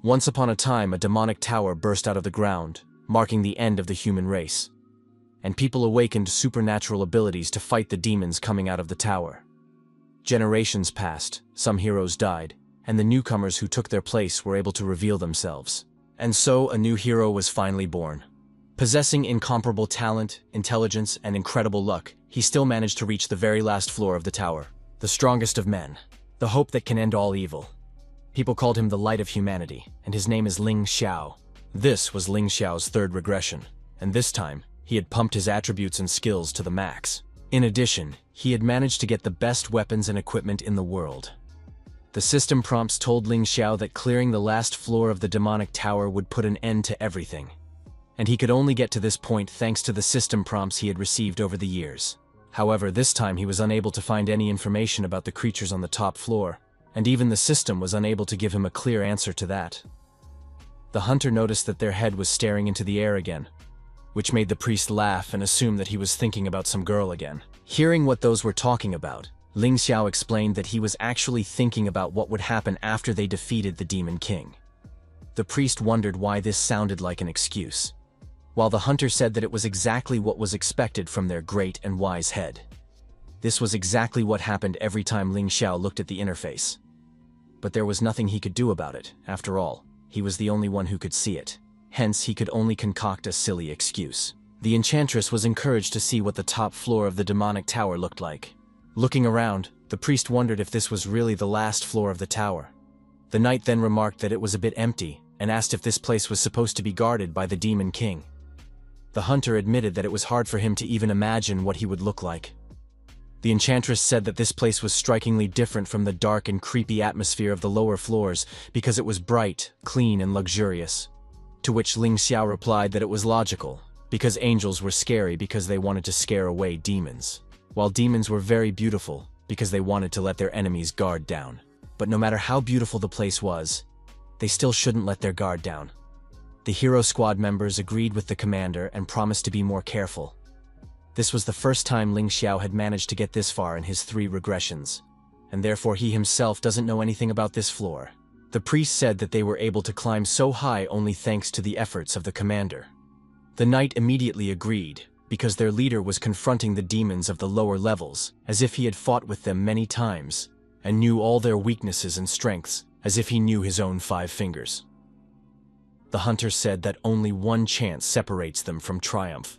Once upon a time, a demonic tower burst out of the ground, marking the end of the human race. And people awakened supernatural abilities to fight the demons coming out of the tower. Generations passed, some heroes died, and the newcomers who took their place were able to reveal themselves. And so a new hero was finally born. Possessing incomparable talent, intelligence, and incredible luck, he still managed to reach the very last floor of the tower. The strongest of men, the hope that can end all evil. People called him the light of humanity, and his name is Ling Xiao. This was Ling Xiao's third regression, and this time, he had pumped his attributes and skills to the max. In addition, he had managed to get the best weapons and equipment in the world. The system prompts told Ling Xiao that clearing the last floor of the demonic tower would put an end to everything. And he could only get to this point thanks to the system prompts he had received over the years. However, this time he was unable to find any information about the creatures on the top floor, and even the system was unable to give him a clear answer to that. The hunter noticed that their head was staring into the air again, which made the priest laugh and assume that he was thinking about some girl again. Hearing what those were talking about, Ling Xiao explained that he was actually thinking about what would happen after they defeated the Demon King. The priest wondered why this sounded like an excuse, while the hunter said that it was exactly what was expected from their great and wise head. This was exactly what happened every time Ling Xiao looked at the interface. But there was nothing he could do about it. After all, he was the only one who could see it. Hence, he could only concoct a silly excuse. The enchantress was encouraged to see what the top floor of the demonic tower looked like. Looking around, the priest wondered if this was really the last floor of the tower. The knight then remarked that it was a bit empty, and asked if this place was supposed to be guarded by the Demon King. The hunter admitted that it was hard for him to even imagine what he would look like. The enchantress said that this place was strikingly different from the dark and creepy atmosphere of the lower floors because it was bright, clean, and luxurious. To which Ling Xiao replied that it was logical, because angels were scary because they wanted to scare away demons, while demons were very beautiful because they wanted to let their enemies guard down. But no matter how beautiful the place was, they still shouldn't let their guard down. The hero squad members agreed with the commander and promised to be more careful. This was the first time Ling Xiao had managed to get this far in his 3 regressions, and therefore he himself doesn't know anything about this floor. The priest said that they were able to climb so high only thanks to the efforts of the commander. The knight immediately agreed, because their leader was confronting the demons of the lower levels, as if he had fought with them many times, and knew all their weaknesses and strengths, as if he knew his own 5 fingers. The hunter said that only one chance separates them from triumph,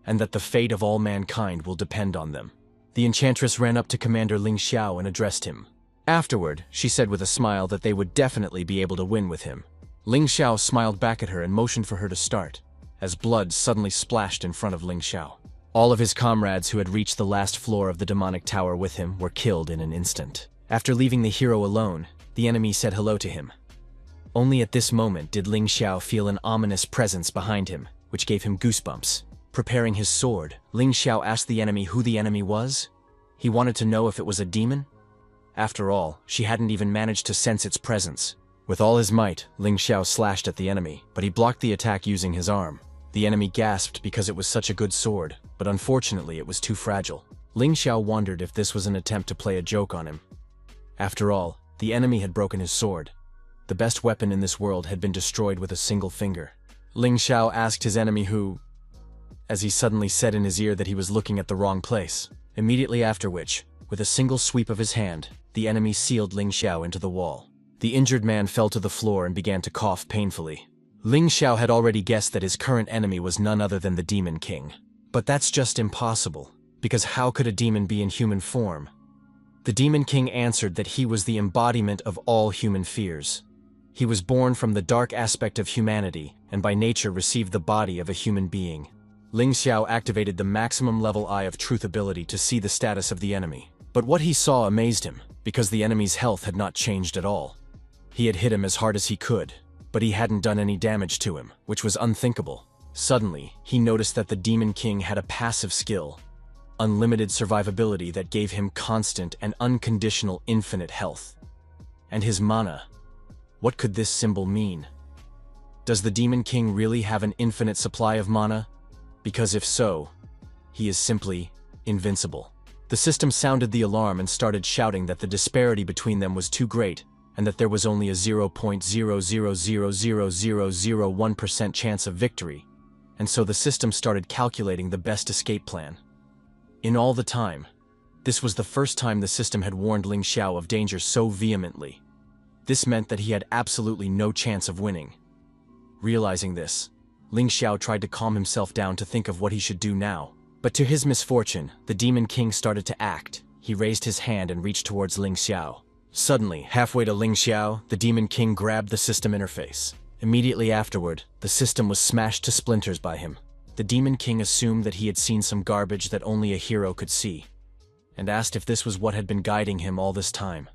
and that the fate of all mankind will depend on them. The enchantress ran up to Commander Ling Xiao and addressed him. Afterward, she said with a smile that they would definitely be able to win with him. Ling Xiao smiled back at her and motioned for her to start, as blood suddenly splashed in front of Ling Xiao. All of his comrades who had reached the last floor of the demonic tower with him were killed in an instant. After leaving the hero alone, the enemy said hello to him. Only at this moment did Ling Xiao feel an ominous presence behind him, which gave him goosebumps. Preparing his sword, Ling Xiao asked the enemy who the enemy was. He wanted to know if it was a demon. After all, she hadn't even managed to sense its presence. With all his might, Ling Xiao slashed at the enemy, but he blocked the attack using his arm. The enemy gasped because it was such a good sword, but unfortunately it was too fragile. Ling Xiao wondered if this was an attempt to play a joke on him. After all, the enemy had broken his sword. The best weapon in this world had been destroyed with a single finger. Ling Xiao asked his enemy who, as he suddenly said in his ear that he was looking at the wrong place. Immediately after which, with a single sweep of his hand, the enemy sealed Ling Xiao into the wall. The injured man fell to the floor and began to cough painfully. Ling Xiao had already guessed that his current enemy was none other than the Demon King. But that's just impossible, because how could a demon be in human form? The Demon King answered that he was the embodiment of all human fears. He was born from the dark aspect of humanity, and by nature received the body of a human being. Ling Xiao activated the maximum level Eye of Truth ability to see the status of the enemy. But what he saw amazed him, because the enemy's health had not changed at all. He had hit him as hard as he could, but he hadn't done any damage to him, which was unthinkable. Suddenly, he noticed that the Demon King had a passive skill, unlimited survivability that gave him constant and unconditional infinite health. And his mana. What could this symbol mean? Does the Demon King really have an infinite supply of mana? Because if so, he is simply invincible. The system sounded the alarm and started shouting that the disparity between them was too great, and that there was only a 0.0000001% chance of victory, and so the system started calculating the best escape plan. In all the time, this was the first time the system had warned Ling Xiao of danger so vehemently. This meant that he had absolutely no chance of winning. Realizing this, Ling Xiao tried to calm himself down to think of what he should do now. But to his misfortune, the Demon King started to act. He raised his hand and reached towards Ling Xiao. Suddenly, halfway to Ling Xiao, the Demon King grabbed the system interface. Immediately afterward, the system was smashed to splinters by him. The Demon King assumed that he had seen some garbage that only a hero could see, and asked if this was what had been guiding him all this time.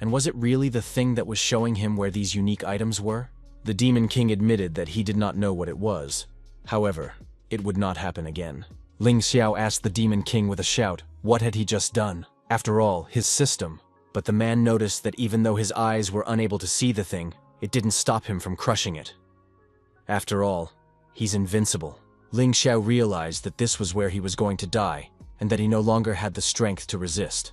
And was it really the thing that was showing him where these unique items were? The Demon King admitted that he did not know what it was. However, it would not happen again. Ling Xiao asked the Demon King with a shout, what had he just done? After all, his system. But the man noticed that even though his eyes were unable to see the thing, it didn't stop him from crushing it. After all, he's invincible. Ling Xiao realized that this was where he was going to die, and that he no longer had the strength to resist.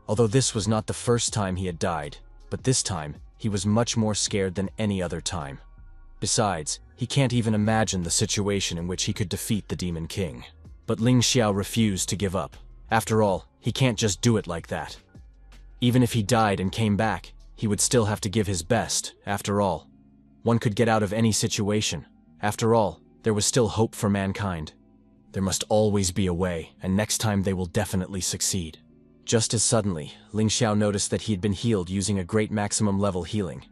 Although this was not the first time he had died, but this time, he was much more scared than any other time. Besides, he can't even imagine the situation in which he could defeat the Demon King. But Ling Xiao refused to give up. After all, he can't just do it like that. Even if he died and came back, he would still have to give his best, after all. One could get out of any situation. After all, there was still hope for mankind. There must always be a way, and next time they will definitely succeed. Just as suddenly, Ling Xiao noticed that he had been healed using a great maximum level healing.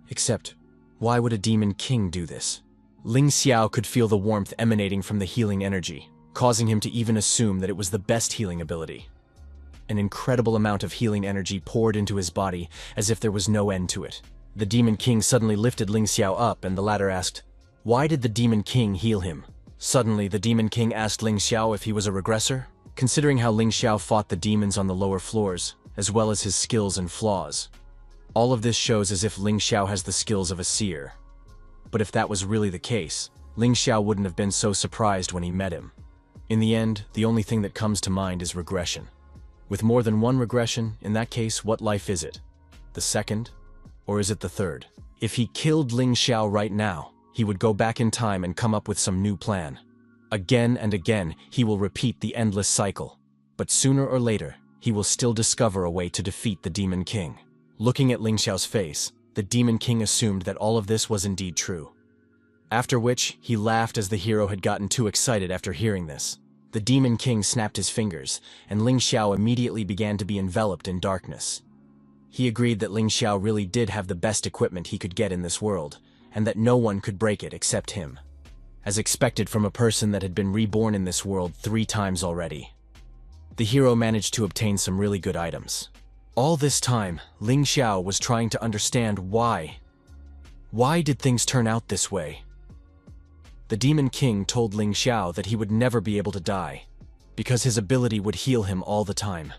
Except, why would a Demon King do this? Ling Xiao could feel the warmth emanating from the healing energy, causing him to even assume that it was the best healing ability. An incredible amount of healing energy poured into his body, as if there was no end to it. The Demon King suddenly lifted Ling Xiao up, and the latter asked, why did the Demon King heal him? Suddenly, the Demon King asked Ling Xiao if he was a regressor, considering how Ling Xiao fought the demons on the lower floors, as well as his skills and flaws. All of this shows as if Ling Xiao has the skills of a seer. But if that was really the case, Ling Xiao wouldn't have been so surprised when he met him. In the end, the only thing that comes to mind is regression. With more than one regression, in that case, what life is it? The second? Or is it the third? If he killed Ling Xiao right now, he would go back in time and come up with some new plan. Again and again, he will repeat the endless cycle. But sooner or later, he will still discover a way to defeat the Demon King. Looking at Ling Xiao's face, the Demon King assumed that all of this was indeed true. After which, he laughed as the hero had gotten too excited after hearing this. The Demon King snapped his fingers, and Ling Xiao immediately began to be enveloped in darkness. He agreed that Ling Xiao really did have the best equipment he could get in this world, and that no one could break it except him. As expected from a person that had been reborn in this world 3 times already. The hero managed to obtain some really good items. All this time, Ling Xiao was trying to understand why. Why did things turn out this way? The Demon King told Ling Xiao that he would never be able to die, because his ability would heal him all the time.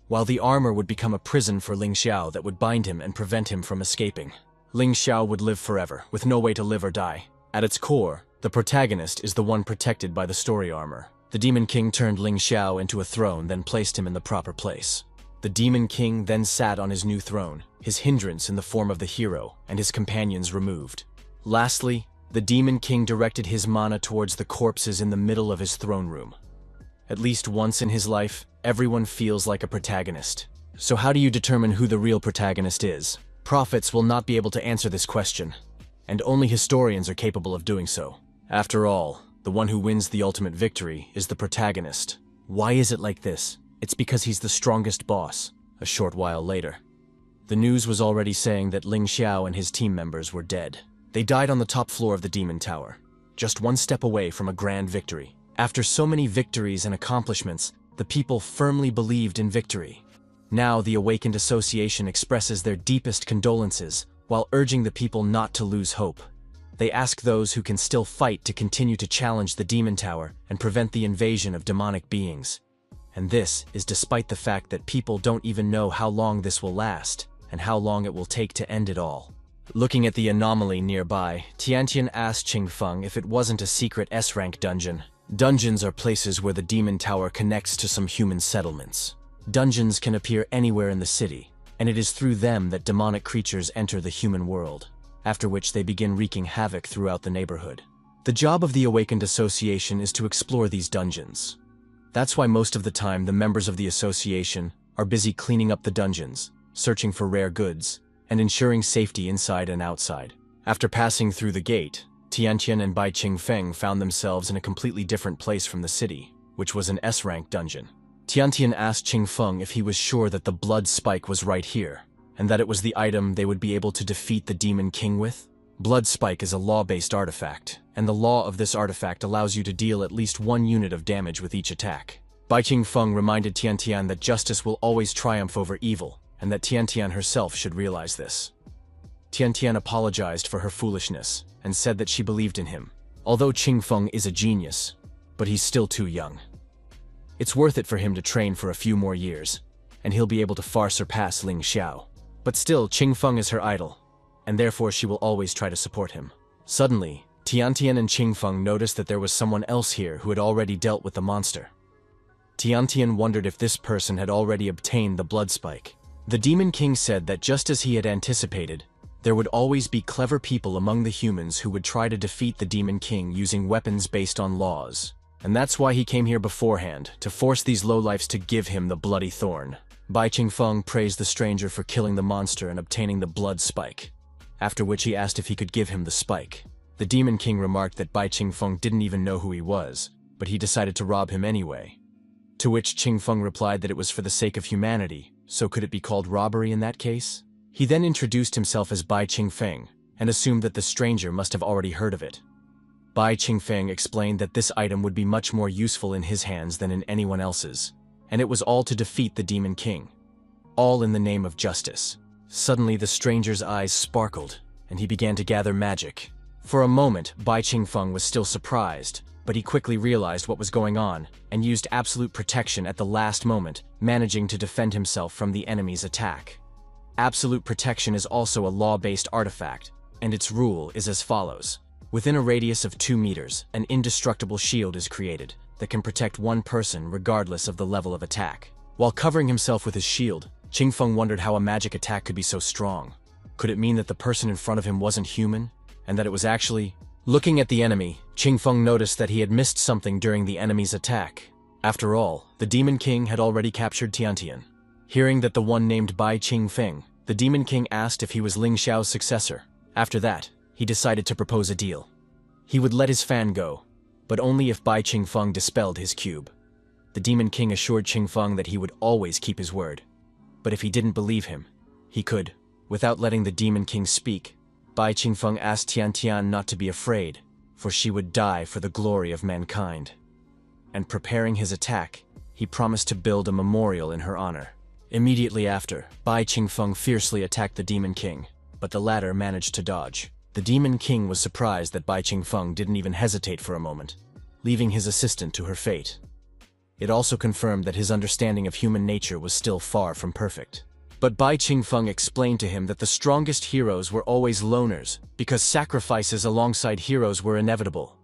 While the armor would become a prison for Ling Xiao that would bind him and prevent him from escaping. Ling Xiao would live forever, with no way to live or die. At its core, the protagonist is the one protected by the story armor. The Demon King turned Ling Xiao into a throne, then placed him in the proper place. The Demon King then sat on his new throne, his hindrance in the form of the hero, and his companions removed. Lastly, the Demon King directed his mana towards the corpses in the middle of his throne room. At least once in his life, everyone feels like a protagonist. So how do you determine who the real protagonist is? Prophets will not be able to answer this question, and only historians are capable of doing so. After all, the one who wins the ultimate victory is the protagonist. Why is it like this? It's because he's the strongest boss. A short while later, the news was already saying that Ling Xiao and his team members were dead. They died on the top floor of the Demon Tower, just one step away from a grand victory. After so many victories and accomplishments, the people firmly believed in victory. Now the Awakened Association expresses their deepest condolences while urging the people not to lose hope. They ask those who can still fight to continue to challenge the Demon Tower and prevent the invasion of demonic beings. And this is despite the fact that people don't even know how long this will last and how long it will take to end it all. Looking at the anomaly nearby, Tiantian asked Qingfeng if it wasn't a secret S-rank dungeon. Dungeons are places where the Demon Tower connects to some human settlements. Dungeons can appear anywhere in the city, and it is through them that demonic creatures enter the human world, after which they begin wreaking havoc throughout the neighborhood. The job of the Awakened Association is to explore these dungeons. That's why most of the time the members of the association are busy cleaning up the dungeons, searching for rare goods, and ensuring safety inside and outside. After passing through the gate, Tiantian and Bai Qingfeng found themselves in a completely different place from the city, which was an S-rank dungeon. Tiantian asked Qingfeng if he was sure that the blood spike was right here, and that it was the item they would be able to defeat the Demon King with. Blood spike is a law-based artifact, and the law of this artifact allows you to deal at least 1 unit of damage with each attack. Bai Qingfeng reminded Tiantian that justice will always triumph over evil, and that Tiantian herself should realize this. Tiantian apologized for her foolishness and said that she believed in him, although Qingfeng is a genius, but he's still too young. It's worth it for him to train for a few more years, and he'll be able to far surpass Ling Xiao. But still, Qingfeng is her idol, and therefore she will always try to support him. Suddenly, Tiantian and Qingfeng noticed that there was someone else here who had already dealt with the monster. Tiantian wondered if this person had already obtained the blood spike. The Demon King said that just as he had anticipated, there would always be clever people among the humans who would try to defeat the Demon King using weapons based on laws. And that's why he came here beforehand, to force these lowlifes to give him the bloody thorn. Bai Qingfeng praised the stranger for killing the monster and obtaining the blood spike, after which he asked if he could give him the spike. The Demon King remarked that Bai Qingfeng didn't even know who he was, but he decided to rob him anyway. To which Qingfeng replied that it was for the sake of humanity, so could it be called robbery in that case? He then introduced himself as Bai Qingfeng, and assumed that the stranger must have already heard of it. Bai Qingfeng explained that this item would be much more useful in his hands than in anyone else's, and it was all to defeat the Demon King. All in the name of justice. Suddenly the stranger's eyes sparkled, and he began to gather magic. For a moment, Bai Qingfeng was still surprised, but he quickly realized what was going on, and used absolute protection at the last moment, managing to defend himself from the enemy's attack. Absolute protection is also a law-based artifact, and its rule is as follows. Within a radius of 2 meters, an indestructible shield is created that can protect one person regardless of the level of attack. While covering himself with his shield, Qingfeng wondered how a magic attack could be so strong. Could it mean that the person in front of him wasn't human, and that it was actually... Looking at the enemy, Qingfeng noticed that he had missed something during the enemy's attack. After all, the Demon King had already captured Tiantian. Hearing that the one named Bai Qingfeng, the Demon King asked if he was Ling Xiao's successor. After that, he decided to propose a deal. He would let his fan go, but only if Bai Qingfeng dispelled his cube. The Demon King assured Qingfeng that he would always keep his word. But if he didn't believe him, he could. Without letting the Demon King speak, Bai Qingfeng asked Tiantian not to be afraid, for she would die for the glory of mankind. And preparing his attack, he promised to build a memorial in her honor. Immediately after, Bai Qingfeng fiercely attacked the Demon King, but the latter managed to dodge. The Demon King was surprised that Bai Qingfeng didn't even hesitate for a moment, leaving his assistant to her fate. It also confirmed that his understanding of human nature was still far from perfect. But Bai Qingfeng explained to him that the strongest heroes were always loners, because sacrifices alongside heroes were inevitable,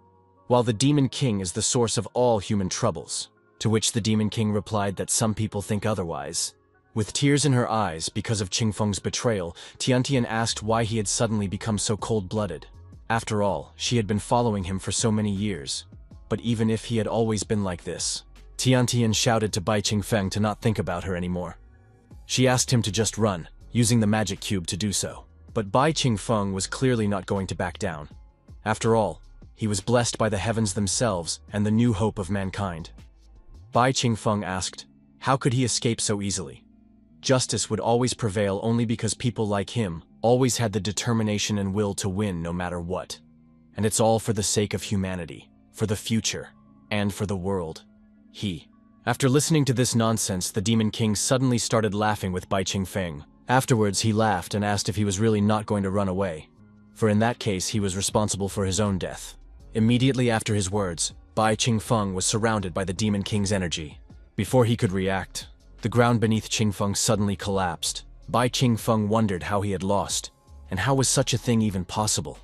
while the Demon King is the source of all human troubles. To which the Demon King replied that some people think otherwise. With tears in her eyes because of Qingfeng's betrayal, Tiantian asked why he had suddenly become so cold-blooded. After all, she had been following him for so many years. But even if he had always been like this, Tiantian shouted to Bai Qingfeng to not think about her anymore. She asked him to just run, using the magic cube to do so. But Bai Qingfeng was clearly not going to back down. After all, he was blessed by the heavens themselves and the new hope of mankind. Bai Qingfeng asked, how could he escape so easily? Justice would always prevail only because people like him always had the determination and will to win no matter what. And it's all for the sake of humanity, for the future, and for the world. After listening to this nonsense, the Demon King suddenly started laughing with Bai Qingfeng. Afterwards, he laughed and asked if he was really not going to run away, for in that case he was responsible for his own death. Immediately after his words, Bai Qingfeng was surrounded by the Demon King's energy. Before he could react, the ground beneath Qingfeng suddenly collapsed. Bai Qingfeng wondered how he had lost, and how was such a thing even possible?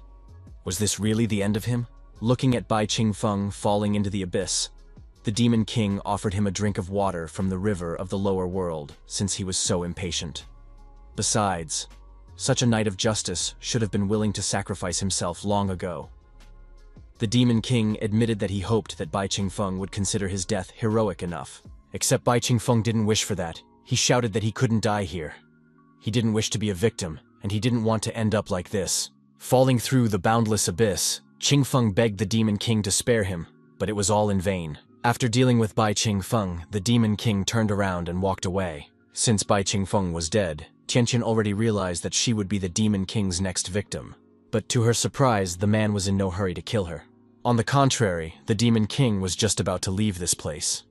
Was this really the end of him? Looking at Bai Qingfeng falling into the abyss, the Demon King offered him a drink of water from the river of the lower world, since he was so impatient. Besides, such a knight of justice should have been willing to sacrifice himself long ago. The Demon King admitted that he hoped that Bai Qingfeng would consider his death heroic enough. Except Bai Qingfeng didn't wish for that. He shouted that he couldn't die here. He didn't wish to be a victim, and he didn't want to end up like this. Falling through the boundless abyss, Qingfeng begged the Demon King to spare him, but it was all in vain. After dealing with Bai Qingfeng, the Demon King turned around and walked away. Since Bai Qingfeng was dead, Tianqian already realized that she would be the Demon King's next victim. But to her surprise, the man was in no hurry to kill her. On the contrary, the Demon King was just about to leave this place.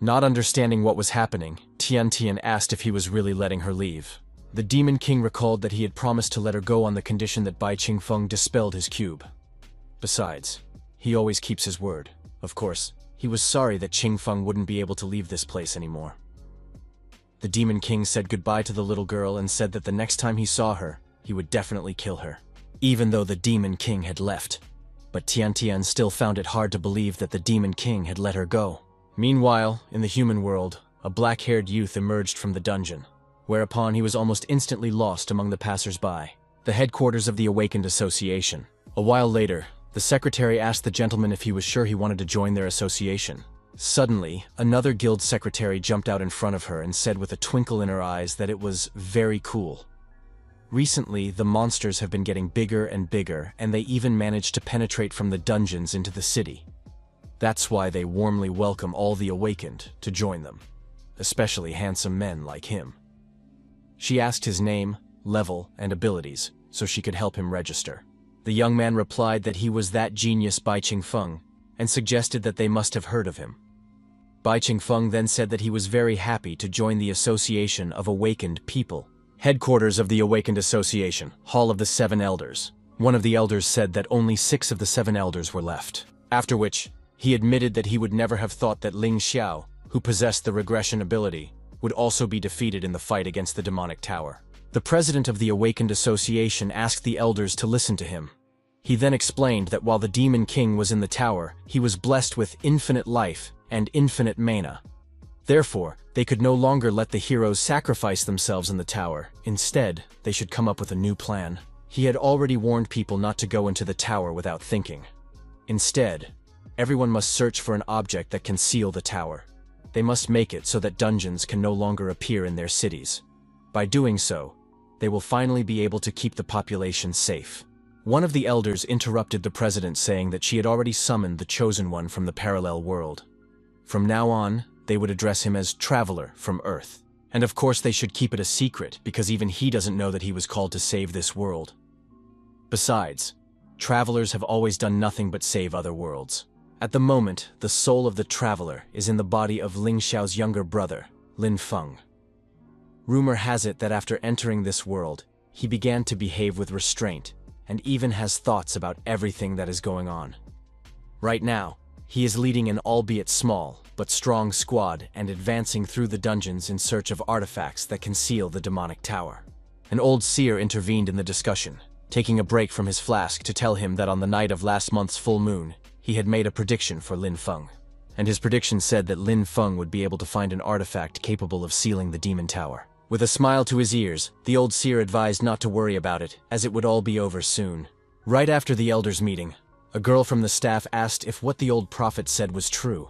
Not understanding what was happening, Tianqian asked if he was really letting her leave. The Demon King recalled that he had promised to let her go on the condition that Bai Qingfeng dispelled his cube. Besides, he always keeps his word. Of course, he was sorry that Qingfeng wouldn't be able to leave this place anymore. The Demon King said goodbye to the little girl and said that the next time he saw her, he would definitely kill her, even though the Demon King had left. But Tianqian still found it hard to believe that the Demon King had let her go. Meanwhile, in the human world, a black-haired youth emerged from the dungeon, whereupon he was almost instantly lost among the passers-by. The headquarters of the Awakened Association. A while later, the secretary asked the gentleman if he was sure he wanted to join their association. Suddenly, another guild secretary jumped out in front of her and said with a twinkle in her eyes that it was very cool. Recently, the monsters have been getting bigger and bigger, and they even managed to penetrate from the dungeons into the city. That's why they warmly welcome all the Awakened to join them, especially handsome men like him. She asked his name, level, and abilities, so she could help him register. The young man replied that he was that genius Bai Qingfeng, and suggested that they must have heard of him. Bai Qingfeng then said that he was very happy to join the Association of Awakened People. Headquarters of the Awakened Association, Hall of the Seven Elders. One of the elders said that only 6 of the 7 elders were left. After which, he admitted that he would never have thought that Ling Xiao, who possessed the regression ability, would also be defeated in the fight against the demonic tower. The president of the Awakened Association asked the elders to listen to him. He then explained that while the Demon King was in the tower, he was blessed with infinite life and infinite mana. Therefore, they could no longer let the heroes sacrifice themselves in the tower. Instead, they should come up with a new plan. He had already warned people not to go into the tower without thinking. Instead, everyone must search for an object that can seal the tower. They must make it so that dungeons can no longer appear in their cities. By doing so, they will finally be able to keep the population safe. One of the elders interrupted the president, saying that she had already summoned the Chosen One from the parallel world. From now on, they would address him as Traveler from Earth. And of course they should keep it a secret, because even he doesn't know that he was called to save this world. Besides, travelers have always done nothing but save other worlds. At the moment, the soul of the Traveler is in the body of Ling Xiao's younger brother, Linfun. Rumor has it that after entering this world, he began to behave with restraint, and even has thoughts about everything that is going on. Right now, he is leading an albeit small, but strong squad and advancing through the dungeons in search of artifacts that conceal the demonic tower. An old seer intervened in the discussion, taking a break from his flask to tell him that on the night of last month's full moon, he had made a prediction for Linfun. And his prediction said that Linfun would be able to find an artifact capable of sealing the demon tower. With a smile to his ears, the old seer advised not to worry about it, as it would all be over soon. Right after the elders' meeting, a girl from the staff asked if what the old prophet said was true.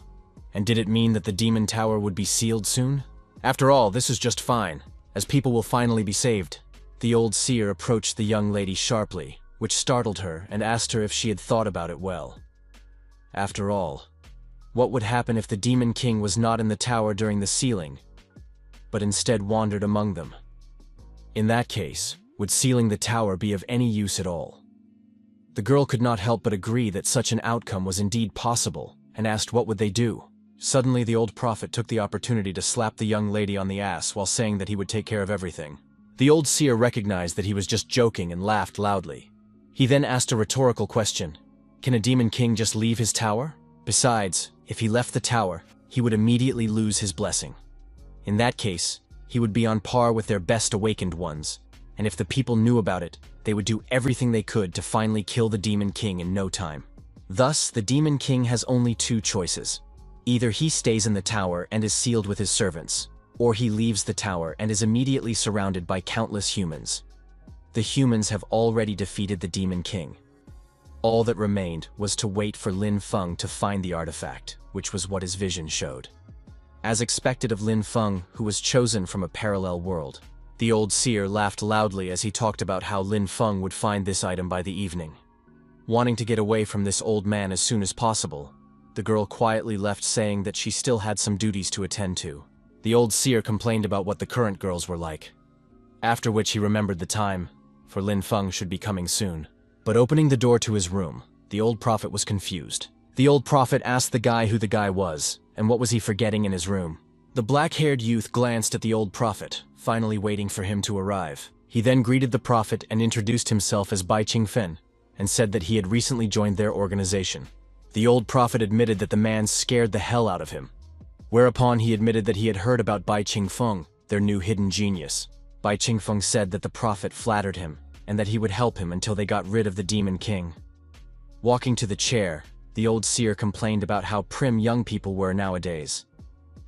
And did it mean that the demon tower would be sealed soon? After all, this is just fine, as people will finally be saved. The old seer approached the young lady sharply, which startled her, and asked her if she had thought about it well. After all, what would happen if the Demon King was not in the tower during the sealing, but instead wandered among them? In that case, would sealing the tower be of any use at all? The girl could not help but agree that such an outcome was indeed possible, and asked what would they do. Suddenly the old prophet took the opportunity to slap the young lady on the ass while saying that he would take care of everything. The old seer recognized that he was just joking and laughed loudly. He then asked a rhetorical question. Can a Demon King just leave his tower? Besides, if he left the tower, he would immediately lose his blessing. In that case, he would be on par with their best awakened ones, and if the people knew about it, they would do everything they could to finally kill the Demon King in no time. Thus, the Demon King has only 2 choices. Either he stays in the tower and is sealed with his servants, or he leaves the tower and is immediately surrounded by countless humans. The humans have already defeated the Demon King. All that remained was to wait for Linfun to find the artifact, which was what his vision showed. As expected of Linfun, who was chosen from a parallel world, the old seer laughed loudly as he talked about how Linfun would find this item by the evening. Wanting to get away from this old man as soon as possible, the girl quietly left, saying that she still had some duties to attend to. The old seer complained about what the current girls were like, after which he remembered the time, for Linfun should be coming soon. But opening the door to his room, the old prophet was confused. The old prophet asked the guy who the guy was, and what was he forgetting in his room. The black-haired youth glanced at the old prophet, finally waiting for him to arrive. He then greeted the prophet and introduced himself as Bai Qingfen, and said that he had recently joined their organization. The old prophet admitted that the man scared the hell out of him, whereupon he admitted that he had heard about Bai Qingfeng, their new hidden genius. Bai Qingfeng said that the prophet flattered him, and that he would help him until they got rid of the Demon King. Walking to the chair, the old seer complained about how prim young people were nowadays,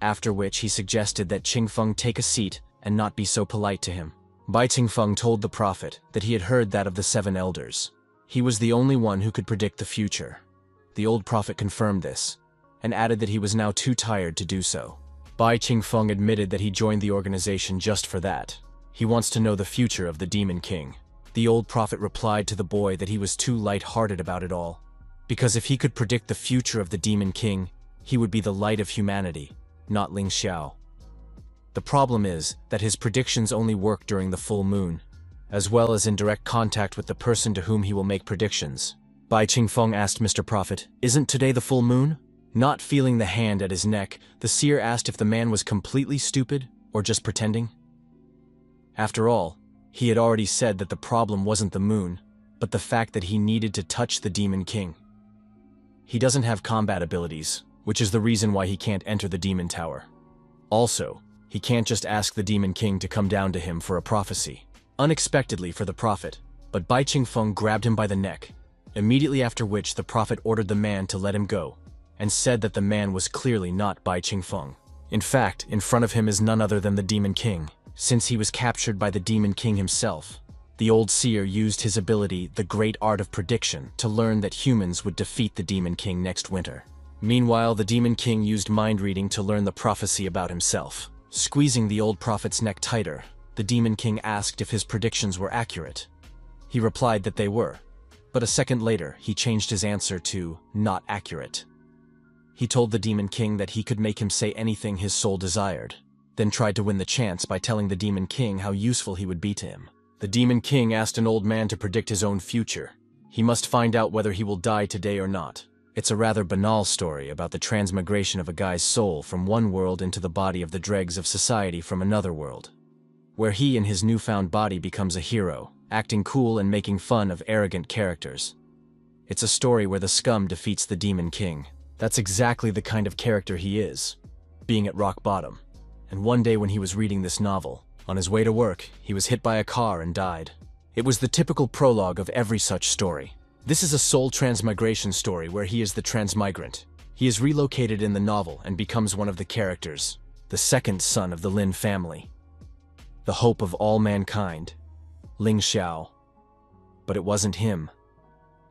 after which he suggested that Qingfeng take a seat and not be so polite to him. Bai Qingfeng told the prophet that he had heard that of the 7 elders. He was the only one who could predict the future. The old prophet confirmed this, and added that he was now too tired to do so. Bai Qingfeng admitted that he joined the organization just for that. He wants to know the future of the Demon King. The old prophet replied to the boy that he was too light-hearted about it all, because if he could predict the future of the Demon King, he would be the light of humanity, not Ling Xiao. The problem is that his predictions only work during the full moon, as well as in direct contact with the person to whom he will make predictions. Bai Qingfeng asked Mr. Prophet, "Isn't today the full moon?" Not feeling the hand at his neck, the seer asked if the man was completely stupid or just pretending. After all, he had already said that the problem wasn't the moon, but the fact that he needed to touch the Demon King. He doesn't have combat abilities, which is the reason why he can't enter the Demon Tower. Also, he can't just ask the Demon King to come down to him for a prophecy. Unexpectedly for the prophet, but Bai Qingfeng grabbed him by the neck, immediately after which the prophet ordered the man to let him go, and said that the man was clearly not Bai Qingfeng. In fact, in front of him is none other than the Demon King, since he was captured by the Demon King himself. The old seer used his ability, the great art of prediction, to learn that humans would defeat the Demon King next winter. Meanwhile, the Demon King used mind reading to learn the prophecy about himself. Squeezing the old prophet's neck tighter, the Demon King asked if his predictions were accurate. He replied that they were, but a second later he changed his answer to not accurate. He told the Demon King that he could make him say anything his soul desired, then tried to win the chance by telling the Demon King how useful he would be to him. The Demon King asked an old man to predict his own future. He must find out whether he will die today or not. It's a rather banal story about the transmigration of a guy's soul from one world into the body of the dregs of society from another world, where he in his newfound body becomes a hero, acting cool and making fun of arrogant characters. It's a story where the scum defeats the Demon King. That's exactly the kind of character he is, being at rock bottom. And one day when he was reading this novel, on his way to work, he was hit by a car and died. It was the typical prologue of every such story. This is a soul transmigration story where he is the transmigrant. He is relocated in the novel and becomes one of the characters, the second son of the Lin family, the hope of all mankind, Ling Xiao. But it wasn't him,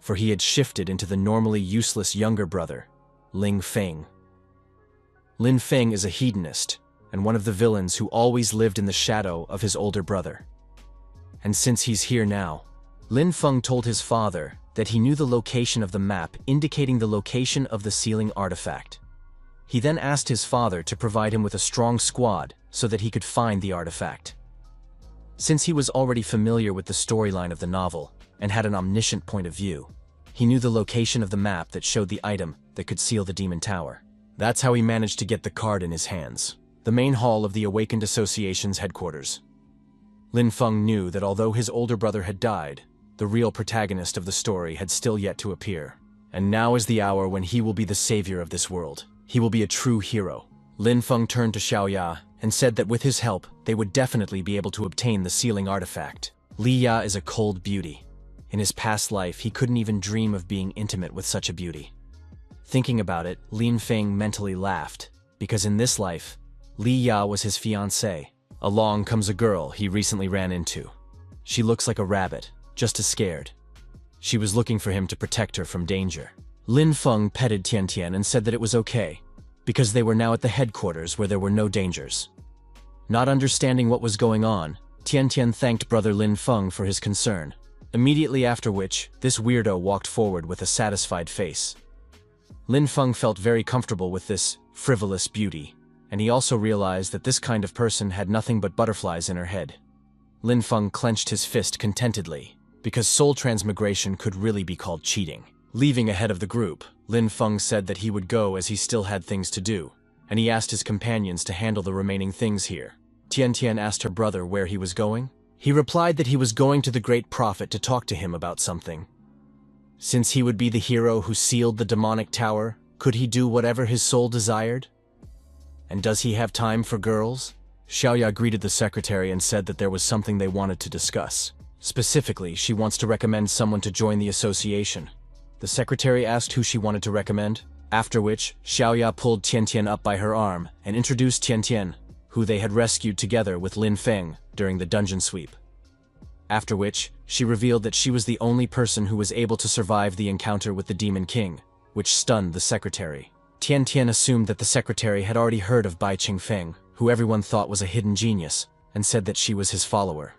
for he had shifted into the normally useless younger brother, Ling Feng. Lin Feng is a hedonist, and one of the villains who always lived in the shadow of his older brother. And since he's here now, Lin Feng told his father that he knew the location of the map indicating the location of the sealing artifact. He then asked his father to provide him with a strong squad so that he could find the artifact. Since he was already familiar with the storyline of the novel and had an omniscient point of view, he knew the location of the map that showed the item that could seal the Demon Tower. That's how he managed to get the card in his hands. The main hall of the Awakened Association's headquarters. Lin Feng knew that although his older brother had died, the real protagonist of the story had still yet to appear. And now is the hour when he will be the savior of this world. He will be a true hero. Lin Feng turned to Xiaoya and said that with his help, they would definitely be able to obtain the sealing artifact. Li Ya is a cold beauty. In his past life, he couldn't even dream of being intimate with such a beauty. Thinking about it, Lin Feng mentally laughed, because in this life, Li Ya was his fiancée. Along comes a girl he recently ran into. She looks like a rabbit, just as scared. She was looking for him to protect her from danger. Linfun petted Tian Tian and said that it was okay, because they were now at the headquarters where there were no dangers. Not understanding what was going on, Tian Tian thanked brother Linfun for his concern, immediately after which, this weirdo walked forward with a satisfied face. Linfun felt very comfortable with this frivolous beauty, and he also realized that this kind of person had nothing but butterflies in her head. Linfun clenched his fist contentedly, because soul transmigration could really be called cheating. Leaving ahead of the group, Linfun said that he would go as he still had things to do, and he asked his companions to handle the remaining things here. Tian Tian asked her brother where he was going. He replied that he was going to the great prophet to talk to him about something. Since he would be the hero who sealed the demonic tower, could he do whatever his soul desired? And does he have time for girls? Xiaoya greeted the secretary and said that there was something they wanted to discuss. Specifically, she wants to recommend someone to join the association. The secretary asked who she wanted to recommend, after which Xiaoya pulled Tian Tian up by her arm and introduced Tian Tian, who they had rescued together with Lin Feng during the dungeon sweep. After which, she revealed that she was the only person who was able to survive the encounter with the Demon King, which stunned the secretary. Tian Tian assumed that the secretary had already heard of Bai Qingfeng, who everyone thought was a hidden genius, and said that she was his follower.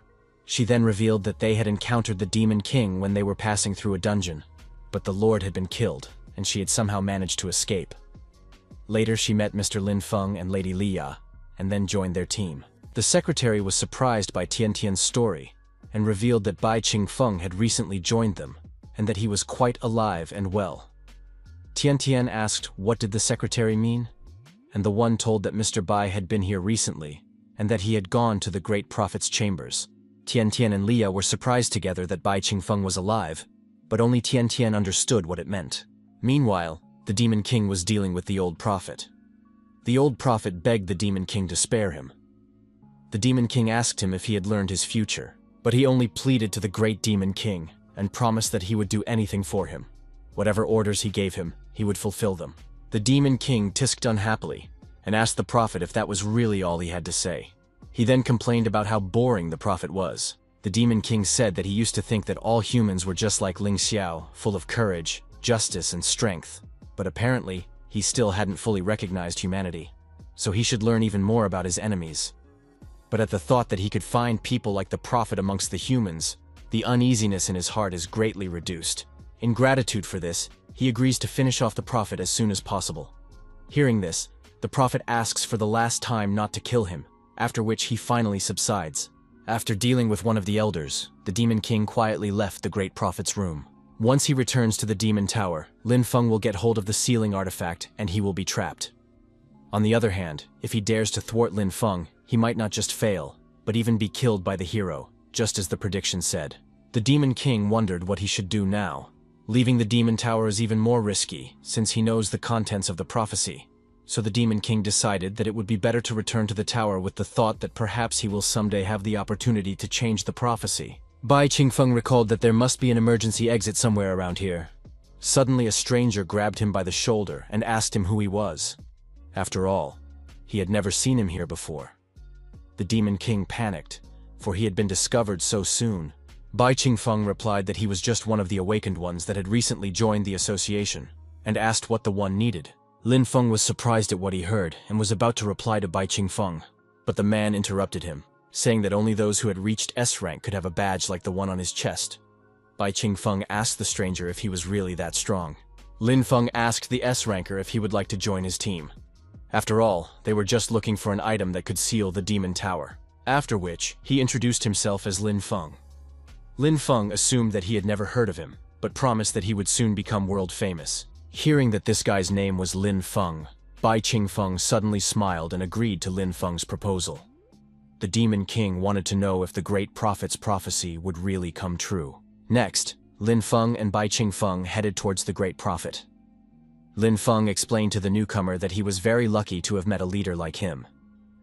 She then revealed that they had encountered the Demon King when they were passing through a dungeon, but the Lord had been killed, and she had somehow managed to escape. Later she met Mr. Linfun and Lady Liya, and then joined their team. The secretary was surprised by Tian Tian's story, and revealed that Bai Qingfeng had recently joined them, and that he was quite alive and well. Tian Tian asked what did the secretary mean, and the one told that Mr. Bai had been here recently, and that he had gone to the great prophet's chambers. Tian Tian and Liya were surprised together that Bai Qingfeng was alive, but only Tian Tian understood what it meant. Meanwhile, the Demon King was dealing with the old prophet. The old prophet begged the Demon King to spare him. The Demon King asked him if he had learned his future, but he only pleaded to the great Demon King and promised that he would do anything for him. Whatever orders he gave him, he would fulfill them. The Demon King tisked unhappily and asked the prophet if that was really all he had to say. He then complained about how boring the prophet was. The Demon King said that he used to think that all humans were just like Ling Xiao, full of courage, justice, and strength, but apparently, he still hadn't fully recognized humanity, so he should learn even more about his enemies. But at the thought that he could find people like the prophet amongst the humans, the uneasiness in his heart is greatly reduced. In gratitude for this, he agrees to finish off the prophet as soon as possible. Hearing this, the prophet asks for the last time not to kill him, after which he finally subsides. After dealing with one of the elders, the Demon King quietly left the great prophet's room. Once he returns to the Demon Tower, Linfun will get hold of the sealing artifact and he will be trapped. On the other hand, if he dares to thwart Linfun, he might not just fail, but even be killed by the hero, just as the prediction said. The Demon King wondered what he should do now. Leaving the Demon Tower is even more risky, since he knows the contents of the prophecy. So the Demon King decided that it would be better to return to the tower with the thought that perhaps he will someday have the opportunity to change the prophecy. Bai Qingfeng recalled that there must be an emergency exit somewhere around here. Suddenly a stranger grabbed him by the shoulder and asked him who he was. After all, he had never seen him here before. The Demon King panicked, for he had been discovered so soon. Bai Qingfeng replied that he was just one of the awakened ones that had recently joined the association, and asked what the one needed. Linfun was surprised at what he heard and was about to reply to Bai Qingfeng, but the man interrupted him, saying that only those who had reached S rank could have a badge like the one on his chest. Bai Qingfeng asked the stranger if he was really that strong. Linfun asked the S ranker if he would like to join his team. After all, they were just looking for an item that could seal the Demon Tower. After which, he introduced himself as Linfun. Linfun assumed that he had never heard of him, but promised that he would soon become world famous. Hearing that this guy's name was Linfun, Bai Qingfeng suddenly smiled and agreed to Linfeng's proposal. The Demon King wanted to know if the great prophet's prophecy would really come true. Next, Linfun and Bai Qingfeng headed towards the great prophet. Linfun explained to the newcomer that he was very lucky to have met a leader like him.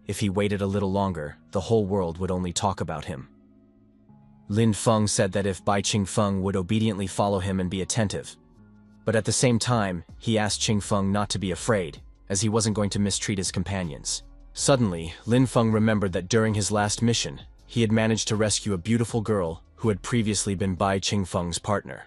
If he waited a little longer, the whole world would only talk about him. Linfun said that if Bai Qingfeng would obediently follow him and be attentive. But at the same time, he asked Qingfeng not to be afraid, as he wasn't going to mistreat his companions. Suddenly, Linfun remembered that during his last mission, he had managed to rescue a beautiful girl who had previously been Bai Qingfeng's partner.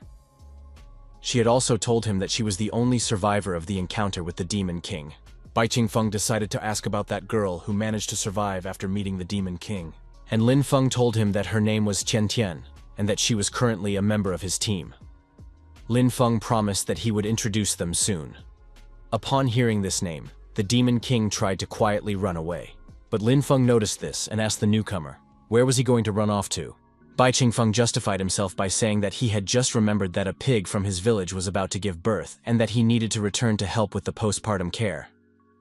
She had also told him that she was the only survivor of the encounter with the Demon King. Bai Qingfeng decided to ask about that girl who managed to survive after meeting the Demon King, and Linfun told him that her name was Tian Tian, and that she was currently a member of his team. Linfun promised that he would introduce them soon. Upon hearing this name, the Demon King tried to quietly run away. But Linfun noticed this and asked the newcomer, where was he going to run off to? Bai Qingfeng justified himself by saying that he had just remembered that a pig from his village was about to give birth and that he needed to return to help with the postpartum care.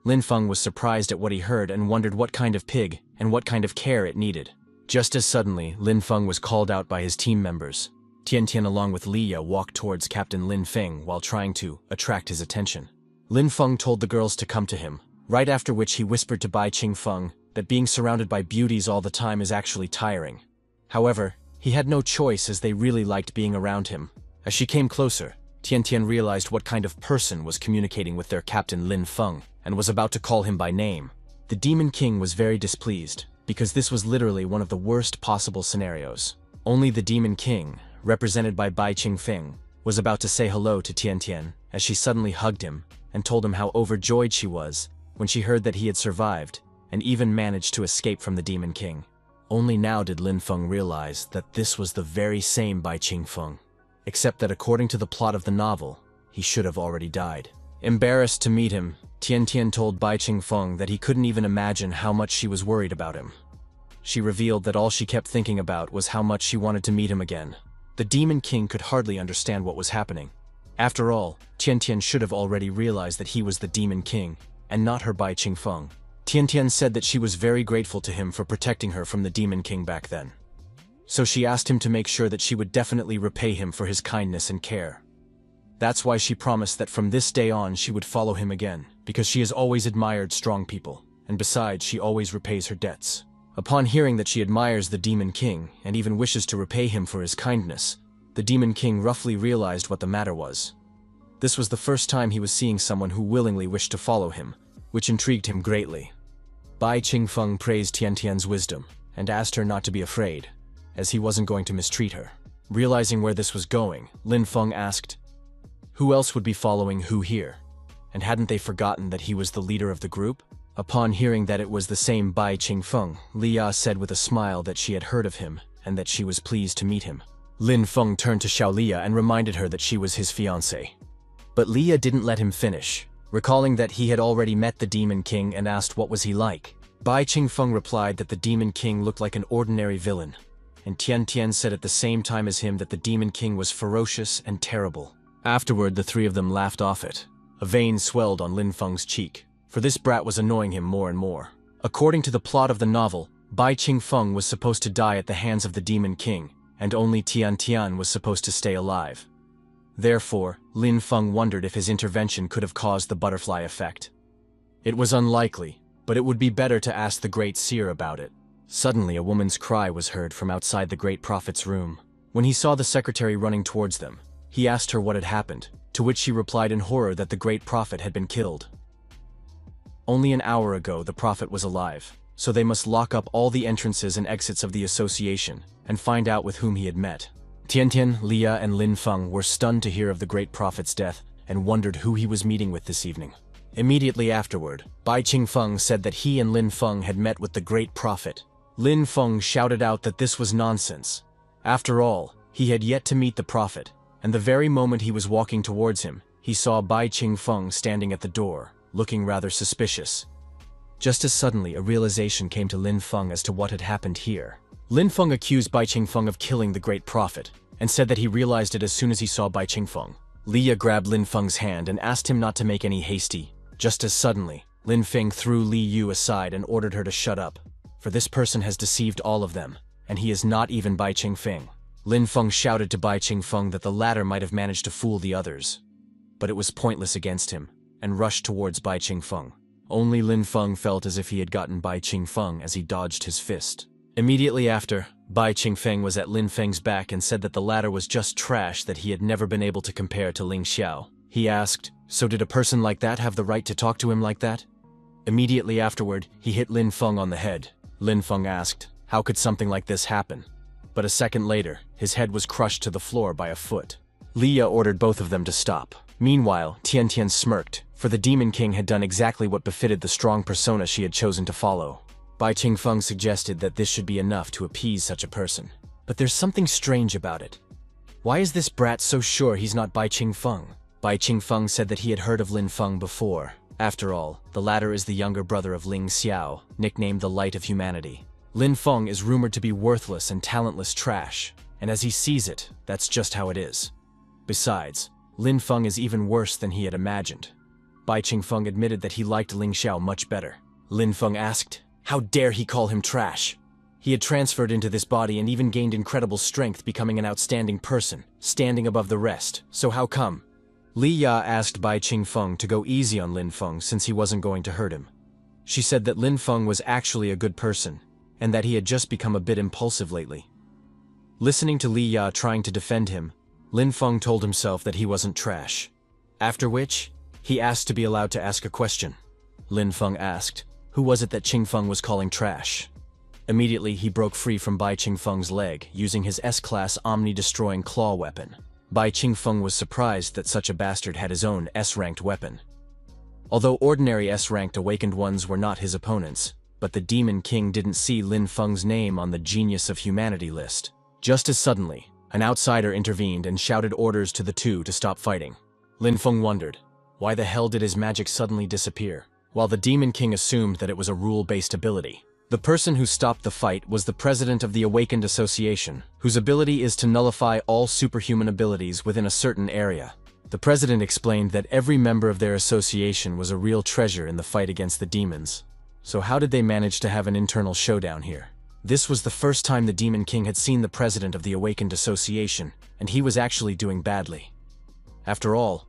Linfun was surprised at what he heard and wondered what kind of pig and what kind of care it needed. Just as suddenly, Linfun was called out by his team members. Tian Tian along with Liya walked towards Captain Linfeng while trying to attract his attention. Linfun told the girls to come to him, right after which he whispered to Bai Qingfeng that being surrounded by beauties all the time is actually tiring. However, he had no choice as they really liked being around him. As she came closer, Tian Tian realized what kind of person was communicating with their captain Linfun and was about to call him by name. The Demon King was very displeased, because this was literally one of the worst possible scenarios. Only the Demon King, represented by Bai Qingfeng, was about to say hello to Tian Tian as she suddenly hugged him and told him how overjoyed she was when she heard that he had survived and even managed to escape from the Demon King. Only now did Linfun realize that this was the very same Bai Qingfeng, except that according to the plot of the novel, he should have already died. Embarrassed to meet him, Tian Tian told Bai Qingfeng that he couldn't even imagine how much she was worried about him. She revealed that all she kept thinking about was how much she wanted to meet him again. The Demon King could hardly understand what was happening. After all, Tian Tian should have already realized that he was the Demon King, and not her Bai Qingfeng. Tian Tian said that she was very grateful to him for protecting her from the Demon King back then. So she asked him to make sure that she would definitely repay him for his kindness and care. That's why she promised that from this day on she would follow him again, because she has always admired strong people, and besides she always repays her debts. Upon hearing that she admires the Demon King and even wishes to repay him for his kindness, the Demon King roughly realized what the matter was. This was the first time he was seeing someone who willingly wished to follow him, which intrigued him greatly. Bai Qingfeng praised Tian Tian's wisdom and asked her not to be afraid, as he wasn't going to mistreat her. Realizing where this was going, Linfun asked, who else would be following who here? And hadn't they forgotten that he was the leader of the group? Upon hearing that it was the same Bai Qingfeng, Liya said with a smile that she had heard of him and that she was pleased to meet him. Linfun turned to Xiao Liya and reminded her that she was his fiancée. But Liya didn't let him finish, recalling that he had already met the Demon King and asked what was he like. Bai Qingfeng replied that the Demon King looked like an ordinary villain, and Tian Tian said at the same time as him that the Demon King was ferocious and terrible. Afterward, the three of them laughed off it. A vein swelled on Linfeng's cheek, for this brat was annoying him more and more. According to the plot of the novel, Bai Qingfeng was supposed to die at the hands of the Demon King, and only Tian Tian was supposed to stay alive. Therefore, Linfun wondered if his intervention could have caused the butterfly effect. It was unlikely, but it would be better to ask the Great Seer about it. Suddenly, a woman's cry was heard from outside the Great Prophet's room. When he saw the secretary running towards them, he asked her what had happened, to which she replied in horror that the Great Prophet had been killed. Only an hour ago, the Prophet was alive, so they must lock up all the entrances and exits of the association and find out with whom he had met. Tian Tian, Liya, and Linfun were stunned to hear of the Great Prophet's death and wondered who he was meeting with this evening. Immediately afterward, Bai Qingfeng said that he and Linfun had met with the Great Prophet. Linfun shouted out that this was nonsense. After all, he had yet to meet the Prophet, and the very moment he was walking towards him, he saw Bai Qingfeng standing at the door, looking rather suspicious. Just as suddenly, a realization came to Linfun as to what had happened here. Linfun accused Bai Qingfeng of killing the Great Prophet, and said that he realized it as soon as he saw Bai Qingfeng. Liya grabbed Linfeng's hand and asked him not to make any hasty. Just as suddenly, Linfeng threw Li Yu aside and ordered her to shut up, for this person has deceived all of them, and he is not even Bai Qingfeng. Linfun shouted to Bai Qingfeng that the latter might have managed to fool the others, but it was pointless against him, and rushed towards Bai Qingfeng. Only Linfun felt as if he had gotten Bai Qingfeng as he dodged his fist. Immediately after, Bai Qingfeng was at Linfeng's back and said that the latter was just trash that he had never been able to compare to Ling Xiao. He asked, "So did a person like that have the right to talk to him like that?" Immediately afterward, he hit Linfun on the head. Linfun asked, how could something like this happen? But a second later, his head was crushed to the floor by a foot. Leah ordered both of them to stop. Meanwhile, Tian Tian smirked, for the Demon King had done exactly what befitted the strong persona she had chosen to follow. Bai Qingfeng suggested that this should be enough to appease such a person. But there's something strange about it. Why is this brat so sure he's not Bai Qingfeng? Bai Qingfeng said that he had heard of Linfun before. After all, the latter is the younger brother of Ling Xiao, nicknamed the Light of Humanity. Linfun is rumored to be worthless and talentless trash, and as he sees it, that's just how it is. Besides, Linfun is even worse than he had imagined. Bai Qingfeng admitted that he liked Ling Xiao much better. Linfun asked, how dare he call him trash? He had transferred into this body and even gained incredible strength, becoming an outstanding person, standing above the rest, so how come? Li Ya asked Bai Qingfeng to go easy on Linfun since he wasn't going to hurt him. She said that Linfun was actually a good person, and that he had just become a bit impulsive lately. Listening to Li Ya trying to defend him, Linfun told himself that he wasn't trash. After which, he asked to be allowed to ask a question. Linfun asked, who was it that Qingfeng was calling trash? Immediately, he broke free from Bai Qingfeng's leg, using his S-class omni-destroying claw weapon. Bai Qingfeng was surprised that such a bastard had his own S-ranked weapon. Although ordinary S-ranked awakened ones were not his opponents, but the Demon King didn't see Linfeng's name on the Genius of Humanity list. Just as suddenly, an outsider intervened and shouted orders to the two to stop fighting. Linfun wondered, why the hell did his magic suddenly disappear? While the Demon King assumed that it was a rule-based ability. The person who stopped the fight was the president of the Awakened Association, whose ability is to nullify all superhuman abilities within a certain area. The president explained that every member of their association was a real treasure in the fight against the demons. So how did they manage to have an internal showdown here? This was the first time the Demon King had seen the president of the Awakened Association, and he was actually doing badly. After all,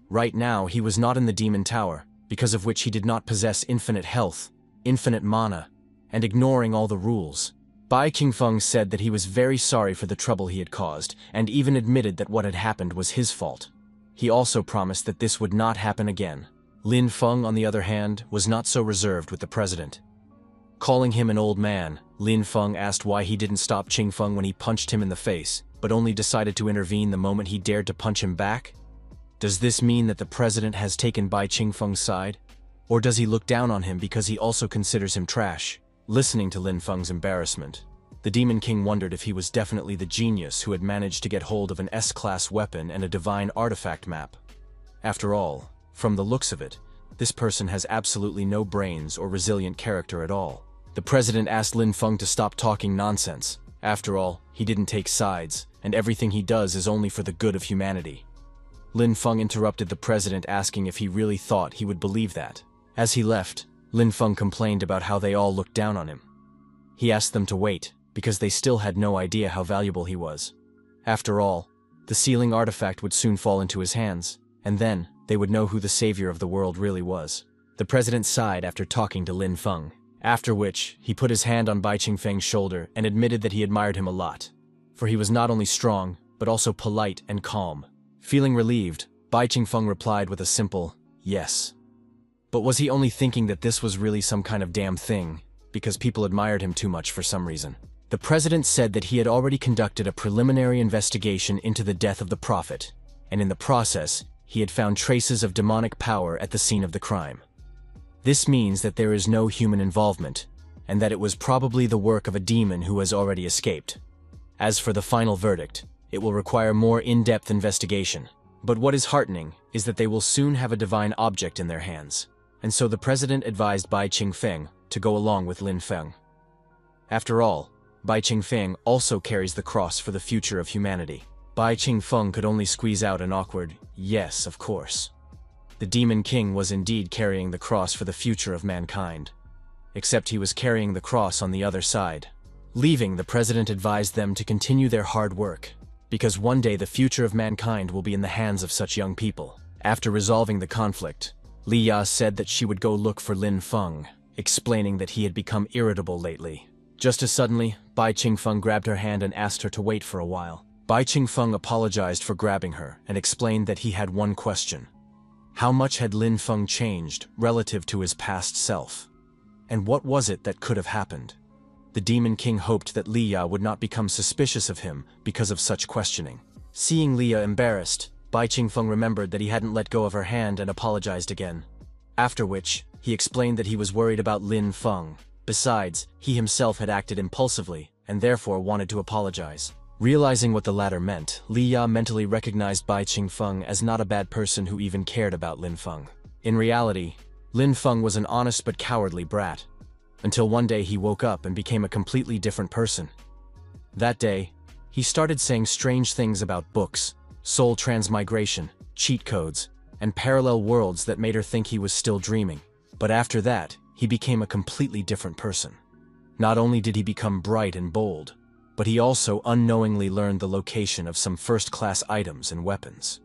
right now he was not in the Demon Tower, because of which he did not possess infinite health, infinite mana, and ignoring all the rules. Bai Qingfeng said that he was very sorry for the trouble he had caused, and even admitted that what had happened was his fault. He also promised that this would not happen again. Linfun, on the other hand, was not so reserved with the president. Calling him an old man, Linfun asked why he didn't stop Qingfeng when he punched him in the face, but only decided to intervene the moment he dared to punch him back. Does this mean that the president has taken Bai Qingfeng's side? Or does he look down on him because he also considers him trash? Listening to Linfeng's embarrassment, the Demon King wondered if he was definitely the genius who had managed to get hold of an S-class weapon and a divine artifact map. After all, from the looks of it, this person has absolutely no brains or resilient character at all. The president asked Linfun to stop talking nonsense. After all, he didn't take sides, and everything he does is only for the good of humanity. Linfun interrupted the president, asking if he really thought he would believe that. As he left, Linfun complained about how they all looked down on him. He asked them to wait, because they still had no idea how valuable he was. After all, the sealing artifact would soon fall into his hands, and then they would know who the savior of the world really was. The president sighed after talking to Linfun, after which he put his hand on Bai Qingfeng's shoulder and admitted that he admired him a lot, for he was not only strong, but also polite and calm. Feeling relieved, Bai Qingfeng replied with a simple, yes. But was he only thinking that this was really some kind of damn thing, because people admired him too much for some reason? The president said that he had already conducted a preliminary investigation into the death of the prophet, and in the process, he had found traces of demonic power at the scene of the crime. This means that there is no human involvement, and that it was probably the work of a demon who has already escaped. As for the final verdict, it will require more in-depth investigation. But what is heartening is that they will soon have a divine object in their hands, and so the president advised Bai Qingfeng to go along with Linfun. After all, Bai Qingfeng also carries the cross for the future of humanity. Bai Qingfeng could only squeeze out an awkward, yes, of course. The Demon King was indeed carrying the cross for the future of mankind. Except he was carrying the cross on the other side. Leaving, the president advised them to continue their hard work, because one day the future of mankind will be in the hands of such young people. After resolving the conflict, Li Ya said that she would go look for Linfun, explaining that he had become irritable lately. Just as suddenly, Bai Qingfeng grabbed her hand and asked her to wait for a while. Bai Qingfeng apologized for grabbing her and explained that he had one question. How much had Linfun changed relative to his past self? And what was it that could have happened? The Demon King hoped that Leah would not become suspicious of him because of such questioning. Seeing Leah embarrassed, Bai Qingfeng remembered that he hadn't let go of her hand and apologized again. After which, he explained that he was worried about Linfun. Besides, he himself had acted impulsively and therefore wanted to apologize. Realizing what the latter meant, Leah mentally recognized Bai Qingfeng as not a bad person who even cared about Linfun. In reality, Linfun was an honest but cowardly brat, until one day he woke up and became a completely different person. That day, he started saying strange things about books, soul transmigration, cheat codes, and parallel worlds that made her think he was still dreaming. But after that, he became a completely different person. Not only did he become bright and bold, but he also unknowingly learned the location of some first-class items and weapons.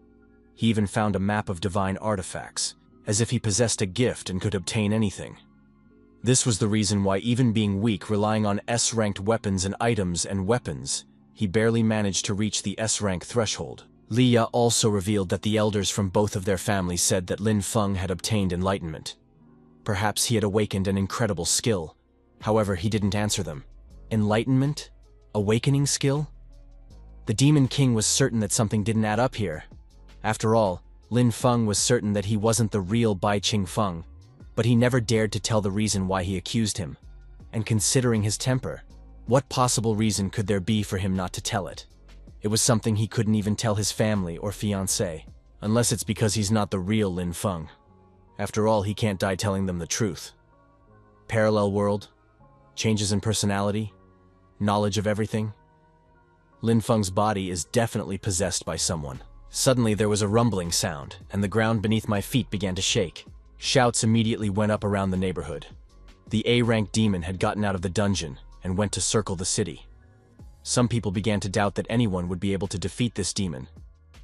He even found a map of divine artifacts, as if he possessed a gift and could obtain anything. This was the reason why, even being weak, relying on S-ranked weapons and items and weapons, he barely managed to reach the S-rank threshold. Leah also revealed that the elders from both of their families said that Linfun had obtained enlightenment. Perhaps he had awakened an incredible skill. However, he didn't answer them. Enlightenment? Awakening skill? The Demon King was certain that something didn't add up here. After all, Linfun was certain that he wasn't the real Bai Qingfeng, but he never dared to tell the reason why he accused him. And considering his temper, what possible reason could there be for him not to tell it? It was something he couldn't even tell his family or fiancé, unless it's because he's not the real Linfun. After all, he can't die telling them the truth. Parallel world, changes in personality, knowledge of everything. Linfun's body is definitely possessed by someone. Suddenly there was a rumbling sound, and the ground beneath my feet began to shake. Shouts immediately went up around the neighborhood. The A-rank demon had gotten out of the dungeon and went to circle the city. Some people began to doubt that anyone would be able to defeat this demon,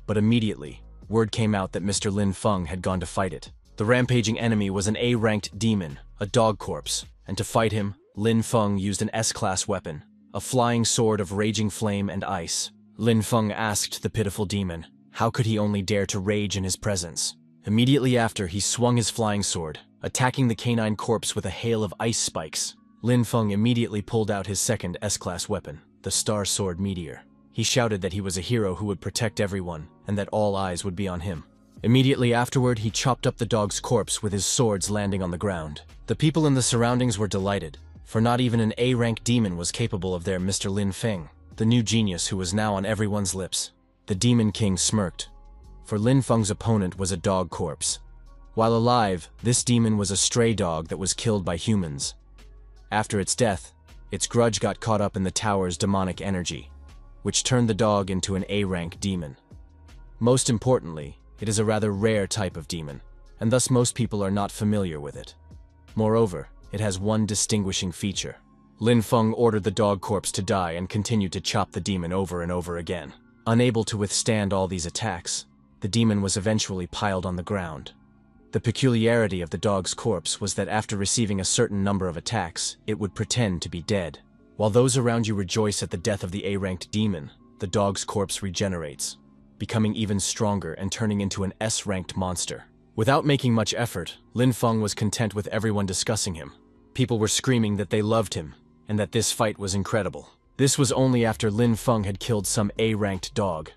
but immediately, word came out that Mr. Linfun had gone to fight it. The rampaging enemy was an A-ranked demon, a dog corpse, and to fight him, Linfun used an S-class weapon, a flying sword of raging flame and ice. Linfun asked the pitiful demon, how could he only dare to rage in his presence? Immediately after, he swung his flying sword, attacking the canine corpse with a hail of ice spikes. Linfun immediately pulled out his second S-class weapon, the Star Sword Meteor. He shouted that he was a hero who would protect everyone, and that all eyes would be on him. Immediately afterward, he chopped up the dog's corpse with his swords landing on the ground. The people in the surroundings were delighted, for not even an A-rank demon was capable of their Mr. Linfun, the new genius who was now on everyone's lips. The Demon King smirked, for Linfun's opponent was a dog corpse. While alive, this demon was a stray dog that was killed by humans. After its death, its grudge got caught up in the tower's demonic energy, which turned the dog into an A-rank demon. Most importantly, it is a rather rare type of demon, and thus most people are not familiar with it. Moreover, it has one distinguishing feature. Linfun ordered the dog corpse to die and continued to chop the demon over and over again. Unable to withstand all these attacks, the demon was eventually piled on the ground. The peculiarity of the dog's corpse was that after receiving a certain number of attacks, it would pretend to be dead. While those around you rejoice at the death of the A-ranked demon, the dog's corpse regenerates, becoming even stronger and turning into an S-ranked monster. Without making much effort, Linfun was content with everyone discussing him. People were screaming that they loved him, and that this fight was incredible. This was only after Linfun had killed some A-ranked dog.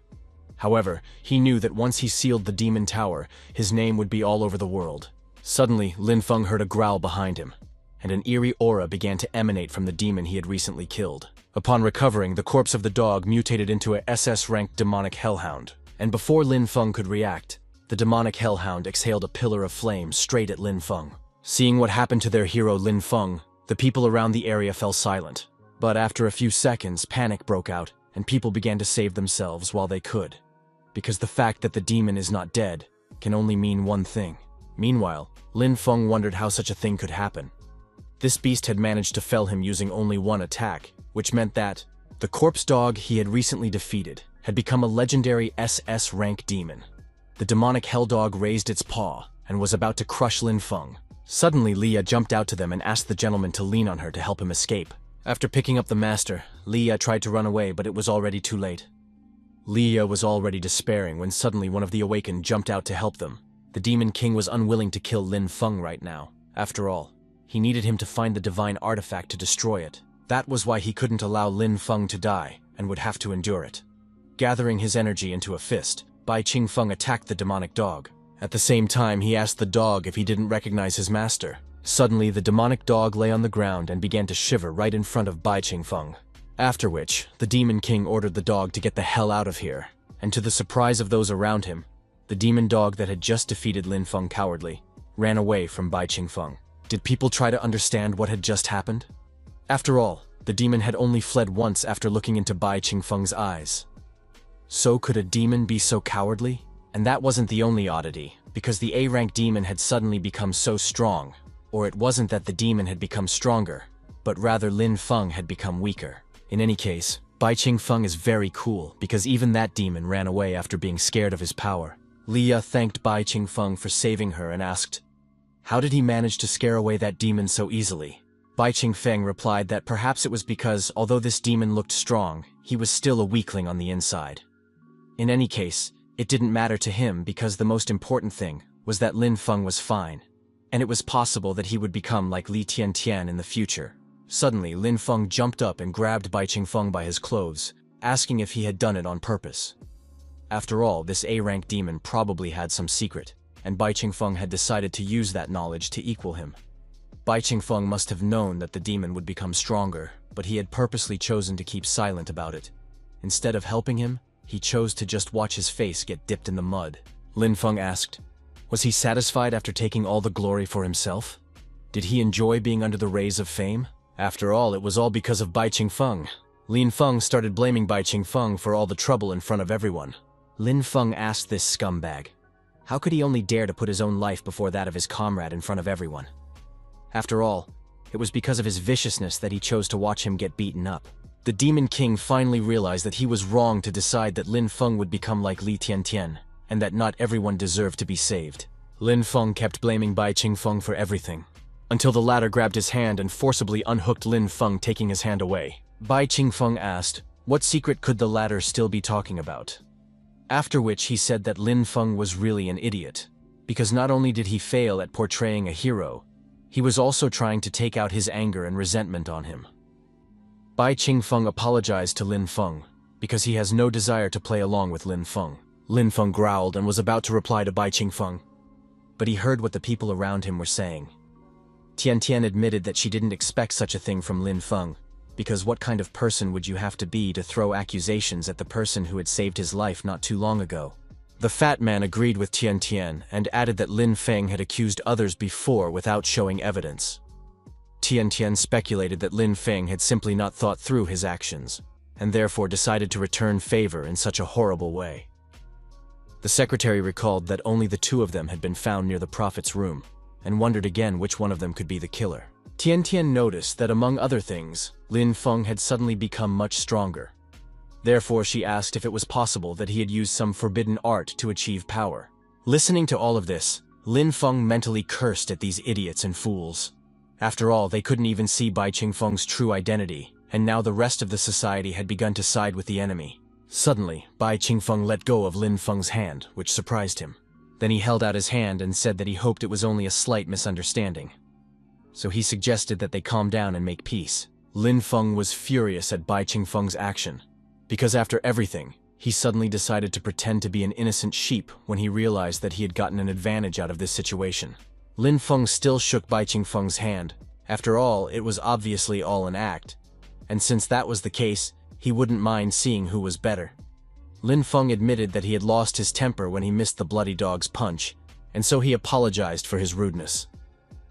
However, he knew that once he sealed the demon tower, his name would be all over the world. Suddenly, Linfun heard a growl behind him, and an eerie aura began to emanate from the demon he had recently killed. Upon recovering, the corpse of the dog mutated into a SS-ranked demonic hellhound, and before Linfun could react, the demonic hellhound exhaled a pillar of flame straight at Linfun. Seeing what happened to their hero Linfun, the people around the area fell silent. But after a few seconds, panic broke out, and people began to save themselves while they could. Because the fact that the demon is not dead can only mean one thing. Meanwhile, Linfun wondered how such a thing could happen. This beast had managed to fell him using only one attack, which meant that the corpse dog he had recently defeated had become a legendary SS rank demon. The demonic hell dog raised its paw and was about to crush Linfun. Suddenly, Leah jumped out to them and asked the gentleman to lean on her to help him escape. After picking up the master, Leah tried to run away, but it was already too late. Leah was already despairing when suddenly one of the awakened jumped out to help them. The Demon King was unwilling to kill Linfun right now. After all, he needed him to find the divine artifact to destroy it. That was why he couldn't allow Linfun to die and would have to endure it. Gathering his energy into a fist, Bai Qingfeng attacked the demonic dog. At the same time, he asked the dog if he didn't recognize his master. Suddenly, the demonic dog lay on the ground and began to shiver right in front of Bai Qingfeng. After which, the Demon King ordered the dog to get the hell out of here, and to the surprise of those around him, the demon dog that had just defeated Linfun cowardly ran away from Bai Qingfeng. Did people try to understand what had just happened? After all, the demon had only fled once after looking into Bai Qingfeng's eyes. So could a demon be so cowardly? And that wasn't the only oddity, because the A-rank demon had suddenly become so strong. Or it wasn't that the demon had become stronger, but rather Linfun had become weaker. In any case, Bai Qingfeng is very cool, because even that demon ran away after being scared of his power. Leah thanked Bai Qingfeng for saving her and asked, how did he manage to scare away that demon so easily? Bai Qingfeng replied that perhaps it was because, although this demon looked strong, he was still a weakling on the inside. In any case, it didn't matter to him because the most important thing was that Linfun was fine, and it was possible that he would become like Li Tiantian in the future. Suddenly, Linfun jumped up and grabbed Bai Qingfeng by his clothes, asking if he had done it on purpose. After all, this A-rank demon probably had some secret, and Bai Qingfeng had decided to use that knowledge to equal him. Bai Qingfeng must have known that the demon would become stronger, but he had purposely chosen to keep silent about it. Instead of helping him, he chose to just watch his face get dipped in the mud. Linfun asked, was he satisfied after taking all the glory for himself? Did he enjoy being under the rays of fame? After all, it was all because of Bai Qingfeng. Linfun started blaming Bai Qingfeng for all the trouble in front of everyone. Linfun asked this scumbag, how could he only dare to put his own life before that of his comrade in front of everyone? After all, it was because of his viciousness that he chose to watch him get beaten up. The Demon King finally realized that he was wrong to decide that Linfun would become like Li Tiantian, and that not everyone deserved to be saved. Linfun kept blaming Bai Qingfeng for everything, until the latter grabbed his hand and forcibly unhooked Linfun, taking his hand away. Bai Qingfeng asked, what secret could the latter still be talking about? After which he said that Linfun was really an idiot, because not only did he fail at portraying a hero, he was also trying to take out his anger and resentment on him. Bai Qingfeng apologized to Linfun, because he has no desire to play along with Linfun. Linfun growled and was about to reply to Bai Qingfeng, but he heard what the people around him were saying. Tiantian admitted that she didn't expect such a thing from Linfun, because what kind of person would you have to be to throw accusations at the person who had saved his life not too long ago? The fat man agreed with Tiantian and added that Linfeng had accused others before without showing evidence. Tiantian speculated that Linfeng had simply not thought through his actions, and therefore decided to return favor in such a horrible way. The secretary recalled that only the two of them had been found near the prophet's room, and wondered again which one of them could be the killer. Tiantian noticed that among other things, Linfun had suddenly become much stronger. Therefore she asked if it was possible that he had used some forbidden art to achieve power. Listening to all of this, Linfun mentally cursed at these idiots and fools. After all, they couldn't even see Bai Qingfeng's true identity, and now the rest of the society had begun to side with the enemy. Suddenly, Bai Qingfeng let go of Linfeng's hand, which surprised him. Then he held out his hand and said that he hoped it was only a slight misunderstanding. So he suggested that they calm down and make peace. Linfun was furious at Bai Qingfeng's action, because after everything, he suddenly decided to pretend to be an innocent sheep when he realized that he had gotten an advantage out of this situation. Linfun still shook Bai Qingfeng's hand. After all, it was obviously all an act, and since that was the case, he wouldn't mind seeing who was better. Linfun admitted that he had lost his temper when he missed the bloody dog's punch, and so he apologized for his rudeness.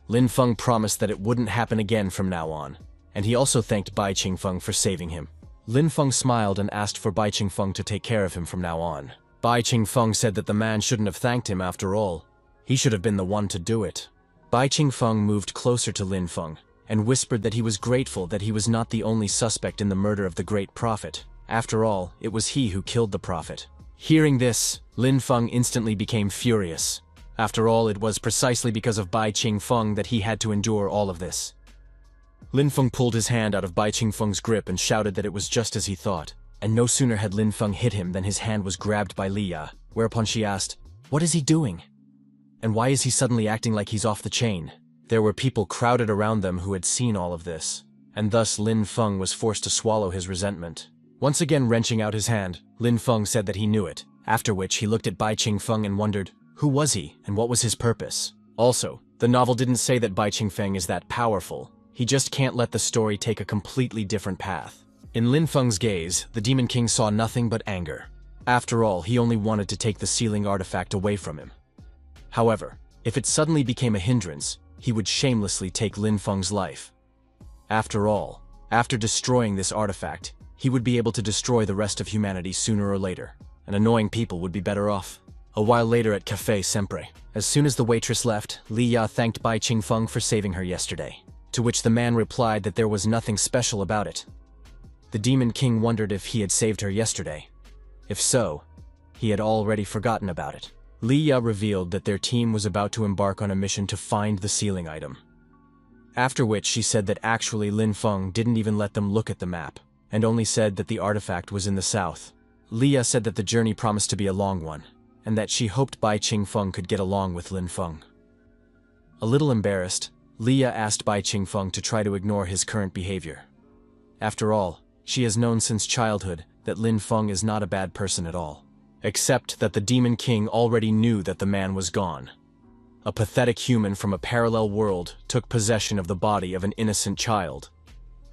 Linfun promised that it wouldn't happen again from now on, and he also thanked Bai Qingfeng for saving him. Linfun smiled and asked for Bai Qingfeng to take care of him from now on. Bai Qingfeng said that the man shouldn't have thanked him after all. He should have been the one to do it. Bai Qingfeng moved closer to Linfun and whispered that he was grateful that he was not the only suspect in the murder of the great prophet. After all, it was he who killed the prophet. Hearing this, Linfun instantly became furious. After all, it was precisely because of Bai Qingfeng that he had to endure all of this. Linfun pulled his hand out of Bai Qingfeng's grip and shouted that it was just as he thought, and no sooner had Linfun hit him than his hand was grabbed by Leah, whereupon she asked, "What is he doing?" And why is he suddenly acting like he's off the chain? There were people crowded around them who had seen all of this, and thus Linfun was forced to swallow his resentment. Once again wrenching out his hand, Linfun said that he knew it, after which he looked at Bai Qingfeng and wondered, who was he and what was his purpose? Also, the novel didn't say that Bai Qingfeng is that powerful. He just can't let the story take a completely different path. In Linfeng's gaze, the Demon King saw nothing but anger. After all, he only wanted to take the sealing artifact away from him. However, if it suddenly became a hindrance, he would shamelessly take Linfeng's life. After all, after destroying this artifact, he would be able to destroy the rest of humanity sooner or later, and annoying people would be better off. A while later at Café Sempre, as soon as the waitress left, Li Ya thanked Bai Qingfeng for saving her yesterday, to which the man replied that there was nothing special about it. The Demon King wondered if he had saved her yesterday. If so, he had already forgotten about it. Li Ya revealed that their team was about to embark on a mission to find the sealing item. After which she said that actually Linfun didn't even let them look at the map, and only said that the artifact was in the south. Li Ya said that the journey promised to be a long one, and that she hoped Bai Qingfeng could get along with Linfun. A little embarrassed, Li Ya asked Bai Qingfeng to try to ignore his current behavior. After all, she has known since childhood that Linfun is not a bad person at all. Except that the Demon King already knew that the man was gone. A pathetic human from a parallel world took possession of the body of an innocent child,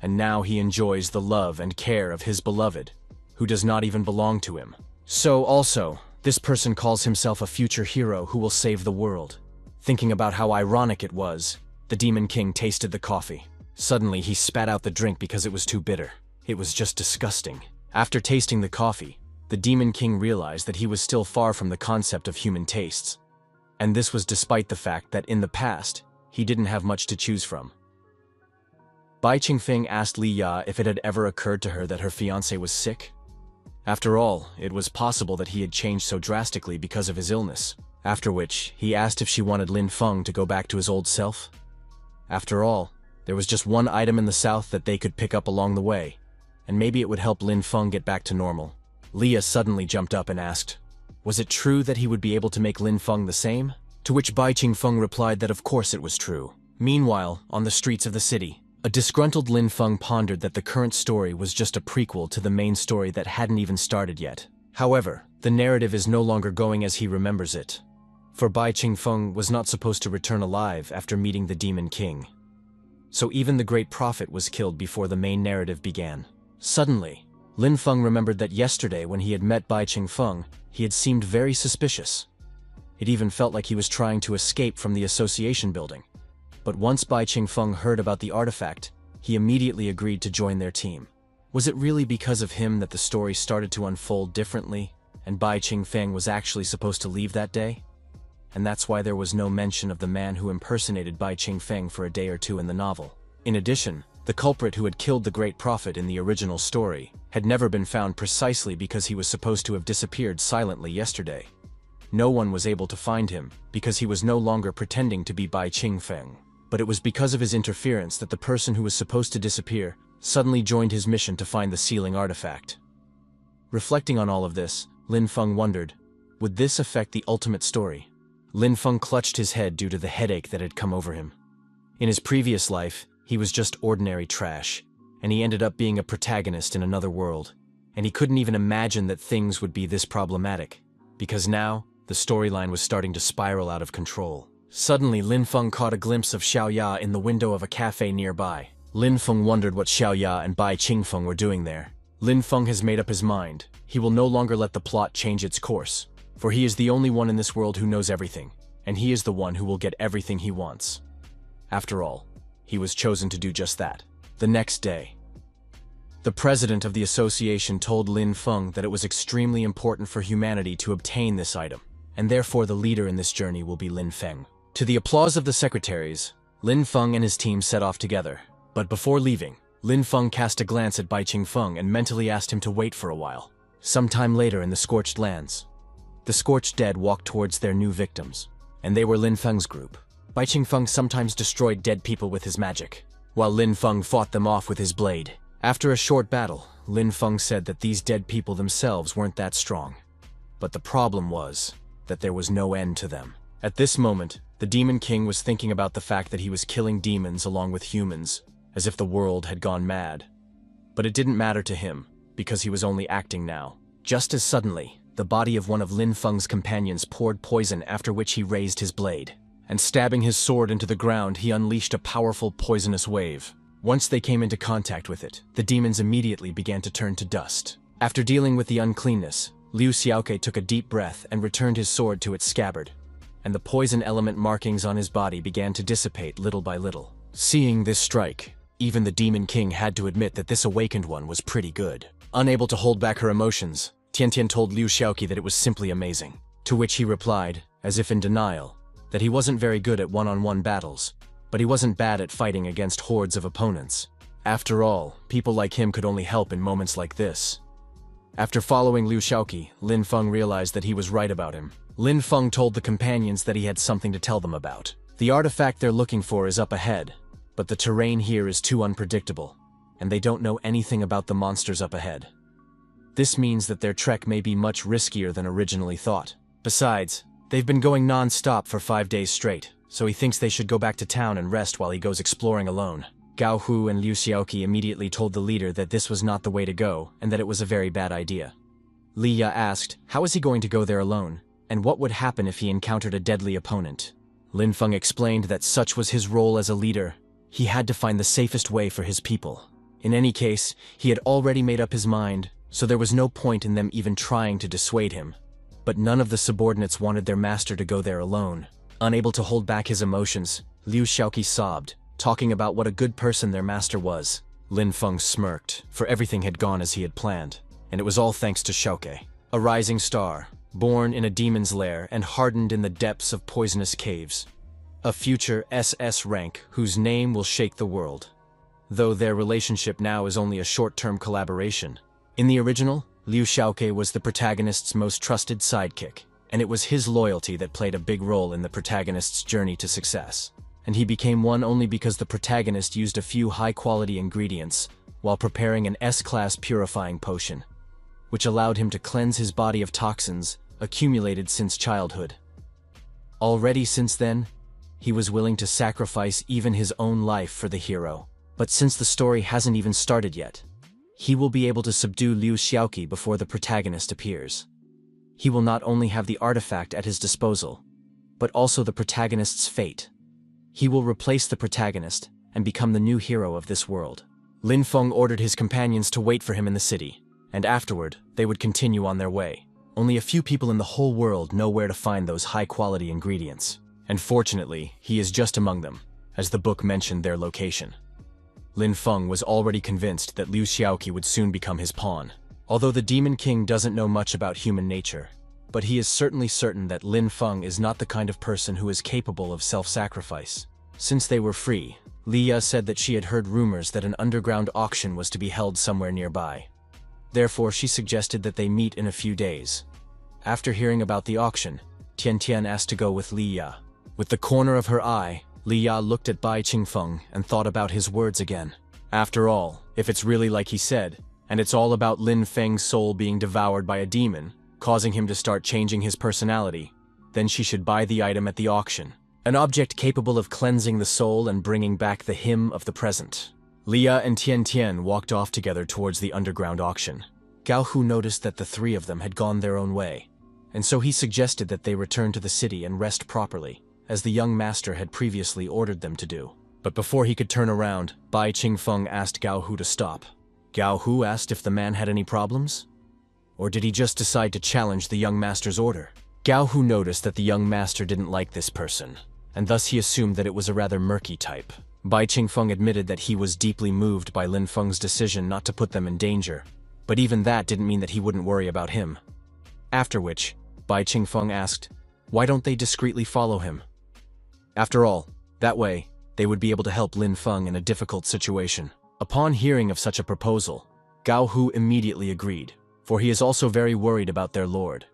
and now he enjoys the love and care of his beloved, who does not even belong to him. So also, this person calls himself a future hero who will save the world. Thinking about how ironic it was, the Demon King tasted the coffee. Suddenly he spat out the drink because it was too bitter. It was just disgusting. After tasting the coffee, the Demon King realized that he was still far from the concept of human tastes. And this was despite the fact that in the past, he didn't have much to choose from. Bai Qingfeng asked Li Ya if it had ever occurred to her that her fiancé was sick. After all, it was possible that he had changed so drastically because of his illness. After which, he asked if she wanted Linfun to go back to his old self. After all, there was just one item in the south that they could pick up along the way, and maybe it would help Linfun get back to normal. Leah suddenly jumped up and asked, was it true that he would be able to make Linfun the same? To which Bai Qingfeng replied that of course it was true. Meanwhile, on the streets of the city, a disgruntled Linfun pondered that the current story was just a prequel to the main story that hadn't even started yet. However, the narrative is no longer going as he remembers it. For Bai Qingfeng was not supposed to return alive after meeting the Demon King. So even the Great Prophet was killed before the main narrative began. Suddenly, Linfun remembered that yesterday when he had met Bai Qingfeng, he had seemed very suspicious. It even felt like he was trying to escape from the association building. But once Bai Qingfeng heard about the artifact, he immediately agreed to join their team. Was it really because of him that the story started to unfold differently, and Bai Qingfeng was actually supposed to leave that day? And that's why there was no mention of the man who impersonated Bai Qingfeng for a day or two in the novel. In addition, the culprit who had killed the Great Prophet in the original story had never been found precisely because he was supposed to have disappeared silently yesterday. No one was able to find him because he was no longer pretending to be Bai Qingfeng. But it was because of his interference that the person who was supposed to disappear suddenly joined his mission to find the sealing artifact. Reflecting on all of this, Linfun wondered, would this affect the ultimate story? Linfun clutched his head due to the headache that had come over him. In his previous life, he was just ordinary trash, and he ended up being a protagonist in another world, and he couldn't even imagine that things would be this problematic, because now, the storyline was starting to spiral out of control. Suddenly, Linfun caught a glimpse of Xiaoya in the window of a cafe nearby. Linfun wondered what Xiaoya and Bai Qingfeng were doing there. Linfun has made up his mind. He will no longer let the plot change its course, for he is the only one in this world who knows everything, and he is the one who will get everything he wants. After all, he was chosen to do just that. The next day, the president of the association told Linfun that it was extremely important for humanity to obtain this item, and therefore the leader in this journey will be Linfeng. To the applause of the secretaries, Linfun and his team set off together. But before leaving, Linfun cast a glance at Bai Qingfeng and mentally asked him to wait for a while. Sometime later in the Scorched Lands, the Scorched Dead walked towards their new victims, and they were Linfeng's group. Bai Qingfeng sometimes destroyed dead people with his magic, while Linfun fought them off with his blade. After a short battle, Linfun said that these dead people themselves weren't that strong. But the problem was that there was no end to them. At this moment, the Demon King was thinking about the fact that he was killing demons along with humans, as if the world had gone mad. But it didn't matter to him, because he was only acting now. Just as suddenly, the body of one of Linfung's companions poured poison, after which he raised his blade. And stabbing his sword into the ground, he unleashed a powerful poisonous wave. Once they came into contact with it, the demons immediately began to turn to dust. After dealing with the uncleanness, Liu Xiaoke took a deep breath and returned his sword to its scabbard, and the poison element markings on his body began to dissipate little by little. Seeing this strike, even the Demon King had to admit that this awakened one was pretty good. Unable to hold back her emotions, Tian told Liu Xiaoke that it was simply amazing, to which he replied, as if in denial, that he wasn't very good at one-on-one battles, but he wasn't bad at fighting against hordes of opponents. After all, people like him could only help in moments like this. After following Liu Xiaoke, Linfun realized that he was right about him. Linfun told the companions that he had something to tell them about. The artifact they're looking for is up ahead, but the terrain here is too unpredictable, and they don't know anything about the monsters up ahead. This means that their trek may be much riskier than originally thought. Besides, they've been going non-stop for 5 days straight, so he thinks they should go back to town and rest while he goes exploring alone. Gao Hu and Liu Xiaoke immediately told the leader that this was not the way to go and that it was a very bad idea. Li Ya asked, how is he going to go there alone, and what would happen if he encountered a deadly opponent? Linfun explained that such was his role as a leader. He had to find the safest way for his people. In any case, he had already made up his mind, so there was no point in them even trying to dissuade him. But none of the subordinates wanted their master to go there alone. Unable to hold back his emotions, Liu Xiaoke sobbed, talking about what a good person their master was. Linfun smirked, for everything had gone as he had planned, and it was all thanks to Xiaoke, a rising star, born in a demon's lair and hardened in the depths of poisonous caves. A future SS rank whose name will shake the world. Though their relationship now is only a short-term collaboration. In the original, Liu Xiaoke was the protagonist's most trusted sidekick, and it was his loyalty that played a big role in the protagonist's journey to success. And he became one only because the protagonist used a few high-quality ingredients while preparing an S-class purifying potion, which allowed him to cleanse his body of toxins accumulated since childhood. Already since then, he was willing to sacrifice even his own life for the hero. But since the story hasn't even started yet, he will be able to subdue Liu Xiaoke before the protagonist appears. He will not only have the artifact at his disposal, but also the protagonist's fate. He will replace the protagonist and become the new hero of this world. Linfun ordered his companions to wait for him in the city, and afterward, they would continue on their way. Only a few people in the whole world know where to find those high-quality ingredients, and fortunately, he is just among them, as the book mentioned their location. Linfun was already convinced that Liu Xiaoke would soon become his pawn. Although the Demon King doesn't know much about human nature, but he is certainly certain that Linfun is not the kind of person who is capable of self-sacrifice. Since they were free, Li Ya said that she had heard rumors that an underground auction was to be held somewhere nearby. Therefore, she suggested that they meet in a few days. After hearing about the auction, Tian asked to go with Li Ya. With the corner of her eye, Li Ya looked at Bai Qingfeng and thought about his words again. After all, if it's really like he said, and it's all about Lin Feng's soul being devoured by a demon, causing him to start changing his personality, then she should buy the item at the auction. An object capable of cleansing the soul and bringing back the him of the present. Li Ya and Tian walked off together towards the underground auction. Gao Hu noticed that the three of them had gone their own way, and so he suggested that they return to the city and rest properly, as the young master had previously ordered them to do. But before he could turn around, Bai Qingfeng asked Gao Hu to stop. Gao Hu asked if the man had any problems? Or did he just decide to challenge the young master's order? Gao Hu noticed that the young master didn't like this person, and thus he assumed that it was a rather murky type. Bai Qingfeng admitted that he was deeply moved by Lin Feng's decision not to put them in danger, but even that didn't mean that he wouldn't worry about him. After which, Bai Qingfeng asked, why don't they discreetly follow him? After all, that way, they would be able to help Lin Feng in a difficult situation. Upon hearing of such a proposal, Gao Hu immediately agreed, for he is also very worried about their lord.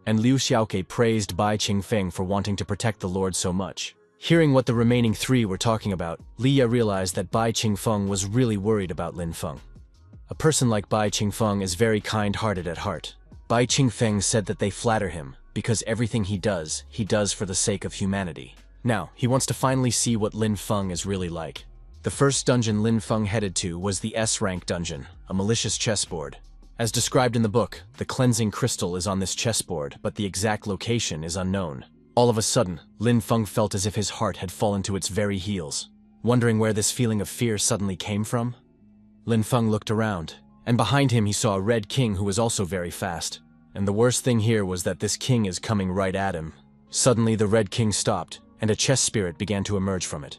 And Liu Xiaoke praised Bai Qingfeng for wanting to protect the lord so much. Hearing what the remaining three were talking about, Li Ya realized that Bai Qingfeng was really worried about Lin Feng. A person like Bai Qingfeng is very kind-hearted at heart. Bai Qingfeng said that they flatter him, because everything he does for the sake of humanity. Now, he wants to finally see what Linfun is really like. The first dungeon Linfun headed to was the S-rank dungeon, a malicious chessboard. As described in the book, the cleansing crystal is on this chessboard, but the exact location is unknown. All of a sudden, Linfun felt as if his heart had fallen to its very heels. Wondering where this feeling of fear suddenly came from? Linfun looked around, and behind him he saw a red king who was also very fast. And the worst thing here was that this king is coming right at him. Suddenly the red king stopped, and a chess spirit began to emerge from it.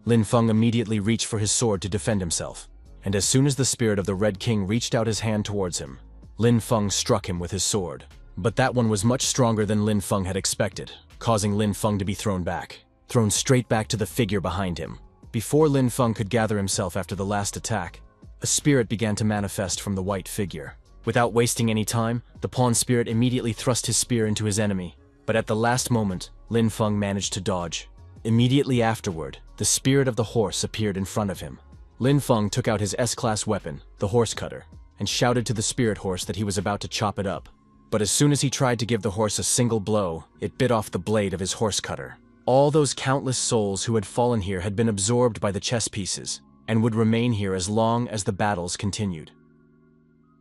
Linfun immediately reached for his sword to defend himself, and as soon as the spirit of the red king reached out his hand towards him, Linfun struck him with his sword. But that one was much stronger than Linfun had expected, causing Linfun to be thrown straight back to the figure behind him. Before Linfun could gather himself after the last attack, a spirit began to manifest from the white figure. Without wasting any time, the pawn spirit immediately thrust his spear into his enemy, but at the last moment, Linfun managed to dodge. Immediately afterward, the spirit of the horse appeared in front of him. Linfun took out his S-class weapon, the horse cutter, and shouted to the spirit horse that he was about to chop it up. But as soon as he tried to give the horse a single blow, it bit off the blade of his horse cutter. All those countless souls who had fallen here had been absorbed by the chess pieces, and would remain here as long as the battles continued.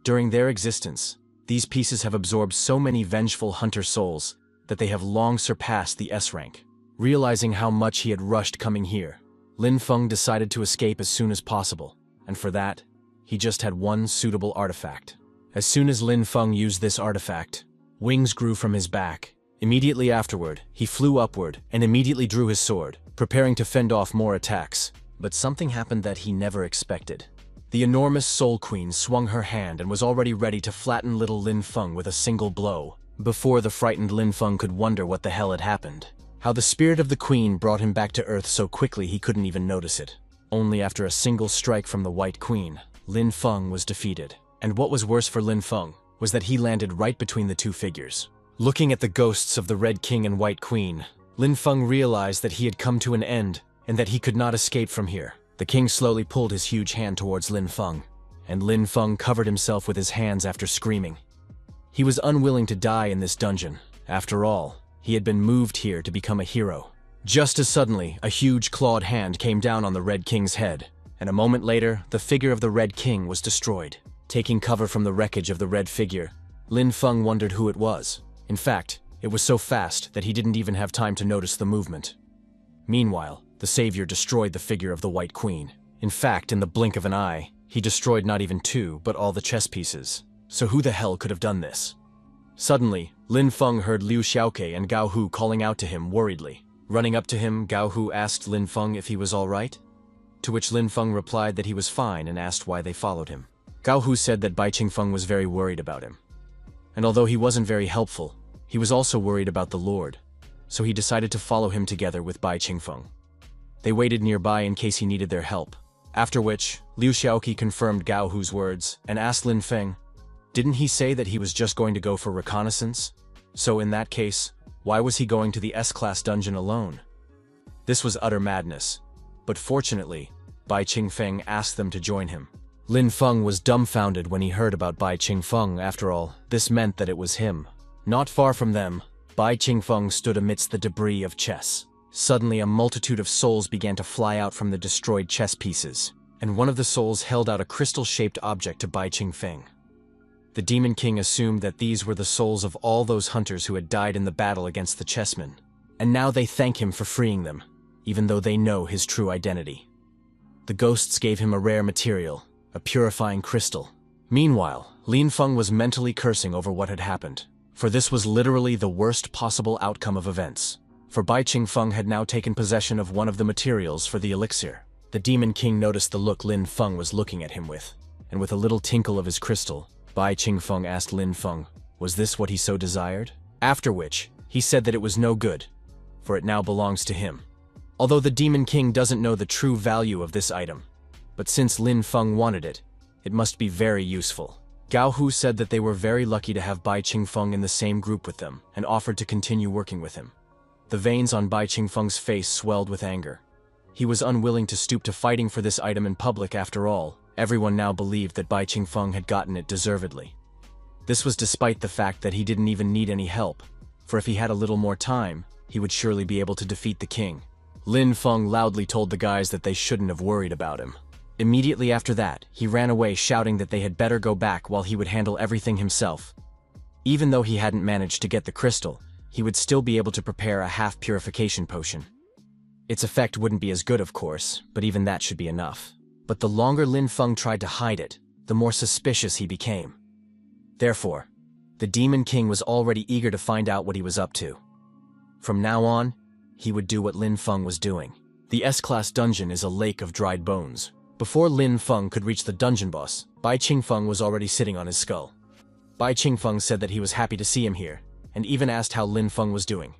During their existence, these pieces have absorbed so many vengeful hunter souls that they have long surpassed the S-rank. Realizing how much he had rushed coming here, Linfun decided to escape as soon as possible, and for that, he just had one suitable artifact. As soon as Linfun used this artifact, wings grew from his back. Immediately afterward, he flew upward and immediately drew his sword, preparing to fend off more attacks. But something happened that he never expected. The enormous Soul Queen swung her hand and was already ready to flatten little Linfun with a single blow, before the frightened Linfun could wonder what the hell had happened. How the spirit of the queen brought him back to Earth so quickly he couldn't even notice it. Only after a single strike from the White Queen, Linfun was defeated. And what was worse for Linfun was that he landed right between the two figures. Looking at the ghosts of the Red King and White Queen, Linfun realized that he had come to an end and that he could not escape from here. The king slowly pulled his huge hand towards Linfun, and Linfun covered himself with his hands after screaming. He was unwilling to die in this dungeon. After all, he had been moved here to become a hero. Just as suddenly, a huge clawed hand came down on the Red King's head, and a moment later, the figure of the Red King was destroyed. Taking cover from the wreckage of the red figure, Linfun wondered who it was. In fact, it was so fast that he didn't even have time to notice the movement. Meanwhile, the savior destroyed the figure of the White Queen. In fact, in the blink of an eye, he destroyed not even two, but all the chess pieces. So who the hell could have done this? Suddenly, Linfun heard Liu Xiaoke and Gao Hu calling out to him worriedly. Running up to him, Gao Hu asked Linfun if he was all right, to which Linfun replied that he was fine and asked why they followed him. Gao Hu said that Bai Qingfeng was very worried about him. And although he wasn't very helpful, he was also worried about the Lord, so he decided to follow him together with Bai Qingfeng. They waited nearby in case he needed their help, after which, Liu Xiaoqi confirmed Gao Hu's words and asked Linfeng, didn't he say that he was just going to go for reconnaissance? So in that case, why was he going to the S-class dungeon alone? This was utter madness, but fortunately, Bai Qingfeng asked them to join him. Linfeng was dumbfounded when he heard about Bai Qingfeng. After all, this meant that it was him. Not far from them, Bai Qingfeng stood amidst the debris of chess. Suddenly, a multitude of souls began to fly out from the destroyed chess pieces, and one of the souls held out a crystal-shaped object to Bai Qingfeng. The Demon King assumed that these were the souls of all those hunters who had died in the battle against the chessmen, and now they thank him for freeing them, even though they know his true identity. The ghosts gave him a rare material, a purifying crystal. Meanwhile, Linfeng was mentally cursing over what had happened, for this was literally the worst possible outcome of events. For Bai Qingfeng had now taken possession of one of the materials for the elixir. The Demon King noticed the look Linfeng was looking at him with, and with a little tinkle of his crystal, Bai Qingfeng asked Linfeng, was this what he so desired? After which, he said that it was no good, for it now belongs to him. Although the Demon King doesn't know the true value of this item, but since Linfeng wanted it, it must be very useful. Gao Hu said that they were very lucky to have Bai Qingfeng in the same group with them, and offered to continue working with him. The veins on Bai Qingfeng's face swelled with anger. He was unwilling to stoop to fighting for this item in public. After all, everyone now believed that Bai Qingfeng had gotten it deservedly. This was despite the fact that he didn't even need any help, for if he had a little more time, he would surely be able to defeat the king. Linfun loudly told the guys that they shouldn't have worried about him. Immediately after that, he ran away shouting that they had better go back while he would handle everything himself. Even though he hadn't managed to get the crystal, he would still be able to prepare a half-purification potion. Its effect wouldn't be as good, of course, but even that should be enough. But the longer Linfun tried to hide it, the more suspicious he became. Therefore, the Demon King was already eager to find out what he was up to. From now on, he would do what Linfun was doing. The S-Class dungeon is a lake of dried bones. Before Linfun could reach the dungeon boss, Bai Qingfeng was already sitting on his skull. Bai Qingfeng said that he was happy to see him here, and even asked how Linfun was doing.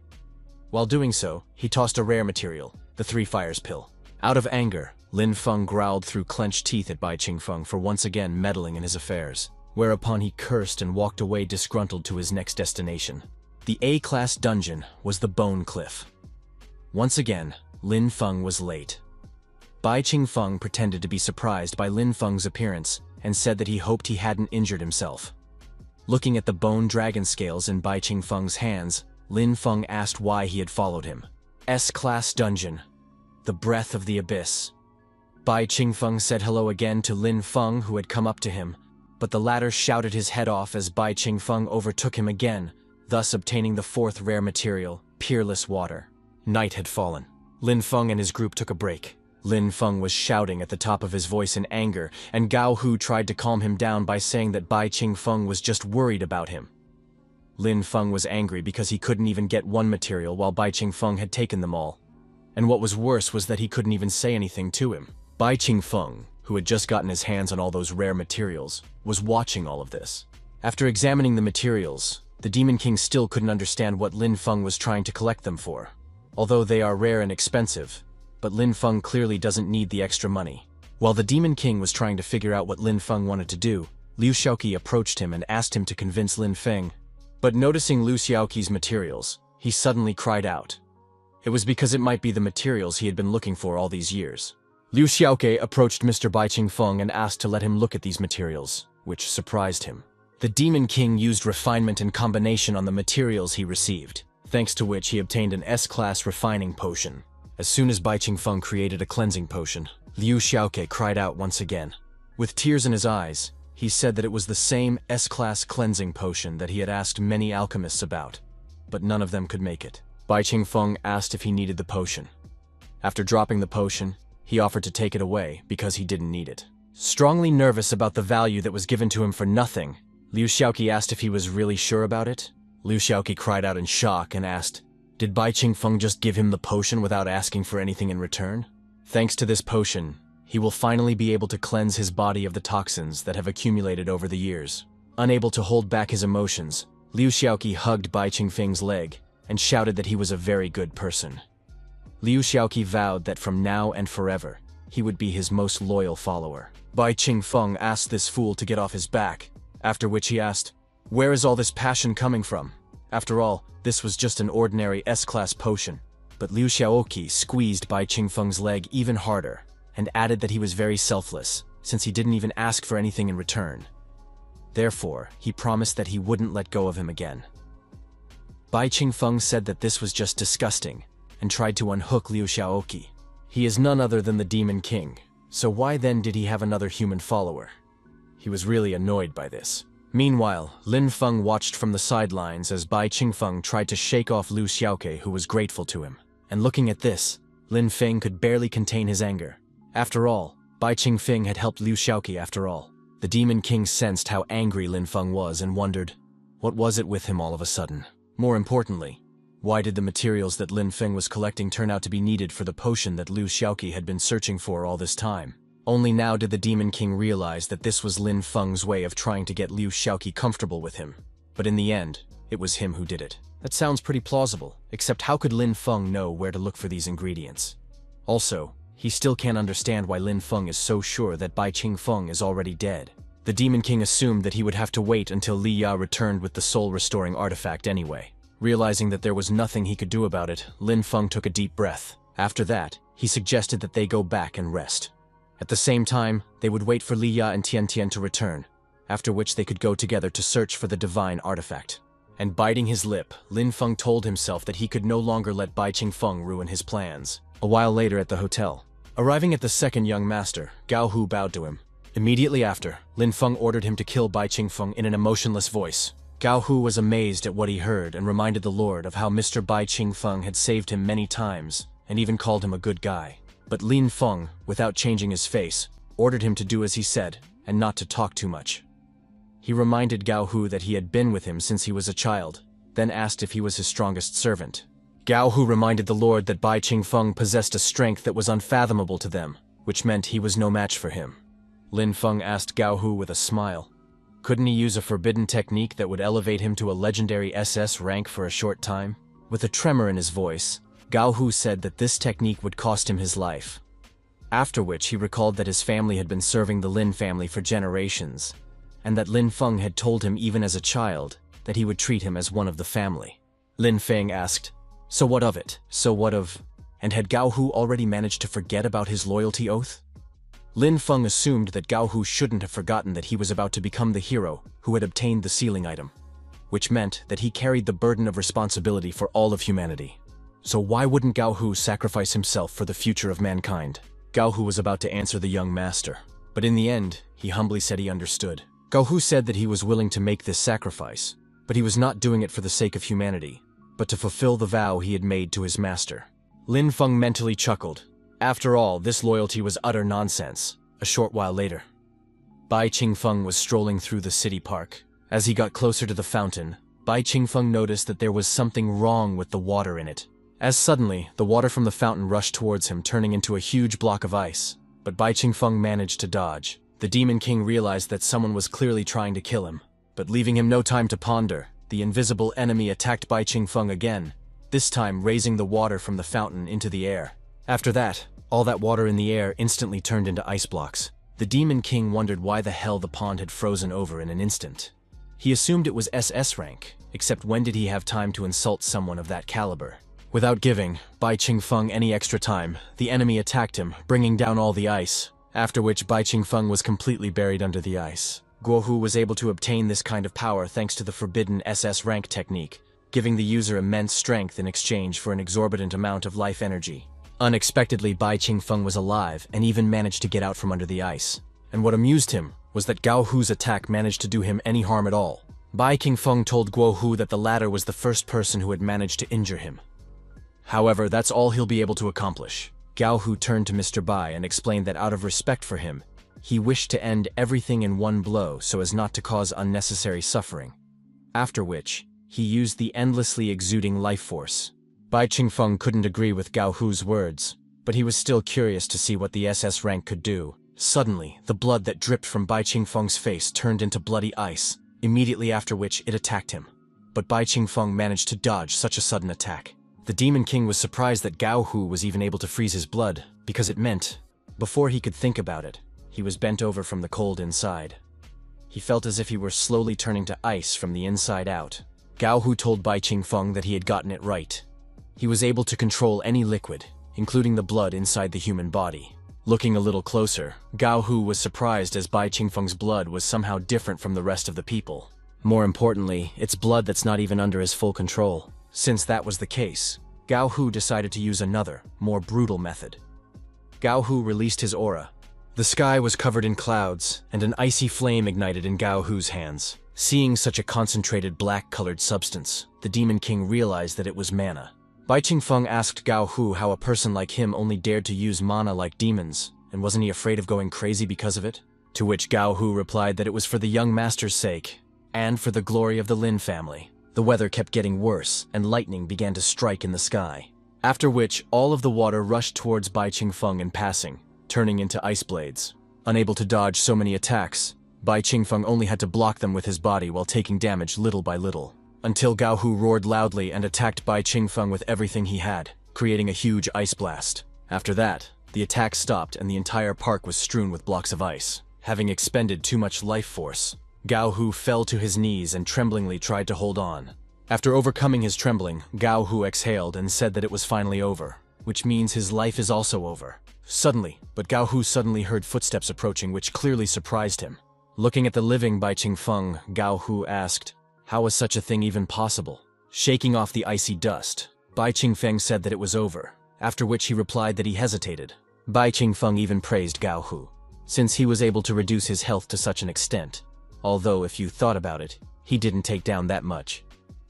While doing so, he tossed a rare material, the Three Fires pill. Out of anger, Linfun growled through clenched teeth at Bai Qingfeng for once again meddling in his affairs, whereupon he cursed and walked away disgruntled to his next destination. The A-Class dungeon was the Bone Cliff. Once again, Linfun was late. Bai Qingfeng pretended to be surprised by Linfeng's appearance and said that he hoped he hadn't injured himself. Looking at the bone dragon scales in Bai Qingfeng's hands, Linfun asked why he had followed him. S-Class dungeon. The breath of the abyss. Bai Qingfeng said hello again to Linfun, who had come up to him, but the latter shouted his head off as Bai Qingfeng overtook him again, thus obtaining the fourth rare material, peerless water. Night had fallen. Linfun and his group took a break. Linfun was shouting at the top of his voice in anger, and Gao Hu tried to calm him down by saying that Bai Qingfeng was just worried about him. Linfun was angry because he couldn't even get one material while Bai Qingfeng had taken them all. And what was worse was that he couldn't even say anything to him. Bai Qingfeng, who had just gotten his hands on all those rare materials, was watching all of this. After examining the materials, the Demon King still couldn't understand what Linfun was trying to collect them for. Although they are rare and expensive, but Linfun clearly doesn't need the extra money. While the Demon King was trying to figure out what Linfun wanted to do, Liu Xiaoqi approached him and asked him to convince Linfeng. But noticing Liu Xiaoqi's materials, he suddenly cried out. It was because it might be the materials he had been looking for all these years. Liu Xiaoqi approached Mr. Bai Qingfeng and asked to let him look at these materials, which surprised him. The Demon King used refinement and combination on the materials he received, thanks to which he obtained an S-Class refining potion. As soon as Bai Qingfeng created a cleansing potion, Liu Xiaoqi cried out once again. With tears in his eyes, he said that it was the same S-Class cleansing potion that he had asked many alchemists about, but none of them could make it. Bai Qingfeng asked if he needed the potion. After dropping the potion, he offered to take it away because he didn't need it. Strongly nervous about the value that was given to him for nothing, Liu Xiaoqi asked if he was really sure about it. Liu Xiaoqi cried out in shock and asked, did Bai Qingfeng just give him the potion without asking for anything in return? Thanks to this potion, he will finally be able to cleanse his body of the toxins that have accumulated over the years. Unable to hold back his emotions, Liu Xiaoqi hugged Bai Qingfeng's leg and shouted that he was a very good person. Liu Xiaoqi vowed that from now and forever, he would be his most loyal follower. Bai Qingfeng asked this fool to get off his back, after which he asked, where is all this passion coming from? After all, this was just an ordinary S-Class potion. But Liu Xiaoqi squeezed Bai Qingfeng's leg even harder, and added that he was very selfless, since he didn't even ask for anything in return. Therefore, he promised that he wouldn't let go of him again. Bai Qingfeng said that this was just disgusting, and tried to unhook Liu Xiaoqi. He is none other than the Demon King, so why then did he have another human follower? He was really annoyed by this. Meanwhile, Linfun watched from the sidelines as Bai Qingfeng tried to shake off Liu Xiaoqi, who was grateful to him. And looking at this, Linfeng could barely contain his anger. After all, Bai Qingfeng had helped Liu Xiaoqi after all. The Demon King sensed how angry Linfun was and wondered, what was it with him all of a sudden? More importantly, why did the materials that Linfeng was collecting turn out to be needed for the potion that Liu Xiaoqi had been searching for all this time? Only now did the Demon King realize that this was Linfeng's way of trying to get Liu Xiaoqi comfortable with him. But in the end, it was him who did it. That sounds pretty plausible, except how could Linfun know where to look for these ingredients? Also, he still can't understand why Linfun is so sure that Bai Qingfeng is already dead. The Demon King assumed that he would have to wait until Li Ya returned with the soul-restoring artifact anyway. Realizing that there was nothing he could do about it, Linfun took a deep breath. After that, he suggested that they go back and rest. At the same time, they would wait for Li Ya and Tian Tian to return, after which they could go together to search for the divine artifact. And biting his lip, Linfun told himself that he could no longer let Bai Qingfeng ruin his plans. A while later at the hotel, arriving at the second young master, Gao Hu bowed to him. Immediately after, Linfun ordered him to kill Bai Qingfeng in an emotionless voice. Gao Hu was amazed at what he heard and reminded the Lord of how Mr. Bai Qingfeng had saved him many times and even called him a good guy. But Linfun, without changing his face, ordered him to do as he said and not to talk too much. He reminded Gao Hu that he had been with him since he was a child, then asked if he was his strongest servant. Gao Hu reminded the Lord that Bai Qingfeng possessed a strength that was unfathomable to them, which meant he was no match for him. Linfun asked Gao Hu with a smile. Couldn't he use a forbidden technique that would elevate him to a legendary SS rank for a short time? With a tremor in his voice, Gao Hu said that this technique would cost him his life. After which he recalled that his family had been serving the Lin family for generations, and that Linfun had told him even as a child that he would treat him as one of the family. Linfeng asked, "So what of it? So what of—" And had Gao Hu already managed to forget about his loyalty oath? Linfun assumed that Gao Hu shouldn't have forgotten that he was about to become the hero who had obtained the sealing item, which meant that he carried the burden of responsibility for all of humanity. So why wouldn't Gao Hu sacrifice himself for the future of mankind? Gao Hu was about to answer the young master, but in the end, he humbly said he understood. Gao Hu said that he was willing to make this sacrifice, but he was not doing it for the sake of humanity, but to fulfill the vow he had made to his master. Linfun mentally chuckled. After all, this loyalty was utter nonsense. A short while later, Bai Qingfeng was strolling through the city park. As he got closer to the fountain, Bai Qingfeng noticed that there was something wrong with the water in it. As suddenly, the water from the fountain rushed towards him, turning into a huge block of ice. But Bai Qingfeng managed to dodge. The Demon King realized that someone was clearly trying to kill him, but leaving him no time to ponder, the invisible enemy attacked Bai Qingfeng again, this time raising the water from the fountain into the air. After that, all that water in the air instantly turned into ice blocks. The Demon King wondered why the hell the pond had frozen over in an instant. He assumed it was SS rank, except when did he have time to insult someone of that caliber? Without giving Bai Qingfeng any extra time, the enemy attacked him, bringing down all the ice, after which Bai Qingfeng was completely buried under the ice. Guo Hu was able to obtain this kind of power thanks to the forbidden SS rank technique, giving the user immense strength in exchange for an exorbitant amount of life energy. Unexpectedly, Bai Qingfeng was alive and even managed to get out from under the ice. And what amused him was that Gao Hu's attack managed to do him any harm at all. Bai Qingfeng told Guo Hu that the latter was the first person who had managed to injure him. However, that's all he'll be able to accomplish. Gao Hu turned to Mr. Bai and explained that out of respect for him, he wished to end everything in one blow so as not to cause unnecessary suffering. After which, he used the endlessly exuding life force. Bai Qingfeng couldn't agree with Gao Hu's words, but he was still curious to see what the SS rank could do. Suddenly, the blood that dripped from Bai Qingfeng's face turned into bloody ice, immediately after which it attacked him. But Bai Qingfeng managed to dodge such a sudden attack. The Demon King was surprised that Gao Hu was even able to freeze his blood, because it meant, before he could think about it, he was bent over from the cold inside. He felt as if he were slowly turning to ice from the inside out. Gao Hu told Bai Qingfeng that he had gotten it right. He was able to control any liquid, including the blood inside the human body. Looking a little closer, Gao Hu was surprised as Bai Qingfeng's blood was somehow different from the rest of the people. More importantly, it's blood that's not even under his full control. Since that was the case, Gao Hu decided to use another, more brutal method. Gao Hu released his aura. The sky was covered in clouds, and an icy flame ignited in Gao Hu's hands. Seeing such a concentrated black-colored substance, the Demon King realized that it was mana. Bai Qingfeng asked Gao Hu how a person like him only dared to use mana like demons, and wasn't he afraid of going crazy because of it? To which Gao Hu replied that it was for the young master's sake, and for the glory of the Lin family. The weather kept getting worse, and lightning began to strike in the sky. After which, all of the water rushed towards Bai Qingfeng in passing, turning into ice blades. Unable to dodge so many attacks, Bai Qingfeng only had to block them with his body while taking damage little by little, until Gao Hu roared loudly and attacked Bai Qingfeng with everything he had, creating a huge ice blast. After that, the attack stopped and the entire park was strewn with blocks of ice. Having expended too much life force, Gao Hu fell to his knees and tremblingly tried to hold on. After overcoming his trembling, Gao Hu exhaled and said that it was finally over, which means his life is also over. But Gao Hu suddenly heard footsteps approaching, which clearly surprised him. Looking at the living Bai Qingfeng, Gao Hu asked, How was such a thing even possible? Shaking off the icy dust, Bai Qingfeng said that it was over, after which he replied that he hesitated. Bai Qingfeng even praised Gao Hu, since he was able to reduce his health to such an extent, although if you thought about it, he didn't take down that much.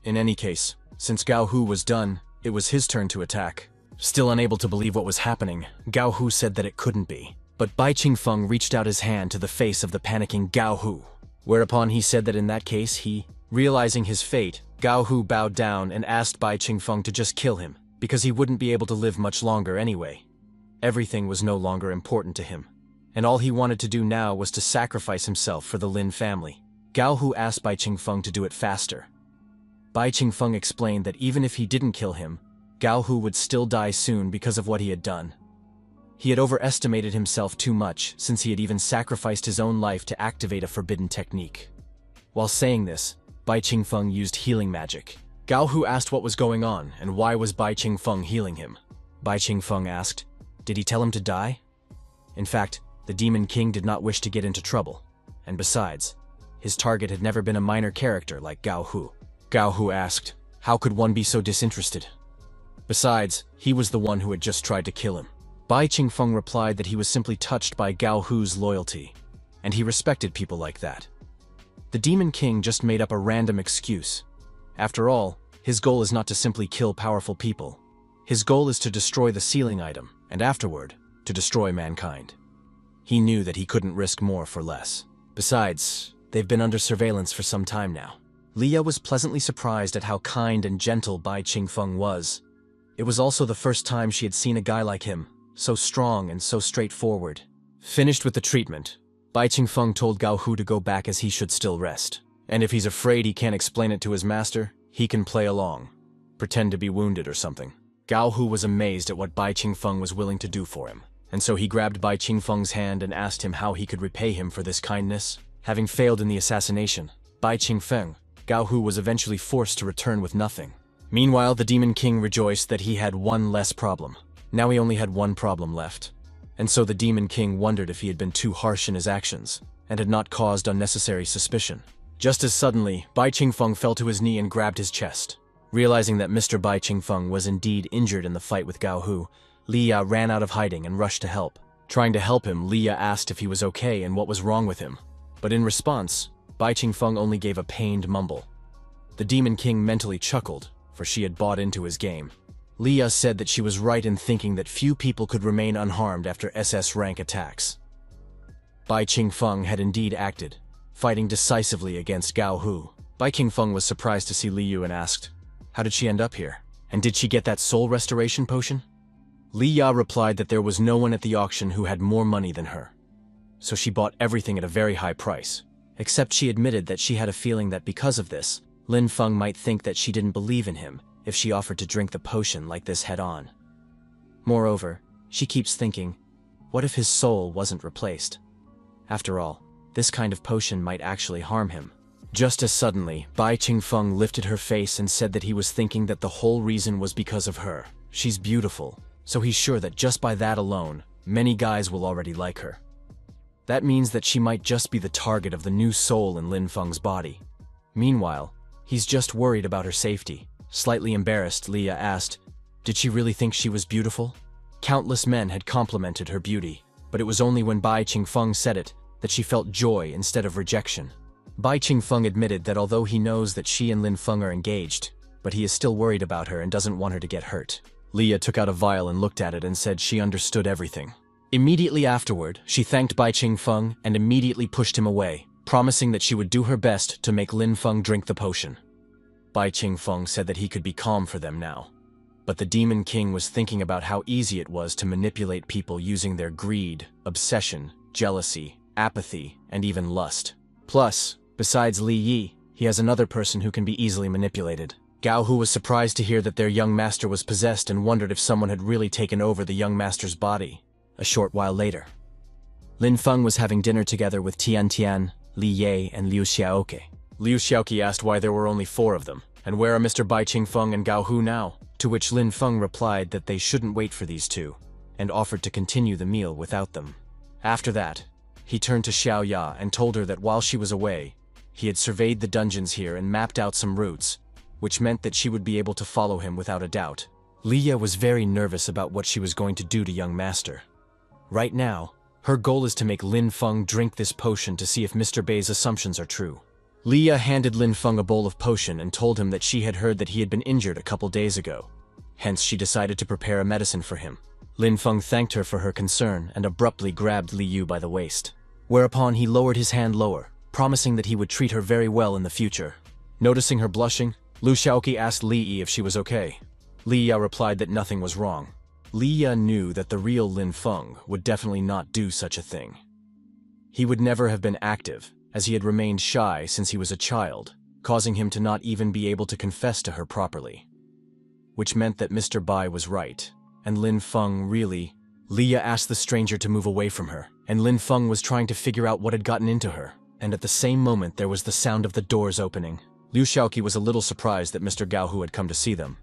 In any case, since Gao Hu was done, it was his turn to attack. Still unable to believe what was happening, Gao Hu said that it couldn't be. But Bai Qingfeng reached out his hand to the face of the panicking Gao Hu, whereupon he said that in that case realizing his fate, Gao Hu bowed down and asked Bai Qingfeng to just kill him, because he wouldn't be able to live much longer anyway. Everything was no longer important to him, and all he wanted to do now was to sacrifice himself for the Lin family. Gao Hu asked Bai Qingfeng to do it faster. Bai Qingfeng explained that even if he didn't kill him, Gao Hu would still die soon because of what he had done. He had overestimated himself too much, since he had even sacrificed his own life to activate a forbidden technique. While saying this, Bai Qingfeng used healing magic. Gao Hu asked what was going on and why was Bai Qingfeng healing him. Bai Qingfeng asked, did he tell him to die? In fact, the Demon King did not wish to get into trouble, and besides, his target had never been a minor character like Gao Hu. Gao Hu asked, how could one be so disinterested? Besides, he was the one who had just tried to kill him. Bai Qingfeng replied that he was simply touched by Gao Hu's loyalty, and he respected people like that. The Demon King just made up a random excuse. After all, his goal is not to simply kill powerful people. His goal is to destroy the sealing item, and afterward, to destroy mankind. He knew that he couldn't risk more for less. Besides, they've been under surveillance for some time now. Leah was pleasantly surprised at how kind and gentle Bai Qingfeng was. It was also the first time she had seen a guy like him, so strong and so straightforward. Finished with the treatment, Bai Qingfeng told Gao Hu to go back as he should still rest. And if he's afraid he can't explain it to his master, he can play along. Pretend to be wounded or something. Gao Hu was amazed at what Bai Qingfeng was willing to do for him, and so he grabbed Bai Qingfeng's hand and asked him how he could repay him for this kindness. Having failed in the assassination, Bai Qingfeng, Gao Hu was eventually forced to return with nothing. Meanwhile, the Demon King rejoiced that he had one less problem. Now he only had one problem left. And so the Demon King wondered if he had been too harsh in his actions, and had not caused unnecessary suspicion. Just as suddenly, Bai Qingfeng fell to his knee and grabbed his chest. Realizing that Mr. Bai Qingfeng was indeed injured in the fight with Gao Hu, Leah ran out of hiding and rushed to help. Trying to help him, Leah asked if he was okay and what was wrong with him. But in response, Bai Qingfeng only gave a pained mumble. The Demon King mentally chuckled, for she had bought into his game. Leah said that she was right in thinking that few people could remain unharmed after SS rank attacks. Bai Qingfeng had indeed acted, fighting decisively against Gao Hu. Bai Qingfeng was surprised to see Li Yu and asked, how did she end up here? And did she get that soul restoration potion? Li Ya replied that there was no one at the auction who had more money than her. So she bought everything at a very high price, except she admitted that she had a feeling that because of this, Linfun might think that she didn't believe in him if she offered to drink the potion like this head-on. Moreover, she keeps thinking, what if his soul wasn't replaced? After all, this kind of potion might actually harm him. Just as suddenly, Bai Qingfeng lifted her face and said that he was thinking that the whole reason was because of her. She's beautiful, so he's sure that just by that alone, many guys will already like her. That means that she might just be the target of the new soul in Linfeng's body. Meanwhile, he's just worried about her safety. Slightly embarrassed, Leah asked, did she really think she was beautiful? Countless men had complimented her beauty, but it was only when Bai Qingfeng said it that she felt joy instead of rejection. Bai Qingfeng admitted that although he knows that she and Linfun are engaged, but he is still worried about her and doesn't want her to get hurt. Leah took out a vial and looked at it and said she understood everything. Immediately afterward, she thanked Bai Qingfeng and immediately pushed him away, promising that she would do her best to make Linfun drink the potion. Bai Qingfeng said that he could be calm for them now. But the Demon King was thinking about how easy it was to manipulate people using their greed, obsession, jealousy, apathy, and even lust. Plus, besides Li Yi, he has another person who can be easily manipulated. Gao Hu was surprised to hear that their young master was possessed and wondered if someone had really taken over the young master's body. A short while later, Linfun was having dinner together with Tian Tian, Li Ye, and Liu Xiaoke. Liu Xiaoke asked why there were only 4 of them, and where are Mr. Bai Qingfeng and Gao Hu now? To which Linfun replied that they shouldn't wait for these two, and offered to continue the meal without them. After that, he turned to Xiao Ya and told her that while she was away, He had surveyed the dungeons here and mapped out some routes, which meant that she would be able to follow him without a doubt. Leah was very nervous about what she was going to do to young master. Right now, her goal is to make Linfun drink this potion to see if Mr. Bei's assumptions are true. Leah handed Linfun a bowl of potion and told him that she had heard that he had been injured a couple days ago. Hence, she decided to prepare a medicine for him. Linfun thanked her for her concern and abruptly grabbed Li Yu by the waist. Whereupon he lowered his hand lower, promising that he would treat her very well in the future. Noticing her blushing, Lu Shaoqi asked Li Yi if she was okay. Leah replied that nothing was wrong. Leah knew that the real Linfun would definitely not do such a thing. He would never have been active, as he had remained shy since he was a child, causing him to not even be able to confess to her properly. Which meant that Mr. Bai was right, and Linfun really... Leah asked the stranger to move away from her, and Linfun was trying to figure out what had gotten into her, and at the same moment there was the sound of the doors opening. Liu Shaoqi was a little surprised that Mr. Gao Hu had come to see them,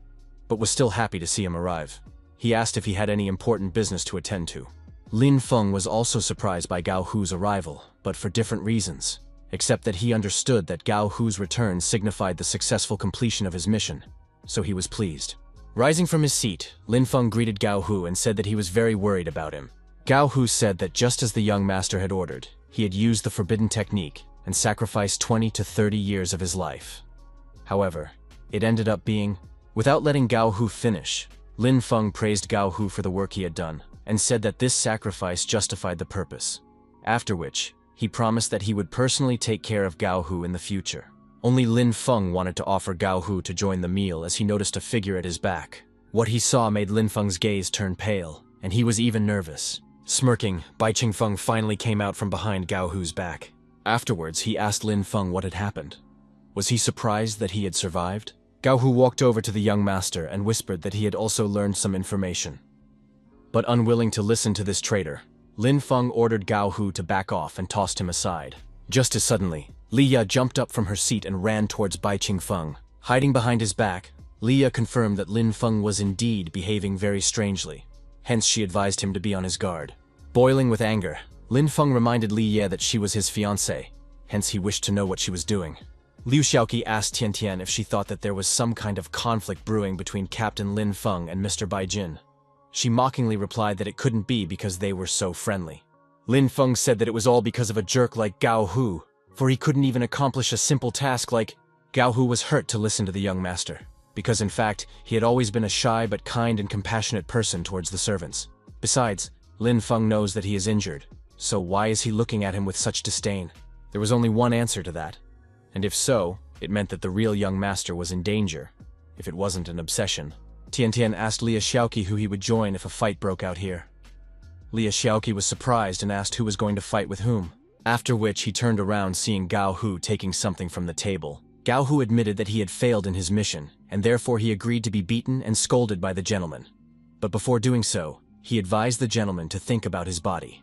but was still happy to see him arrive. He asked if he had any important business to attend to. Linfun was also surprised by Gao Hu's arrival, but for different reasons, except that he understood that Gao Hu's return signified the successful completion of his mission, so he was pleased. Rising from his seat, Linfun greeted Gao Hu and said that he was very worried about him. Gao Hu said that just as the young master had ordered, he had used the forbidden technique and sacrificed 20 to 30 years of his life. However, it ended up being... Without letting Gao Hu finish, Linfun praised Gao Hu for the work he had done, and said that this sacrifice justified the purpose. After which, he promised that he would personally take care of Gao Hu in the future. Only Linfun wanted to offer Gao Hu to join the meal as he noticed a figure at his back. What he saw made Linfun's gaze turn pale, and he was even nervous. Smirking, Bai Qingfeng finally came out from behind Gao Hu's back. Afterwards, he asked Linfun what had happened. Was he surprised that he had survived? Gao Hu walked over to the young master and whispered that he had also learned some information. But unwilling to listen to this traitor, Linfun ordered Gao Hu to back off and tossed him aside. Just as suddenly, Leah jumped up from her seat and ran towards Bai Qingfeng. Hiding behind his back, Leah confirmed that Linfun was indeed behaving very strangely. Hence, she advised him to be on his guard. Boiling with anger, Linfun reminded Leah that she was his fiancée. Hence, he wished to know what she was doing. Liu Shaoqi asked Tian Tian if she thought that there was some kind of conflict brewing between Captain Linfun and Mr. Bai Jin. She mockingly replied that it couldn't be because they were so friendly. Linfun said that it was all because of a jerk like Gao Hu, for he couldn't even accomplish a simple task like... Gao Hu was hurt to listen to the young master, because in fact, he had always been a shy but kind and compassionate person towards the servants. Besides, Linfun knows that he is injured, so why is he looking at him with such disdain? There was only one answer to that. And if so, it meant that the real young master was in danger, if it wasn't an obsession. Tian Tian asked Leah Shaoqi who he would join if a fight broke out here. Leah Shaoqi was surprised and asked who was going to fight with whom. After which he turned around seeing Gao Hu taking something from the table. Gao Hu admitted that he had failed in his mission, and therefore he agreed to be beaten and scolded by the gentleman. But before doing so, he advised the gentleman to think about his body.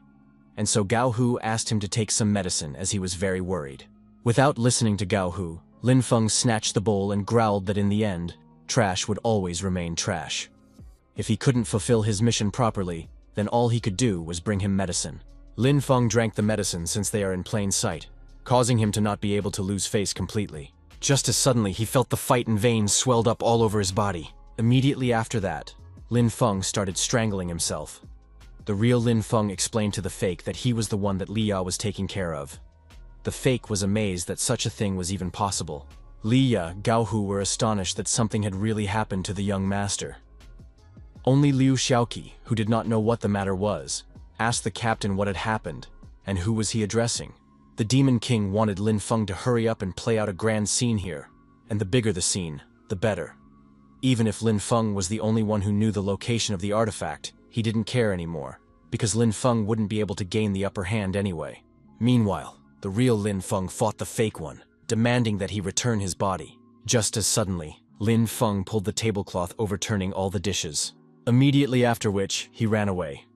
And so Gao Hu asked him to take some medicine as he was very worried. Without listening to Gao Hu, Linfun snatched the bowl and growled that in the end, trash would always remain trash. If he couldn't fulfill his mission properly, then all he could do was bring him medicine. Linfun drank the medicine since they are in plain sight, causing him to not be able to lose face completely. Just as suddenly he felt the fight and veins swelled up all over his body. Immediately after that, Linfun started strangling himself. The real Linfun explained to the fake that he was the one that Leah was taking care of. The fake was amazed that such a thing was even possible. Leah, Gao Hu were astonished that something had really happened to the young master. Only Liu Shaoqi, who did not know what the matter was, asked the captain what had happened, and who was he addressing. The Demon King wanted Linfun to hurry up and play out a grand scene here, and the bigger the scene, the better. Even if Linfun was the only one who knew the location of the artifact, he didn't care anymore, because Linfun wouldn't be able to gain the upper hand anyway. Meanwhile, the real Linfun fought the fake one, demanding that he return his body. Just as suddenly, Linfun pulled the tablecloth, overturning all the dishes. Immediately after which, he ran away.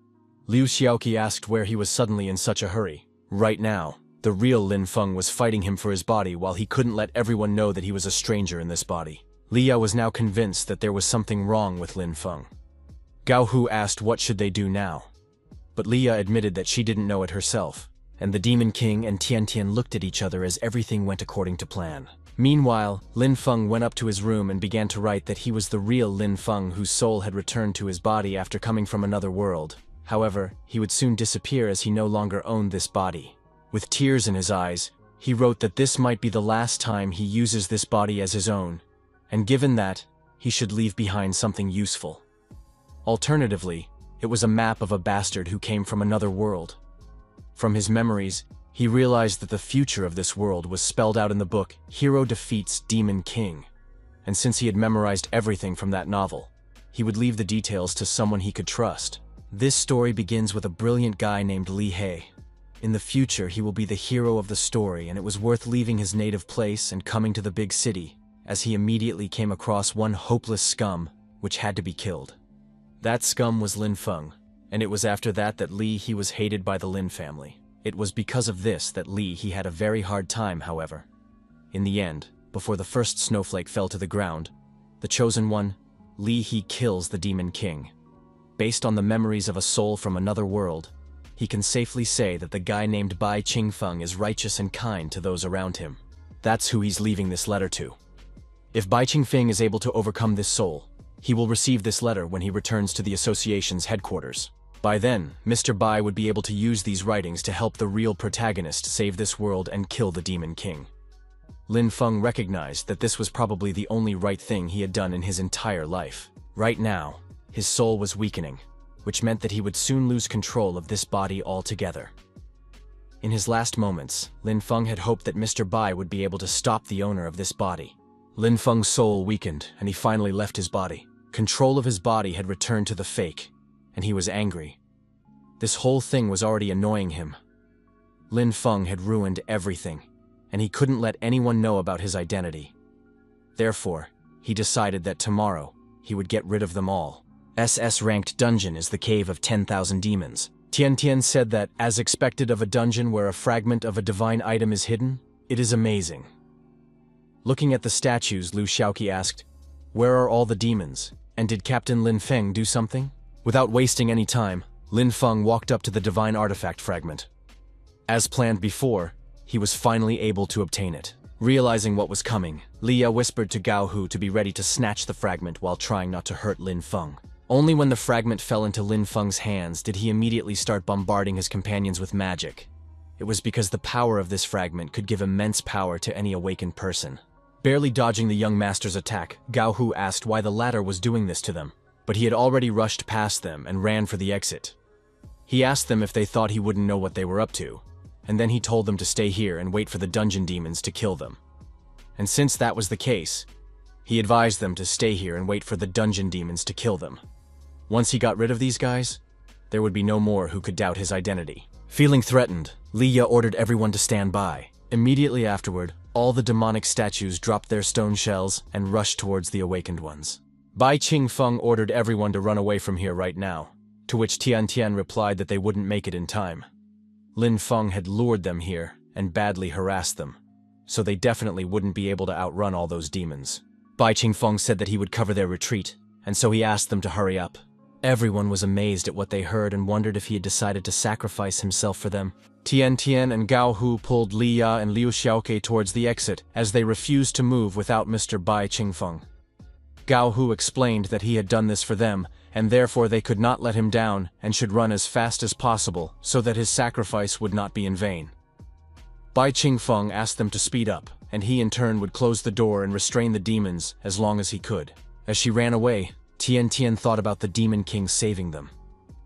Liu Shaoqi asked where he was suddenly in such a hurry. Right now, the real Linfun was fighting him for his body while he couldn't let everyone know that he was a stranger in this body. Leah was now convinced that there was something wrong with Linfun. Gao Hu asked what should they do now. But Leah admitted that she didn't know it herself. and the Demon King and Tian Tian looked at each other as everything went according to plan. Meanwhile, Linfun went up to his room and began to write that he was the real Linfun whose soul had returned to his body after coming from another world. However, he would soon disappear as he no longer owned this body. With tears in his eyes, he wrote that this might be the last time he uses this body as his own, and given that, he should leave behind something useful. Alternatively, it was a map of a bastard who came from another world. From his memories, he realized that the future of this world was spelled out in the book Hero Defeats Demon King, and since he had memorized everything from that novel, he would leave the details to someone he could trust. This story begins with a brilliant guy named Li He. In the future, he will be the hero of the story, and it was worth leaving his native place and coming to the big city, as he immediately came across one hopeless scum, which had to be killed. That scum was Linfun, and it was after that that he was hated by the Lin family. It was because of this that he had a very hard time, however. In the end, before the first snowflake fell to the ground, the chosen one, he kills the Demon King. Based on the memories of a soul from another world, he can safely say that the guy named Bai Qingfeng is righteous and kind to those around him. That's who he's leaving this letter to. If Bai Qingfeng is able to overcome this soul, he will receive this letter when he returns to the association's headquarters. By then, Mr. Bai would be able to use these writings to help the real protagonist save this world and kill the Demon King. Linfun recognized that this was probably the only right thing he had done in his entire life. Right now, his soul was weakening, which meant that he would soon lose control of this body altogether. In his last moments, Linfun had hoped that Mr. Bai would be able to stop the owner of this body. Linfeng's soul weakened, and he finally left his body. Control of his body had returned to the fake, and he was angry. This whole thing was already annoying him. Linfun had ruined everything, and he couldn't let anyone know about his identity. Therefore, he decided that tomorrow, he would get rid of them all. SS-ranked dungeon is the Cave of 10,000 Demons. Tian Tian said that, as expected of a dungeon where a fragment of a divine item is hidden, it is amazing. Looking at the statues, Liu Shaoqi asked, "Where are all the demons, and did Captain Linfeng do something?" Without wasting any time, Linfun walked up to the divine artifact fragment. As planned before, he was finally able to obtain it. Realizing what was coming, Leah whispered to Gao Hu to be ready to snatch the fragment while trying not to hurt Linfun. Only when the fragment fell into Linfeng's hands did he immediately start bombarding his companions with magic. It was because the power of this fragment could give immense power to any awakened person. Barely dodging the young master's attack, Gao Hu asked why the latter was doing this to them, but he had already rushed past them and ran for the exit. He asked them if they thought he wouldn't know what they were up to, and then he told them to stay here and wait for the dungeon demons to kill them. And since that was the case, he advised them to stay here and wait for the dungeon demons to kill them. Once he got rid of these guys, there would be no more who could doubt his identity. Feeling threatened, Leah ordered everyone to stand by. Immediately afterward, all the demonic statues dropped their stone shells and rushed towards the awakened ones. Bai Qingfeng ordered everyone to run away from here right now, to which Tian Tian replied that they wouldn't make it in time. Linfun had lured them here and badly harassed them, so they definitely wouldn't be able to outrun all those demons. Bai Qingfeng said that he would cover their retreat, and so he asked them to hurry up. Everyone was amazed at what they heard and wondered if he had decided to sacrifice himself for them. Tian Tian and Gao Hu pulled Leah and Liu Xiaoke towards the exit as they refused to move without Mr. Bai Qingfeng. Gao Hu explained that he had done this for them, and therefore they could not let him down and should run as fast as possible so that his sacrifice would not be in vain. Bai Qingfeng asked them to speed up, and he in turn would close the door and restrain the demons as long as he could. As she ran away, Tian Tian thought about the Demon King saving them.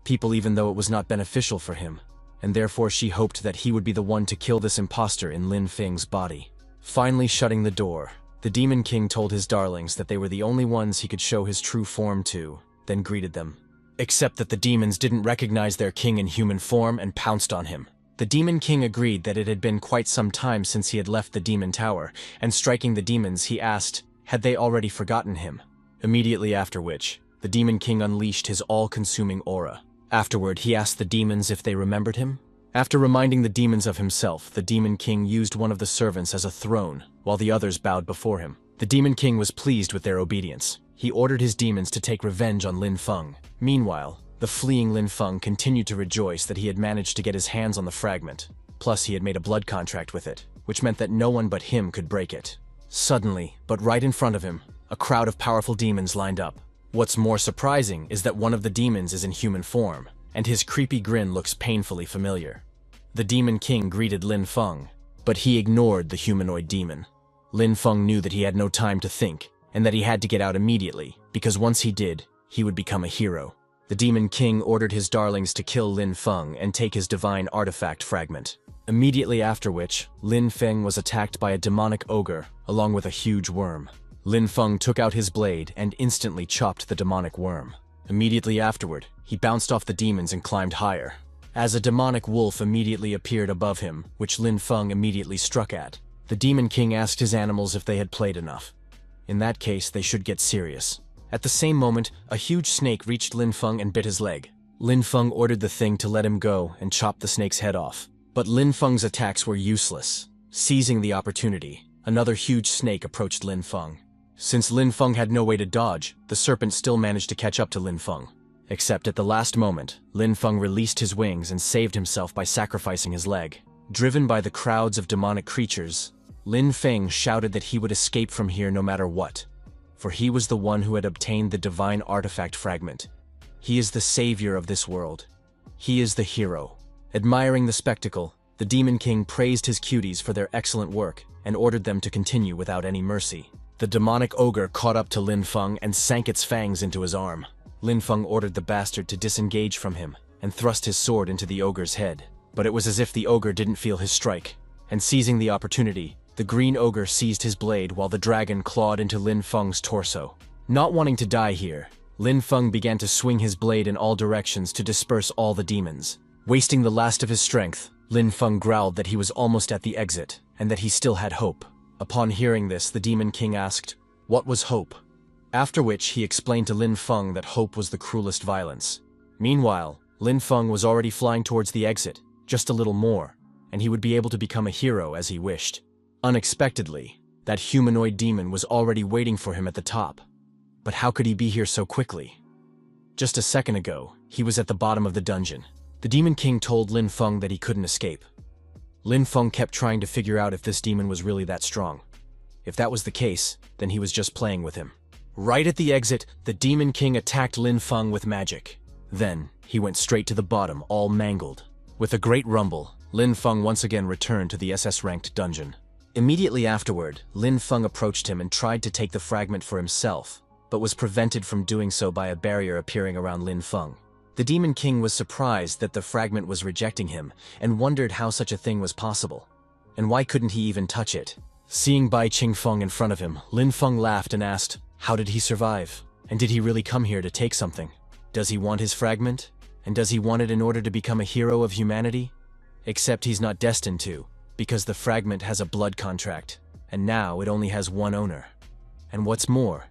People even though it was not beneficial for him, and therefore she hoped that he would be the one to kill this imposter in Lin Feng's body. Finally shutting the door, the Demon King told his darlings that they were the only ones he could show his true form to, then greeted them. Except that the demons didn't recognize their king in human form and pounced on him. The Demon King agreed that it had been quite some time since he had left the Demon Tower, and striking the demons he asked, had they already forgotten him? Immediately after which, the Demon King unleashed his all-consuming aura. Afterward, he asked the demons if they remembered him. After reminding the demons of himself, the Demon King used one of the servants as a throne, while the others bowed before him. The Demon King was pleased with their obedience. He ordered his demons to take revenge on Linfun. Meanwhile, the fleeing Linfun continued to rejoice that he had managed to get his hands on the fragment. plus he had made a blood contract with it, which meant that no one but him could break it. Suddenly, but right in front of him, a crowd of powerful demons lined up. What's more surprising is that one of the demons is in human form, and his creepy grin looks painfully familiar. The Demon King greeted Linfun, but he ignored the humanoid demon. Linfun knew that he had no time to think, and that he had to get out immediately, because once he did, he would become a hero. The Demon King ordered his darlings to kill Linfun and take his divine artifact fragment. Immediately after which, Linfeng was attacked by a demonic ogre, along with a huge worm. Linfun took out his blade and instantly chopped the demonic worm. Immediately afterward, he bounced off the demons and climbed higher. As a demonic wolf immediately appeared above him, which Linfun immediately struck at, the Demon King asked his animals if they had played enough. In that case, they should get serious. At the same moment, a huge snake reached Linfun and bit his leg. Linfun ordered the thing to let him go and chop the snake's head off. But Linfung's attacks were useless. Seizing the opportunity, another huge snake approached Linfun. Since Linfun had no way to dodge, the serpent still managed to catch up to Linfun. Except at the last moment, Linfun released his wings and saved himself by sacrificing his leg. Driven by the crowds of demonic creatures, Linfeng shouted that he would escape from here no matter what. For he was the one who had obtained the divine artifact fragment. He is the savior of this world. He is the hero. Admiring the spectacle, the Demon King praised his cuties for their excellent work and ordered them to continue without any mercy. The demonic ogre caught up to Linfun and sank its fangs into his arm. Linfun ordered the bastard to disengage from him and thrust his sword into the ogre's head. But it was as if the ogre didn't feel his strike, and seizing the opportunity, the green ogre seized his blade while the dragon clawed into Linfung's torso. Not wanting to die here, Linfun began to swing his blade in all directions to disperse all the demons. Wasting the last of his strength, Linfun growled that he was almost at the exit, and that he still had hope. Upon hearing this, the Demon King asked, "What was hope?" After which he explained to Linfun that hope was the cruelest violence. Meanwhile, Linfun was already flying towards the exit, just a little more, and he would be able to become a hero as he wished. Unexpectedly, that humanoid demon was already waiting for him at the top. But how could he be here so quickly? Just a second ago, he was at the bottom of the dungeon. The Demon King told Linfun that he couldn't escape. Linfun kept trying to figure out if this demon was really that strong. If that was the case, then he was just playing with him. Right at the exit, the Demon King attacked Linfun with magic. Then, he went straight to the bottom, all mangled. With a great rumble, Linfun once again returned to the SS-ranked dungeon. Immediately afterward, Linfun approached him and tried to take the fragment for himself, but was prevented from doing so by a barrier appearing around Linfun. The Demon King was surprised that the fragment was rejecting him and wondered how such a thing was possible. And why couldn't he even touch it? Seeing Bai Qingfeng in front of him, Linfun laughed and asked, how did he survive? And did he really come here to take something? Does he want his fragment? And does he want it in order to become a hero of humanity? Except he's not destined to, because the fragment has a blood contract, and now it only has one owner. And what's more,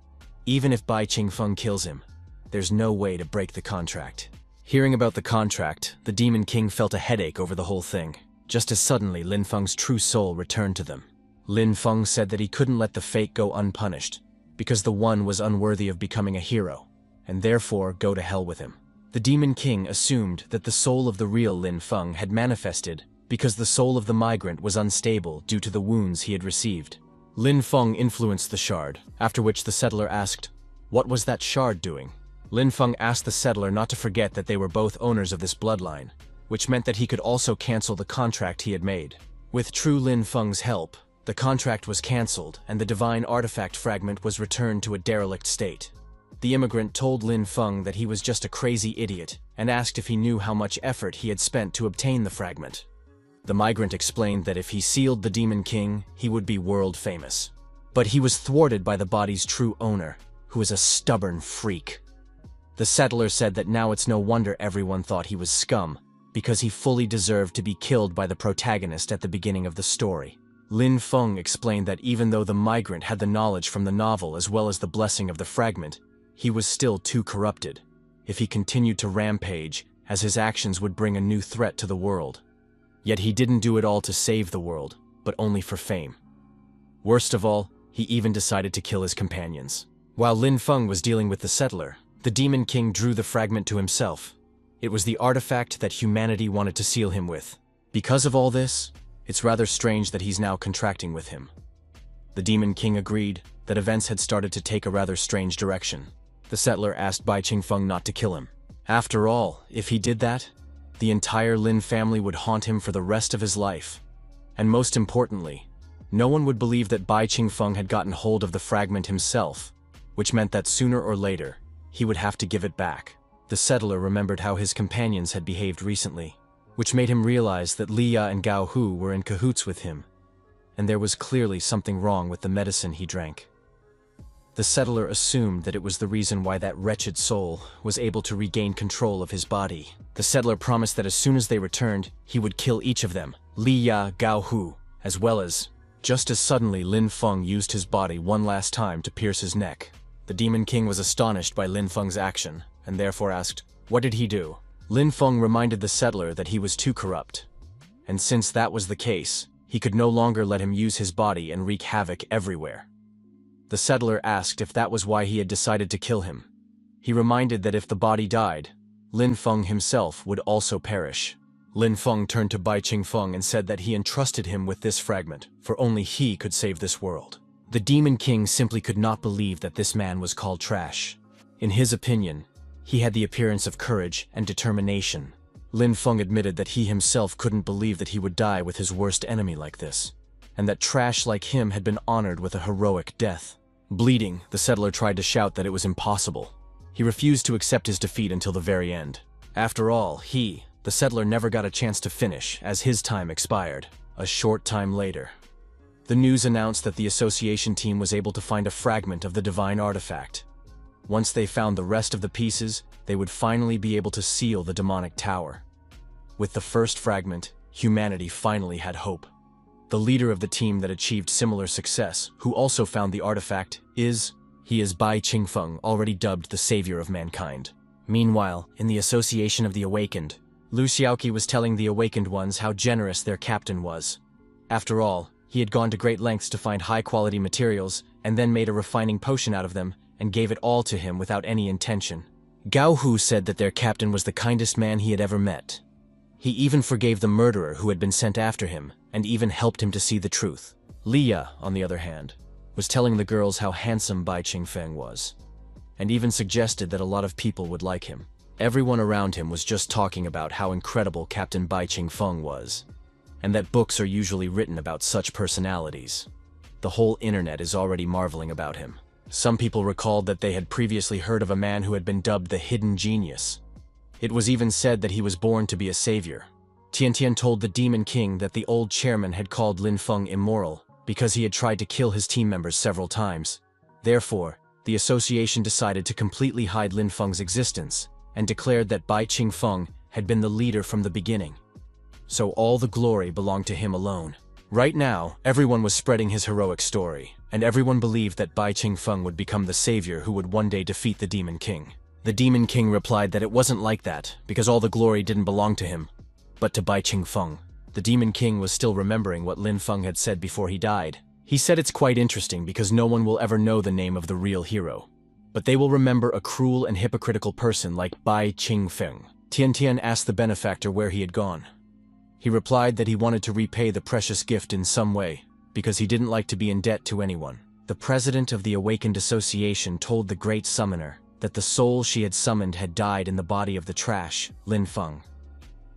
even if Bai Qingfeng kills him, there's no way to break the contract. Hearing about the contract, the Demon King felt a headache over the whole thing. Just as suddenly, Linfeng's true soul returned to them. Linfun said that he couldn't let the fate go unpunished, because the one was unworthy of becoming a hero, and therefore go to hell with him. The Demon King assumed that the soul of the real Linfun had manifested because the soul of the migrant was unstable due to the wounds he had received. Linfun influenced the shard, after which the settler asked, what was that shard doing? Linfun asked the settler not to forget that they were both owners of this bloodline, which meant that he could also cancel the contract he had made. With true Linfeng's help, the contract was cancelled and the divine artifact fragment was returned to a derelict state. The immigrant told Linfun that he was just a crazy idiot and asked if he knew how much effort he had spent to obtain the fragment. The migrant explained that if he sealed the Demon King, he would be world famous. But he was thwarted by the body's true owner, who is a stubborn freak. The settler said that now it's no wonder everyone thought he was scum, because he fully deserved to be killed by the protagonist at the beginning of the story. Linfun explained that even though the migrant had the knowledge from the novel as well as the blessing of the fragment, he was still too corrupted. If he continued to rampage, as his actions would bring a new threat to the world. Yet he didn't do it all to save the world, but only for fame. Worst of all, he even decided to kill his companions. While Linfun was dealing with the settler, the Demon King drew the fragment to himself. It was the artifact that humanity wanted to seal him with, Because of all this, it's rather strange that he's now contracting with him. The Demon King agreed that events had started to take a rather strange direction. The settler asked Bai Qingfeng not to kill him. After all, if he did that, the entire Lin family would haunt him for the rest of his life. And most importantly, no one would believe that Bai Qingfeng had gotten hold of the fragment himself, which meant that sooner or later, he would have to give it back. The settler remembered how his companions had behaved recently, which made him realize that Li Ya and Gao Hu were in cahoots with him, and there was clearly something wrong with the medicine he drank. The settler assumed that it was the reason why that wretched soul was able to regain control of his body. The settler promised that as soon as they returned, he would kill each of them, Li Ya, Gao Hu, as well as... Just as suddenly, Linfun used his body one last time to pierce his neck. The Demon King was astonished by Linfeng's action, and therefore asked, "What did he do?" Linfeng reminded the settler that he was too corrupt, and since that was the case, he could no longer let him use his body and wreak havoc everywhere. The settler asked if that was why he had decided to kill him. He reminded that if the body died, Linfeng himself would also perish. Linfeng turned to Bai Qingfeng and said that he entrusted him with this fragment, for only he could save this world. The Demon King simply could not believe that this man was called trash. In his opinion, he had the appearance of courage and determination. Linfeng admitted that he himself couldn't believe that he would die with his worst enemy like this, and that trash like him had been honored with a heroic death. Bleeding, the settler tried to shout that it was impossible. He refused to accept his defeat until the very end. After all, the settler never got a chance to finish, as his time expired, a short time later. The news announced that the association team was able to find a fragment of the divine artifact. Once they found the rest of the pieces, they would finally be able to seal the demonic tower. With the first fragment, humanity finally had hope. The leader of the team that achieved similar success, who also found the artifact, is Bai Qingfeng, already dubbed the savior of mankind. Meanwhile, in the Association of the Awakened, Lu Xiaoqi was telling the Awakened Ones how generous their captain was. After all, he had gone to great lengths to find high-quality materials, and then made a refining potion out of them, and gave it all to him without any intention. Gao Hu said that their captain was the kindest man he had ever met. He even forgave the murderer who had been sent after him, and even helped him to see the truth. Li Ya, on the other hand, was telling the girls how handsome Bai Qingfeng was, and even suggested that a lot of people would like him. Everyone around him was just talking about how incredible Captain Bai Qingfeng was, and that books are usually written about such personalities. The whole internet is already marveling about him. Some people recalled that they had previously heard of a man who had been dubbed the Hidden Genius. It was even said that he was born to be a savior. Tiantian told the Demon King that the old chairman had called Linfeng immoral because he had tried to kill his team members several times. Therefore, the association decided to completely hide Linfeng's existence and declared that Bai Qingfeng had been the leader from the beginning. So all the glory belonged to him alone. Right now, everyone was spreading his heroic story, and everyone believed that Bai Qingfeng would become the savior who would one day defeat the Demon King. The Demon King replied that it wasn't like that, because all the glory didn't belong to him, but to Bai Qingfeng. The Demon King was still remembering what Linfeng had said before he died. He said it's quite interesting because no one will ever know the name of the real hero, but they will remember a cruel and hypocritical person like Bai Qingfeng. Tiantian asked the benefactor where he had gone. He replied that he wanted to repay the precious gift in some way, because he didn't like to be in debt to anyone. The president of the Awakened Association told the Great Summoner that the soul she had summoned had died in the body of the trash, Linfeng.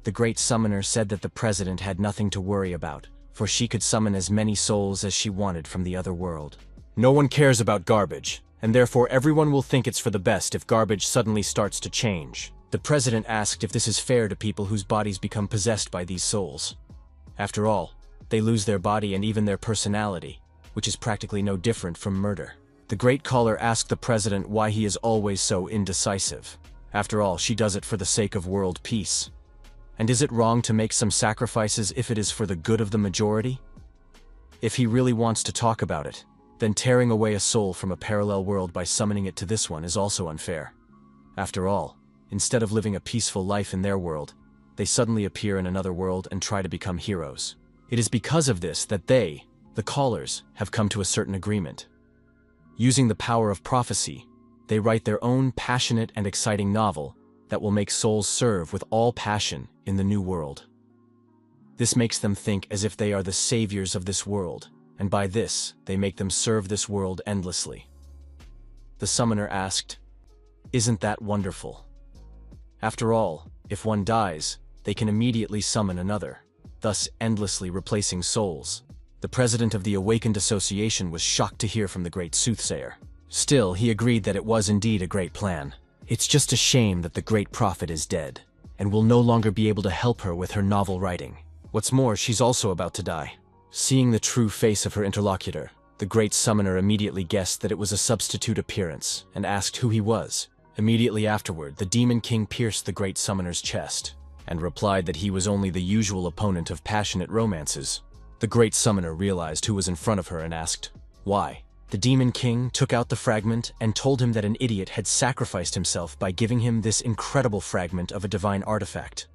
The Great Summoner said that the president had nothing to worry about, for she could summon as many souls as she wanted from the other world. No one cares about garbage, and therefore everyone will think it's for the best if garbage suddenly starts to change. The president asked if this is fair to people whose bodies become possessed by these souls. After all, they lose their body and even their personality, which is practically no different from murder. The Great Caller asked the president why he is always so indecisive. After all, she does it for the sake of world peace. And is it wrong to make some sacrifices if it is for the good of the majority? If he really wants to talk about it, then tearing away a soul from a parallel world by summoning it to this one is also unfair. After all, instead of living a peaceful life in their world, they suddenly appear in another world and try to become heroes. It is because of this that they, the Callers, have come to a certain agreement. Using the power of prophecy, they write their own passionate and exciting novel that will make souls serve with all passion in the new world. This makes them think as if they are the saviors of this world, and by this, they make them serve this world endlessly. The summoner asked, "Isn't that wonderful? After all, if one dies, they can immediately summon another, thus endlessly replacing souls." The president of the Awakened Association was shocked to hear from the great soothsayer. Still, he agreed that it was indeed a great plan. It's just a shame that the great prophet is dead, and will no longer be able to help her with her novel writing. What's more, she's also about to die. Seeing the true face of her interlocutor, the great summoner immediately guessed that it was a substitute appearance, and asked who he was. Immediately afterward, the Demon King pierced the great summoner's chest, and replied that he was only the usual opponent of passionate romances. The great summoner realized who was in front of her and asked, "Why?" The Demon King took out the fragment and told him that an idiot had sacrificed himself by giving him this incredible fragment of a divine artifact.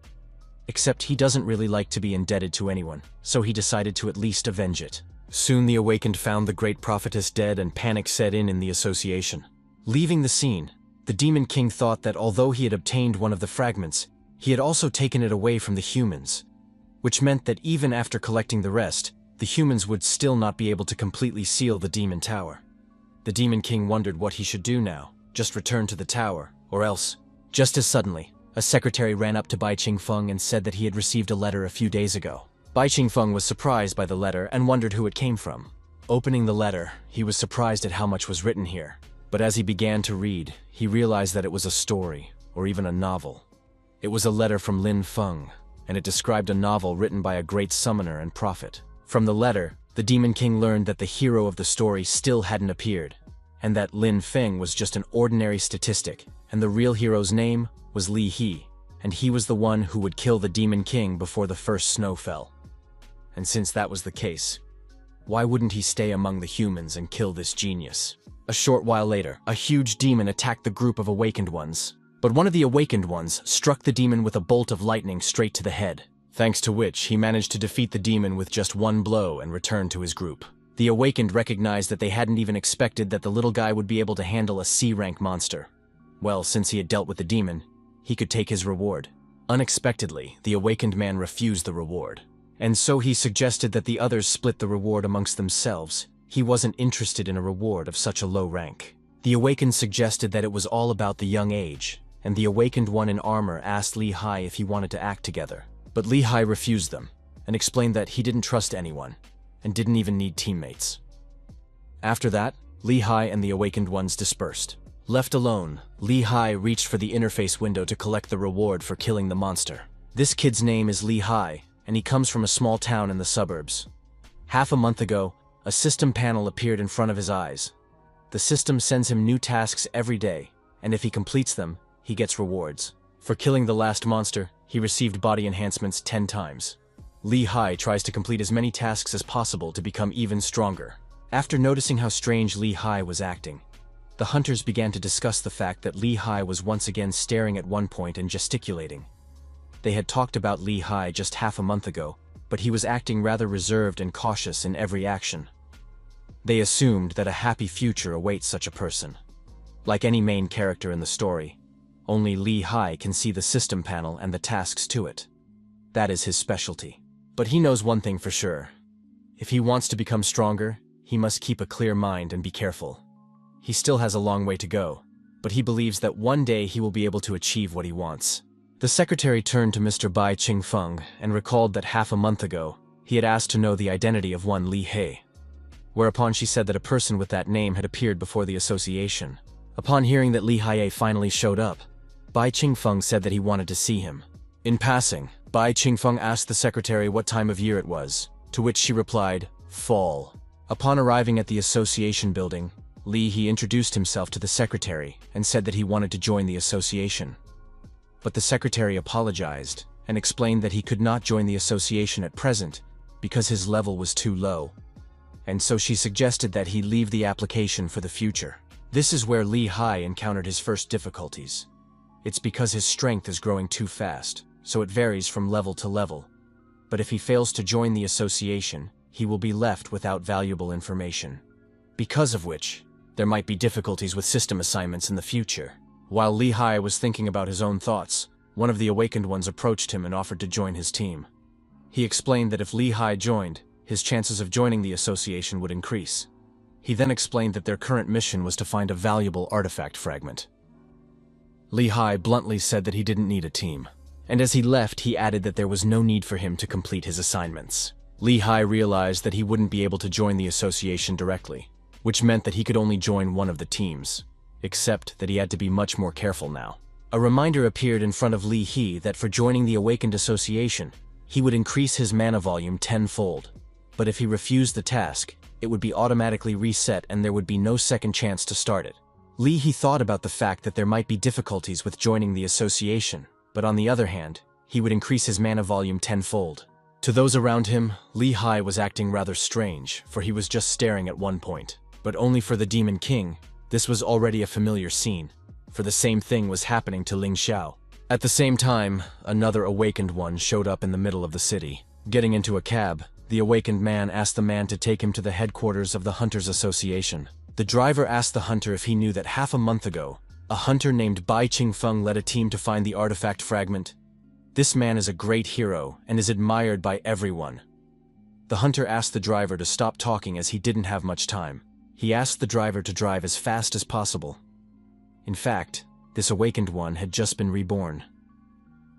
Except he doesn't really like to be indebted to anyone, so he decided to at least avenge it. Soon the Awakened found the great prophetess dead and panic set in the association. Leaving the scene, the Demon King thought that although he had obtained one of the fragments, he had also taken it away from the humans, which meant that even after collecting the rest, the humans would still not be able to completely seal the Demon Tower. The Demon King wondered what he should do now, just return to the tower, or else. Just as suddenly, a secretary ran up to Bai Qingfeng and said that he had received a letter a few days ago. Bai Qingfeng was surprised by the letter and wondered who it came from. Opening the letter, he was surprised at how much was written here, but as he began to read, he realized that it was a story, or even a novel. It was a letter from Linfun, and it described a novel written by a great summoner and prophet. From the letter, the Demon King learned that the hero of the story still hadn't appeared, and that Lin Feng was just an ordinary statistic, and the real hero's name was Li He, and he was the one who would kill the Demon King before the first snow fell. And since that was the case, why wouldn't he stay among the humans and kill this genius? A short while later, a huge demon attacked the group of awakened ones, but one of the awakened ones struck the demon with a bolt of lightning straight to the head, thanks to which he managed to defeat the demon with just one blow and return to his group. The awakened recognized that they hadn't even expected that the little guy would be able to handle a C-rank monster. Well, since he had dealt with the demon, he could take his reward. Unexpectedly, the awakened man refused the reward, and so he suggested that the others split the reward amongst themselves. He wasn't interested in a reward of such a low rank. The awakened suggested that it was all about the young age, and the awakened one in armor asked Li Hai if he wanted to act together. But Li Hai refused them, and explained that he didn't trust anyone, and didn't even need teammates. After that, Li Hai and the awakened ones dispersed. Left alone, Li Hai reached for the interface window to collect the reward for killing the monster. This kid's name is Li Hai, and he comes from a small town in the suburbs. Half a month ago, a system panel appeared in front of his eyes. The system sends him new tasks every day, and if he completes them, he gets rewards. For killing the last monster, he received body enhancements 10 times. Li Hai tries to complete as many tasks as possible to become even stronger. After noticing how strange Li Hai was acting, the hunters began to discuss the fact that Li Hai was once again staring at one point and gesticulating. They had talked about Li Hai just half a month ago, but he was acting rather reserved and cautious in every action. They assumed that a happy future awaits such a person. Like any main character in the story, only Li Hai can see the system panel and the tasks to it. That is his specialty. But he knows one thing for sure. If he wants to become stronger, he must keep a clear mind and be careful. He still has a long way to go, but he believes that one day he will be able to achieve what he wants. The secretary turned to Mr. Bai Qingfeng and recalled that half a month ago, he had asked to know the identity of one Li He. Whereupon she said that a person with that name had appeared before the association. Upon hearing that Li Hai finally showed up, Bai Qingfeng said that he wanted to see him. In passing, Bai Qingfeng asked the secretary what time of year it was, to which she replied, fall. Upon arriving at the association building, Li He introduced himself to the secretary and said that he wanted to join the association. But the secretary apologized and explained that he could not join the association at present because his level was too low, and so she suggested that he leave the application for the future. This is where Li Hai encountered his first difficulties. It's because his strength is growing too fast, so it varies from level to level. But if he fails to join the association, he will be left without valuable information. Because of which, there might be difficulties with system assignments in the future. While Li Hai was thinking about his own thoughts, one of the awakened ones approached him and offered to join his team. He explained that if Li Hai joined, his chances of joining the association would increase. He then explained that their current mission was to find a valuable artifact fragment. Li Hai bluntly said that he didn't need a team, and as he left, he added that there was no need for him to complete his assignments. Li Hai realized that he wouldn't be able to join the association directly, which meant that he could only join one of the teams, except that he had to be much more careful now. A reminder appeared in front of Li He that for joining the Awakened Association, he would increase his mana volume tenfold, but if he refused the task, it would be automatically reset and there would be no second chance to start it. Li He thought about the fact that there might be difficulties with joining the association, but on the other hand, he would increase his mana volume tenfold. To those around him, Li Hai was acting rather strange, for he was just staring at one point. But only for the Demon King, this was already a familiar scene, for the same thing was happening to Ling Xiao. At the same time, another awakened one showed up in the middle of the city. Getting into a cab, the awakened man asked the man to take him to the headquarters of the Hunters Association. The driver asked the hunter if he knew that half a month ago, a hunter named Bai Qingfeng led a team to find the artifact fragment. This man is a great hero and is admired by everyone. The hunter asked the driver to stop talking as he didn't have much time. He asked the driver to drive as fast as possible. In fact, this awakened one had just been reborn.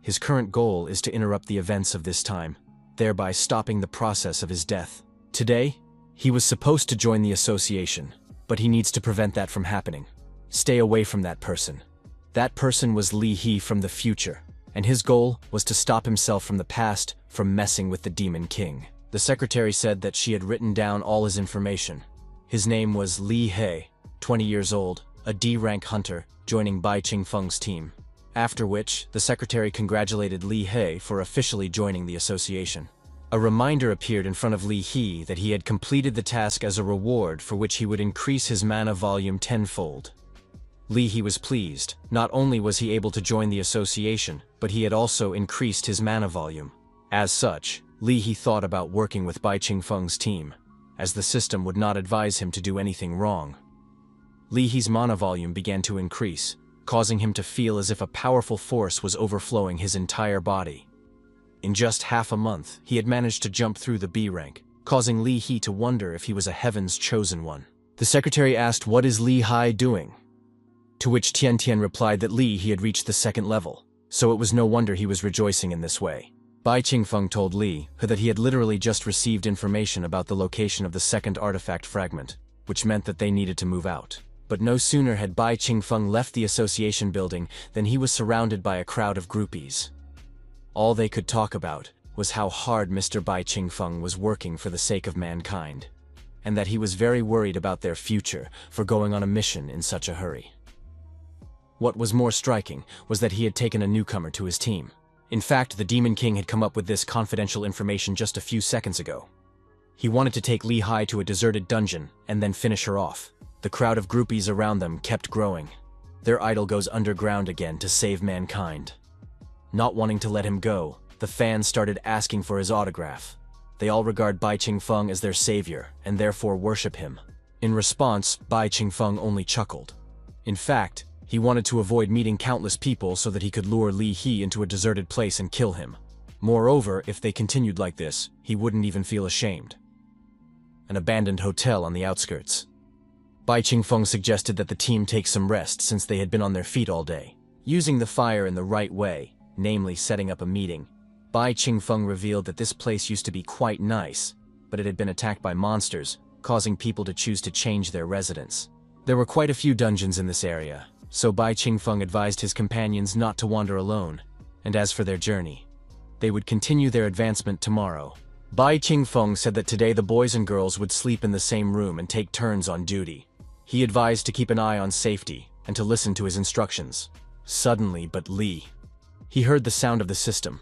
His current goal is to interrupt the events of this time, thereby stopping the process of his death. Today, he was supposed to join the association, but he needs to prevent that from happening. Stay away from that person. That person was Li He from the future, and his goal was to stop himself from the past from messing with the Demon King. The secretary said that she had written down all his information. His name was Li He, 20 years old, a D-rank hunter, joining Bai Qingfeng's team. After which, the secretary congratulated Li He for officially joining the association. A reminder appeared in front of Li He that he had completed the task as a reward for which he would increase his mana volume tenfold. Li He was pleased. Not only was he able to join the association, but he had also increased his mana volume. As such, Li He thought about working with Bai Qingfeng's team, as the system would not advise him to do anything wrong. Li He's mana volume began to increase, causing him to feel as if a powerful force was overflowing his entire body. In just half a month, he had managed to jump through the B rank, causing Li He to wonder if he was a heaven's chosen one. The secretary asked, "What is Li Hai doing?" To which Tian Tian replied that Li He had reached the second level, so it was no wonder he was rejoicing in this way. Bai Qingfeng told Li He that he had literally just received information about the location of the second artifact fragment, which meant that they needed to move out. But no sooner had Bai Qingfeng left the association building than he was surrounded by a crowd of groupies. All they could talk about was how hard Mr. Bai Qingfeng was working for the sake of mankind, and that he was very worried about their future for going on a mission in such a hurry. What was more striking was that he had taken a newcomer to his team. In fact, the Demon King had come up with this confidential information just a few seconds ago. He wanted to take Li Hai to a deserted dungeon and then finish her off. The crowd of groupies around them kept growing. Their idol goes underground again to save mankind. Not wanting to let him go, the fans started asking for his autograph. They all regard Bai Qingfeng as their savior and therefore worship him. In response, Bai Qingfeng only chuckled. In fact, he wanted to avoid meeting countless people so that he could lure Li He into a deserted place and kill him. Moreover, if they continued like this, he wouldn't even feel ashamed. An abandoned hotel on the outskirts. Bai Qingfeng suggested that the team take some rest since they had been on their feet all day. Using the fire in the right way, namely setting up a meeting, Bai Qingfeng revealed that this place used to be quite nice, but it had been attacked by monsters, causing people to choose to change their residence. There were quite a few dungeons in this area, so Bai Qingfeng advised his companions not to wander alone, and as for their journey, they would continue their advancement tomorrow. Bai Qingfeng said that today the boys and girls would sleep in the same room and take turns on duty. He advised to keep an eye on safety and to listen to his instructions. Suddenly, he heard the sound of the system,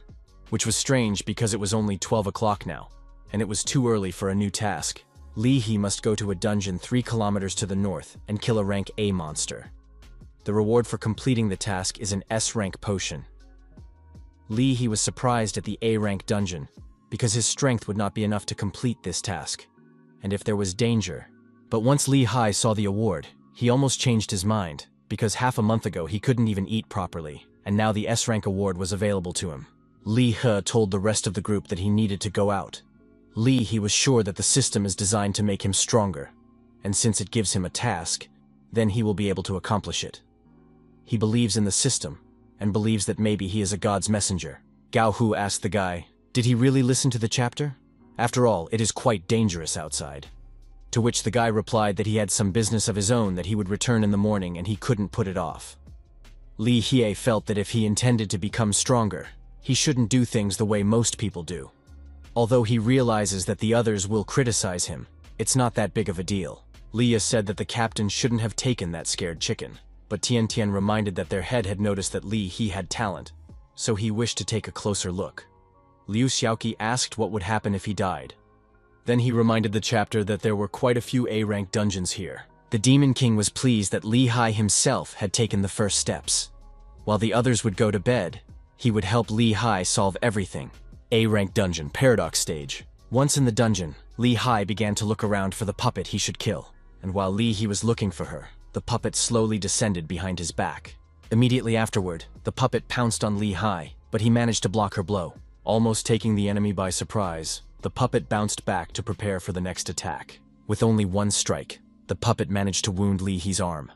which was strange because it was only 12 o'clock now, and it was too early for a new task. Li He must go to a dungeon 3 kilometers to the north and kill a rank A monster. The reward for completing the task is an S-rank potion. Li He was surprised at the A-rank dungeon, because his strength would not be enough to complete this task, and if there was danger. But once Li Hai saw the award, he almost changed his mind, because half a month ago he couldn't even eat properly, and now the S-rank award was available to him. Li He told the rest of the group that he needed to go out. He was sure that the system is designed to make him stronger, and since it gives him a task, then he will be able to accomplish it. He believes in the system, and believes that maybe he is a god's messenger. Gao Hu asked the guy, did he really listen to the chapter? After all, it is quite dangerous outside. To which the guy replied that he had some business of his own that he would return in the morning and he couldn't put it off. Li He felt that if he intended to become stronger, he shouldn't do things the way most people do. Although he realizes that the others will criticize him, it's not that big of a deal. Leah said that the captain shouldn't have taken that scared chicken, but Tian Tian reminded that their head had noticed that Li He had talent, so he wished to take a closer look. Liu Xiaoqi asked what would happen if he died. Then he reminded the chapter that there were quite a few A-rank dungeons here. The Demon King was pleased that Li Hai himself had taken the first steps. While the others would go to bed, he would help Li Hai solve everything. A-rank dungeon, paradox stage. Once in the dungeon, Li Hai began to look around for the puppet he should kill, and while Li He was looking for her, the puppet slowly descended behind his back. Immediately afterward, the puppet pounced on Li Hai, but he managed to block her blow. Almost taking the enemy by surprise, the puppet bounced back to prepare for the next attack. With only one strike, the puppet managed to wound Li He's arm.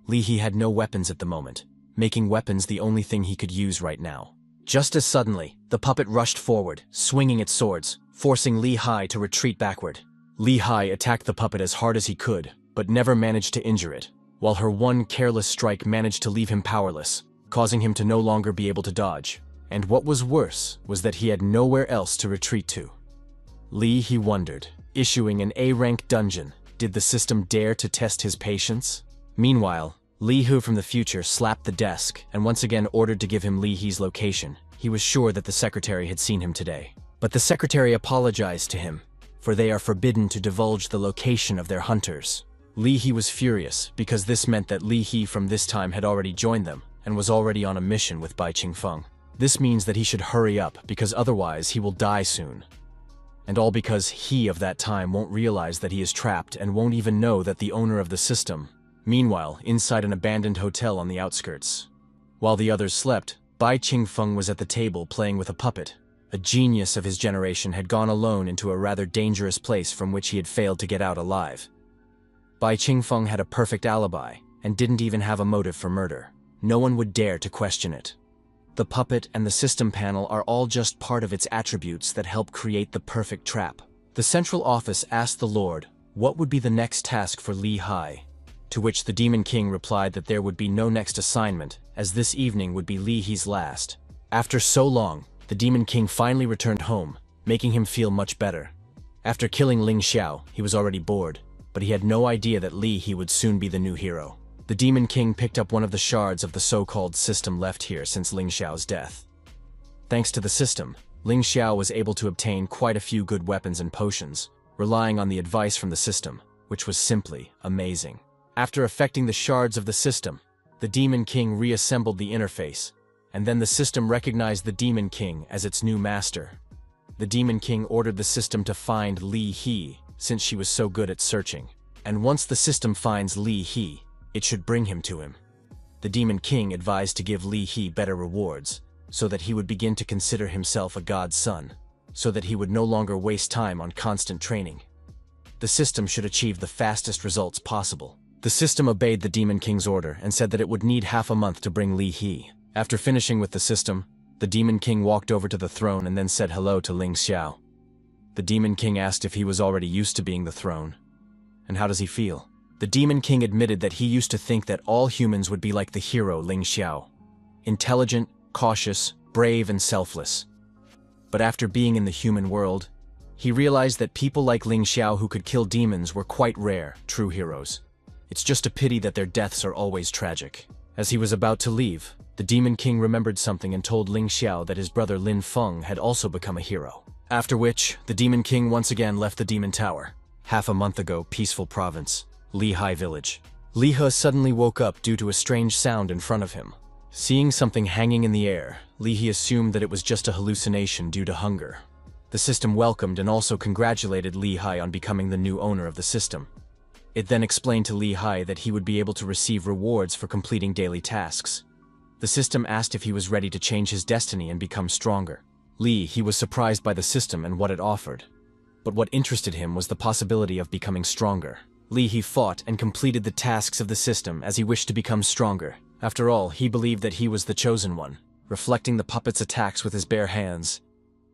Li He had no weapons at the moment, making weapons the only thing he could use right now. Just as suddenly, the puppet rushed forward, swinging its swords, forcing Li Hai to retreat backward. Li Hai attacked the puppet as hard as he could, but never managed to injure it, while her one careless strike managed to leave him powerless, causing him to no longer be able to dodge. And what was worse was that he had nowhere else to retreat to. He wondered, issuing an A-rank dungeon, did the system dare to test his patience? Meanwhile, Li Hu from the future slapped the desk and once again ordered to give him Li He's location. He was sure that the secretary had seen him today. But the secretary apologized to him, for they are forbidden to divulge the location of their hunters. Li He was furious because this meant that Li He from this time had already joined them and was already on a mission with Bai Qingfeng. This means that he should hurry up because otherwise he will die soon. And all because he of that time won't realize that he is trapped and won't even know that the owner of the system. Meanwhile, inside an abandoned hotel on the outskirts. While the others slept, Bai Qingfeng was at the table playing with a puppet. A genius of his generation had gone alone into a rather dangerous place from which he had failed to get out alive. Bai Qingfeng had a perfect alibi and didn't even have a motive for murder. No one would dare to question it. The puppet and the system panel are all just part of its attributes that help create the perfect trap. The central office asked the Lord what would be the next task for Li Hai, to which the Demon King replied that there would be no next assignment, as this evening would be Li He's last. After so long, the Demon King finally returned home, making him feel much better. After killing Ling Xiao, he was already bored, but he had no idea that Li He would soon be the new hero. The Demon King picked up one of the shards of the so-called system left here since Ling Xiao's death. Thanks to the system, Ling Xiao was able to obtain quite a few good weapons and potions, relying on the advice from the system, which was simply amazing. After affecting the shards of the system, the Demon King reassembled the interface, and then the system recognized the Demon King as its new master. The Demon King ordered the system to find Li He, since she was so good at searching. And once the system finds Li He, it should bring him to him. The Demon King advised to give Li He better rewards, so that he would begin to consider himself a god's son, so that he would no longer waste time on constant training. The system should achieve the fastest results possible. The system obeyed the Demon King's order and said that it would need half a month to bring Li He. After finishing with the system, the Demon King walked over to the throne and then said hello to Ling Xiao. The Demon King asked if he was already used to being the throne. And how does he feel? The Demon King admitted that he used to think that all humans would be like the hero Ling Xiao. Intelligent, cautious, brave, and selfless. But after being in the human world, he realized that people like Ling Xiao who could kill demons were quite rare, true heroes. It's just a pity that their deaths are always tragic. As he was about to leave, the Demon King remembered something and told Ling Xiao that his brother Linfun had also become a hero. After which, the Demon King once again left the Demon Tower. Half a month ago, peaceful province. Li Hai village. Li He suddenly woke up due to a strange sound in front of him. Seeing something hanging in the air, Li He assumed that it was just a hallucination due to hunger. The system welcomed and also congratulated Li Hai on becoming the new owner of the system. It then explained to Li Hai that he would be able to receive rewards for completing daily tasks. The system asked if he was ready to change his destiny and become stronger. He was surprised by the system and what it offered. But what interested him was the possibility of becoming stronger. He fought and completed the tasks of the system as he wished to become stronger. After all, he believed that he was the chosen one, reflecting the puppet's attacks with his bare hands.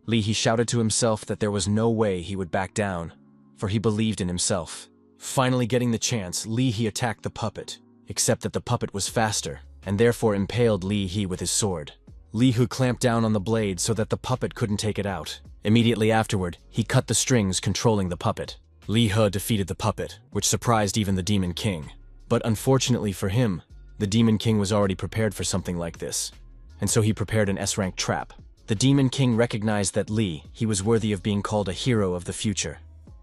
He shouted to himself that there was no way he would back down, for he believed in himself. Finally getting the chance, he attacked the puppet, except that the puppet was faster, and therefore impaled He with his sword. Hu clamped down on the blade so that the puppet couldn't take it out. Immediately afterward, he cut the strings controlling the puppet. He defeated the puppet, which surprised even the Demon King. But unfortunately for him, the Demon King was already prepared for something like this, and so he prepared an S-rank trap. The Demon King recognized that he was worthy of being called a hero of the future,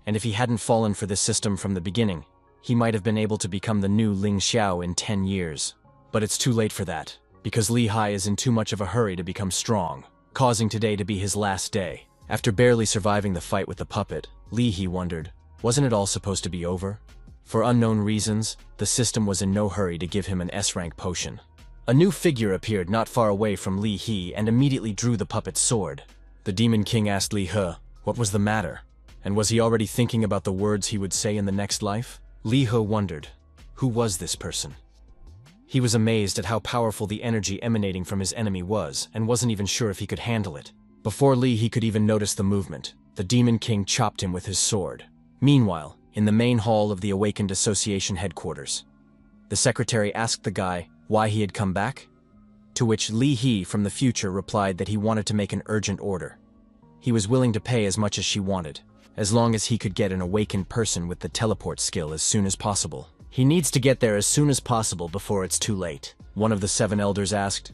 and if he hadn't fallen for this system from the beginning, he might have been able to become the new Ling Xiao in 10 years. But it's too late for that, because Hai is in too much of a hurry to become strong, causing today to be his last day. After barely surviving the fight with the puppet, he wondered, wasn't it all supposed to be over? For unknown reasons, the system was in no hurry to give him an S-rank potion. A new figure appeared not far away from He and immediately drew the puppet's sword. The Demon King asked He what was the matter, and was he already thinking about the words he would say in the next life? He wondered, who was this person? He was amazed at how powerful the energy emanating from his enemy was, and wasn't even sure if he could handle it. Before he could even notice the movement, the Demon King chopped him with his sword. Meanwhile, in the main hall of the Awakened Association headquarters, the secretary asked the guy why he had come back, to which He from the future replied that he wanted to make an urgent order. He was willing to pay as much as she wanted, as long as he could get an awakened person with the teleport skill as soon as possible. He needs to get there as soon as possible before it's too late. One of the 7 elders asked,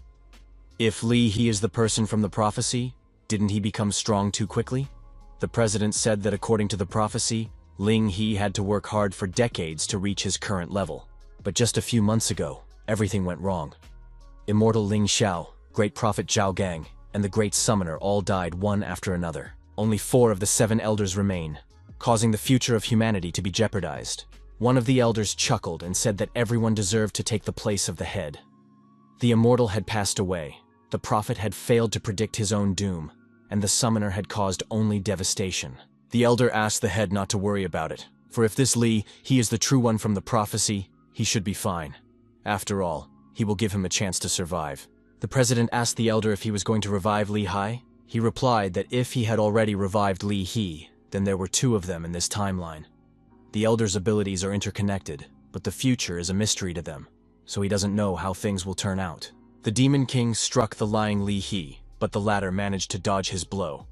if He is the person from the prophecy, didn't he become strong too quickly? The president said that according to the prophecy, He had to work hard for decades to reach his current level. But just a few months ago, everything went wrong. Immortal Ling Xiao, Great Prophet Zhao Gang, and the Great Summoner all died one after another. Only 4 of the 7 elders remain, causing the future of humanity to be jeopardized. One of the elders chuckled and said that everyone deserved to take the place of the head. The immortal had passed away, the prophet had failed to predict his own doom, and the summoner had caused only devastation. The elder asked the head not to worry about it, for if this he is the true one from the prophecy, he should be fine. After all, he will give him a chance to survive. The president asked the elder if he was going to revive Hai. He replied that if he had already revived He, then there were 2 of them in this timeline. The elder's abilities are interconnected, but the future is a mystery to them, so he doesn't know how things will turn out. The Demon King struck the lying He, but the latter managed to dodge his blow.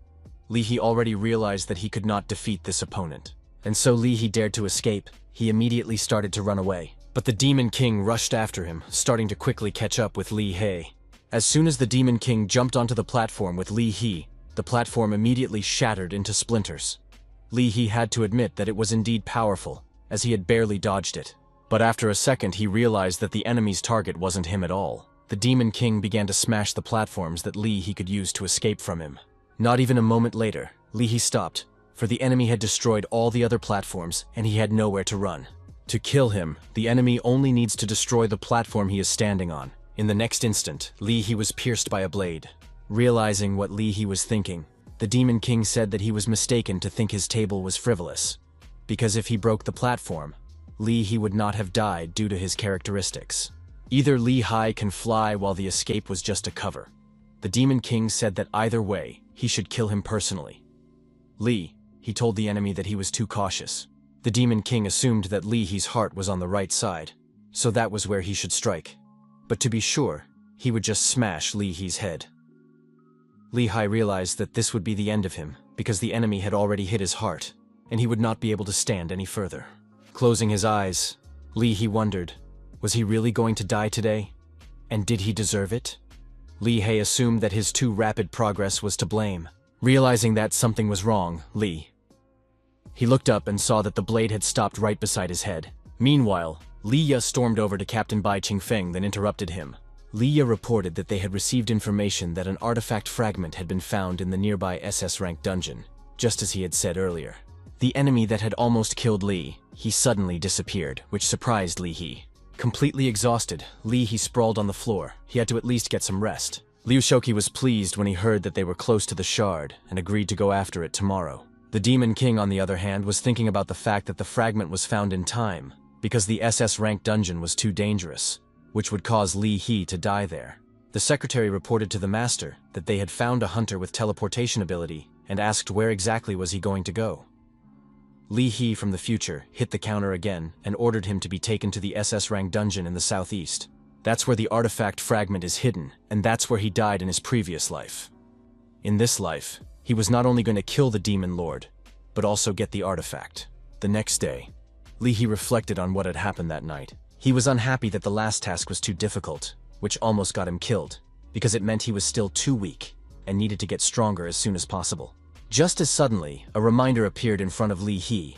He already realized that he could not defeat this opponent, and so He dared to escape. He immediately started to run away, but the Demon King rushed after him, starting to quickly catch up with Hai. As soon as the Demon King jumped onto the platform with He, the platform immediately shattered into splinters. He had to admit that it was indeed powerful, as he had barely dodged it. But after a second he realized that the enemy's target wasn't him at all. The Demon King began to smash the platforms that he could use to escape from him. Not even a moment later, He stopped, for the enemy had destroyed all the other platforms and he had nowhere to run. To kill him, the enemy only needs to destroy the platform he is standing on. In the next instant, He was pierced by a blade. Realizing what He was thinking, the Demon King said that he was mistaken to think his table was frivolous, because if he broke the platform, he would not have died due to his characteristics. Either Hai can fly while the escape was just a cover. The Demon King said that either way, he should kill him personally. He told the enemy that he was too cautious. The Demon King assumed that Hei's heart was on the right side, so that was where he should strike. But to be sure, he would just smash Hei's head. Hai realized that this would be the end of him, because the enemy had already hit his heart, and he would not be able to stand any further. Closing his eyes, He wondered, was he really going to die today? And did he deserve it? Hai assumed that his too rapid progress was to blame. Realizing that something was wrong, he looked up and saw that the blade had stopped right beside his head. Meanwhile, Li stormed over to Captain Bai Qingfeng, then interrupted him. Li reported that they had received information that an artifact fragment had been found in the nearby SS-rank dungeon, just as he had said earlier. The enemy that had almost killed he suddenly disappeared, which surprised He. Completely exhausted, he sprawled on the floor. He had to at least get some rest. Liu Shoki was pleased when he heard that they were close to the shard and agreed to go after it tomorrow. The Demon King, on the other hand, was thinking about the fact that the fragment was found in time because the SS rank dungeon was too dangerous, which would cause Li He to die there. The secretary reported to the master that they had found a hunter with teleportation ability and asked where exactly was he going to go. Li He from the future hit the counter again and ordered him to be taken to the SS rank dungeon in the southeast. That's where the artifact fragment is hidden, and that's where he died in his previous life. In this life, he was not only going to kill the demon lord, but also get the artifact. The next day, Li He reflected on what had happened that night. He was unhappy that the last task was too difficult, which almost got him killed, because it meant he was still too weak and needed to get stronger as soon as possible. Just as suddenly, a reminder appeared in front of Li He.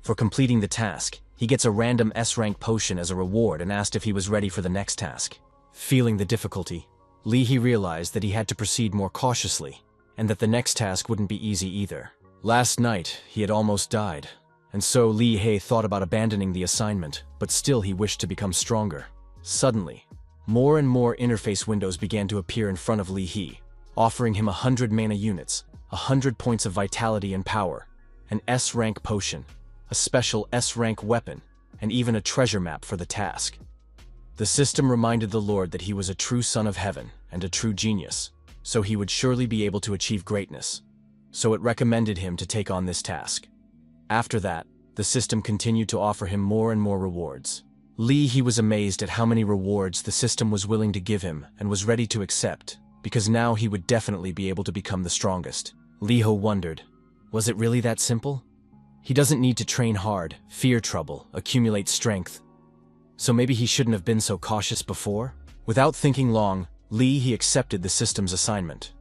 For completing the task, he gets a random S-rank potion as a reward and asked if he was ready for the next task. Feeling the difficulty, Li He realized that he had to proceed more cautiously, and that the next task wouldn't be easy either. Last night, he had almost died, and so Li He thought about abandoning the assignment, but still he wished to become stronger. Suddenly, more and more interface windows began to appear in front of Li He, offering him 100 mana units, 100 points of vitality and power, an S-rank potion, a special S-rank weapon, and even a treasure map for the task. The system reminded the Lord that he was a true son of heaven and a true genius, so he would surely be able to achieve greatness. So it recommended him to take on this task. After that, the system continued to offer him more and more rewards. Li He was amazed at how many rewards the system was willing to give him and was ready to accept, because now he would definitely be able to become the strongest. Li He wondered, was it really that simple? He doesn't need to train hard, fear trouble, accumulate strength. So maybe he shouldn't have been so cautious before? Without thinking long, Li He accepted the system's assignment.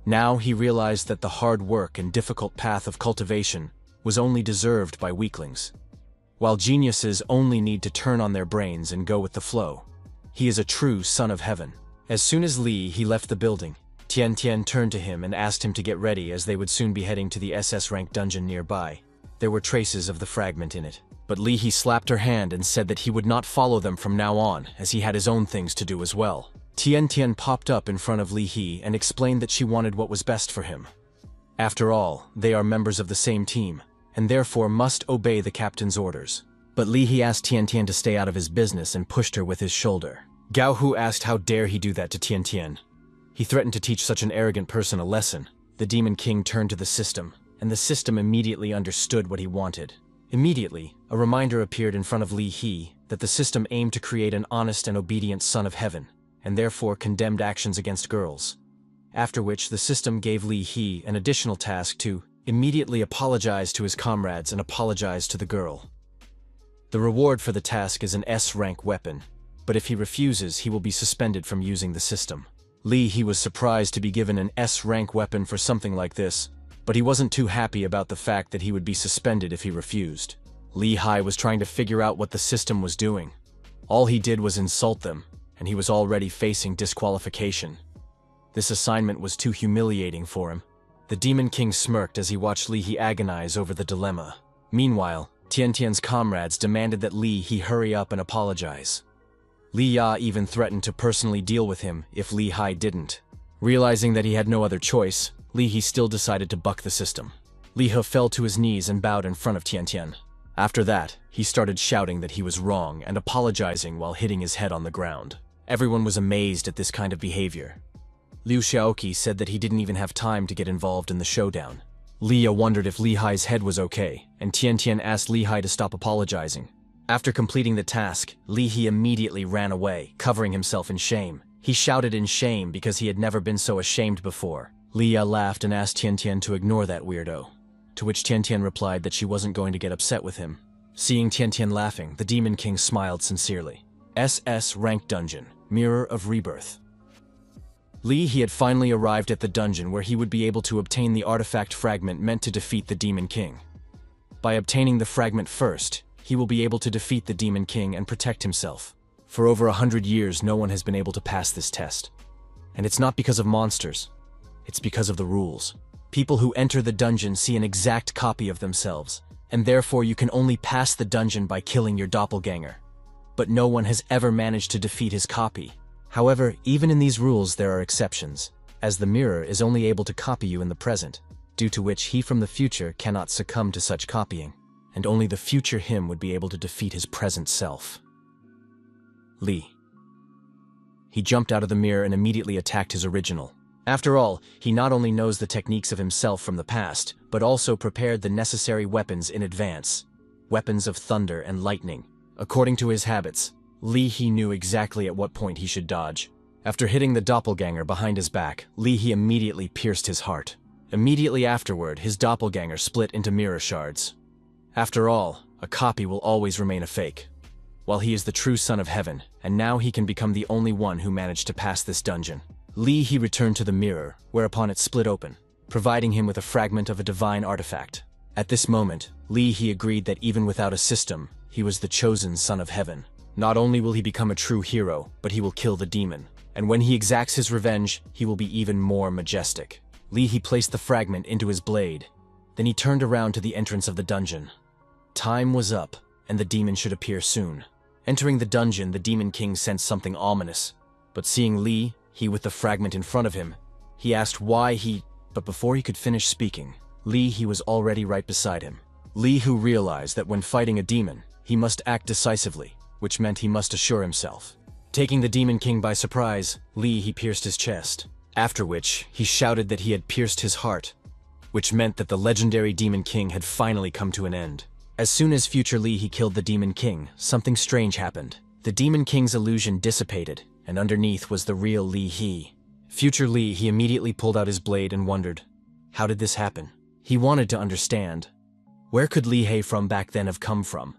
Now he realized that the hard work and difficult path of cultivation was only deserved by weaklings, while geniuses only need to turn on their brains and go with the flow. He is a true son of heaven. As soon as Li He left the building, Tian Tian turned to him and asked him to get ready as they would soon be heading to the SS rank dungeon nearby. There were traces of the fragment in it, but Li He slapped her hand and said that he would not follow them from now on, as he had his own things to do as well. Tian Tian popped up in front of Li He and explained that she wanted what was best for him. After all, they are members of the same team, and therefore must obey the captain's orders. But Li He asked Tian Tian to stay out of his business and pushed her with his shoulder. Gao Hu asked how dare he do that to Tian Tian. He threatened to teach such an arrogant person a lesson. The Demon King turned to the system, and the system immediately understood what he wanted. Immediately, a reminder appeared in front of Li He that the system aimed to create an honest and obedient son of heaven, and therefore condemned actions against girls. After which, the system gave Li He an additional task to immediately apologize to his comrades and apologize to the girl. The reward for the task is an S-rank weapon, but if he refuses, he will be suspended from using the system. Li He was surprised to be given an S-rank weapon for something like this, but he wasn't too happy about the fact that he would be suspended if he refused. Li He was trying to figure out what the system was doing. All he did was insult them, and he was already facing disqualification. This assignment was too humiliating for him. The Demon King smirked as he watched Li He agonize over the dilemma. Meanwhile, Tian Tian's comrades demanded that Li He hurry up and apologize. Li Ya even threatened to personally deal with him if Li He didn't. Realizing that he had no other choice, Li He still decided to buck the system. Li He fell to his knees and bowed in front of Tian Tian. After that, he started shouting that he was wrong and apologizing while hitting his head on the ground. Everyone was amazed at this kind of behavior. Liu Xiaoqi said that he didn't even have time to get involved in the showdown. Li Ya wondered if Li Hi's head was okay, and Tian Tian asked Li He to stop apologizing. After completing the task, Li He immediately ran away, covering himself in shame. He shouted in shame because he had never been so ashamed before. Li Ya laughed and asked Tian Tian to ignore that weirdo, to which Tian Tian replied that she wasn't going to get upset with him. Seeing Tian Tian laughing, the Demon King smiled sincerely. SS Rank Dungeon, Mirror of Rebirth. Li He had finally arrived at the dungeon where he would be able to obtain the artifact fragment meant to defeat the Demon King. By obtaining the fragment first, he will be able to defeat the Demon King and protect himself. For over 100 years, no one has been able to pass this test. And it's not because of monsters. It's because of the rules. People who enter the dungeon see an exact copy of themselves, and therefore you can only pass the dungeon by killing your doppelganger. But no one has ever managed to defeat his copy. However, even in these rules there are exceptions, as the mirror is only able to copy you in the present, due to which he from the future cannot succumb to such copying, and only the future him would be able to defeat his present self. Lee. He jumped out of the mirror and immediately attacked his original. After all, he not only knows the techniques of himself from the past, but also prepared the necessary weapons in advance. Weapons of thunder and lightning. According to his habits, Lee He knew exactly at what point he should dodge. After hitting the doppelganger behind his back, Lee He immediately pierced his heart. Immediately afterward, his doppelganger split into mirror shards. After all, a copy will always remain a fake. While he is the true son of heaven, and now he can become the only one who managed to pass this dungeon. Lee He returned to the mirror, whereupon it split open, providing him with a fragment of a divine artifact. At this moment, Lee He agreed that even without a system, he was the chosen son of heaven. Not only will he become a true hero, but he will kill the demon. And when he exacts his revenge, he will be even more majestic. Lee He placed the fragment into his blade. Then he turned around to the entrance of the dungeon. Time was up, and the demon should appear soon. Entering the dungeon, the Demon King sensed something ominous. But seeing Lee He with the fragment in front of him, he asked why he... But before he could finish speaking, Lee He was already right beside him. Lee Hu realized that when fighting a demon, he must act decisively, which meant he must assure himself. Taking the Demon King by surprise, Lee He pierced his chest, after which he shouted that he had pierced his heart, which meant that the legendary Demon King had finally come to an end. As soon as future Lee He killed the Demon King, something strange happened. The Demon King's illusion dissipated, and underneath was the real Lee He. Future Lee He immediately pulled out his blade and wondered, how did this happen? He wanted to understand. Where could Lee He from back then have come from?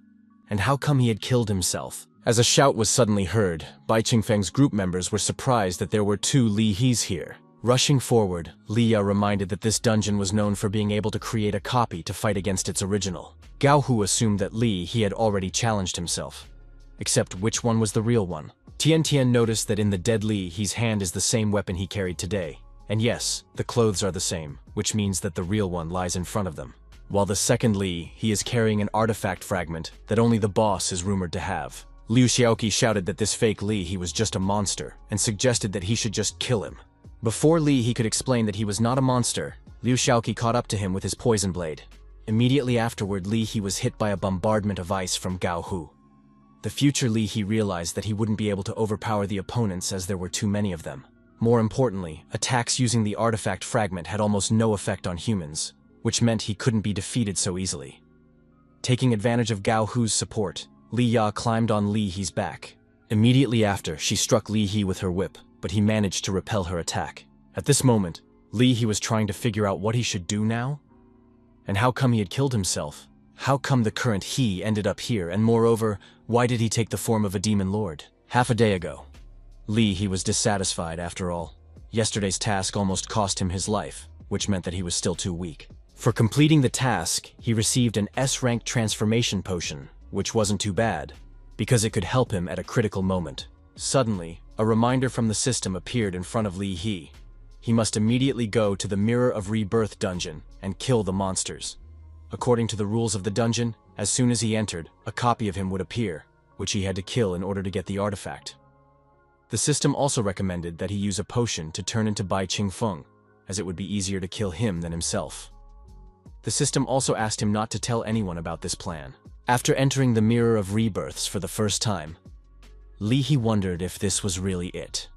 And how come he had killed himself? As a shout was suddenly heard, Bai Qingfeng's group members were surprised that there were two Lee He's here. Rushing forward, Liya reminded that this dungeon was known for being able to create a copy to fight against its original. Gao Hu assumed that Lee He had already challenged himself. Except which one was the real one? Tian Tian noticed that in the dead Lee He's hand is the same weapon he carried today. And yes, the clothes are the same, which means that the real one lies in front of them. While the second Lee He is carrying an artifact fragment that only the boss is rumored to have. Liu Xiaoqi shouted that this fake Lee He was just a monster, and suggested that he should just kill him. Before Lee He could explain that he was not a monster, Liu Xiaoqi caught up to him with his poison blade. Immediately afterward, Lee He was hit by a bombardment of ice from Gao Hu. The future Lee He realized that he wouldn't be able to overpower the opponents as there were too many of them. More importantly, attacks using the artifact fragment had almost no effect on humans, which meant he couldn't be defeated so easily. Taking advantage of Gao Hu's support, Li Ya climbed on Lee He's back. Immediately after, she struck Lee He with her whip, but he managed to repel her attack. At this moment, Lee He was trying to figure out what he should do now? And how come he had killed himself? How come the current he ended up here, and moreover, why did he take the form of a demon lord? Half a day ago. Lee He was dissatisfied after all. Yesterday's task almost cost him his life, which meant that he was still too weak. For completing the task, he received an S-rank transformation potion, which wasn't too bad, because it could help him at a critical moment. Suddenly, a reminder from the system appeared in front of Lee He. He must immediately go to the Mirror of Rebirth dungeon and kill the monsters. According to the rules of the dungeon, as soon as he entered, a copy of him would appear, which he had to kill in order to get the artifact. The system also recommended that he use a potion to turn into Bai Qingfeng, as it would be easier to kill him than himself. The system also asked him not to tell anyone about this plan. After entering the Mirror of Rebirths for the first time, Lee He wondered if this was really it.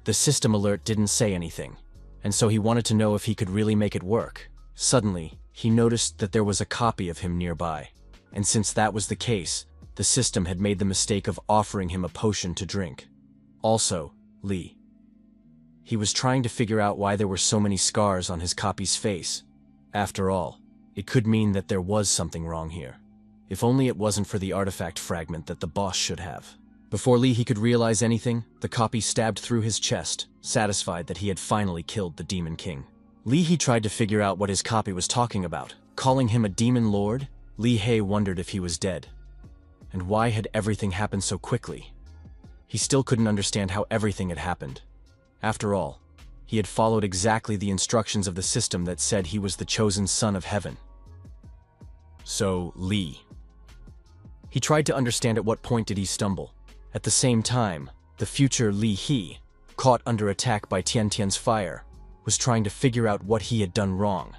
The system alert didn't say anything, and so he wanted to know if he could really make it work. Suddenly, he noticed that there was a copy of him nearby, and since that was the case, the system had made the mistake of offering him a potion to drink. Also, he was trying to figure out why there were so many scars on his copy's face. After all, it could mean that there was something wrong here. If only it wasn't for the artifact fragment that the boss should have. Before Lee He could realize anything, the copy stabbed through his chest, satisfied that he had finally killed the Demon King. Lee He tried to figure out what his copy was talking about. Calling him a demon lord? Lee He wondered if he was dead. And why had everything happened so quickly? He still couldn't understand how everything had happened. After all, he had followed exactly the instructions of the system that said he was the chosen son of heaven. So, He tried to understand at what point did he stumble. At the same time, The future Li He, caught under attack by Tian Tian's fire, was trying to figure out what he had done wrong.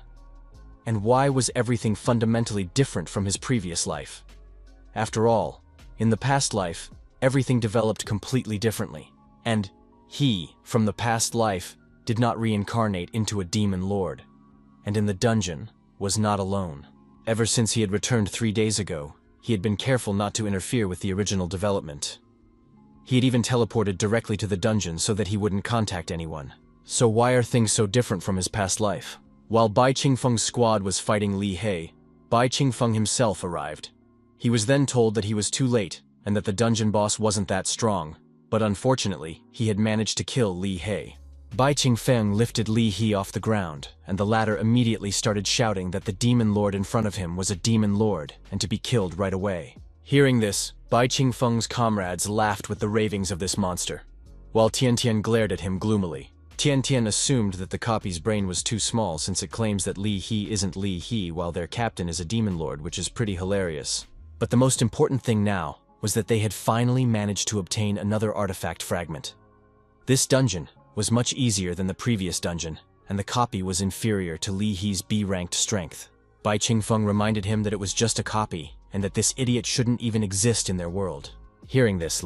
And why was everything fundamentally different from his previous life? After all, in the past life, everything developed completely differently. And he, from the past life, did not reincarnate into a demon lord. And in the dungeon, was not alone. Ever since he had returned 3 days ago, he had been careful not to interfere with the original development. He had even teleported directly to the dungeon so that he wouldn't contact anyone. So why are things so different from his past life? While Bai Qingfeng's squad was fighting Li He, Bai Qingfeng himself arrived. He was then told that he was too late and that the dungeon boss wasn't that strong, but unfortunately, he had managed to kill Li He. Bai Qingfeng lifted Li He off the ground, and the latter immediately started shouting that the demon lord in front of him was a demon lord and to be killed right away. Hearing this, Bai Qingfeng's comrades laughed with the ravings of this monster, while Tian Tian glared at him gloomily. Tian Tian assumed that the copy's brain was too small since it claims that Li He isn't Li He while their captain is a demon lord, which is pretty hilarious. But the most important thing now was that they had finally managed to obtain another artifact fragment. This dungeon was much easier than the previous dungeon, and the copy was inferior to Li He's B-ranked strength. Bai Qingfeng reminded him that it was just a copy, and that this idiot shouldn't even exist in their world. Hearing this,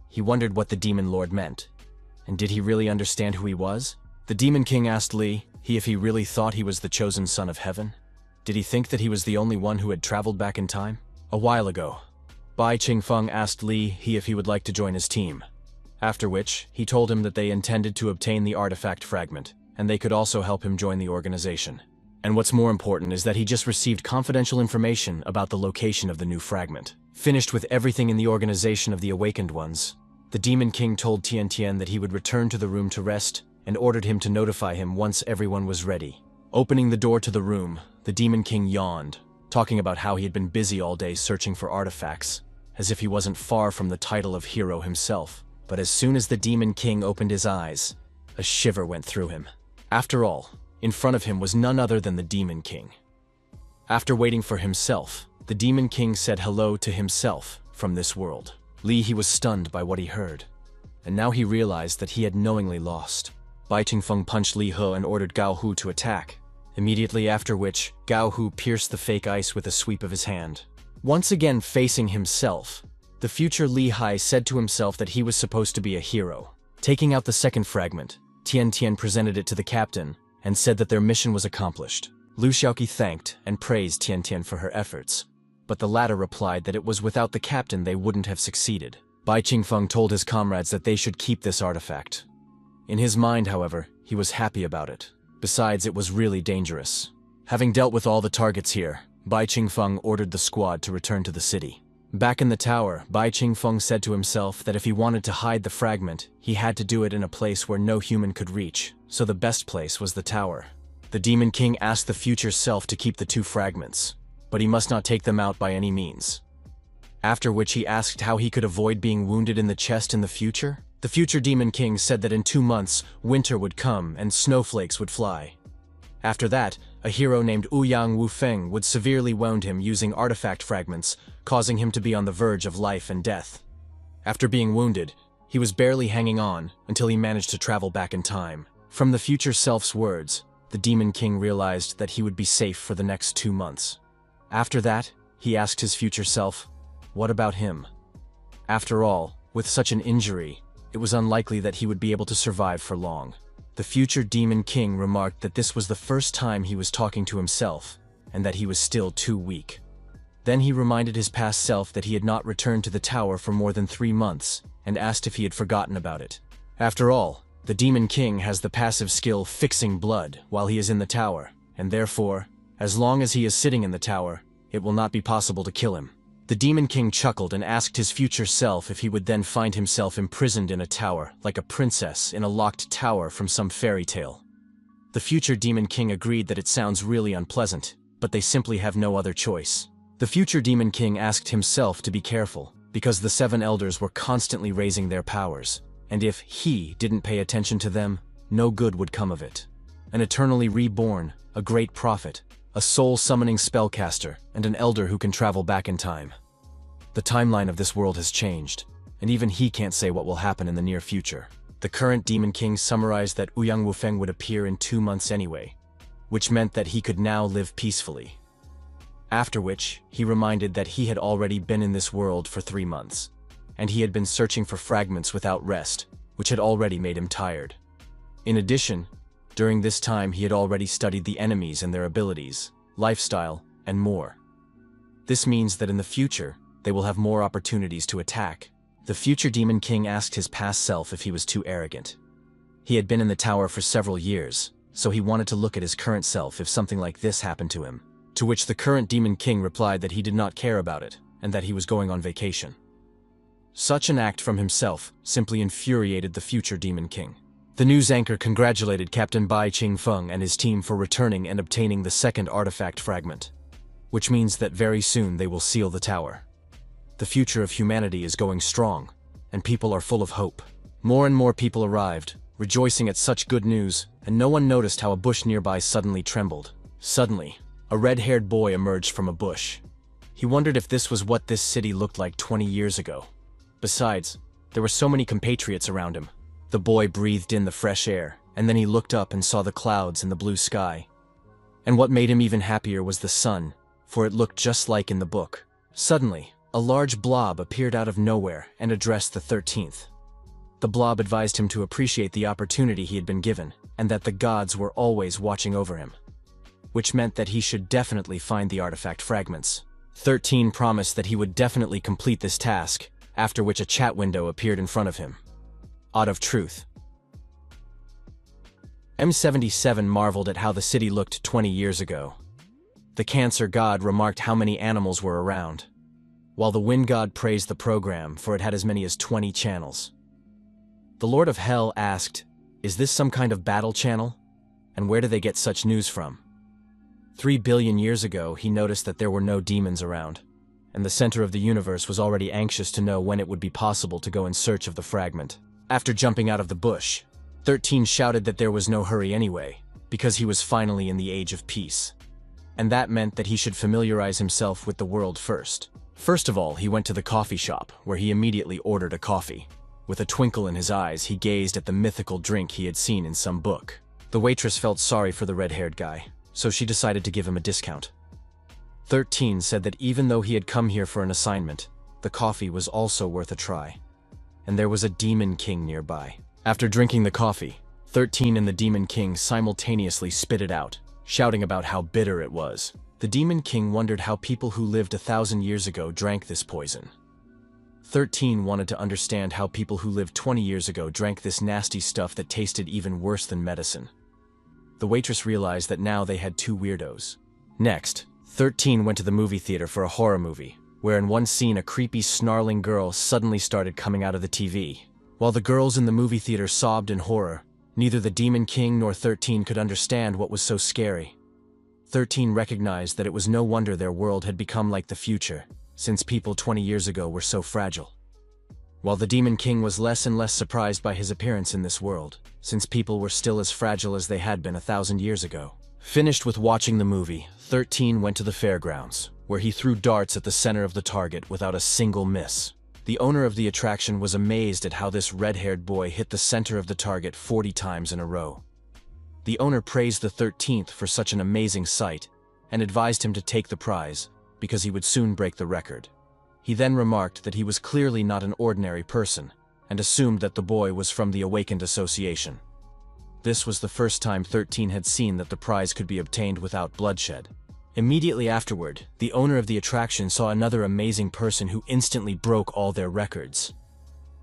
he wondered what the demon lord meant. And did he really understand who he was? The demon king asked Li He if he really thought he was the chosen son of heaven. Did he think that he was the only one who had traveled back in time? A while ago, Bai Qingfeng asked Li He if he would like to join his team. After which, he told him that they intended to obtain the artifact fragment, and they could also help him join the organization. And what's more important is that he just received confidential information about the location of the new fragment. Finished with everything in the organization of the Awakened Ones, the Demon King told Tian Tian that he would return to the room to rest and ordered him to notify him once everyone was ready. Opening the door to the room, the Demon King yawned, talking about how he had been busy all day searching for artifacts, as if he wasn't far from the title of hero himself. But as soon as the Demon King opened his eyes, a shiver went through him. After all, in front of him was none other than the Demon King. After waiting for himself, the Demon King said hello to himself from this world. Li He was stunned by what he heard, and now he realized that he had knowingly lost. Bai Qingfeng punched Li He and ordered Gao Hu to attack, immediately after which, Gao Hu pierced the fake ice with a sweep of his hand. Once again facing himself, the future Li Hai said to himself that he was supposed to be a hero. Taking out the second fragment, Tian Tian presented it to the captain and said that their mission was accomplished. Lu Xiaoqi thanked and praised Tian Tian for her efforts, but the latter replied that it was without the captain they wouldn't have succeeded. Bai Qingfeng told his comrades that they should keep this artifact. In his mind, however, he was happy about it. Besides, it was really dangerous. Having dealt with all the targets here, Bai Qingfeng ordered the squad to return to the city. Back in the tower, Bai Qingfeng said to himself that if he wanted to hide the fragment, he had to do it in a place where no human could reach, so the best place was the tower. The Demon King asked the future self to keep the 2 fragments, but he must not take them out by any means. After which he asked how he could avoid being wounded in the chest in the future. The future Demon King said that in 2 months, winter would come and snowflakes would fly. After that, a hero named Uang Wuang would severely wound him using artifact fragments, causing him to be on the verge of life and death. After being wounded, he was barely hanging on until he managed to travel back in time. From the future self's words, the Demon King realized that he would be safe for the next 2 months. After that, he asked his future self, what about him? After all, with such an injury, it was unlikely that he would be able to survive for long. The future Demon King remarked that this was the first time he was talking to himself, and that he was still too weak. Then he reminded his past self that he had not returned to the tower for more than 3 months, and asked if he had forgotten about it. After all, the Demon King has the passive skill Fixing Blood while he is in the tower, and therefore, as long as he is sitting in the tower, it will not be possible to kill him. The Demon King chuckled and asked his future self if he would then find himself imprisoned in a tower, like a princess in a locked tower from some fairy tale. The future Demon King agreed that it sounds really unpleasant, but they simply have no other choice. The future Demon King asked himself to be careful, because the 7 elders were constantly raising their powers, and if he didn't pay attention to them, no good would come of it. An eternally reborn, a great prophet, a soul-summoning spellcaster, and an elder who can travel back in time. The timeline of this world has changed. and even he can't say what will happen in the near future. The current Demon King summarized that Uang Wuang would appear in 2 months anyway, which meant that he could now live peacefully. After which, he reminded that he had already been in this world for 3 months, and he had been searching for fragments without rest, which had already made him tired. In addition, during this time he had already studied the enemies and their abilities, lifestyle, and more. This means that in the future, they will have more opportunities to attack. The future Demon King asked his past self if he was too arrogant. He had been in the tower for several years, so he wanted to look at his current self if something like this happened to him. To which the current Demon King replied that he did not care about it, and that he was going on vacation. Such an act from himself simply infuriated the future Demon King. The news anchor congratulated Captain Bai Qingfeng and his team for returning and obtaining the second artifact fragment, which means that very soon they will seal the tower. The future of humanity is going strong, and people are full of hope. More and more people arrived, rejoicing at such good news, and no one noticed how a bush nearby suddenly trembled. Suddenly, a red-haired boy emerged from a bush. He wondered if this was what this city looked like 20 years ago. Besides, there were so many compatriots around him. The boy breathed in the fresh air, and then he looked up and saw the clouds and the blue sky. And what made him even happier was the sun, for it looked just like in the book. Suddenly, a large blob appeared out of nowhere and addressed the 13th. The blob advised him to appreciate the opportunity he had been given, and that the gods were always watching over him, which meant that he should definitely find the artifact fragments. 13 promised that he would definitely complete this task, after which a chat window appeared in front of him. Odd of truth. M77 marveled at how the city looked 20 years ago. The Cancer God remarked how many animals were around, while the Wind God praised the program for it had as many as 20 channels. The Lord of Hell asked, "Is this some kind of battle channel? And where do they get such news from?" 3 billion years ago, he noticed that there were no demons around, and the center of the universe was already anxious to know when it would be possible to go in search of the fragment. After jumping out of the bush, 13 shouted that there was no hurry anyway, because he was finally in the age of peace. And that meant that he should familiarize himself with the world first. First of all, he went to the coffee shop, where he immediately ordered a coffee. With a twinkle in his eyes, he gazed at the mythical drink he had seen in some book. The waitress felt sorry for the red-haired guy, so she decided to give him a discount. 13 said that even though he had come here for an assignment, the coffee was also worth a try. And there was a Demon King nearby. After drinking the coffee, 13 and the Demon King simultaneously spit it out, shouting about how bitter it was. The Demon King wondered how people who lived 1,000 years ago drank this poison. 13 wanted to understand how people who lived 20 years ago drank this nasty stuff that tasted even worse than medicine. The waitress realized that now they had 2 weirdos. Next, 13 went to the movie theater for a horror movie, where in one scene a creepy snarling girl suddenly started coming out of the TV. While the girls in the movie theater sobbed in horror, neither the Demon King nor 13 could understand what was so scary. 13 recognized that it was no wonder their world had become like the future, since people 20 years ago were so fragile. While the Demon King was less and less surprised by his appearance in this world, since people were still as fragile as they had been 1,000 years ago. Finished with watching the movie, 13 went to the fairgrounds, where he threw darts at the center of the target without a single miss. The owner of the attraction was amazed at how this red-haired boy hit the center of the target 40 times in a row. The owner praised the 13th for such an amazing sight, and advised him to take the prize, because he would soon break the record. He then remarked that he was clearly not an ordinary person, and assumed that the boy was from the Awakened Association. This was the first time 13 had seen that the prize could be obtained without bloodshed. Immediately afterward, the owner of the attraction saw another amazing person who instantly broke all their records.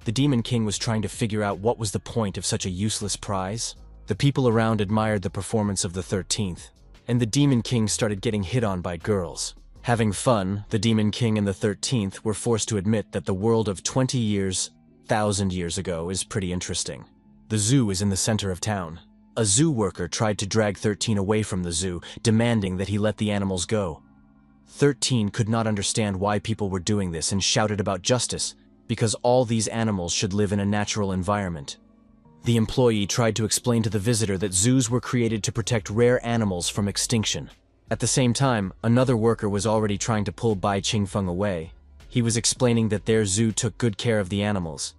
The Demon King was trying to figure out what was the point of such a useless prize. The people around admired the performance of the 13th, and the Demon King started getting hit on by girls. Having fun, the Demon King and the 13th were forced to admit that the world of 20 years, 1,000 years ago is pretty interesting. The zoo is in the center of town. A zoo worker tried to drag 13 away from the zoo, demanding that he let the animals go. 13 could not understand why people were doing this and shouted about justice, because all these animals should live in a natural environment. The employee tried to explain to the visitor that zoos were created to protect rare animals from extinction. At the same time, another worker was already trying to pull Bai Qingfeng away. He was explaining that their zoo took good care of the animals,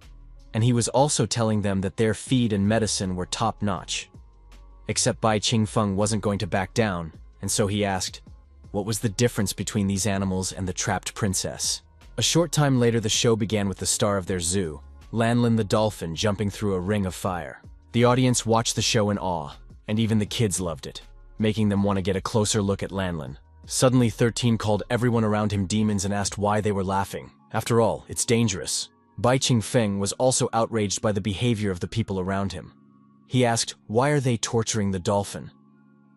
and he was also telling them that their feed and medicine were top-notch. Except Bai Qingfeng wasn't going to back down, and so he asked, what was the difference between these animals and the trapped princess? A short time later, the show began with the star of their zoo, Lanlin the dolphin, jumping through a ring of fire. The audience watched the show in awe, and even the kids loved it, making them want to get a closer look at Lanlin. Suddenly, 13 called everyone around him demons and asked why they were laughing. After all, it's dangerous. Bai Qingfeng was also outraged by the behavior of the people around him. He asked, why are they torturing the dolphin?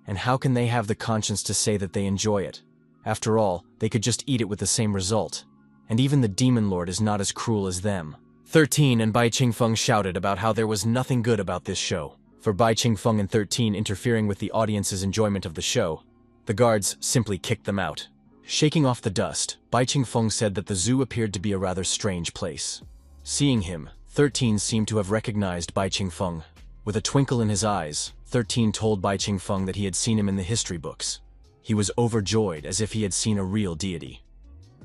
And how can they have the conscience to say that they enjoy it? After all, they could just eat it with the same result. And even the demon lord is not as cruel as them. 13 and Bai Qingfeng shouted about how there was nothing good about this show. For Bai Qingfeng and 13 interfering with the audience's enjoyment of the show, the guards simply kicked them out. Shaking off the dust, Bai Qingfeng said that the zoo appeared to be a rather strange place. Seeing him, 13 seemed to have recognized Bai Qingfeng. With a twinkle in his eyes, 13 told Bai Qingfeng that he had seen him in the history books. He was overjoyed, as if he had seen a real deity.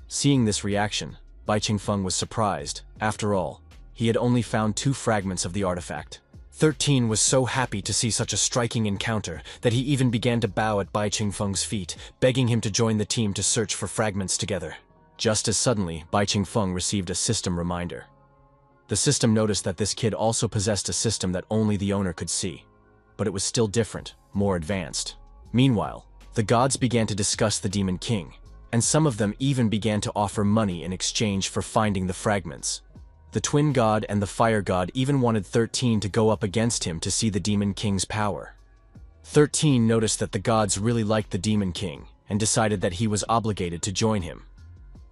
Seeing this reaction, Bai Qingfeng was surprised. After all, he had only found 2 fragments of the artifact. 13 was so happy to see such a striking encounter that he even began to bow at Bai Qingfeng's feet, begging him to join the team to search for fragments together. Just as suddenly, Bai Qingfeng received a system reminder. The system noticed that this kid also possessed a system that only the owner could see. But it was still different, more advanced. Meanwhile, the gods began to discuss the Demon King, and some of them even began to offer money in exchange for finding the fragments. The twin god and the fire god even wanted 13 to go up against him to see the Demon King's power. 13 noticed that the gods really liked the Demon King, and decided that he was obligated to join him.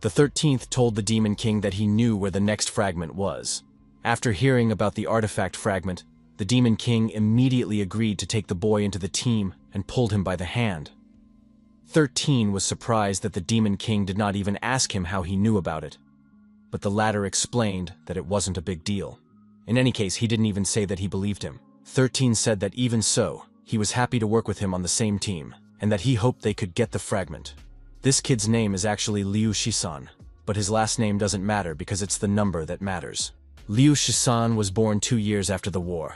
The 13th told the Demon King that he knew where the next fragment was. After hearing about the artifact fragment, the Demon King immediately agreed to take the boy into the team and pulled him by the hand. 13 was surprised that the Demon King did not even ask him how he knew about it. But the latter explained that it wasn't a big deal. In any case, he didn't even say that he believed him. 13 said that even so, he was happy to work with him on the same team, and that he hoped they could get the fragment. This kid's name is actually Liu Shisan, but his last name doesn't matter because it's the number that matters. Liu Shisan was born 2 years after the war.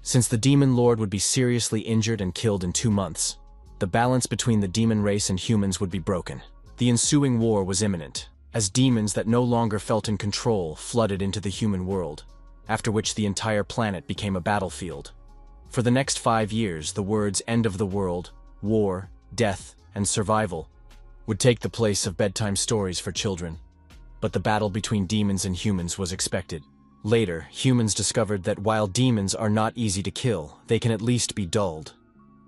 Since the demon lord would be seriously injured and killed in 2 months, the balance between the demon race and humans would be broken. The ensuing war was imminent, as demons that no longer felt in control flooded into the human world, after which the entire planet became a battlefield. For the next 5 years, the words "end of the world," "war," "death," and "survival" would take the place of bedtime stories for children. But the battle between demons and humans was expected. Later, humans discovered that while demons are not easy to kill, they can at least be dulled.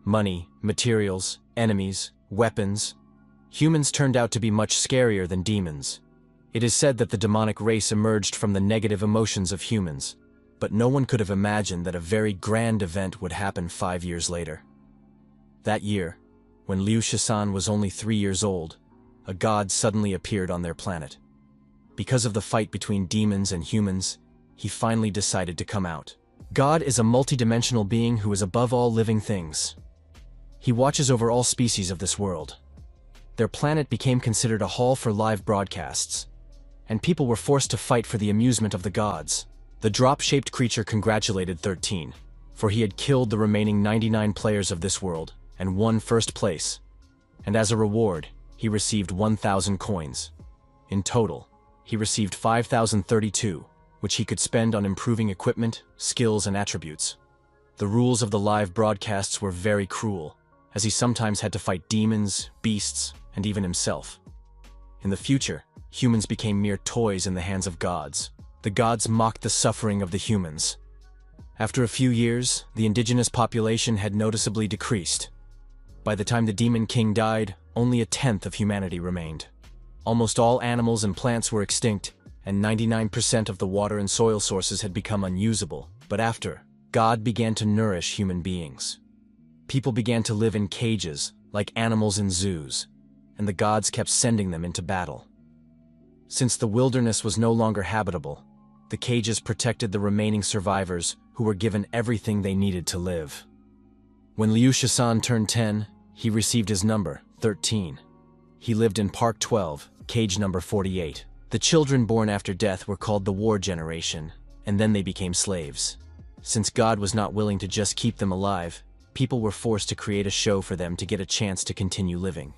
Money, materials, enemies, weapons. Humans turned out to be much scarier than demons. It is said that the demonic race emerged from the negative emotions of humans, but no one could have imagined that a very grand event would happen 5 years later. That year, when Liu Shisan was only 3 years old, a god suddenly appeared on their planet. Because of the fight between demons and humans, he finally decided to come out. God is a multidimensional being who is above all living things. He watches over all species of this world. Their planet became considered a hall for live broadcasts, and people were forced to fight for the amusement of the gods. The drop-shaped creature congratulated 13, for he had killed the remaining 99 players of this world and won first place, and as a reward, he received 1,000 coins. In total, he received 5,032, which he could spend on improving equipment, skills, and attributes. The rules of the live broadcasts were very cruel, as he sometimes had to fight demons, beasts, and even himself. In the future, humans became mere toys in the hands of gods. The gods mocked the suffering of the humans. After a few years, the indigenous population had noticeably decreased. By the time the Demon King died, only 1/10 of humanity remained. Almost all animals and plants were extinct, and 99% of the water and soil sources had become unusable. But after, God began to nourish human beings. People began to live in cages, like animals in zoos, and the gods kept sending them into battle. Since the wilderness was no longer habitable, the cages protected the remaining survivors who were given everything they needed to live. When Liu Shisan turned 10, he received his number, 13. He lived in Park 12, cage number 48. The children born after death were called the war generation, and then they became slaves. Since God was not willing to just keep them alive, people were forced to create a show for them to get a chance to continue living.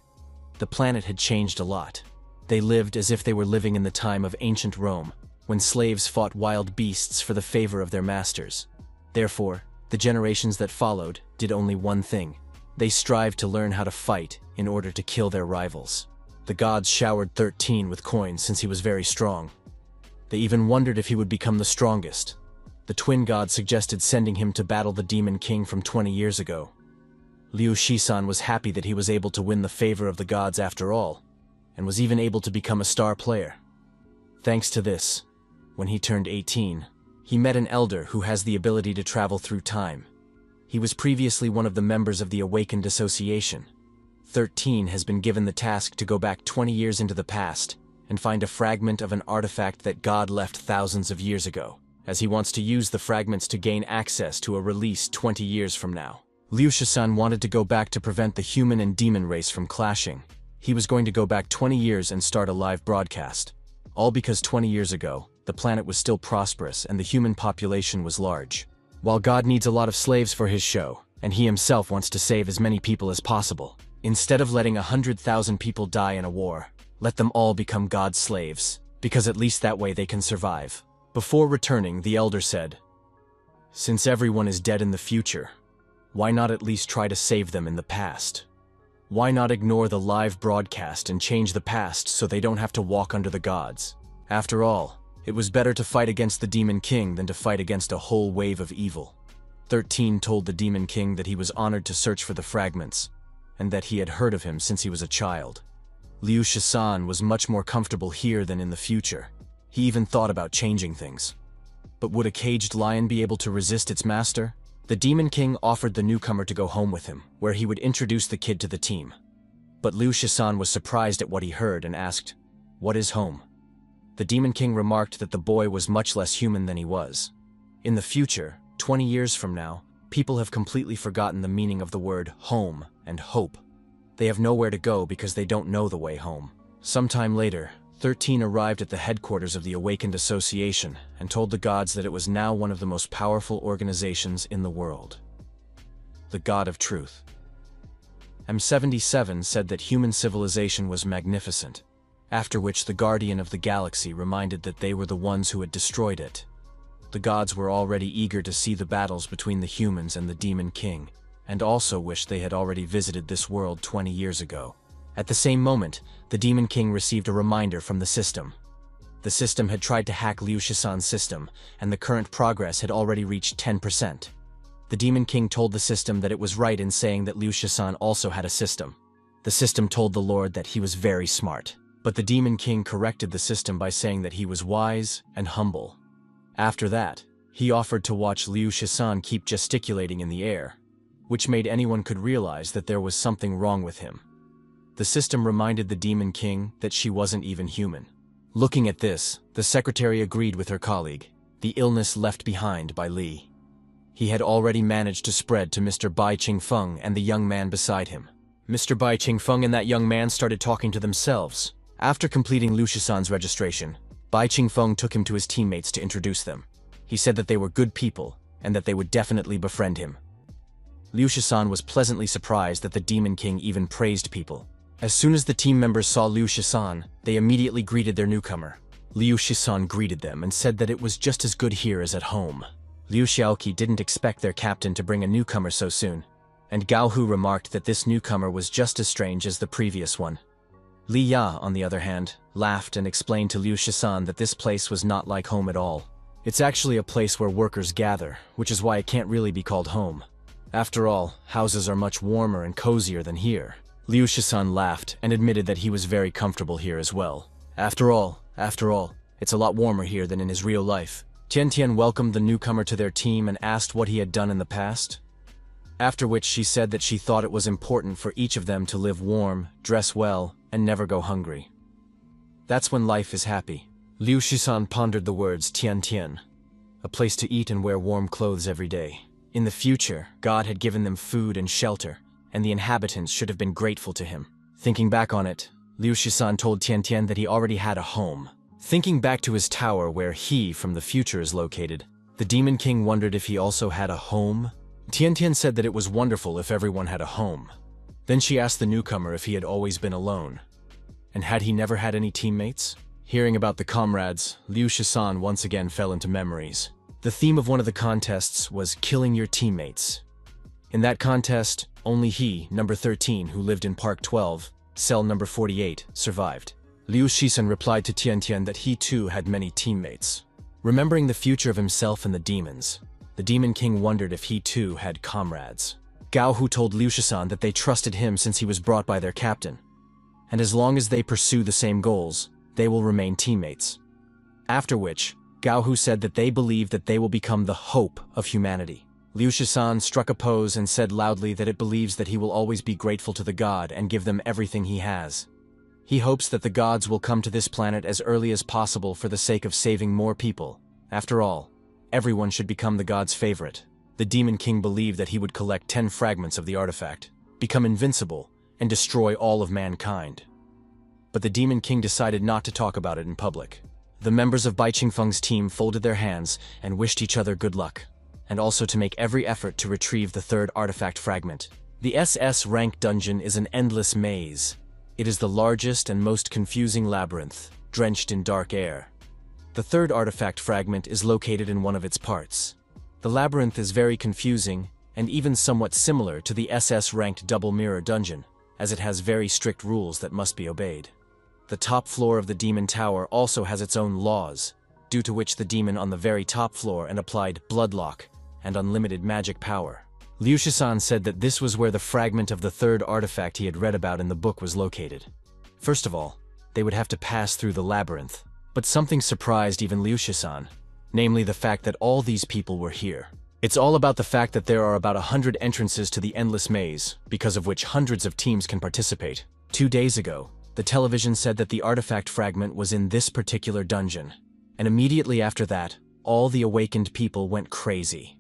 The planet had changed a lot. They lived as if they were living in the time of ancient Rome, when slaves fought wild beasts for the favor of their masters. Therefore, the generations that followed did only one thing. They strived to learn how to fight in order to kill their rivals. The gods showered 13 with coins since he was very strong. They even wondered if he would become the strongest. The twin gods suggested sending him to battle the Demon King from 20 years ago. Liu Shisan was happy that he was able to win the favor of the gods after all, and was even able to become a star player. Thanks to this, when he turned 18, he met an elder who has the ability to travel through time. He was previously one of the members of the Awakened Association. 13 has been given the task to go back 20 years into the past and find a fragment of an artifact that God left thousands of years ago, as he wants to use the fragments to gain access to a release 20 years from now. Liu Shisan wanted to go back to prevent the human and demon race from clashing. He was going to go back 20 years and start a live broadcast. All because 20 years ago, the planet was still prosperous and the human population was large. While God needs a lot of slaves for his show, and he himself wants to save as many people as possible, instead of letting 100,000 people die in a war, let them all become God's slaves, because at least that way they can survive. Before returning, the elder said, "Since everyone is dead in the future, why not at least try to save them in the past? Why not ignore the live broadcast and change the past so they don't have to walk under the gods? After all, it was better to fight against the Demon King than to fight against a whole wave of evil." 13 told the Demon King that he was honored to search for the fragments, and that he had heard of him since he was a child. Liu Shisan was much more comfortable here than in the future. He even thought about changing things. But would a caged lion be able to resist its master? The Demon King offered the newcomer to go home with him, where he would introduce the kid to the team. But Liu Shisan was surprised at what he heard and asked, "What is home?" The Demon King remarked that the boy was much less human than he was. In the future, 20 years from now, people have completely forgotten the meaning of the word home and hope. They have nowhere to go because they don't know the way home. Sometime later, 13 arrived at the headquarters of the Awakened Association and told the gods that it was now one of the most powerful organizations in the world. The God of Truth. M77 said that human civilization was magnificent, after which the Guardian of the Galaxy reminded that they were the ones who had destroyed it. The gods were already eager to see the battles between the humans and the Demon King, and also wished they had already visited this world 20 years ago. At the same moment, the Demon King received a reminder from the system. The system had tried to hack Liu Shisan's system, and the current progress had already reached 10%. The Demon King told the system that it was right in saying that Liu Shisan also had a system. The system told the Lord that he was very smart, but the Demon King corrected the system by saying that he was wise and humble. After that, he offered to watch Liu Shisan keep gesticulating in the air, which made anyone could realize that there was something wrong with him. The system reminded the Demon King that she wasn't even human. Looking at this, the secretary agreed with her colleague, the illness left behind by Li. He had already managed to spread to Mr. Bai Qingfeng and the young man beside him. Mr. Bai Qingfeng and that young man started talking to themselves. After completing Liu Shisan's registration, Bai Qingfeng took him to his teammates to introduce them. He said that they were good people, and that they would definitely befriend him. Liu Shisan was pleasantly surprised that the Demon King even praised people. As soon as the team members saw Liu Shisan, they immediately greeted their newcomer. Liu Shisan greeted them and said that it was just as good here as at home. Liu Xiaoqi didn't expect their captain to bring a newcomer so soon, and Gao Hu remarked that this newcomer was just as strange as the previous one. Li Ya, on the other hand, laughed and explained to Liu Shisan that this place was not like home at all. It's actually a place where workers gather, which is why it can't really be called home. After all, houses are much warmer and cozier than here. Liu Shisan laughed and admitted that he was very comfortable here as well. After all, it's a lot warmer here than in his real life. Tian Tian welcomed the newcomer to their team and asked what he had done in the past. After which she said that she thought it was important for each of them to live warm, dress well, and never go hungry. That's when life is happy. Liu Shisan pondered the words Tian Tian, a place to eat and wear warm clothes every day. In the future, God had given them food and shelter, and the inhabitants should have been grateful to him. Thinking back on it, Liu Shisan told Tian Tian that he already had a home, Thinking back to his tower where he from the future is located, the Demon King wondered if he also had a home. Tian Tian said that it was wonderful if everyone had a home. Then she asked the newcomer if he had always been alone. And had he never had any teammates? Hearing about the comrades, Liu Shisan once again fell into memories. The theme of one of the contests was killing your teammates. In that contest, only he, number 13, who lived in Park 12, cell number 48, survived. Liu Shisan replied to Tian Tian that he too had many teammates. Remembering the future of himself and the demons, the Demon King wondered if he too had comrades. Gao Hu told Liu Shisan that they trusted him since he was brought by their captain, and as long as they pursue the same goals, they will remain teammates. After which, Gao Hu said that they believe that they will become the hope of humanity. Liu Shisan struck a pose and said loudly that it believes that he will always be grateful to the god and give them everything he has. He hopes that the gods will come to this planet as early as possible for the sake of saving more people. After all, everyone should become the god's favorite. The Demon King believed that he would collect 10 fragments of the artifact, become invincible, and destroy all of mankind. But the Demon King decided not to talk about it in public. The members of Bai Qingfeng's team folded their hands and wished each other good luck, and also to make every effort to retrieve the third artifact fragment. The SS rank dungeon is an endless maze. It is the largest and most confusing labyrinth, drenched in dark air. The third artifact fragment is located in one of its parts. The labyrinth is very confusing and even somewhat similar to the SS-ranked double mirror dungeon, as it has very strict rules that must be obeyed. The top floor of the demon tower also has its own laws, due to which the demon on the very top floor and applied bloodlock and unlimited magic power. Liu Shisan said that this was where the fragment of the third artifact he had read about in the book was located. First of all, they would have to pass through the labyrinth, but something surprised even Liu Shisan, namely the fact that all these people were here. It's all about the fact that there are about 100 entrances to the endless maze, because of which hundreds of teams can participate. 2 days ago, the television said that the artifact fragment was in this particular dungeon, and immediately after that, all the awakened people went crazy.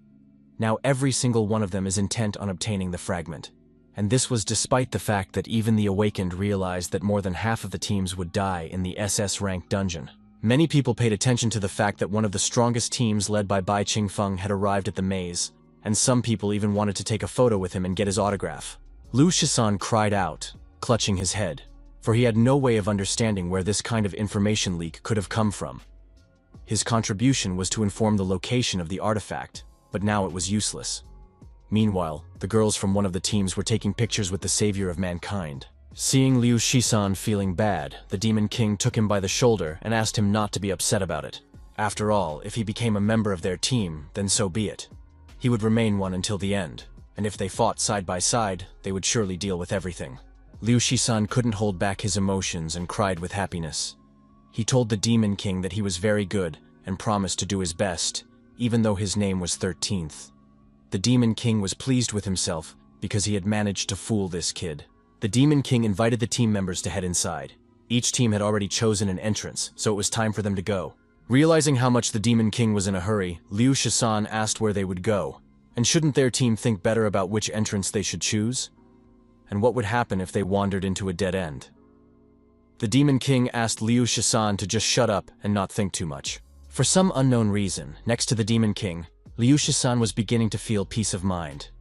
Now every single one of them is intent on obtaining the fragment, and this was despite the fact that even the awakened realized that more than half of the teams would die in the SS-ranked dungeon. Many people paid attention to the fact that one of the strongest teams led by Bai Qingfeng had arrived at the maze, and some people even wanted to take a photo with him and get his autograph. Liu Shisan cried out, clutching his head, for he had no way of understanding where this kind of information leak could have come from. His contribution was to inform the location of the artifact, but now it was useless. Meanwhile, the girls from one of the teams were taking pictures with the savior of mankind. Seeing Liu Shisan feeling bad, the Demon King took him by the shoulder and asked him not to be upset about it. After all, if he became a member of their team, then so be it. He would remain one until the end, and if they fought side by side, they would surely deal with everything. Liu Shisan couldn't hold back his emotions and cried with happiness. He told the Demon King that he was very good and promised to do his best, even though his name was 13th. The Demon King was pleased with himself because he had managed to fool this kid. The Demon King invited the team members to head inside. Each team had already chosen an entrance, so it was time for them to go. Realizing how much the Demon King was in a hurry, Liu Shisan asked where they would go, and shouldn't their team think better about which entrance they should choose? And what would happen if they wandered into a dead end? The Demon King asked Liu Shisan to just shut up and not think too much. For some unknown reason, next to the Demon King, Liu Shisan was beginning to feel peace of mind.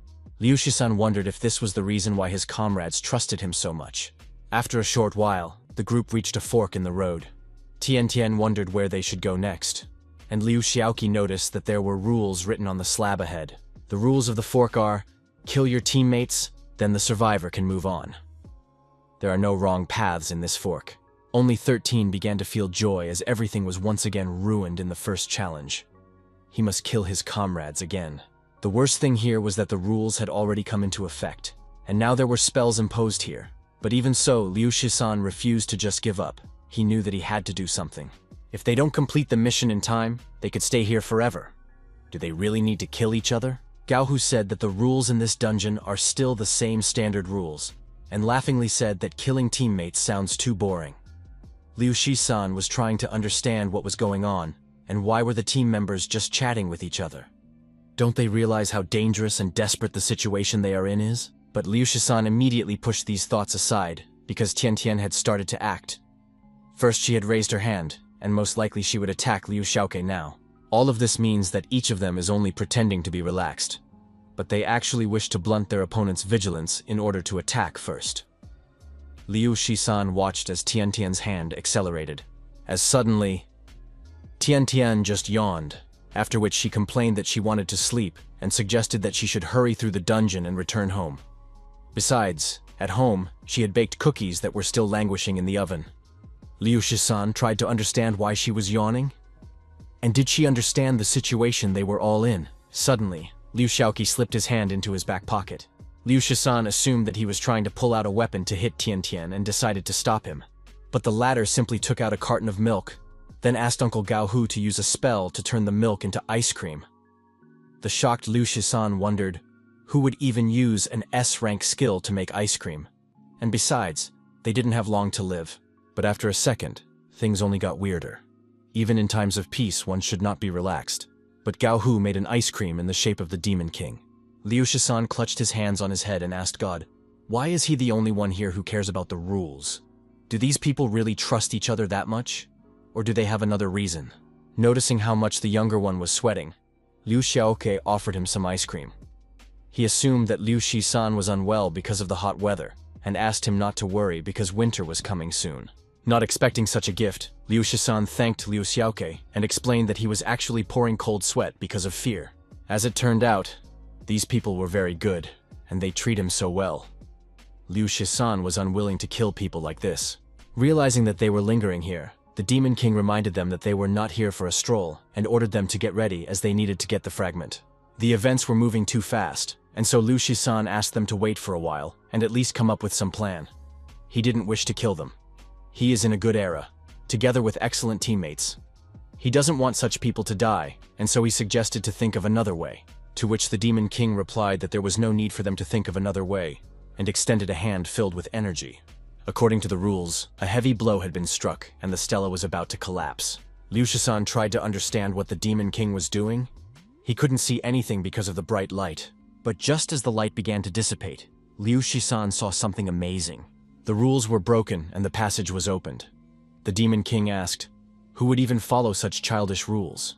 Liu Shisan wondered if this was the reason why his comrades trusted him so much. After a short while, the group reached a fork in the road. Tian Tian wondered where they should go next, and Liu Xiaoqi noticed that there were rules written on the slab ahead. The rules of the fork are, kill your teammates, then the survivor can move on. There are no wrong paths in this fork. Only 13 began to feel joy as everything was once again ruined in the first challenge. He must kill his comrades again. The worst thing here was that the rules had already come into effect, and now there were spells imposed here. But even so, Liu Shisan refused to just give up. He knew that he had to do something. If they don't complete the mission in time, they could stay here forever. Do they really need to kill each other? Gao Hu said that the rules in this dungeon are still the same standard rules, and laughingly said that killing teammates sounds too boring. Liu Shisan was trying to understand what was going on, and why were the team members just chatting with each other. Don't they realize how dangerous and desperate the situation they are in is? But Liu Shisan immediately pushed these thoughts aside, because Tian Tian had started to act. First she had raised her hand, and most likely she would attack Liu Xiaoke now. All of this means that each of them is only pretending to be relaxed, but they actually wish to blunt their opponent's vigilance in order to attack first. Liu Shisan watched as Tiantian's hand accelerated, as suddenly, Tiantian just yawned, after which she complained that she wanted to sleep and suggested that she should hurry through the dungeon and return home. Besides, at home, she had baked cookies that were still languishing in the oven. Liu Shisan tried to understand why she was yawning. And did she understand the situation they were all in? Suddenly, Liu Xiaoqi slipped his hand into his back pocket. Liu Shisan assumed that he was trying to pull out a weapon to hit Tiantian and decided to stop him. But the latter simply took out a carton of milk, then asked Uncle Gao Hu to use a spell to turn the milk into ice cream. The shocked Liu Shisan wondered who would even use an S-rank skill to make ice cream. And besides, they didn't have long to live. But after a second, things only got weirder. Even in times of peace, one should not be relaxed. But Gao Hu made an ice cream in the shape of the Demon King. Liu Shisan clutched his hands on his head and asked God, why is he the only one here who cares about the rules? Do these people really trust each other that much? Or do they have another reason? Noticing how much the younger one was sweating, Liu Xiaoke offered him some ice cream. He assumed that Liu Shisan was unwell because of the hot weather, and asked him not to worry because winter was coming soon. Not expecting such a gift, Liu Shisan thanked Liu Xiaoke and explained that he was actually pouring cold sweat because of fear. As it turned out, these people were very good, and they treat him so well. Liu Shisan was unwilling to kill people like this. Realizing that they were lingering here, the Demon King reminded them that they were not here for a stroll and ordered them to get ready as they needed to get the fragment. The events were moving too fast, and so Liu Shisan asked them to wait for a while and at least come up with some plan. He didn't wish to kill them. He is in a good era, together with excellent teammates. He doesn't want such people to die, and so he suggested to think of another way, to which the Demon King replied that there was no need for them to think of another way, and extended a hand filled with energy. According to the rules, a heavy blow had been struck, and the stela was about to collapse. Liu Shisan tried to understand what the Demon King was doing. He couldn't see anything because of the bright light, but just as the light began to dissipate, Liu Shisan saw something amazing. The rules were broken and the passage was opened. The Demon King asked, who would even follow such childish rules?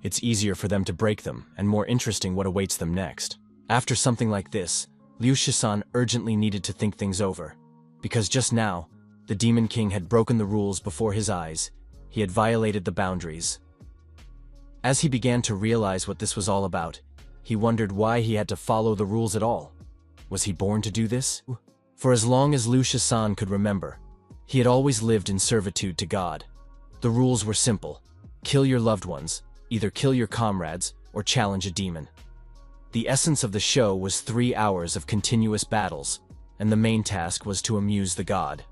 It's easier for them to break them, and more interesting what awaits them next. After something like this, Liu Shisan urgently needed to think things over, because just now, the Demon King had broken the rules before his eyes. He had violated the boundaries. As he began to realize what this was all about, he wondered why he had to follow the rules at all. Was he born to do this? For as long as Liu Shisan could remember, he had always lived in servitude to God. The rules were simple. Kill your loved ones, either kill your comrades, or challenge a demon. The essence of the show was 3 hours of continuous battles, and the main task was to amuse the god.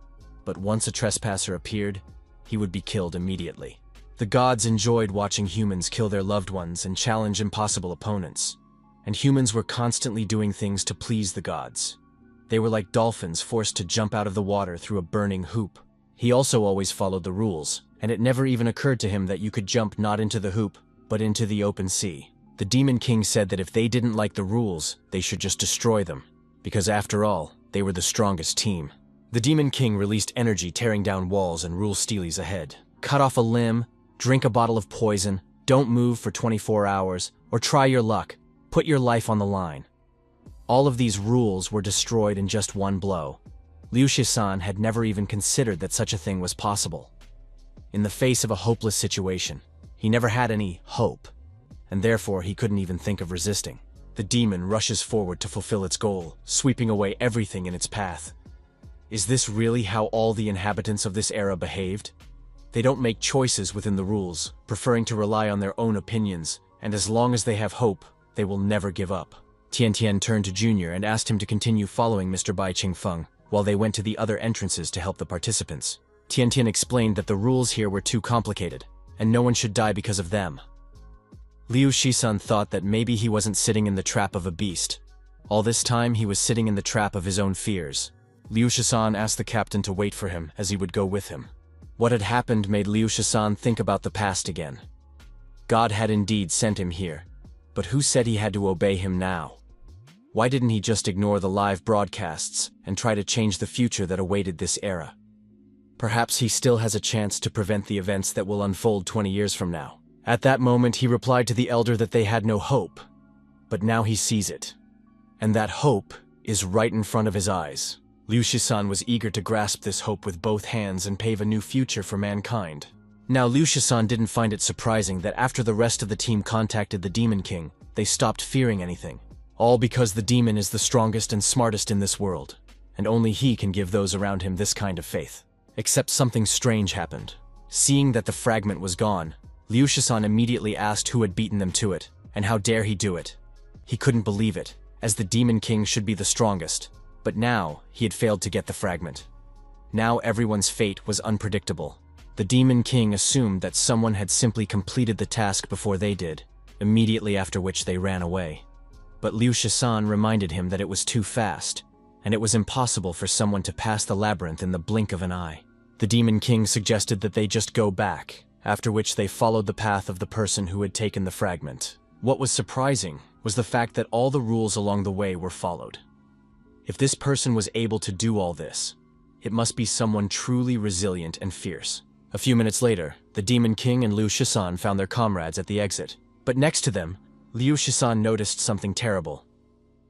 But once a trespasser appeared, he would be killed immediately. The gods enjoyed watching humans kill their loved ones and challenge impossible opponents, and humans were constantly doing things to please the gods. They were like dolphins forced to jump out of the water through a burning hoop. He also always followed the rules, and it never even occurred to him that you could jump not into the hoop, but into the open sea. The Demon King said that if they didn't like the rules, they should just destroy them, because after all, they were the strongest team. The Demon King released energy tearing down walls and rule steelies ahead. Cut off a limb, drink a bottle of poison, don't move for 24 hours, or try your luck, put your life on the line. All of these rules were destroyed in just one blow. Liu Shisan had never even considered that such a thing was possible. In the face of a hopeless situation, he never had any hope, and therefore he couldn't even think of resisting. The demon rushes forward to fulfill its goal, sweeping away everything in its path. Is this really how all the inhabitants of this era behaved? They don't make choices within the rules, preferring to rely on their own opinions, and as long as they have hope, they will never give up. Tiantian turned to Junior and asked him to continue following Mr. Bai Qingfeng, while they went to the other entrances to help the participants. Tiantian explained that the rules here were too complicated, and no one should die because of them. Liu Shisan thought that maybe he wasn't sitting in the trap of a beast. All this time he was sitting in the trap of his own fears. Liu Shisan asked the captain to wait for him as he would go with him. What had happened made Liu Shisan think about the past again. God had indeed sent him here, but who said he had to obey him now? Why didn't he just ignore the live broadcasts and try to change the future that awaited this era? Perhaps he still has a chance to prevent the events that will unfold 20 years from now. At that moment, he replied to the elder that they had no hope, but now he sees it. And that hope is right in front of his eyes. Liu Shisan was eager to grasp this hope with both hands and pave a new future for mankind. Now, Liu Shisan didn't find it surprising that after the rest of the team contacted the Demon King, they stopped fearing anything. All because the demon is the strongest and smartest in this world, and only he can give those around him this kind of faith. Except something strange happened. Seeing that the fragment was gone, Liu Shisan immediately asked who had beaten them to it, and how dare he do it. He couldn't believe it, as the Demon King should be the strongest, but now he had failed to get the fragment. Now everyone's fate was unpredictable. The Demon King assumed that someone had simply completed the task before they did, immediately after which they ran away. But Liu Shisan reminded him that it was too fast, and it was impossible for someone to pass the labyrinth in the blink of an eye. The Demon King suggested that they just go back, after which they followed the path of the person who had taken the fragment. What was surprising was the fact that all the rules along the way were followed. If this person was able to do all this, it must be someone truly resilient and fierce. A few minutes later, the Demon King and Liu Shisan found their comrades at the exit. But next to them, Liu Shisan noticed something terrible.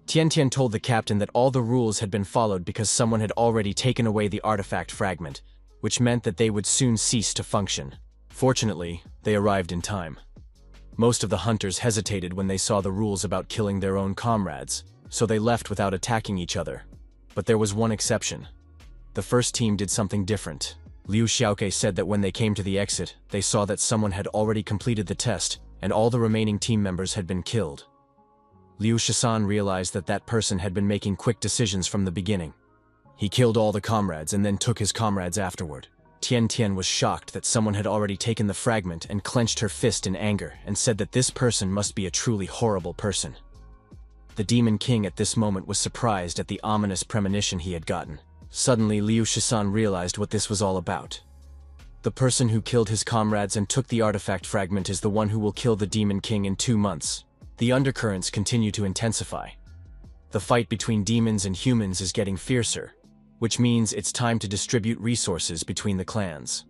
Tian Tian told the captain that all the rules had been followed because someone had already taken away the artifact fragment, which meant that they would soon cease to function. Fortunately, they arrived in time. Most of the hunters hesitated when they saw the rules about killing their own comrades, so they left without attacking each other. But there was one exception. The first team did something different. Liu Xiaoke said that when they came to the exit, they saw that someone had already completed the test, and all the remaining team members had been killed. Liu Shisan realized that that person had been making quick decisions from the beginning. He killed all the comrades and then took his comrades afterward. Tian Tian was shocked that someone had already taken the fragment and clenched her fist in anger and said that this person must be a truly horrible person. The Demon King at this moment was surprised at the ominous premonition he had gotten. Suddenly, Liu Shisan realized what this was all about. The person who killed his comrades and took the artifact fragment is the one who will kill the Demon King in 2 months. The undercurrents continue to intensify. The fight between demons and humans is getting fiercer, which means it's time to distribute resources between the clans.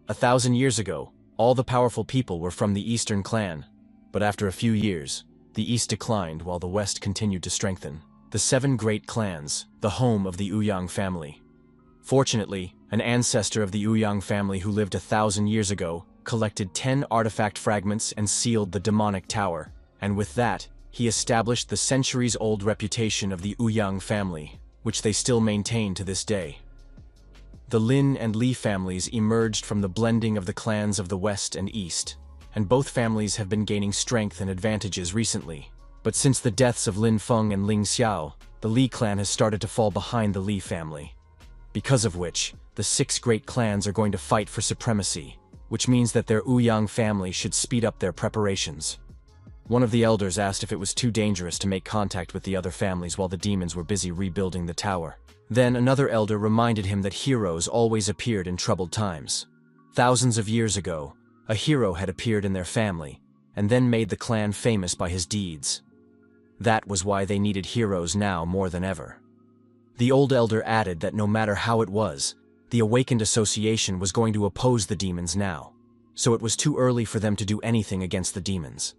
1,000 years ago, all the powerful people were from the Eastern clan, but after a few years, the East declined while the West continued to strengthen. The 7 great clans, the home of the Uang family. Fortunately, an ancestor of the Uang family who lived 1,000 years ago collected 10 artifact fragments and sealed the demonic tower, and with that, he established the centuries-old reputation of the Uang family, which they still maintain to this day. The Lin and Li families emerged from the blending of the clans of the West and East, and both families have been gaining strength and advantages recently. But since the deaths of Linfun and Ling Xiao, the Li clan has started to fall behind the Li family. Because of which, the 6 great clans are going to fight for supremacy, which means that their Uang family should speed up their preparations. One of the elders asked if it was too dangerous to make contact with the other families while the demons were busy rebuilding the tower. Then another elder reminded him that heroes always appeared in troubled times. Thousands of years ago, a hero had appeared in their family, and then made the clan famous by his deeds. That was why they needed heroes now more than ever. The old elder added that no matter how it was, the awakened association was going to oppose the demons now, so it was too early for them to do anything against the demons.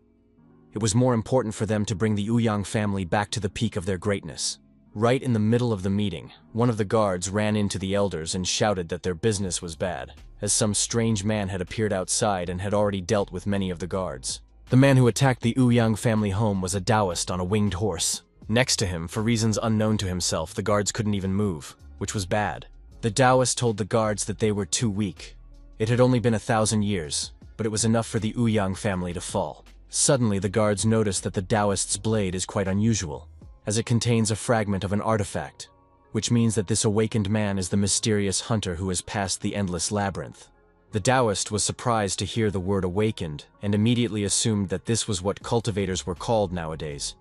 It was more important for them to bring the Uang family back to the peak of their greatness. Right in the middle of the meeting, one of the guards ran into the elders and shouted that their business was bad, as some strange man had appeared outside and had already dealt with many of the guards. The man who attacked the Uang family home was a Taoist on a winged horse. Next to him, for reasons unknown to himself, the guards couldn't even move, which was bad. The Taoist told the guards that they were too weak. It had only been 1,000 years, but it was enough for the Uang family to fall. Suddenly, the guards noticed that the Taoist's blade is quite unusual, as it contains a fragment of an artifact, which means that this awakened man is the mysterious hunter who has passed the endless labyrinth. The Taoist was surprised to hear the word awakened and immediately assumed that this was what cultivators were called nowadays.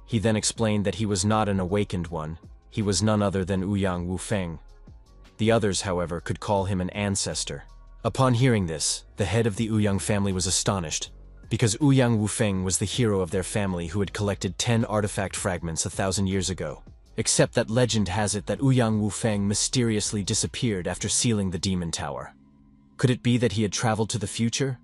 He then explained that he was not an awakened one, he was none other than Uang Wuang. The others, however, could call him an ancestor. Upon hearing this, the head of the Uang family was astonished, because Uang Wuang was the hero of their family who had collected 10 artifact fragments 1,000 years ago. except that legend has it that Uang Wuang mysteriously disappeared after sealing the demon tower. Could it be that he had traveled to the future?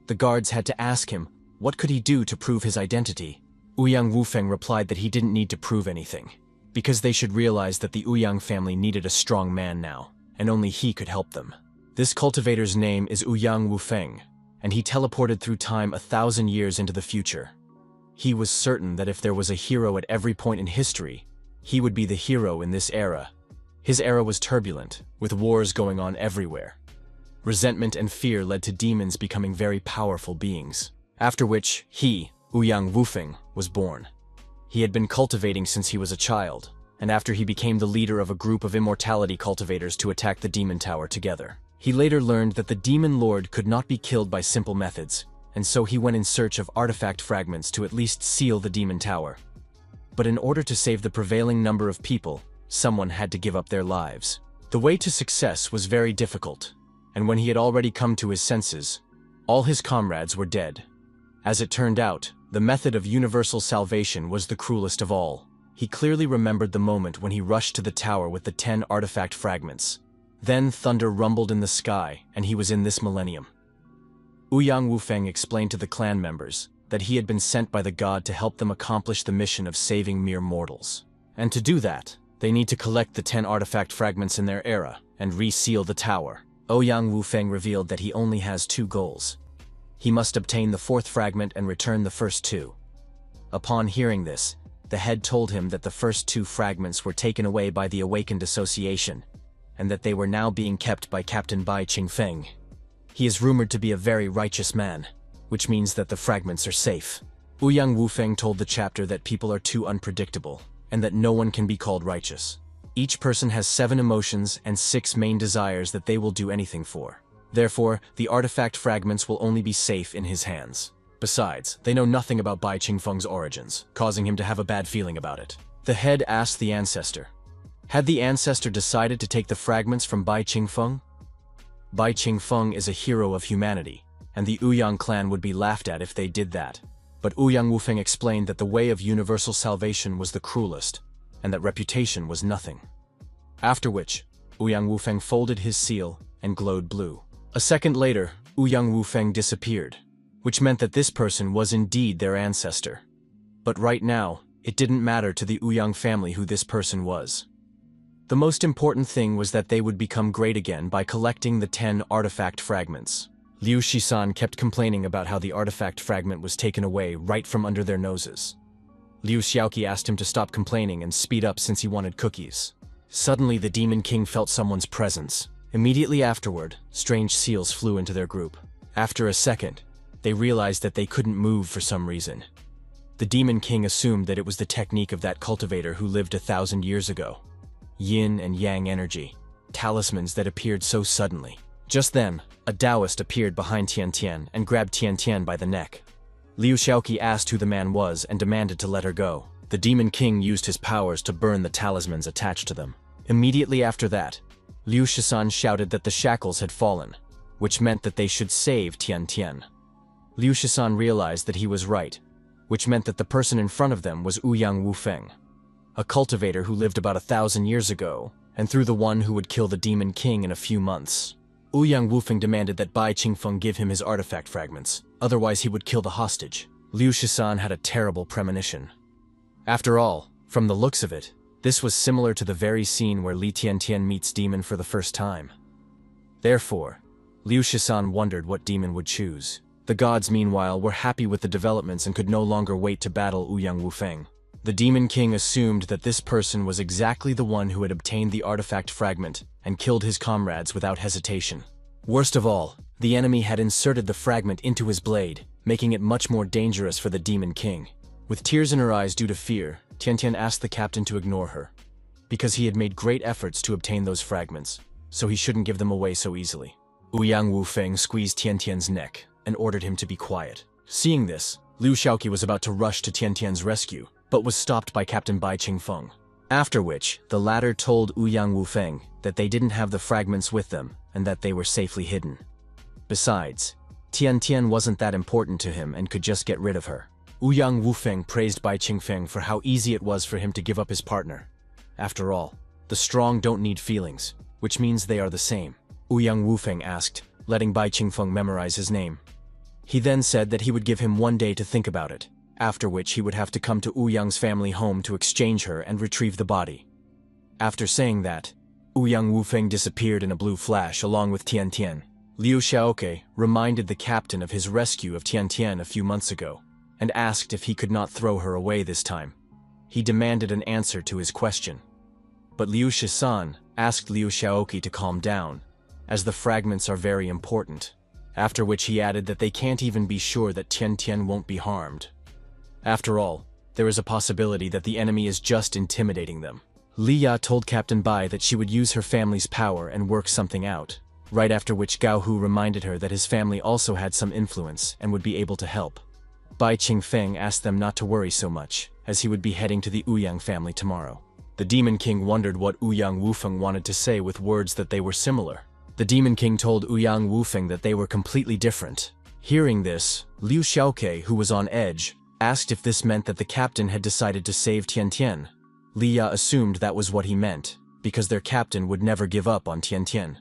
The guards had to ask him, what could he do to prove his identity? Uang Wuang replied that he didn't need to prove anything, because they should realize that the Uang family needed a strong man now, and only he could help them. This cultivator's name is Uang Wuang, and he teleported through time 1,000 years into the future. He was certain that if there was a hero at every point in history, he would be the hero in this era. His era was turbulent, with wars going on everywhere. Resentment and fear led to demons becoming very powerful beings, after which he, Uang Wuang, was born. He had been cultivating since he was a child, and after he became the leader of a group of immortality cultivators to attack the demon tower together. He later learned that the demon lord could not be killed by simple methods, and so he went in search of artifact fragments to at least seal the demon tower. But in order to save the prevailing number of people, someone had to give up their lives. The way to success was very difficult, and when he had already come to his senses, all his comrades were dead. As it turned out, the method of universal salvation was the cruelest of all. He clearly remembered the moment when he rushed to the tower with the 10 artifact fragments. Then thunder rumbled in the sky, and he was in this millennium. Uang Wuang explained to the clan members that he had been sent by the god to help them accomplish the mission of saving mere mortals. And to do that, they need to collect the 10 artifact fragments in their era and reseal the tower. Uang Wuang revealed that he only has 2 goals. He must obtain the 4th fragment and return the first 2. Upon hearing this, the head told him that the first 2 fragments were taken away by the Awakened Association, and that they were now being kept by Captain Bai Qingfeng. He is rumored to be a very righteous man, which means that the fragments are safe. Uang Wuang told the chapter that people are too unpredictable, and that no one can be called righteous. Each person has 7 emotions and 6 main desires that they will do anything for. Therefore, the artifact fragments will only be safe in his hands. Besides, they know nothing about Bai Qingfeng's origins, causing him to have a bad feeling about it. The head asked the ancestor, had the ancestor decided to take the fragments from Bai Qingfeng? Bai Qingfeng is a hero of humanity, and the Uyang clan would be laughed at if they did that. But Uang Wuang explained that the way of universal salvation was the cruelest, and that reputation was nothing. After which, Uang Wuang folded his seal and glowed blue. A second later, Uang Wuang disappeared, which meant that this person was indeed their ancestor. But right now, it didn't matter to the Uyang family who this person was. The most important thing was that they would become great again by collecting the 10 artifact fragments. Liu Shisan kept complaining about how the artifact fragment was taken away right from under their noses. Liu Xiaoqi asked him to stop complaining and speed up since he wanted cookies. Suddenly, the Demon King felt someone's presence. Immediately afterward, strange seals flew into their group. After a second, they realized that they couldn't move for some reason. The Demon King assumed that it was the technique of that cultivator who lived 1,000 years ago. Yin and Yang energy, talismans that appeared so suddenly. Just then, a Taoist appeared behind Tian Tian and grabbed Tian Tian by the neck. Liu Xiaoqi asked who the man was and demanded to let her go. The Demon King used his powers to burn the talismans attached to them. Immediately after that, Liu Shisan shouted that the shackles had fallen, which meant that they should save Tian Tian. Liu Shisan realized that he was right, which meant that the person in front of them was Uang Wuang, a cultivator who lived about 1,000 years ago, and through the one who would kill the Demon King in a few months. Uang Wuang demanded that Bai Qingfeng give him his artifact fragments, otherwise he would kill the hostage. Liu Shisan had a terrible premonition. After all, from the looks of it, this was similar to the very scene where Li Tiantian meets Demon for the first time. Therefore, Liu Shisan wondered what Demon would choose. The gods, meanwhile, were happy with the developments and could no longer wait to battle Uang Wuang. The Demon King assumed that this person was exactly the one who had obtained the artifact fragment and killed his comrades without hesitation. Worst of all, the enemy had inserted the fragment into his blade, making it much more dangerous for the Demon King. With tears in her eyes due to fear, Tiantian asked the captain to ignore her, because he had made great efforts to obtain those fragments, so he shouldn't give them away so easily. Uang Wuang squeezed Tiantian's neck and ordered him to be quiet. Seeing this, Liu Xiaoqi was about to rush to Tiantian's rescue, but was stopped by Captain Bai Qingfeng. After which, the latter told Uang Wuang that they didn't have the fragments with them and that they were safely hidden. Besides, Tian Tian wasn't that important to him and could just get rid of her. Uang Wuang praised Bai Qingfeng for how easy it was for him to give up his partner. After all, the strong don't need feelings, which means they are the same. Uang Wuang asked, letting Bai Qingfeng memorize his name. He then said that he would give him 1 day to think about it, after which he would have to come to Uyang's family home to exchange her and retrieve the body. After saying that, Uang Wuang disappeared in a blue flash along with Tian Tian. Liu Xiaoke reminded the captain of his rescue of Tian Tian a few months ago, and asked if he could not throw her away this time. He demanded an answer to his question. But Liu Shisan asked Liu Xiaoke to calm down, as the fragments are very important, after which he added that they can't even be sure that Tian Tian won't be harmed. After all, there is a possibility that the enemy is just intimidating them. Li Ya told Captain Bai that she would use her family's power and work something out, right after which Gao Hu reminded her that his family also had some influence and would be able to help. Bai Qingfeng asked them not to worry so much, as he would be heading to the Uyang family tomorrow. The Demon King wondered what Uang Wuang wanted to say with words that they were similar. The Demon King told Uang Wuang that they were completely different. Hearing this, Liu Xiaoke, who was on edge, asked if this meant that the captain had decided to save Tian Tian. Li Ya assumed that was what he meant, because their captain would never give up on Tian Tian.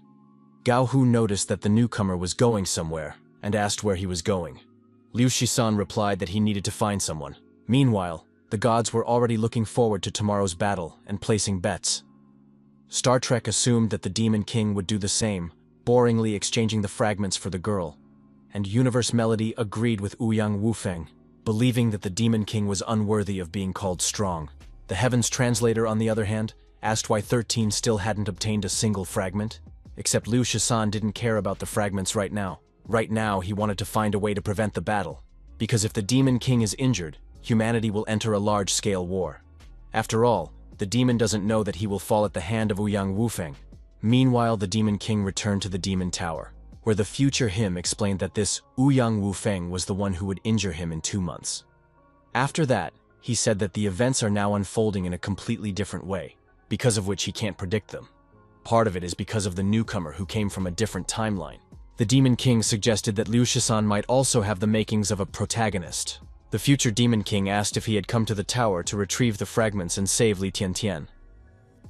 Gao Hu noticed that the newcomer was going somewhere, and asked where he was going. Liu Shisan replied that he needed to find someone. Meanwhile, the gods were already looking forward to tomorrow's battle and placing bets. Star Trek assumed that the Demon King would do the same, boringly exchanging the fragments for the girl. And Universe Melody agreed with Uang Wuang, believing that the Demon King was unworthy of being called strong. The Heavens Translator, on the other hand, asked why 13 still hadn't obtained a single fragment. Except Liu Shisan didn't care about the fragments right now. Right now, he wanted to find a way to prevent the battle. Because if the Demon King is injured, humanity will enter a large-scale war. After all, the demon doesn't know that he will fall at the hand of Uang Wuang. Meanwhile, the Demon King returned to the Demon Tower, where the future him explained that this Uang Wuang was the one who would injure him in 2 months. After that, he said that the events are now unfolding in a completely different way, because of which he can't predict them. Part of it is because of the newcomer who came from a different timeline. The Demon King suggested that Liu Shisan might also have the makings of a protagonist. The future Demon King asked if he had come to the tower to retrieve the fragments and save Li Tiantian.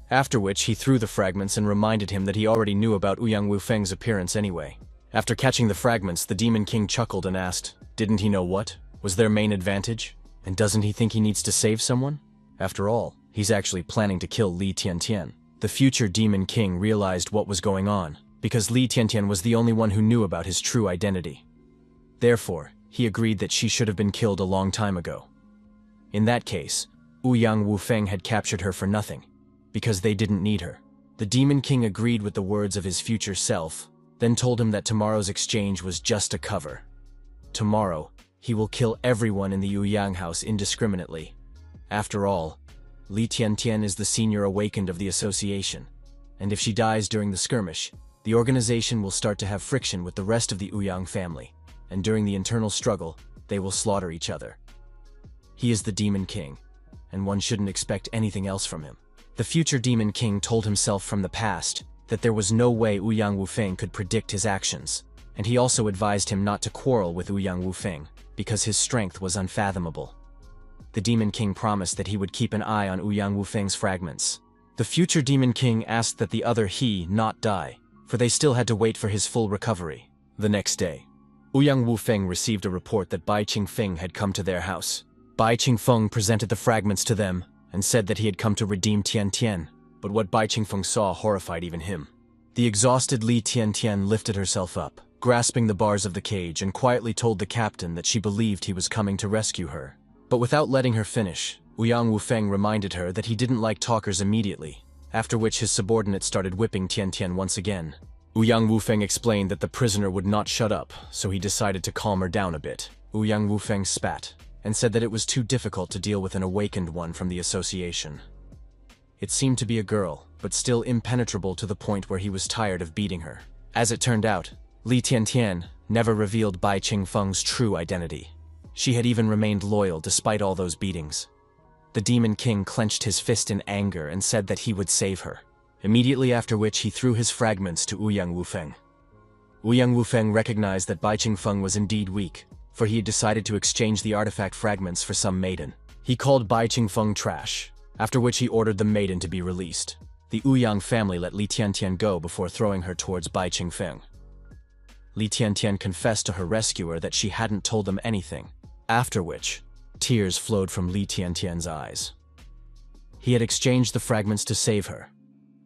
After which, he threw the fragments and reminded him that he already knew about Uang Wuang's appearance anyway. After catching the fragments, the Demon King chuckled and asked, didn't he know what was their main advantage? And doesn't he think he needs to save someone? After all, he's actually planning to kill Li Tiantian. The future Demon King realized what was going on, because Li Tiantian was the only one who knew about his true identity. Therefore, he agreed that she should have been killed a long time ago. In that case, Uang Wuang had captured her for nothing, because they didn't need her. The Demon King agreed with the words of his future self, then told him that tomorrow's exchange was just a cover. Tomorrow, he will kill everyone in the Uyang house indiscriminately. After all, Li Tiantian is the senior awakened of the association, and if she dies during the skirmish, the organization will start to have friction with the rest of the Uyang family, and during the internal struggle, they will slaughter each other. He is the Demon King, and one shouldn't expect anything else from him. The future Demon King told himself from the past that there was no way Uang Wuang could predict his actions, and he also advised him not to quarrel with Uang Wuang, because his strength was unfathomable. The Demon King promised that he would keep an eye on Uang Wuang's fragments. The future Demon King asked that the other he not die, for they still had to wait for his full recovery. The next day, Uang Wuang received a report that Bai Qingfeng had come to their house. Bai Qingfeng presented the fragments to them and said that he had come to redeem Tian Tian, but what Bai Qingfeng saw horrified even him. The exhausted Li Tiantian lifted herself up, grasping the bars of the cage, and quietly told the captain that she believed he was coming to rescue her. But without letting her finish, Uang Wuang reminded her that he didn't like talkers immediately, after which his subordinate started whipping Tian Tian once again. Uang Wuang explained that the prisoner would not shut up, so he decided to calm her down a bit. Uang Wuang spat, and said that it was too difficult to deal with an awakened one from the association. It seemed to be a girl, but still impenetrable to the point where he was tired of beating her. As it turned out, Li Tiantian never revealed Bai Qingfeng's true identity. She had even remained loyal despite all those beatings. The Demon King clenched his fist in anger and said that he would save her, immediately after which he threw his fragments to Uang Wuang. Uang Wuang recognized that Bai Qingfeng was indeed weak, for he had decided to exchange the artifact fragments for some maiden. He called Bai Qingfeng trash, after which he ordered the maiden to be released. The Ouyang family let Li Tiantian go before throwing her towards Bai Qingfeng. Li Tiantian confessed to her rescuer that she hadn't told them anything, after which tears flowed from Li Tiantian's eyes. He had exchanged the fragments to save her,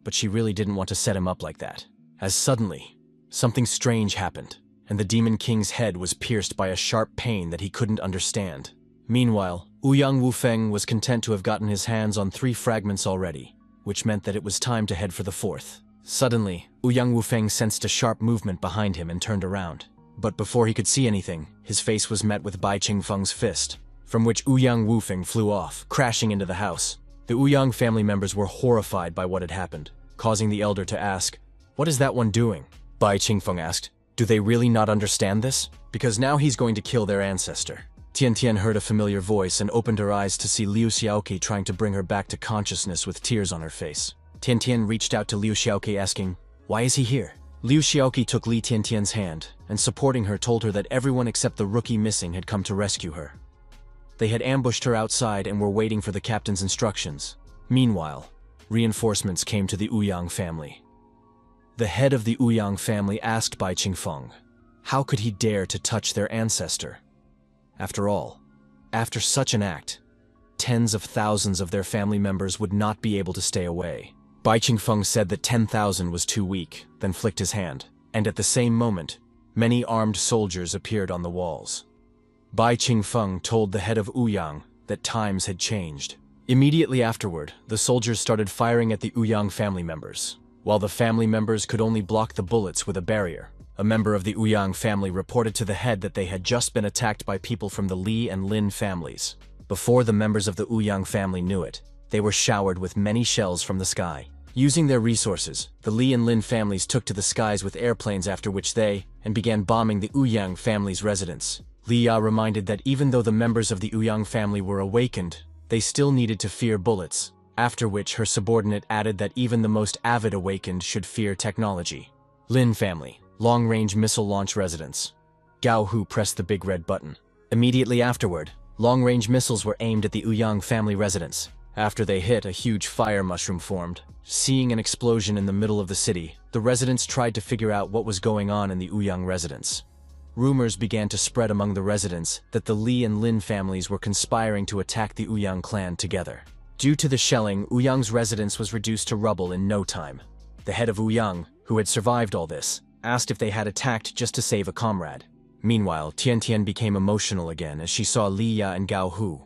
but she really didn't want to set him up like that, as suddenly, something strange happened, and the Demon King's head was pierced by a sharp pain that he couldn't understand. Meanwhile, Uang Wuang was content to have gotten his hands on 3 fragments already, which meant that it was time to head for the 4th. Suddenly, Uang Wuang sensed a sharp movement behind him and turned around. But before he could see anything, his face was met with Bai Qingfeng's fist, from which Uang Wuang flew off, crashing into the house. The Ouyang family members were horrified by what had happened, causing the elder to ask, "What is that one doing?" Bai Qingfeng asked, "Do they really not understand this? Because now he's going to kill their ancestor." Tian Tian heard a familiar voice and opened her eyes to see Liu Xiaoqi trying to bring her back to consciousness with tears on her face. Tian Tian reached out to Liu Xiaoqi asking, "Why is he here?" Liu Xiaoqi took Li Tian Tian's hand, and supporting her told her that everyone except the rookie missing had come to rescue her. They had ambushed her outside and were waiting for the captain's instructions. Meanwhile, reinforcements came to the Ouyang family. The head of the Ouyang family asked Bai Qingfeng, how could he dare to touch their ancestor? After all, after such an act, tens of thousands of their family members would not be able to stay away. Bai Qingfeng said that 10,000 was too weak, then flicked his hand, and at the same moment, many armed soldiers appeared on the walls. Bai Qingfeng told the head of Ouyang that times had changed. Immediately afterward, the soldiers started firing at the Ouyang family members. While the family members could only block the bullets with a barrier, a member of the Ouyang family reported to the head that they had just been attacked by people from the Li and Lin families. Before the members of the Ouyang family knew it, they were showered with many shells from the sky. Using their resources, the Li and Lin families took to the skies with airplanes, after which they began bombing the Ouyang family's residence. Li Ya reminded that even though the members of the Ouyang family were awakened, they still needed to fear bullets, after which her subordinate added that even the most avid awakened should fear technology. Lin family, long-range missile launch residence. Gao Hu pressed the big red button. Immediately afterward, long-range missiles were aimed at the Ouyang family residence. After they hit, a huge fire mushroom formed. Seeing an explosion in the middle of the city, the residents tried to figure out what was going on in the Ouyang residence. Rumors began to spread among the residents that the Li and Lin families were conspiring to attack the Ouyang clan together. Due to the shelling, Ouyang's residence was reduced to rubble in no time. The head of Ouyang, who had survived all this, asked if they had attacked just to save a comrade. Meanwhile, Tian Tian became emotional again as she saw Li Ya and Gao Hu.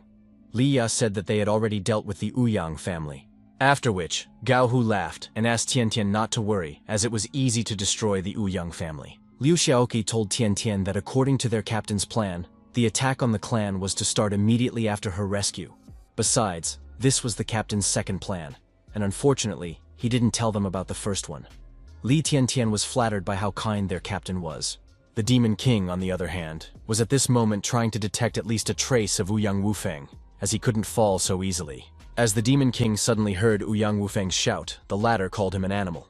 Li Ya said that they had already dealt with the Ouyang family. After which, Gao Hu laughed and asked Tian Tian not to worry, as it was easy to destroy the Ouyang family. Liu Xiaoqi told Tian Tian that according to their captain's plan, the attack on the clan was to start immediately after her rescue. Besides, this was the captain's second plan, and unfortunately, he didn't tell them about the first one. Li Tiantian was flattered by how kind their captain was. The Demon King, on the other hand, was at this moment trying to detect at least a trace of Uang Wuang, as he couldn't fall so easily. As the Demon King suddenly heard Uang Wuang's shout, the latter called him an animal.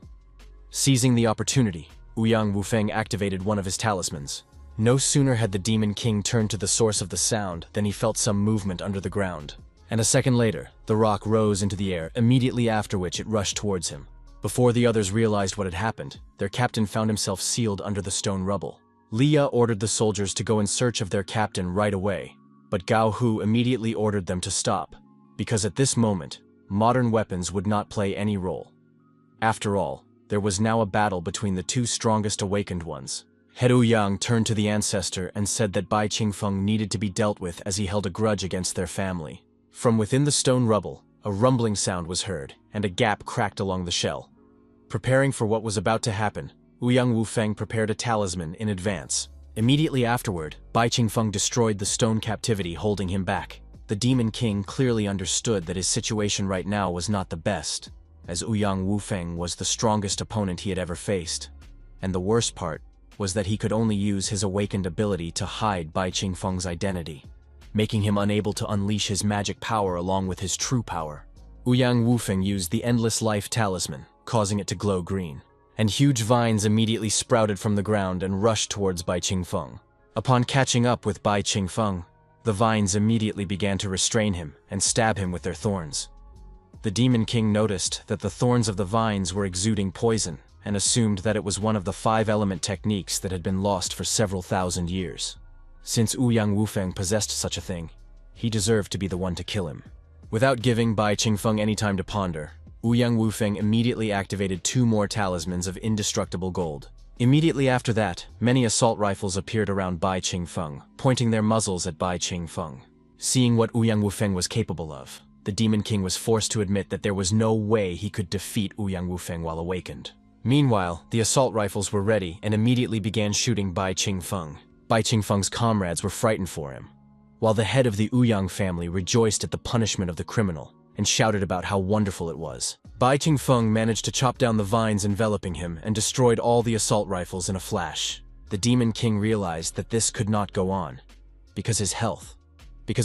Seizing the opportunity, Uang Wuang activated one of his talismans. No sooner had the Demon King turned to the source of the sound than he felt some movement under the ground. And a second later, the rock rose into the air, immediately after which it rushed towards him. Before the others realized what had happened, their captain found himself sealed under the stone rubble. Li Ya ordered the soldiers to go in search of their captain right away, but Gao Hu immediately ordered them to stop, because at this moment, modern weapons would not play any role. After all, there was now a battle between the two strongest awakened ones. Head Ouyang turned to the ancestor and said that Bai Qingfeng needed to be dealt with as he held a grudge against their family. From within the stone rubble, a rumbling sound was heard, and a gap cracked along the shell. Preparing for what was about to happen, Uang Wuang prepared a talisman in advance. Immediately afterward, Bai Qingfeng destroyed the stone captivity holding him back. The Demon King clearly understood that his situation right now was not the best, as Uang Wuang was the strongest opponent he had ever faced. And the worst part was that he could only use his awakened ability to hide Bai Qingfeng's identity, making him unable to unleash his magic power along with his true power. Uang Wuang used the Endless Life Talisman, causing it to glow green, and huge vines immediately sprouted from the ground and rushed towards Bai Qingfeng. Upon catching up with Bai Qingfeng, the vines immediately began to restrain him and stab him with their thorns. The Demon King noticed that the thorns of the vines were exuding poison, and assumed that it was one of the 5-element techniques that had been lost for several thousand years. Since Uang Wuang possessed such a thing, he deserved to be the one to kill him. Without giving Bai Qingfeng any time to ponder, Uang Wuang immediately activated 2 more talismans of indestructible gold. Immediately after that, many assault rifles appeared around Bai Qingfeng, pointing their muzzles at Bai Qingfeng. Seeing what Uang Wuang was capable of, the Demon King was forced to admit that there was no way he could defeat Uang Wuang while awakened. Meanwhile, the assault rifles were ready and immediately began shooting Bai Qingfeng. Bai Qingfeng's comrades were frightened for him, while the head of the Uyang family rejoiced at the punishment of the criminal and shouted about how wonderful it was. Bai Qingfeng managed to chop down the vines enveloping him and destroyed all the assault rifles in a flash. The Demon King realized that this could not go on, because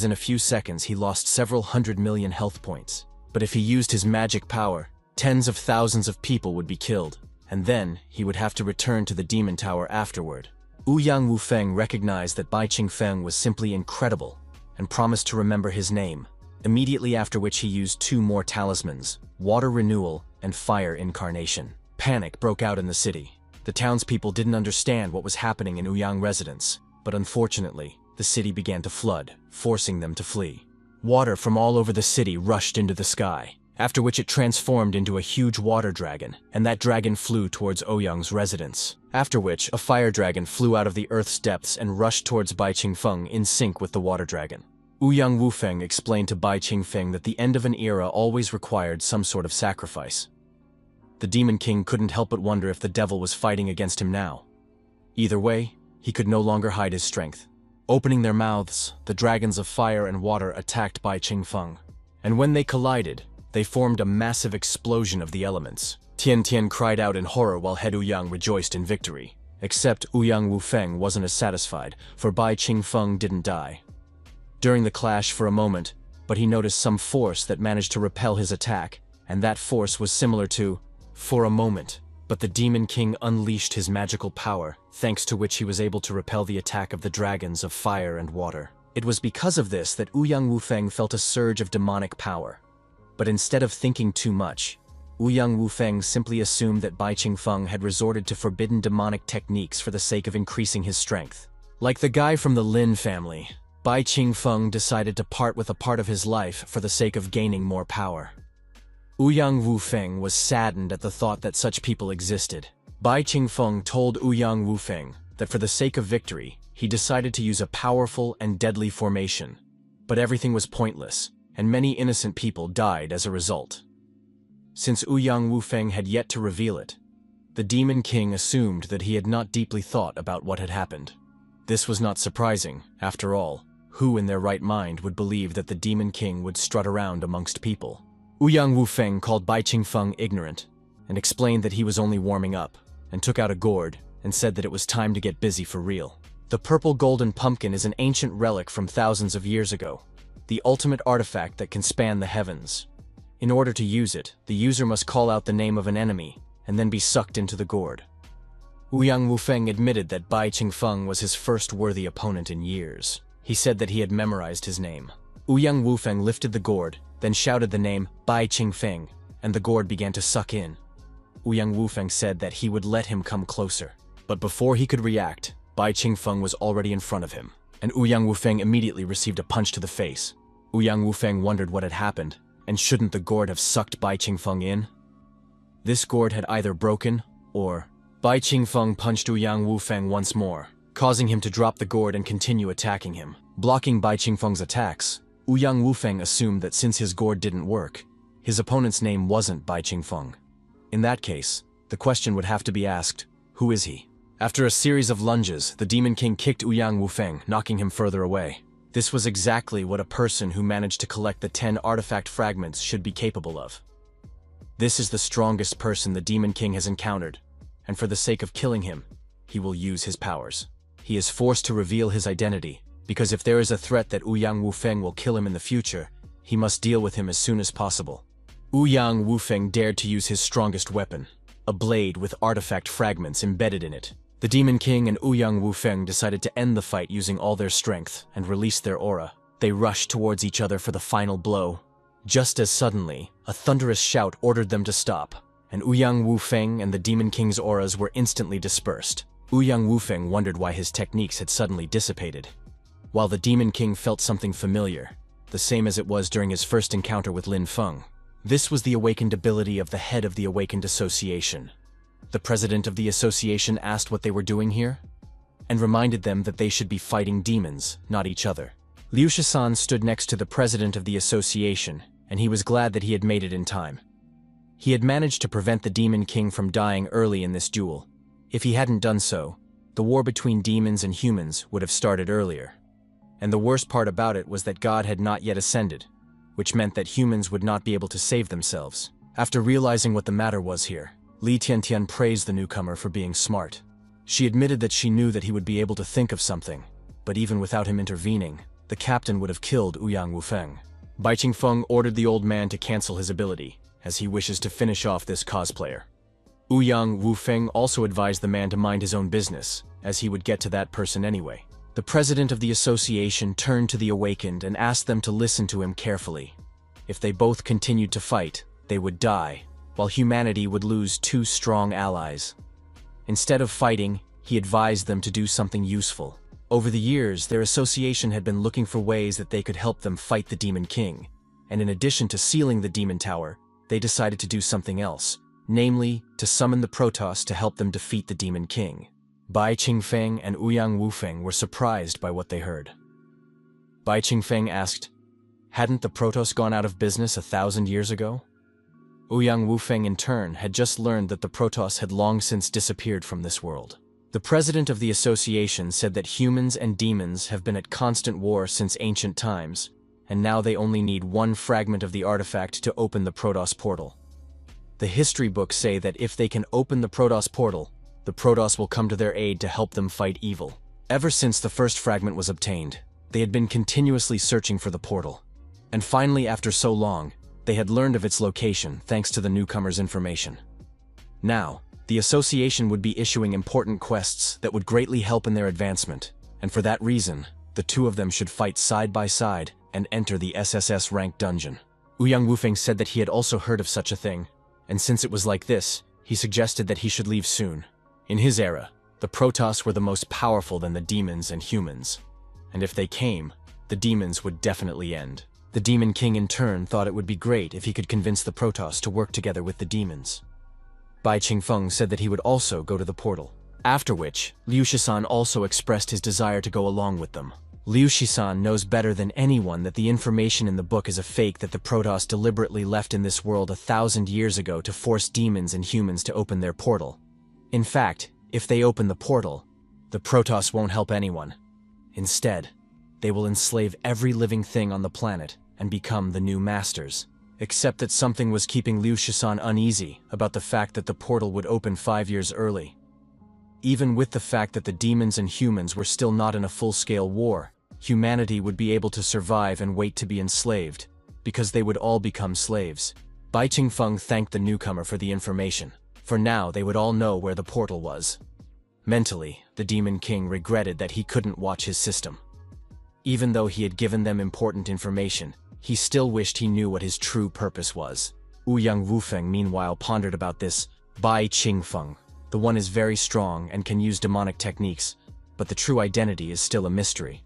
in a few seconds he lost several 100 million health points. But if he used his magic power, tens of thousands of people would be killed, and then he would have to return to the Demon Tower afterward. Uang Wuang recognized that Bai Qingfeng was simply incredible and promised to remember his name, immediately after which he used 2 more talismans, Water Renewal and Fire Incarnation. Panic broke out in the city. The townspeople didn't understand what was happening in Uyang residence, but unfortunately, the city began to flood, forcing them to flee. Water from all over the city rushed into the sky, after which it transformed into a huge water dragon, and that dragon flew towards Ouyang's residence. After which, a fire dragon flew out of the earth's depths and rushed towards Bai Qingfeng in sync with the water dragon. Uang Wuang explained to Bai Qingfeng that the end of an era always required some sort of sacrifice. The Demon King couldn't help but wonder if the devil was fighting against him now. Either way, he could no longer hide his strength. Opening their mouths, the dragons of fire and water attacked Bai Qingfeng. And when they collided, they formed a massive explosion of the elements. Tian Tian cried out in horror while Head Uyang rejoiced in victory. Except Uang Wuang wasn't as satisfied, for Bai Qingfeng didn't die during the clash for a moment, but he noticed some force that managed to repel his attack, and that force was similar to, for a moment. But the Demon King unleashed his magical power, thanks to which he was able to repel the attack of the dragons of fire and water. It was because of this that Uang Wuang felt a surge of demonic power. But instead of thinking too much, Uang Wuang simply assumed that Bai Qingfeng had resorted to forbidden demonic techniques for the sake of increasing his strength. Like the guy from the Lin family, Bai Qingfeng decided to part with a part of his life for the sake of gaining more power. Uang Wuang was saddened at the thought that such people existed. Bai Qingfeng told Uang Wuang that for the sake of victory, he decided to use a powerful and deadly formation. But everything was pointless, and many innocent people died as a result. Since Uang Wuang had yet to reveal it, the Demon King assumed that he had not deeply thought about what had happened. This was not surprising. After all, who in their right mind would believe that the Demon King would strut around amongst people? Uang Wuang called Bai Qingfeng ignorant, and explained that he was only warming up, and took out a gourd, and said that it was time to get busy for real. The purple golden pumpkin is an ancient relic from thousands of years ago, the ultimate artifact that can span the heavens. In order to use it, the user must call out the name of an enemy, and then be sucked into the gourd. Uang Wuang admitted that Bai Qingfeng was his first worthy opponent in years. He said that he had memorized his name. Uang Wuang lifted the gourd, then shouted the name Bai Qingfeng, and the gourd began to suck in. Uang Wuang said that he would let him come closer. But before he could react, Bai Qingfeng was already in front of him, and Uang Wuang immediately received a punch to the face. Uang Wuang wondered what had happened, and shouldn't the gourd have sucked Bai Qingfeng in? This gourd had either broken, or Bai Qingfeng punched Uang Wuang once more, causing him to drop the gourd and continue attacking him. Blocking Bai Qingfeng's attacks, Uang Wuang assumed that since his gourd didn't work, his opponent's name wasn't Bai Qingfeng. In that case, the question would have to be asked, who is he? After a series of lunges, the Demon King kicked Uang Wuang, knocking him further away. This was exactly what a person who managed to collect the 10 artifact fragments should be capable of. This is the strongest person the Demon King has encountered, and for the sake of killing him, he will use his powers. He is forced to reveal his identity, because if there is a threat that Uang Wuang will kill him in the future, he must deal with him as soon as possible. Uang Wuang dared to use his strongest weapon, a blade with artifact fragments embedded in it. The Demon King and Uang Wuang decided to end the fight using all their strength and release their aura. They rushed towards each other for the final blow. Just as suddenly, a thunderous shout ordered them to stop, and Uang Wuang and the Demon King's auras were instantly dispersed. Uang Wuang wondered why his techniques had suddenly dissipated, while the Demon King felt something familiar, the same as it was during his first encounter with Linfun. This was the awakened ability of the head of the Awakened Association. The president of the association asked what they were doing here, and reminded them that they should be fighting demons, not each other. Liu Shisan stood next to the president of the association, and he was glad that he had made it in time. He had managed to prevent the Demon King from dying early in this duel. If he hadn't done so, the war between demons and humans would have started earlier. And the worst part about it was that God had not yet ascended, which meant that humans would not be able to save themselves. After realizing what the matter was here, Li Tiantian praised the newcomer for being smart. She admitted that she knew that he would be able to think of something, but even without him intervening, the captain would have killed Uang Wuang. Bai Qingfeng ordered the old man to cancel his ability, as he wishes to finish off this cosplayer. Uang Wuang also advised the man to mind his own business, as he would get to that person anyway. The president of the association turned to the awakened and asked them to listen to him carefully. If they both continued to fight, they would die, while humanity would lose two strong allies. Instead of fighting, he advised them to do something useful. Over the years, their association had been looking for ways that they could help them fight the Demon King, and in addition to sealing the Demon Tower, they decided to do something else, namely, to summon the Protoss to help them defeat the Demon King. Bai Qingfeng and Uang Wuang were surprised by what they heard. Bai Qingfeng asked, "Hadn't the Protoss gone out of business 1,000 years ago?" Uang Wuang in turn had just learned that the Protoss had long since disappeared from this world. The president of the association said that humans and demons have been at constant war since ancient times, and now they only need one fragment of the artifact to open the Protoss portal. The history books say that if they can open the Protoss portal, the Protoss will come to their aid to help them fight evil. Ever since the first fragment was obtained, they had been continuously searching for the portal. And finally, after so long, they had learned of its location thanks to the newcomer's information. Now, the association would be issuing important quests that would greatly help in their advancement, and for that reason, the two of them should fight side by side and enter the SSS rank dungeon. Uang Wuang said that he had also heard of such a thing, and since it was like this, he suggested that he should leave soon. In his era, the Protoss were the most powerful than the demons and humans, and if they came, the demons would definitely end. The Demon King in turn thought it would be great if he could convince the Protoss to work together with the demons. Bai Qingfeng said that he would also go to the portal, after which Liu Shisan also expressed his desire to go along with them. Liu Shisan knows better than anyone that the information in the book is a fake that the Protoss deliberately left in this world 1,000 years ago to force demons and humans to open their portal. In fact, if they open the portal, the Protoss won't help anyone. Instead, they will enslave every living thing on the planet and become the new masters. Except that something was keeping Liu Shisan uneasy about the fact that the portal would open 5 years early. Even with the fact that the demons and humans were still not in a full-scale war, humanity would be able to survive and wait to be enslaved, because they would all become slaves. Bai Qingfeng thanked the newcomer for the information. For now, they would all know where the portal was. Mentally, the Demon King regretted that he couldn't watch his system. Even though he had given them important information, he still wished he knew what his true purpose was. Uang Wuang meanwhile pondered about this. Bai Qingfeng, the one is very strong and can use demonic techniques, but the true identity is still a mystery.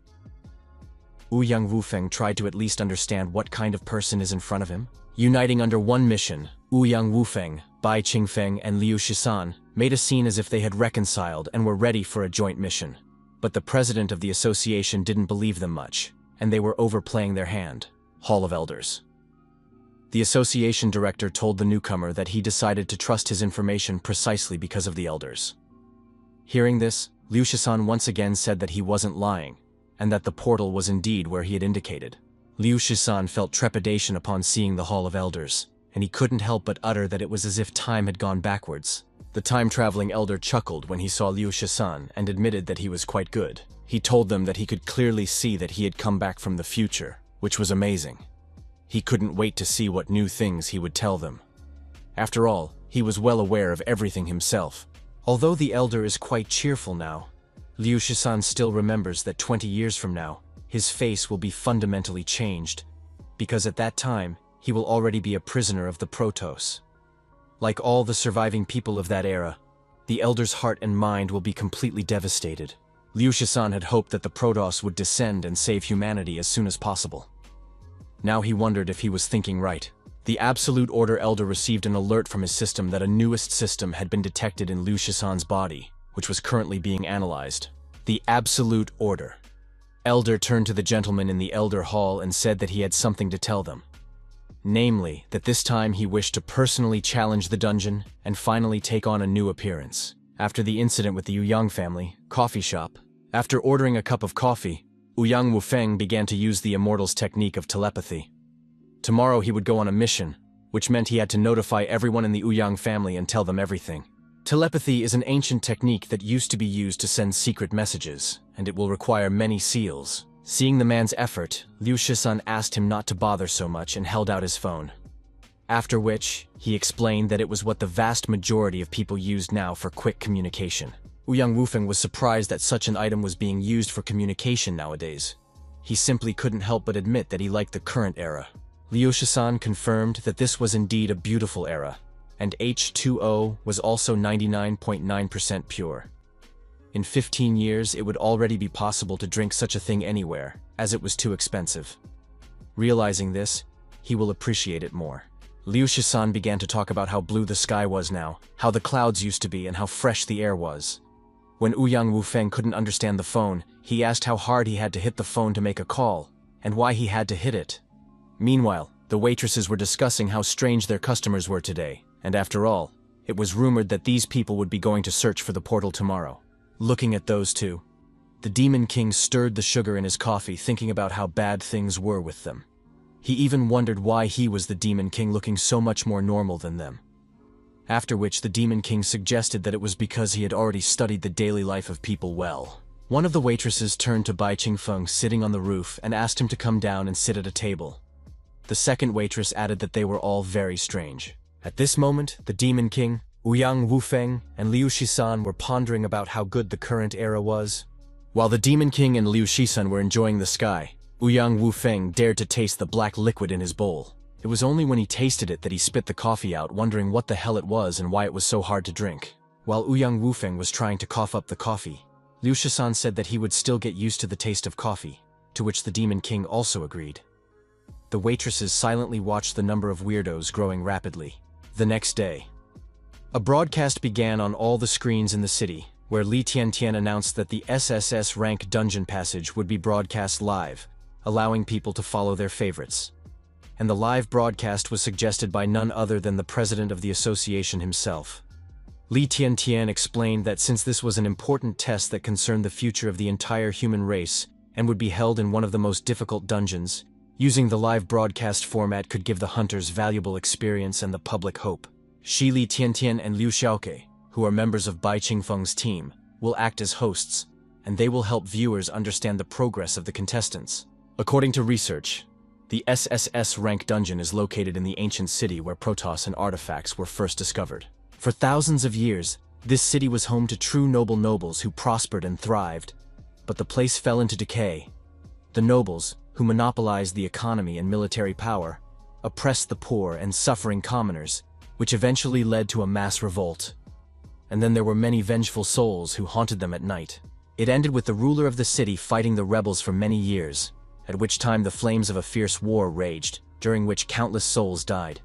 Uang Wuang tried to at least understand what kind of person is in front of him. Uniting under one mission, Uang Wuang, Bai Qingfeng, and Liu Shisan made a scene as if they had reconciled and were ready for a joint mission. But the president of the association didn't believe them much, and they were overplaying their hand. Hall of Elders. The association director told the newcomer that he decided to trust his information precisely because of the elders. Hearing this, Liu Shisan once again said that he wasn't lying, and that the portal was indeed where he had indicated. Liu Shisan felt trepidation upon seeing the Hall of Elders, and he couldn't help but utter that it was as if time had gone backwards. The time-traveling elder chuckled when he saw Liu Shisan and admitted that he was quite good. He told them that he could clearly see that he had come back from the future, which was amazing. He couldn't wait to see what new things he would tell them. After all, he was well aware of everything himself. Although the elder is quite cheerful now, Liu Shisan still remembers that 20 years from now, his face will be fundamentally changed, because at that time, he will already be a prisoner of the Protoss. Like all the surviving people of that era, the Elder's heart and mind will be completely devastated. Liu Shisan had hoped that the Protoss would descend and save humanity as soon as possible. Now he wondered if he was thinking right. The Absolute Order Elder received an alert from his system that a newest system had been detected in Liu Shisan's body, which was currently being analyzed. The Absolute Order. Elder turned to the gentleman in the Elder Hall and said that he had something to tell them. Namely, that this time he wished to personally challenge the dungeon and finally take on a new appearance. After the incident with the Uang family, coffee shop, after ordering a cup of coffee, Uang Wuang began to use the Immortal's technique of telepathy. Tomorrow he would go on a mission, which meant he had to notify everyone in the Uang family and tell them everything. Telepathy is an ancient technique that used to be used to send secret messages, and it will require many seals. Seeing the man's effort, Liu Shisan asked him not to bother so much and held out his phone. After which, he explained that it was what the vast majority of people used now for quick communication. Uang Wuang was surprised that such an item was being used for communication nowadays. He simply couldn't help but admit that he liked the current era. Liu Shisan confirmed that this was indeed a beautiful era, and H2O was also 99.9% pure. In 15 years, it would already be possible to drink such a thing anywhere, as it was too expensive. Realizing this, he will appreciate it more. Liu Shisan began to talk about how blue the sky was now, how the clouds used to be, and how fresh the air was. When Uang Wuang couldn't understand the phone, he asked how hard he had to hit the phone to make a call, and why he had to hit it. Meanwhile, the waitresses were discussing how strange their customers were today, and after all, it was rumored that these people would be going to search for the portal tomorrow. Looking at those two, the Demon King stirred the sugar in his coffee, thinking about how bad things were with them. He even wondered why he was the Demon King looking so much more normal than them. After which the Demon King suggested that it was because he had already studied the daily life of people well. One of the waitresses turned to Bai Qingfeng sitting on the roof and asked him to come down and sit at a table. The second waitress added that they were all very strange. At this moment, the Demon King, Uang Wuang, and Liu Shisan were pondering about how good the current era was. While the Demon King and Liu Shisan were enjoying the sky, Uang Wuang dared to taste the black liquid in his bowl. It was only when he tasted it that he spit the coffee out, wondering what the hell it was and why it was so hard to drink. While Uang Wuang was trying to cough up the coffee, Liu Shisan said that he would still get used to the taste of coffee, to which the Demon King also agreed. The waitresses silently watched the number of weirdos growing rapidly. The next day, a broadcast began on all the screens in the city, where Li Tiantian announced that the SSS rank dungeon passage would be broadcast live, allowing people to follow their favorites. And the live broadcast was suggested by none other than the president of the association himself. Li Tiantian explained that since this was an important test that concerned the future of the entire human race and would be held in one of the most difficult dungeons, using the live broadcast format could give the hunters valuable experience and the public hope. Shi Li Tiantian and Liu Xiaoke, who are members of Bai Qingfeng's team, will act as hosts, and they will help viewers understand the progress of the contestants. According to research, the SSS rank dungeon is located in the ancient city where Protoss and artifacts were first discovered. For thousands of years, this city was home to true nobles who prospered and thrived, but the place fell into decay. The nobles, who monopolized the economy and military power, oppressed the poor and suffering commoners, which eventually led to a mass revolt. And then there were many vengeful souls who haunted them at night. It ended with the ruler of the city fighting the rebels for many years, at which time the flames of a fierce war raged, during which countless souls died.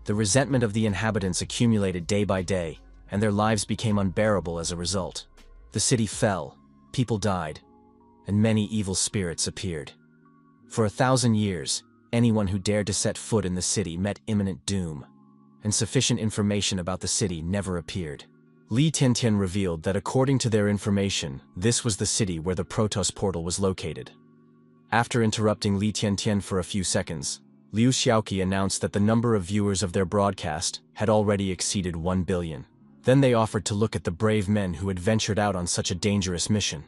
The resentment of the inhabitants accumulated day by day, and their lives became unbearable as a result. The city fell, people died, and many evil spirits appeared. For 1,000 years, anyone who dared to set foot in the city met imminent doom, and sufficient information about the city never appeared. Li Tiantian revealed that according to their information, this was the city where the Protoss portal was located. After interrupting Li Tiantian for a few seconds, Liu Xiaoqi announced that the number of viewers of their broadcast had already exceeded 1 billion. Then they offered to look at the brave men who had ventured out on such a dangerous mission.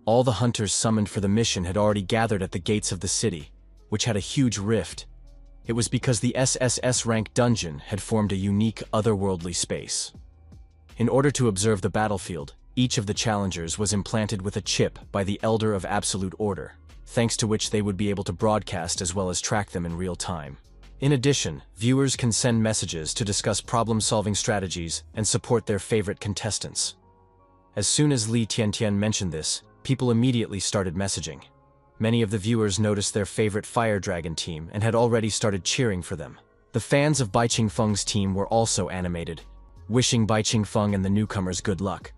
All the hunters summoned for the mission had already gathered at the gates of the city, which had a huge rift. It was because the SSS rank dungeon had formed a unique otherworldly space. In order to observe the battlefield, each of the challengers was implanted with a chip by the Elder of Absolute Order, thanks to which they would be able to broadcast as well as track them in real time. In addition, viewers can send messages to discuss problem-solving strategies and support their favorite contestants. As soon as Li Tiantian mentioned this, people immediately started messaging. Many of the viewers noticed their favorite Fire Dragon team and had already started cheering for them. The fans of Bai Qingfeng's team were also animated, wishing Bai Qingfeng and the newcomers good luck.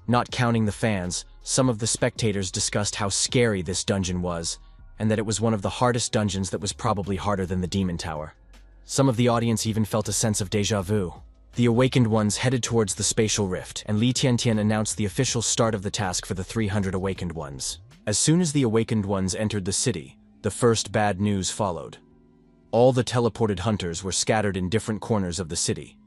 Not counting the fans, some of the spectators discussed how scary this dungeon was, and that it was one of the hardest dungeons that was probably harder than the Demon Tower. Some of the audience even felt a sense of déjà vu. The Awakened Ones headed towards the spatial rift, and Li Tiantian announced the official start of the task for the 300 Awakened Ones. As soon as the Awakened Ones entered the city, the first bad news followed. All the teleported hunters were scattered in different corners of the city.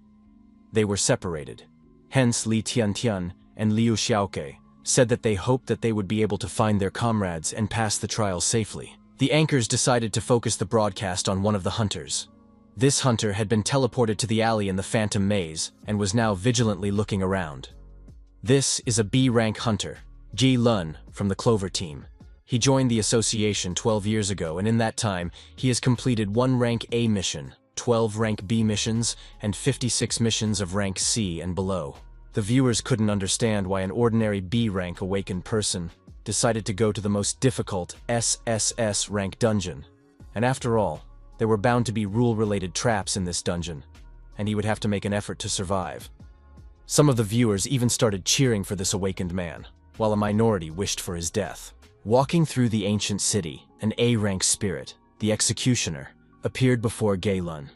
They were separated. Hence, Li Tiantian and Liu Xiaoke said that they hoped that they would be able to find their comrades and pass the trial safely. The anchors decided to focus the broadcast on one of the hunters. This hunter had been teleported to the alley in the Phantom Maze and was now vigilantly looking around. This is a B-rank hunter, Ji Lun, from the Clover team. He joined the association 12 years ago, and in that time, he has completed 1 rank A mission, 12 rank B missions, and 56 missions of rank C and below. The viewers couldn't understand why an ordinary B-rank awakened person decided to go to the most difficult SSS rank dungeon. And after all, there were bound to be rule-related traps in this dungeon, and he would have to make an effort to survive. Some of the viewers even started cheering for this awakened man, while a minority wished for his death. Walking through the ancient city, an A-rank spirit, the Executioner, appeared before Gaelun.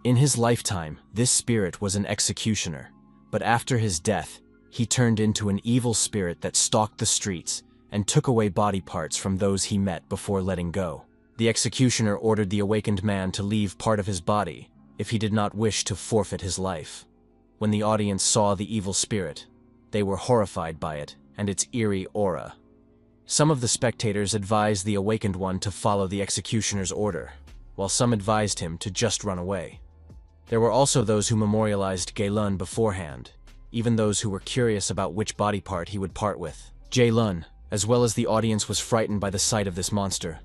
In his lifetime, this spirit was an executioner, but after his death, he turned into an evil spirit that stalked the streets and took away body parts from those he met before letting go. The Executioner ordered the awakened man to leave part of his body if he did not wish to forfeit his life. When the audience saw the evil spirit, they were horrified by it and its eerie aura. Some of the spectators advised the awakened one to follow the Executioner's order, while some advised him to just run away. There were also those who memorialized Gaelun beforehand, even those who were curious about which body part he would part with. Gaelun, as well as the audience, was frightened by the sight of this monster.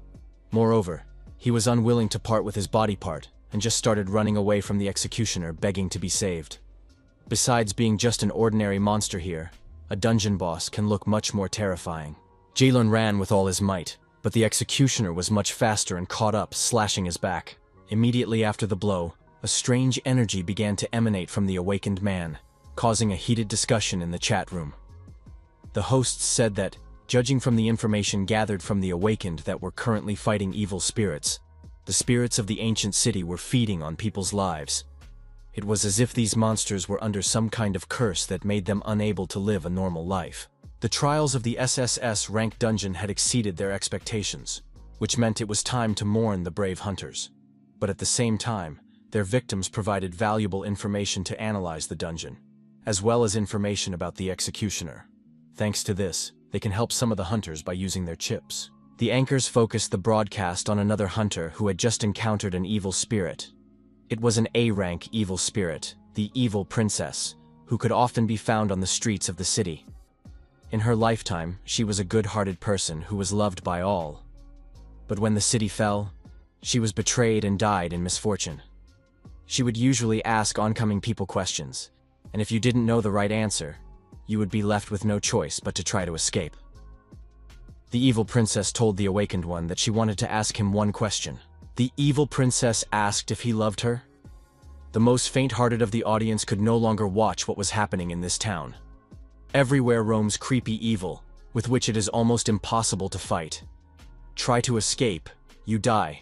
Moreover, he was unwilling to part with his body part and just started running away from the Executioner, begging to be saved. Besides being just an ordinary monster here, a dungeon boss can look much more terrifying. Gaelun ran with all his might, but the Executioner was much faster and caught up, slashing his back. Immediately after the blow, a strange energy began to emanate from the awakened man, causing a heated discussion in the chat room. The hosts said that, judging from the information gathered from the awakened that were currently fighting evil spirits, the spirits of the ancient city were feeding on people's lives. It was as if these monsters were under some kind of curse that made them unable to live a normal life. The trials of the SSS rank dungeon had exceeded their expectations, which meant it was time to mourn the brave hunters. But at the same time, their victims provided valuable information to analyze the dungeon, as well as information about the Executioner. Thanks to this, they can help some of the hunters by using their chips. The anchors focused the broadcast on another hunter who had just encountered an evil spirit. It was an A-rank evil spirit, the Evil Princess, who could often be found on the streets of the city. In her lifetime, she was a good-hearted person who was loved by all. But when the city fell, she was betrayed and died in misfortune. She would usually ask oncoming people questions, and if you didn't know the right answer, you would be left with no choice but to try to escape. The evil princess told the awakened one that she wanted to ask him one question. The evil princess asked if he loved her. The most faint-hearted of the audience could no longer watch what was happening in this town. Everywhere roams creepy evil, with which it is almost impossible to fight. Try to escape, you die.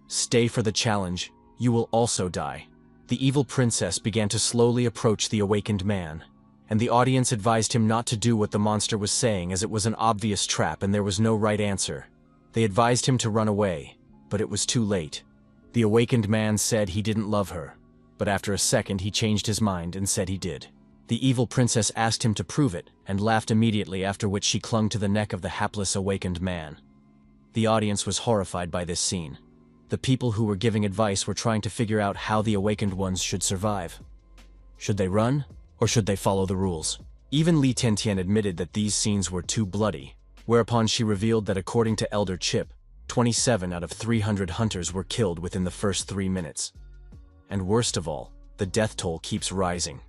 Stay for the challenge, you will also die. The evil princess began to slowly approach the awakened man, and the audience advised him not to do what the monster was saying, as it was an obvious trap and there was no right answer. They advised him to run away, but it was too late. The awakened man said he didn't love her, but after a second he changed his mind and said he did. The evil princess asked him to prove it, and laughed immediately, after which she clung to the neck of the hapless awakened man. The audience was horrified by this scene. The people who were giving advice were trying to figure out how the awakened ones should survive. Should they run, or should they follow the rules? Even Li Tiantian admitted that these scenes were too bloody, whereupon she revealed that according to Elder Chip, 27 out of 300 hunters were killed within the first 3 minutes. And worst of all, the death toll keeps rising.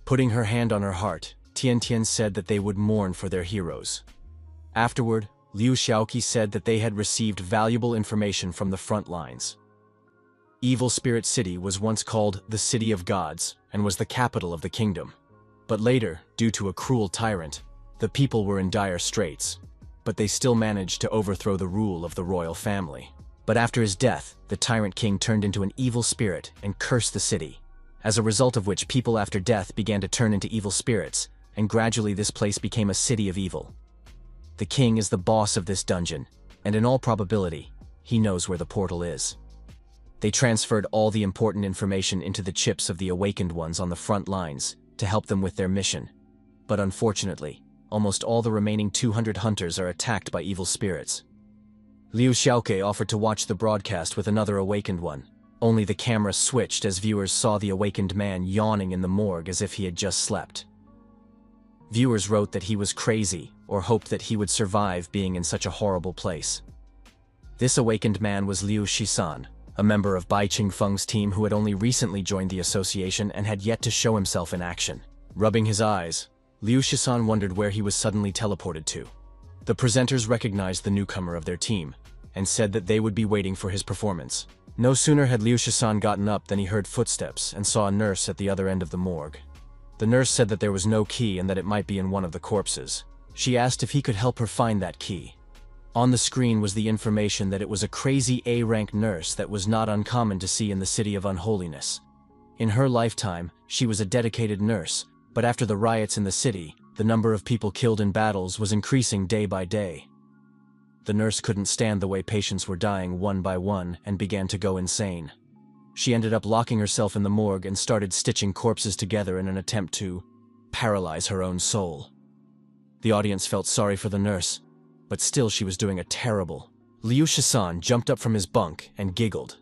Putting her hand on her heart, Tian Tian said that they would mourn for their heroes. Afterward, Liu Xiaoqi said that they had received valuable information from the front lines. Evil Spirit City was once called the City of Gods and was the capital of the kingdom. But later, due to a cruel tyrant, the people were in dire straits, but they still managed to overthrow the rule of the royal family. But after his death, the tyrant king turned into an evil spirit and cursed the city, as a result of which people after death began to turn into evil spirits, and gradually this place became a city of evil. The king is the boss of this dungeon, and in all probability, he knows where the portal is. They transferred all the important information into the chips of the awakened ones on the front lines to help them with their mission. But unfortunately, almost all the remaining 200 hunters are attacked by evil spirits. Liu Xiaoqi offered to watch the broadcast with another awakened one. Only the camera switched as viewers saw the awakened man yawning in the morgue as if he had just slept. Viewers wrote that he was crazy or hoped that he would survive being in such a horrible place. This awakened man was Liu Shisan, a member of Bai Qingfeng's team who had only recently joined the association and had yet to show himself in action. Rubbing his eyes, Liu Shisan wondered where he was suddenly teleported to. The presenters recognized the newcomer of their team and said that they would be waiting for his performance. No sooner had Liu Shisan gotten up than he heard footsteps and saw a nurse at the other end of the morgue. The nurse said that there was no key and that it might be in one of the corpses. She asked if he could help her find that key. On the screen was the information that it was a crazy A-rank nurse that was not uncommon to see in the City of Unholiness. In her lifetime, she was a dedicated nurse, but after the riots in the city, the number of people killed in battles was increasing day by day. The nurse couldn't stand the way patients were dying one by one and began to go insane. She ended up locking herself in the morgue and started stitching corpses together in an attempt to paralyze her own soul. The audience felt sorry for the nurse, but still she was doing a terrible. Liu Shisan jumped up from his bunk and giggled.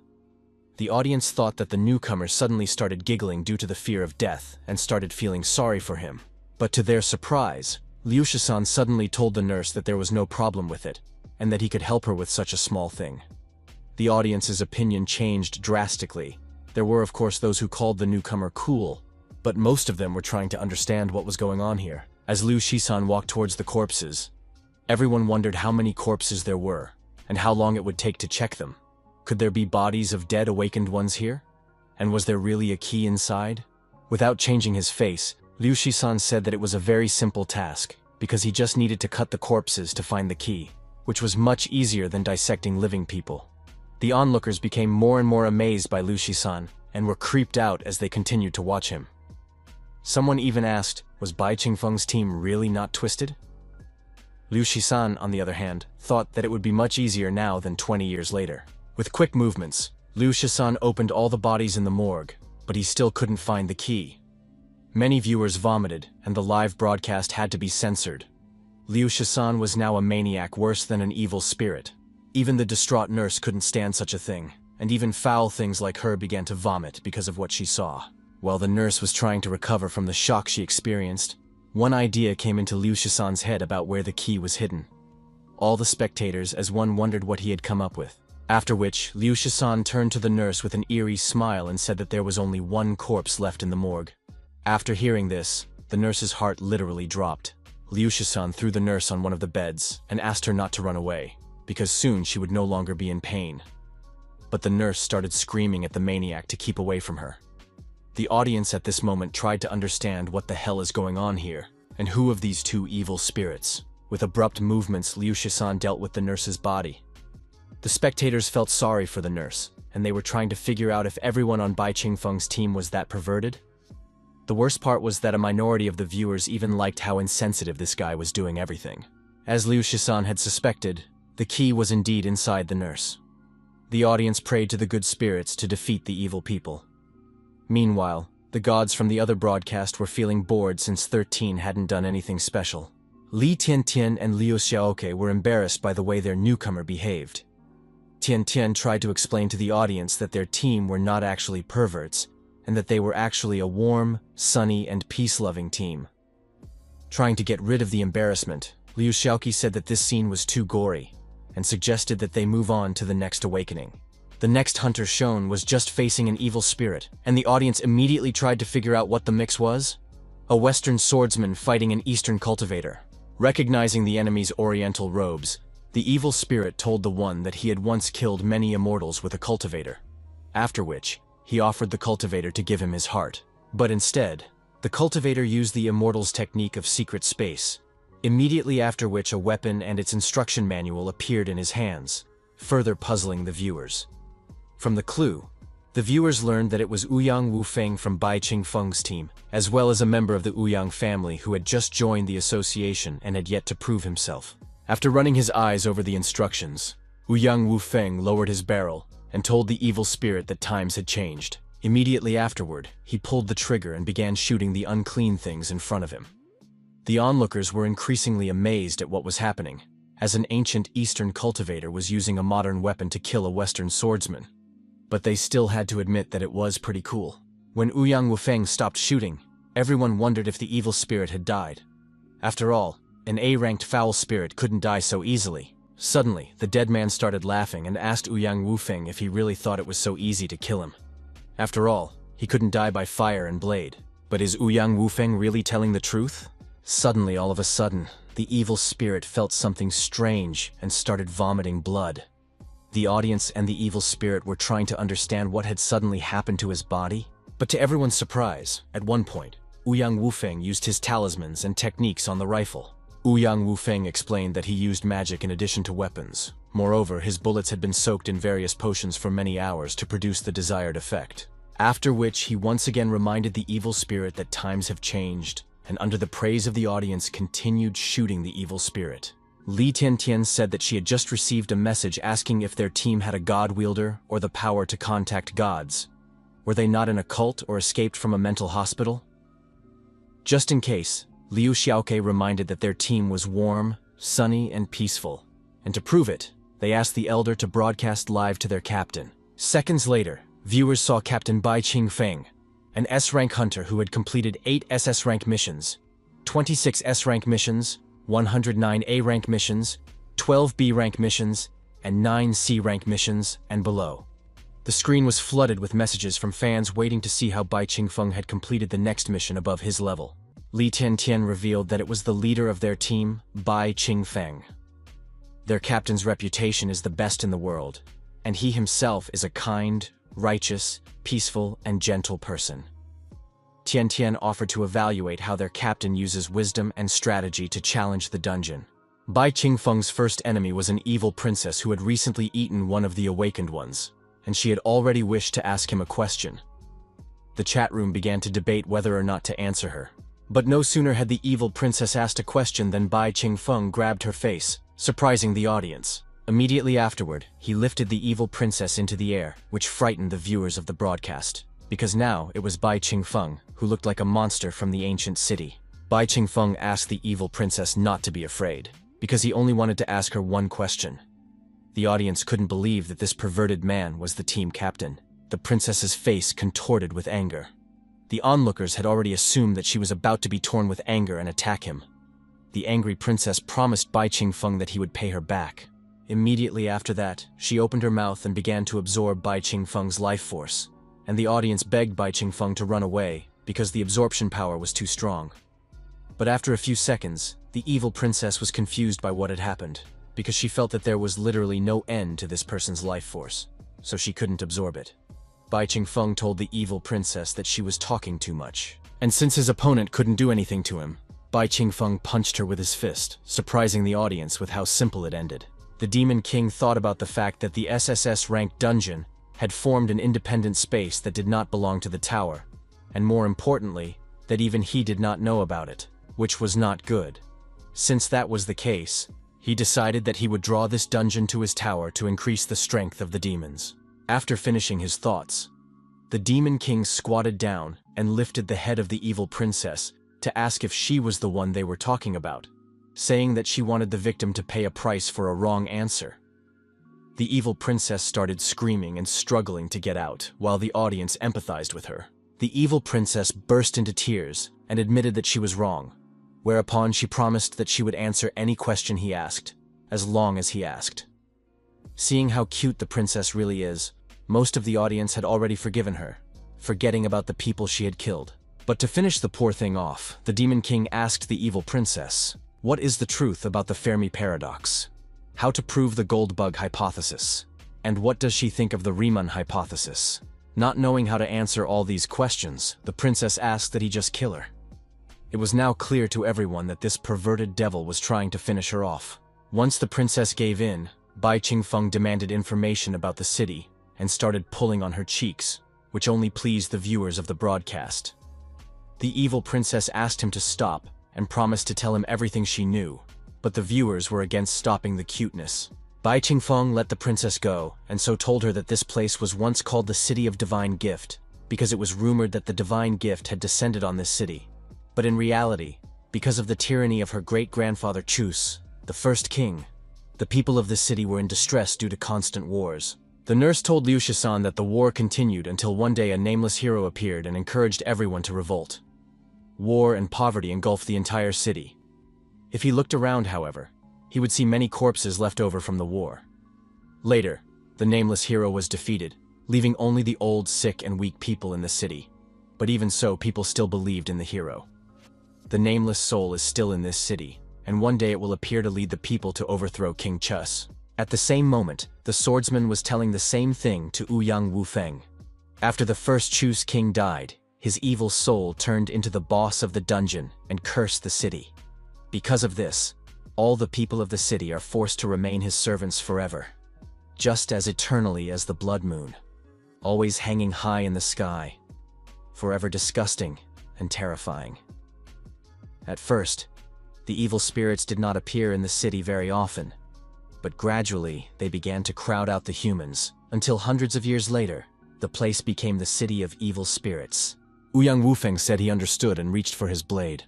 The audience thought that the newcomer suddenly started giggling due to the fear of death and started feeling sorry for him. But to their surprise, Liu Shisan suddenly told the nurse that there was no problem with it, and that he could help her with such a small thing. The audience's opinion changed drastically. There were of course those who called the newcomer cool, but most of them were trying to understand what was going on here. As Liu Shisan walked towards the corpses, everyone wondered how many corpses there were, and how long it would take to check them. Could there be bodies of dead awakened ones here? And was there really a key inside? Without changing his face, Liu Shisan said that it was a very simple task, because he just needed to cut the corpses to find the key, which was much easier than dissecting living people. The onlookers became more and more amazed by Liu Shisan, and were creeped out as they continued to watch him. Someone even asked, was Bai Qingfeng's team really not twisted? Liu Shisan, on the other hand, thought that it would be much easier now than 20 years later. With quick movements, Liu Shisan opened all the bodies in the morgue, but he still couldn't find the key. Many viewers vomited, and the live broadcast had to be censored. Liu Shisan was now a maniac worse than an evil spirit. Even the distraught nurse couldn't stand such a thing, and even foul things like her began to vomit because of what she saw. While the nurse was trying to recover from the shock she experienced, one idea came into Liu Shisan's head about where the key was hidden. All the spectators as one wondered what he had come up with. After which, Liu Shisan turned to the nurse with an eerie smile and said that there was only one corpse left in the morgue. After hearing this, the nurse's heart literally dropped. Liu Shisan threw the nurse on one of the beds and asked her not to run away, because soon she would no longer be in pain. But the nurse started screaming at the maniac to keep away from her. The audience at this moment tried to understand what the hell is going on here, and who of these two evil spirits. With abrupt movements, Liu Shisan dealt with the nurse's body. The spectators felt sorry for the nurse, and they were trying to figure out if everyone on Bai Qingfeng's team was that perverted. The worst part was that a minority of the viewers even liked how insensitive this guy was doing everything. As Liu Shisan had suspected, the key was indeed inside the nurse. The audience prayed to the good spirits to defeat the evil people. Meanwhile, the gods from the other broadcast were feeling bored since 13 hadn't done anything special. Li Tiantian and Liu Xiaoqi were embarrassed by the way their newcomer behaved. Tiantian tried to explain to the audience that their team were not actually perverts, and that they were actually a warm, sunny, and peace-loving team. Trying to get rid of the embarrassment, Liu Xiaoqi said that this scene was too gory. and suggested that they move on to the next awakening. The next hunter shown was just facing an evil spirit, and the audience immediately tried to figure out what the mix was. A Western swordsman fighting an Eastern cultivator. Recognizing the enemy's oriental robes, the evil spirit told the one that he had once killed many immortals with a cultivator. After which, he offered the cultivator to give him his heart. But instead, the cultivator used the immortal's technique of secret space, immediately after which a weapon and its instruction manual appeared in his hands, further puzzling the viewers. From the clue, the viewers learned that it was Uang Wuang from Bai Qingfeng's team, as well as a member of the Ouyang family who had just joined the association and had yet to prove himself. After running his eyes over the instructions, Uang Wuang lowered his barrel and told the evil spirit that times had changed. Immediately afterward, he pulled the trigger and began shooting the unclean things in front of him. The onlookers were increasingly amazed at what was happening, as an ancient Eastern cultivator was using a modern weapon to kill a Western swordsman. But they still had to admit that it was pretty cool. When Uang Wuang stopped shooting, everyone wondered if the evil spirit had died. After all, an A-ranked foul spirit couldn't die so easily. Suddenly, the dead man started laughing and asked Uang Wuang if he really thought it was so easy to kill him. After all, he couldn't die by fire and blade. But is Uang Wuang really telling the truth? Suddenly, all of a sudden, the evil spirit felt something strange and started vomiting blood. The audience and the evil spirit were trying to understand what had suddenly happened to his body. But to everyone's surprise, at one point, Uang Wuang used his talismans and techniques on the rifle. Uang Wuang explained that he used magic in addition to weapons. Moreover, his bullets had been soaked in various potions for many hours to produce the desired effect. After which, he once again reminded the evil spirit that times have changed, and under the praise of the audience continued shooting the evil spirit. Li Tiantian said that she had just received a message asking if their team had a god wielder or the power to contact gods. Were they not in a cult or escaped from a mental hospital? Just in case, Liu Xiaoke reminded that their team was warm, sunny, and peaceful. And to prove it, they asked the elder to broadcast live to their captain. Seconds later, viewers saw Captain Bai Qingfeng, an S-rank hunter who had completed 8 SS-rank missions, 26 S-rank missions, 109 A-rank missions, 12 B-rank missions, and 9 C-rank missions and below. The screen was flooded with messages from fans waiting to see how Bai Qingfeng had completed the next mission above his level. Li Tiantian revealed that it was the leader of their team, Bai Qingfeng. Their captain's reputation is the best in the world, and he himself is a kind, righteous, peaceful, and gentle person. Tiantian offered to evaluate how their captain uses wisdom and strategy to challenge the dungeon. Bai Qingfeng's first enemy was an evil princess who had recently eaten one of the awakened ones, and she had already wished to ask him a question. The chat room began to debate whether or not to answer her. But no sooner had the evil princess asked a question than Bai Qingfeng grabbed her face, surprising the audience. Immediately afterward, he lifted the evil princess into the air, which frightened the viewers of the broadcast, because now it was Bai Qingfeng, who looked like a monster from the ancient city. Bai Qingfeng asked the evil princess not to be afraid, because he only wanted to ask her one question. The audience couldn't believe that this perverted man was the team captain. The princess's face contorted with anger. The onlookers had already assumed that she was about to be torn with anger and attack him. The angry princess promised Bai Qingfeng that he would pay her back. Immediately after that, she opened her mouth and began to absorb Bai Qingfeng's life force, and the audience begged Bai Qingfeng to run away because the absorption power was too strong. But after a few seconds, the evil princess was confused by what had happened, because she felt that there was literally no end to this person's life force, so she couldn't absorb it. Bai Qingfeng told the evil princess that she was talking too much, and since his opponent couldn't do anything to him, Bai Qingfeng punched her with his fist, surprising the audience with how simple it ended. The Demon King thought about the fact that the SSS-ranked dungeon had formed an independent space that did not belong to the tower, and more importantly, that even he did not know about it, which was not good. Since that was the case, he decided that he would draw this dungeon to his tower to increase the strength of the demons. After finishing his thoughts, the Demon King squatted down and lifted the head of the evil princess to ask if she was the one they were talking about, saying that she wanted the victim to pay a price for a wrong answer. The evil princess started screaming and struggling to get out, while the audience empathized with her. The evil princess burst into tears and admitted that she was wrong, whereupon she promised that she would answer any question he asked, as long as he asked. Seeing how cute the princess really is, most of the audience had already forgiven her, forgetting about the people she had killed. But to finish the poor thing off, the Demon King asked the evil princess, what is the truth about the Fermi paradox? How to prove the gold bug hypothesis? And what does she think of the Riemann hypothesis? Not knowing how to answer all these questions, the princess asked that he just kill her. It was now clear to everyone that this perverted devil was trying to finish her off. Once the princess gave in, Bai Qingfeng demanded information about the city and started pulling on her cheeks, which only pleased the viewers of the broadcast. The evil princess asked him to stop and promised to tell him everything she knew, but the viewers were against stopping the cuteness. Bai Qingfeng let the princess go and so told her that this place was once called the City of Divine Gift because it was rumored that the divine gift had descended on this city. But in reality, because of the tyranny of her great-grandfather Chus, the first king, the people of the city were in distress due to constant wars. The nurse told Liu Shisan that the war continued until one day a nameless hero appeared and encouraged everyone to revolt. War and poverty engulfed the entire city. If he looked around, however, he would see many corpses left over from the war. Later, the nameless hero was defeated, leaving only the old, sick, and weak people in the city. But even so, people still believed in the hero. The nameless soul is still in this city, and one day it will appear to lead the people to overthrow King Chus. At the same moment, the swordsman was telling the same thing to Uang Wuang. After the first Chus king died, his evil soul turned into the boss of the dungeon and cursed the city. Because of this, all the people of the city are forced to remain his servants forever, just as eternally as the blood moon, always hanging high in the sky, forever disgusting and terrifying. At first, the evil spirits did not appear in the city very often, but gradually they began to crowd out the humans, until hundreds of years later, the place became the City of Evil Spirits. Uang Wuang said he understood and reached for his blade.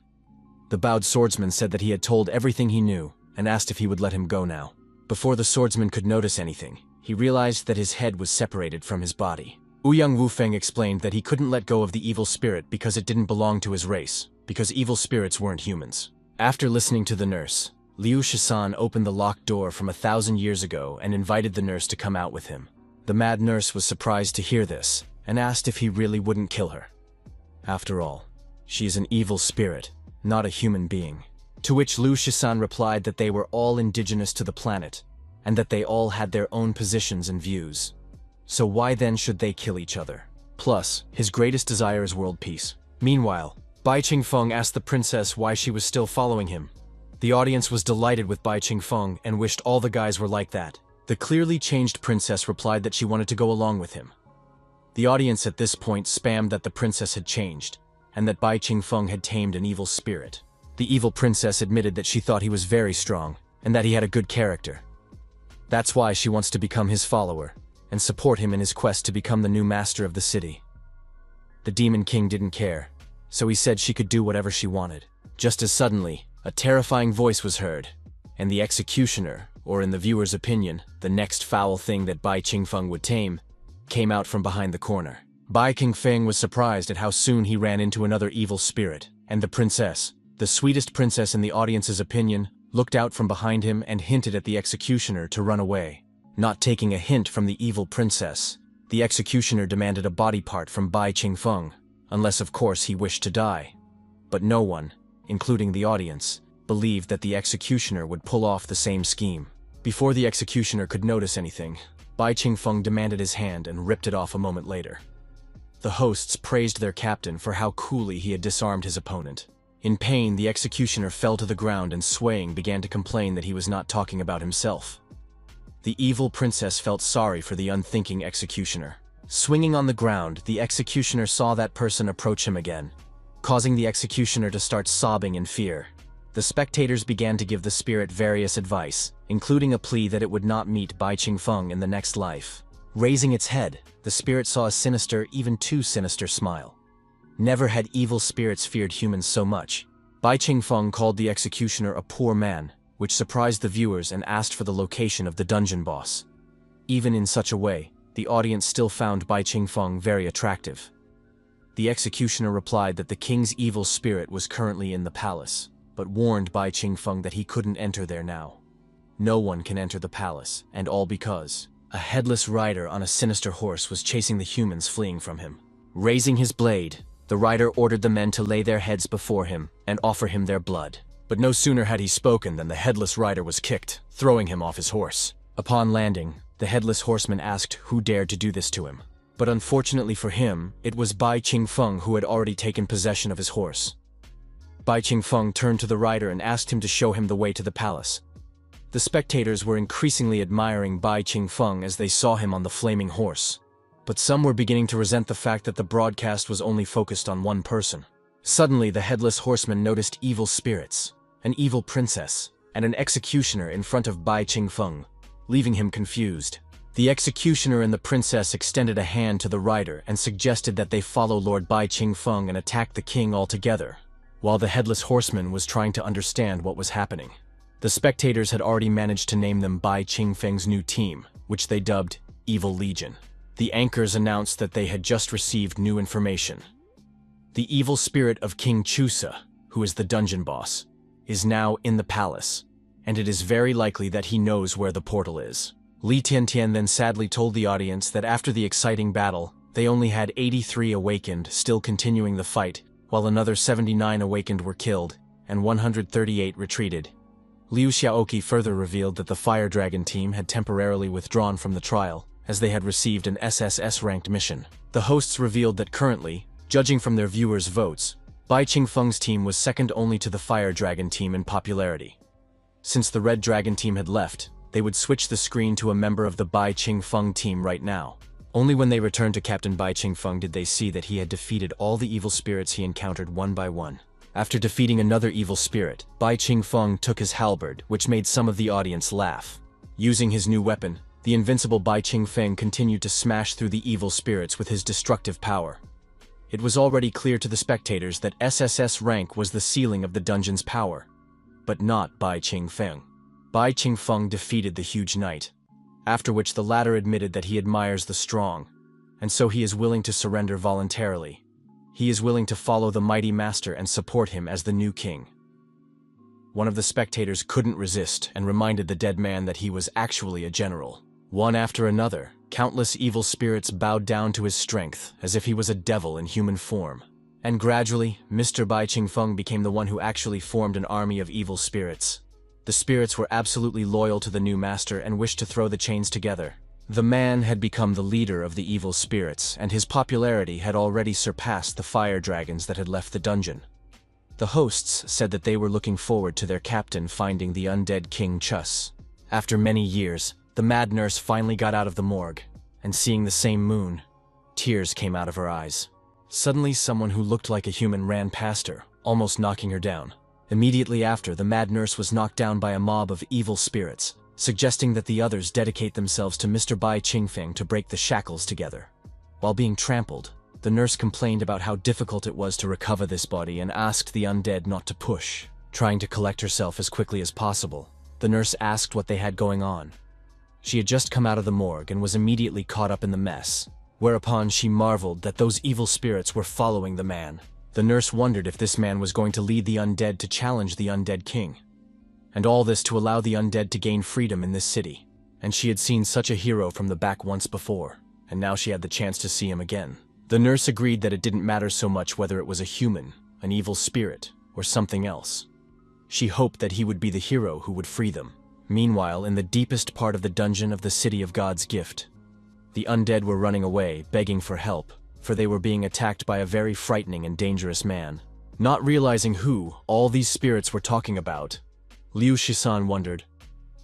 The bowed swordsman said that he had told everything he knew and asked if he would let him go now. Before the swordsman could notice anything, he realized that his head was separated from his body. Uang Wuang explained that he couldn't let go of the evil spirit because it didn't belong to his race, because evil spirits weren't humans. After listening to the nurse, Liu Shisan opened the locked door from 1,000 years ago and invited the nurse to come out with him. The mad nurse was surprised to hear this and asked if he really wouldn't kill her. After all, she is an evil spirit, not a human being. To which Liu Shisan replied that they were all indigenous to the planet, and that they all had their own positions and views. So why then should they kill each other? Plus, his greatest desire is world peace. Meanwhile, Bai Qingfeng asked the princess why she was still following him. The audience was delighted with Bai Qingfeng and wished all the guys were like that. The clearly changed princess replied that she wanted to go along with him. The audience at this point spammed that the princess had changed, and that Bai Qingfeng had tamed an evil spirit. The evil princess admitted that she thought he was very strong, and that he had a good character. That's why she wants to become his follower, and support him in his quest to become the new master of the city. The Demon King didn't care, so he said she could do whatever she wanted. Just as suddenly, a terrifying voice was heard, and the executioner, or in the viewer's opinion, the next foul thing that Bai Qingfeng would tame, came out from behind the corner. Bai Qingfeng was surprised at how soon he ran into another evil spirit, and the princess, the sweetest princess in the audience's opinion, looked out from behind him and hinted at the executioner to run away. Not taking a hint from the evil princess, the executioner demanded a body part from Bai Qingfeng, unless of course he wished to die. But no one, including the audience, believed that the executioner would pull off the same scheme. Before the executioner could notice anything, Bai Qingfeng demanded his hand and ripped it off a moment later. The hosts praised their captain for how coolly he had disarmed his opponent. In pain, the executioner fell to the ground and swaying began to complain that he was not talking about himself. The evil princess felt sorry for the unthinking executioner. Swinging on the ground, the executioner saw that person approach him again, causing the executioner to start sobbing in fear. The spectators began to give the spirit various advice, including a plea that it would not meet Bai Qingfeng in the next life. Raising its head, the spirit saw a sinister, even too sinister smile. Never had evil spirits feared humans so much. Bai Qingfeng called the executioner a poor man, which surprised the viewers and asked for the location of the dungeon boss. Even in such a way, the audience still found Bai Qingfeng very attractive. The executioner replied that the king's evil spirit was currently in the palace, but warned Bai Qingfeng that he couldn't enter there now. no one can enter the palace, and all because a headless rider on a sinister horse was chasing the humans fleeing from him. Raising his blade, the rider ordered the men to lay their heads before him and offer him their blood. But no sooner had he spoken than the headless rider was kicked, throwing him off his horse. Upon landing, the headless horseman asked who dared to do this to him. But unfortunately for him, it was Bai Qingfeng who had already taken possession of his horse. Bai Qingfeng turned to the rider and asked him to show him the way to the palace. The spectators were increasingly admiring Bai Qingfeng as they saw him on the flaming horse. But some were beginning to resent the fact that the broadcast was only focused on one person. Suddenly, the headless horseman noticed evil spirits, an evil princess, and an executioner in front of Bai Qingfeng, leaving him confused. The executioner and the princess extended a hand to the rider and suggested that they follow Lord Bai Qingfeng and attack the king altogether, while the headless horseman was trying to understand what was happening. The spectators had already managed to name them Bai Qingfeng's new team, which they dubbed Evil Legion. The anchors announced that they had just received new information. The evil spirit of King Chusa, who is the dungeon boss, is now in the palace, and it is very likely that he knows where the portal is. Li Tiantian then sadly told the audience that after the exciting battle, they only had 83 awakened, still continuing the fight, while another 79 awakened were killed, and 138 retreated. Liu Xiaoqi further revealed that the Fire Dragon team had temporarily withdrawn from the trial, as they had received an SSS-ranked mission. The hosts revealed that currently, judging from their viewers' votes, Bai Qingfeng's team was second only to the Fire Dragon team in popularity. Since the Red Dragon team had left, they would switch the screen to a member of the Bai Qingfeng team right now. Only when they returned to Captain Bai Qingfeng did they see that he had defeated all the evil spirits he encountered one by one. After defeating another evil spirit, Bai Qingfeng took his halberd, which made some of the audience laugh. Using his new weapon, the invincible Bai Qingfeng continued to smash through the evil spirits with his destructive power. It was already clear to the spectators that SSS rank was the ceiling of the dungeon's power, but not Bai Qingfeng. Bai Qingfeng defeated the huge knight, after which the latter admitted that he admires the strong, and so he is willing to surrender voluntarily. He is willing to follow the mighty master and support him as the new king. One of the spectators couldn't resist and reminded the dead man that he was actually a general. One after another, countless evil spirits bowed down to his strength, as if he was a devil in human form. And gradually, Mr. Bai Qingfeng became the one who actually formed an army of evil spirits. The spirits were absolutely loyal to the new master and wished to throw the chains together. The man had become the leader of the evil spirits, and his popularity had already surpassed the fire dragons that had left the dungeon. The hosts said that they were looking forward to their captain finding the undead King Chus. After many years, the mad nurse finally got out of the morgue, and seeing the same moon, tears came out of her eyes. Suddenly, someone who looked like a human ran past her, almost knocking her down. Immediately after, the mad nurse was knocked down by a mob of evil spirits, suggesting that the others dedicate themselves to Mr. Bai Qingfeng to break the shackles together. While being trampled, the nurse complained about how difficult it was to recover this body and asked the undead not to push. Trying to collect herself as quickly as possible, the nurse asked what they had going on. She had just come out of the morgue and was immediately caught up in the mess, whereupon she marveled that those evil spirits were following the man. The nurse wondered if this man was going to lead the undead to challenge the undead king. And all this to allow the undead to gain freedom in this city. And she had seen such a hero from the back once before, and now she had the chance to see him again. The nurse agreed that it didn't matter so much whether it was a human, an evil spirit, or something else. She hoped that he would be the hero who would free them. Meanwhile, in the deepest part of the dungeon of the City of God's Gift, the undead were running away, begging for help, for they were being attacked by a very frightening and dangerous man. Not realizing who all these spirits were talking about, Liu Shisan wondered,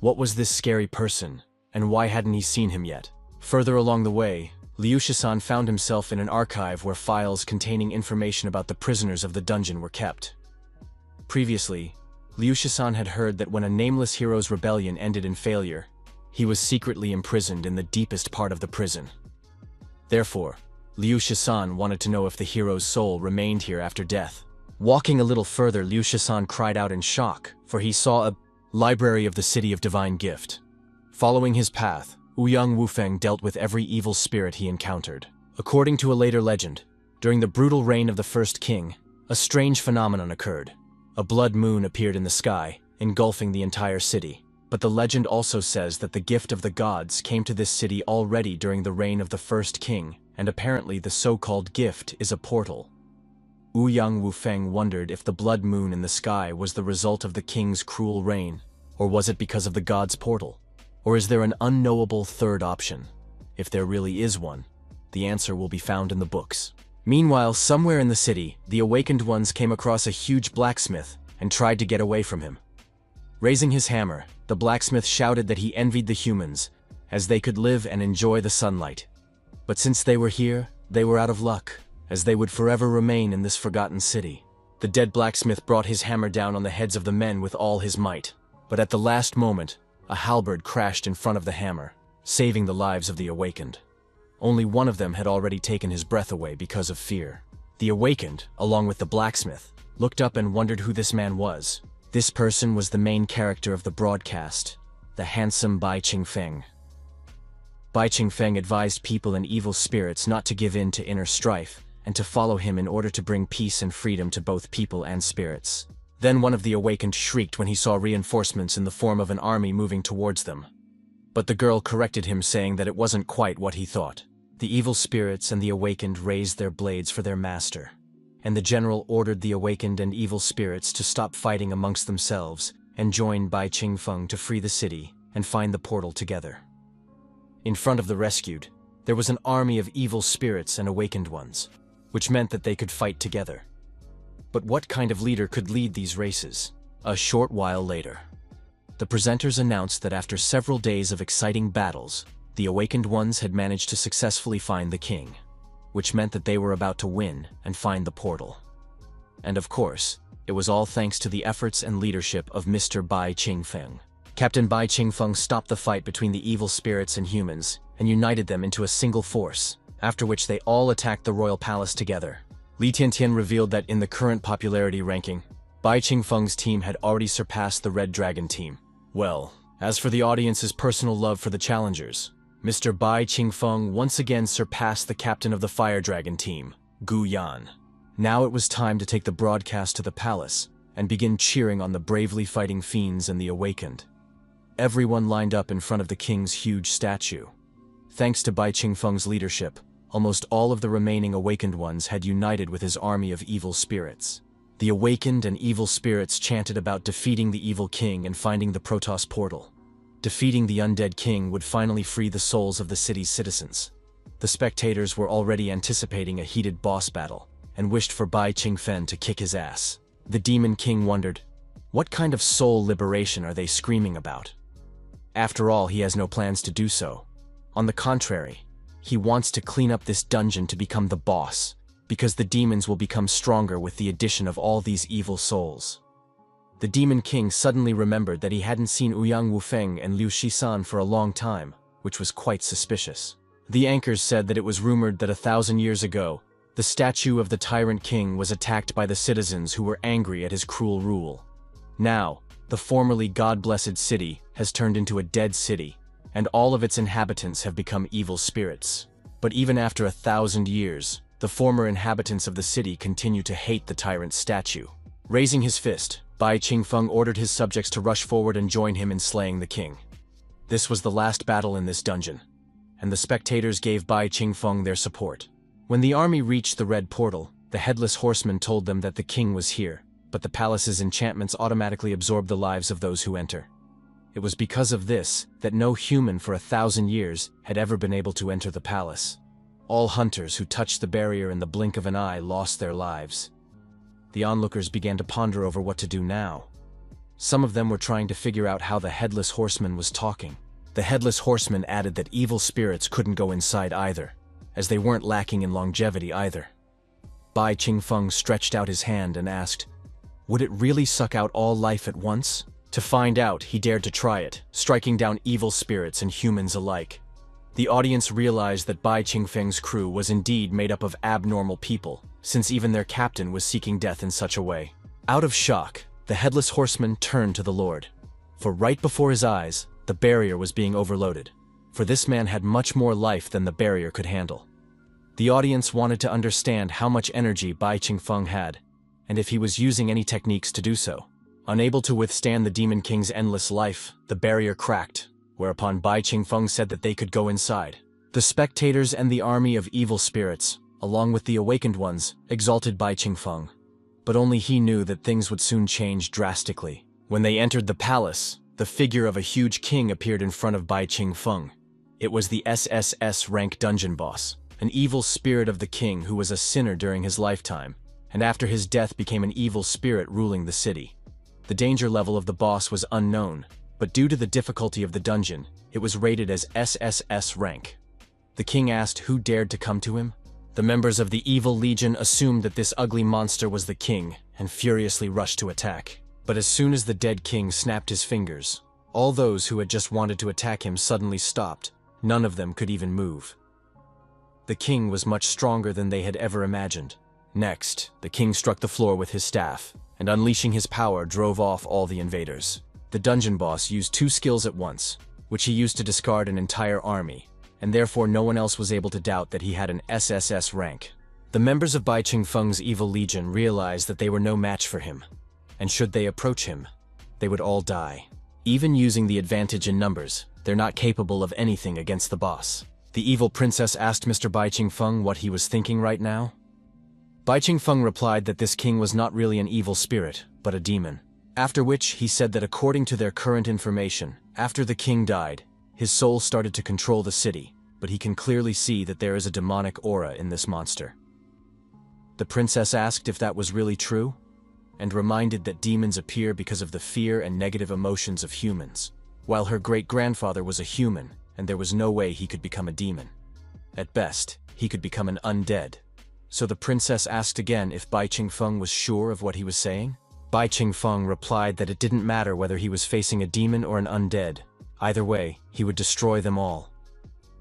what was this scary person, and why hadn't he seen him yet? Further along the way, Liu Shisan found himself in an archive where files containing information about the prisoners of the dungeon were kept. Previously, Liu Shisan had heard that when a nameless hero's rebellion ended in failure, he was secretly imprisoned in the deepest part of the prison. Therefore, Liu Shisan wanted to know if the hero's soul remained here after death. Walking a little further, Liu Shisan cried out in shock, for he saw a library of the City of Divine Gift. Following his path, Uang Wuang dealt with every evil spirit he encountered. According to a later legend, during the brutal reign of the first king, a strange phenomenon occurred. A blood moon appeared in the sky, engulfing the entire city. But the legend also says that the gift of the gods came to this city already during the reign of the first king, and apparently the so-called gift is a portal. Uang Wuang wondered if the blood moon in the sky was the result of the king's cruel reign, or was it because of the god's portal? Or is there an unknowable third option? If there really is one, the answer will be found in the books. Meanwhile, somewhere in the city, the awakened ones came across a huge blacksmith and tried to get away from him. Raising his hammer, the blacksmith shouted that he envied the humans, as they could live and enjoy the sunlight. But since they were here, they were out of luck, as they would forever remain in this forgotten city. The dead blacksmith brought his hammer down on the heads of the men with all his might, but at the last moment, a halberd crashed in front of the hammer, saving the lives of the awakened. Only one of them had already taken his breath away because of fear. The awakened, along with the blacksmith, looked up and wondered who this man was. This person was the main character of the broadcast, the handsome Bai Qingfeng. Bai Qingfeng advised people and evil spirits not to give in to inner strife, and to follow him in order to bring peace and freedom to both people and spirits. Then one of the awakened shrieked when he saw reinforcements in the form of an army moving towards them. But the girl corrected him, saying that it wasn't quite what he thought. The evil spirits and the awakened raised their blades for their master, and the general ordered the awakened and evil spirits to stop fighting amongst themselves and join Bai Qingfeng to free the city and find the portal together. In front of the rescued, there was an army of evil spirits and awakened ones, which meant that they could fight together. But what kind of leader could lead these races? A short while later, the presenters announced that after several days of exciting battles, the awakened ones had managed to successfully find the king, which meant that they were about to win and find the portal. And of course, it was all thanks to the efforts and leadership of Mr. Bai Qingfeng. Captain Bai Qingfeng stopped the fight between the evil spirits and humans and united them into a single force, after which they all attacked the royal palace together. Li Tiantian revealed that in the current popularity ranking, Bai Qingfeng's team had already surpassed the Red Dragon team. Well, as for the audience's personal love for the challengers, Mr. Bai Qingfeng once again surpassed the captain of the Fire Dragon team, Gu Yan. Now it was time to take the broadcast to the palace and begin cheering on the bravely fighting fiends and the awakened. Everyone lined up in front of the king's huge statue. Thanks to Bai Qingfeng's leadership, almost all of the remaining awakened ones had united with his army of evil spirits. The awakened and evil spirits chanted about defeating the evil king and finding the Protoss portal. Defeating the undead king would finally free the souls of the city's citizens. The spectators were already anticipating a heated boss battle, and wished for Bai Qingfeng to kick his ass. The demon king wondered, what kind of soul liberation are they screaming about? After all, he has no plans to do so. On the contrary, he wants to clean up this dungeon to become the boss, because the demons will become stronger with the addition of all these evil souls. The Demon King suddenly remembered that he hadn't seen Uang Wuang and Liu Shisan for a long time, which was quite suspicious. The anchors said that it was rumored that 1,000 years ago, the statue of the Tyrant King was attacked by the citizens who were angry at his cruel rule. Now, the formerly God-blessed city has turned into a dead city, and all of its inhabitants have become evil spirits. But even after 1,000 years, the former inhabitants of the city continue to hate the tyrant's statue. Raising his fist, Bai Qingfeng ordered his subjects to rush forward and join him in slaying the king. This was the last battle in this dungeon, and the spectators gave Bai Qingfeng their support. When the army reached the red portal, the headless horseman told them that the king was here, but the palace's enchantments automatically absorb the lives of those who enter. It was because of this that no human for 1,000 years had ever been able to enter the palace. All hunters who touched the barrier in the blink of an eye lost their lives. The onlookers began to ponder over what to do now. Some of them were trying to figure out how the headless horseman was talking. The headless horseman added that evil spirits couldn't go inside either, as they weren't lacking in longevity either. Bai Qingfeng stretched out his hand and asked, would it really suck out all life at once? To find out, he dared to try it, striking down evil spirits and humans alike. The audience realized that Bai Qingfeng's crew was indeed made up of abnormal people, since even their captain was seeking death in such a way. Out of shock, the headless horseman turned to the Lord. For right before his eyes, the barrier was being overloaded. For this man had much more life than the barrier could handle. The audience wanted to understand how much energy Bai Qingfeng had, and if he was using any techniques to do so. Unable to withstand the Demon King's endless life, the barrier cracked, whereupon Bai Qingfeng said that they could go inside. The spectators and the army of evil spirits, along with the awakened ones, exalted Bai Qingfeng. But only he knew that things would soon change drastically. When they entered the palace, the figure of a huge king appeared in front of Bai Qingfeng. It was the SSS rank dungeon boss, an evil spirit of the king who was a sinner during his lifetime, and after his death became an evil spirit ruling the city. The danger level of the boss was unknown, but due to the difficulty of the dungeon, it was rated as SSS rank. The king asked who dared to come to him. The members of the evil legion assumed that this ugly monster was the king and furiously rushed to attack. But as soon as the dead king snapped his fingers, all those who had just wanted to attack him suddenly stopped. None of them could even move. The king was much stronger than they had ever imagined. Next, the king struck the floor with his staff, and unleashing his power drove off all the invaders. The dungeon boss used 2 skills at once, which he used to discard an entire army, and therefore no one else was able to doubt that he had an SSS rank. The members of Bai Qingfeng's evil legion realized that they were no match for him, and should they approach him, they would all die. Even using the advantage in numbers, they're not capable of anything against the boss. The evil princess asked Mr. Bai Qingfeng what he was thinking right now. Bai Qingfeng replied that this king was not really an evil spirit, but a demon. After which, he said that according to their current information, after the king died, his soul started to control the city, but he can clearly see that there is a demonic aura in this monster. The princess asked if that was really true, and reminded that demons appear because of the fear and negative emotions of humans, while her great-grandfather was a human, and there was no way he could become a demon. At best, he could become an undead. So the princess asked again if Bai Qingfeng was sure of what he was saying. Bai Qingfeng replied that it didn't matter whether he was facing a demon or an undead. Either way, he would destroy them all.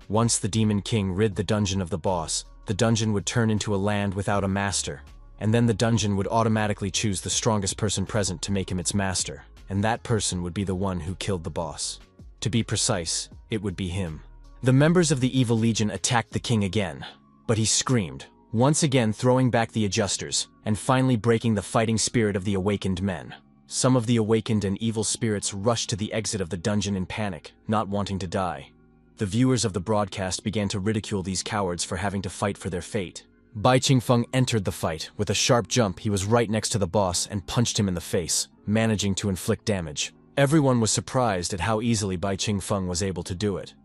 Once the Demon King rid the dungeon of the boss, the dungeon would turn into a land without a master, and then the dungeon would automatically choose the strongest person present to make him its master, and that person would be the one who killed the boss. To be precise, it would be him. The members of the evil legion attacked the king again, but he screamed, once again throwing back the adjusters, and finally breaking the fighting spirit of the awakened men. Some of the awakened and evil spirits rushed to the exit of the dungeon in panic, not wanting to die. The viewers of the broadcast began to ridicule these cowards for having to fight for their fate. Bai Qingfeng entered the fight. With a sharp jump, he was right next to the boss and punched him in the face, managing to inflict damage. Everyone was surprised at how easily Bai Qingfeng was able to do it,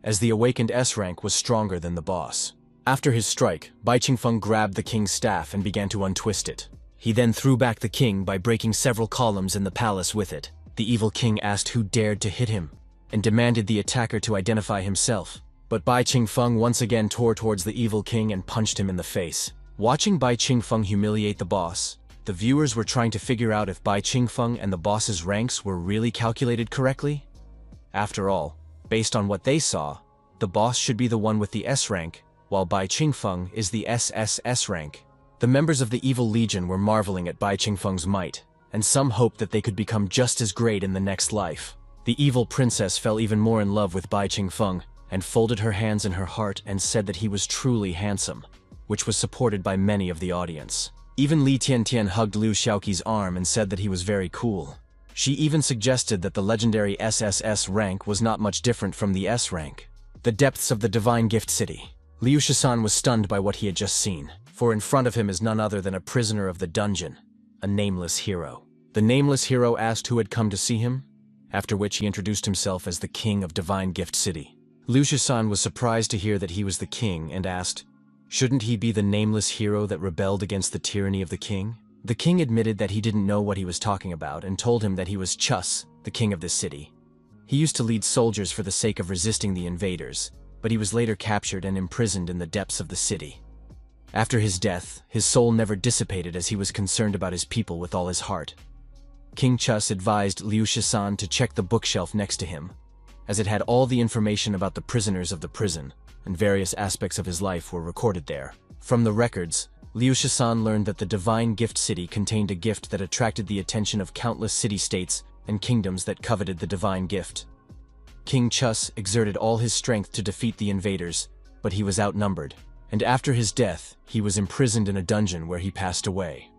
as the awakened S rank was stronger than the boss. After his strike, Bai Qingfeng grabbed the king's staff and began to untwist it. He then threw back the king by breaking several columns in the palace with it. The evil king asked who dared to hit him, and demanded the attacker to identify himself. But Bai Qingfeng once again tore towards the evil king and punched him in the face. Watching Bai Qingfeng humiliate the boss, the viewers were trying to figure out if Bai Qingfeng and the boss's ranks were really calculated correctly. After all, based on what they saw, the boss should be the one with the S rank, while Bai Qingfeng is the SSS rank. The members of the evil legion were marveling at Bai Qingfeng's might, and some hoped that they could become just as great in the next life. The evil princess fell even more in love with Bai Qingfeng, and folded her hands in her heart and said that he was truly handsome, which was supported by many of the audience. Even Li Tiantian hugged Liu Xiaoqi's arm and said that he was very cool. She even suggested that the legendary SSS rank was not much different from the S rank. The depths of the Divine Gift City. Liu Shisan was stunned by what he had just seen, for in front of him is none other than a prisoner of the dungeon, a nameless hero. The nameless hero asked who had come to see him, after which he introduced himself as the king of Divine Gift City. Liu Shisan was surprised to hear that he was the king and asked, shouldn't he be the nameless hero that rebelled against the tyranny of the king? The king admitted that he didn't know what he was talking about and told him that he was Chus, the king of this city. He used to lead soldiers for the sake of resisting the invaders, but he was later captured and imprisoned in the depths of the city. After his death, his soul never dissipated as he was concerned about his people with all his heart. King Chus advised Liu Shisan to check the bookshelf next to him, as it had all the information about the prisoners of the prison, and various aspects of his life were recorded there. From the records, Liu Shisan learned that the Divine Gift City contained a gift that attracted the attention of countless city-states and kingdoms that coveted the divine gift. King Chus exerted all his strength to defeat the invaders, but he was outnumbered, and after his death, he was imprisoned in a dungeon where he passed away.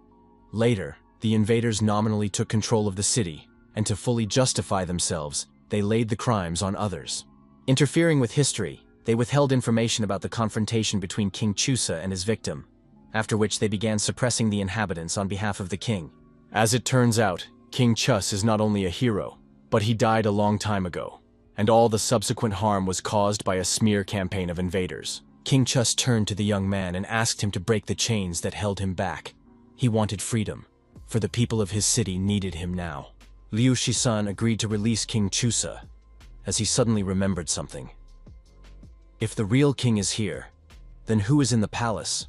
Later, The invaders nominally took control of the city, and to fully justify themselves, they laid the crimes on others. Interfering with history, they withheld information about the confrontation between King Chusa and his victim, after which they began suppressing the inhabitants on behalf of the king. As it turns out, King Chus is not only a hero, but he died a long time ago, and all the subsequent harm was caused by a smear campaign of invaders. King Chus turned to the young man and asked him to break the chains that held him back. He wanted freedom, for the people of his city needed him now. Liu Shisan agreed to release King Chusa, as he suddenly remembered something. If the real king is here, then who is in the palace?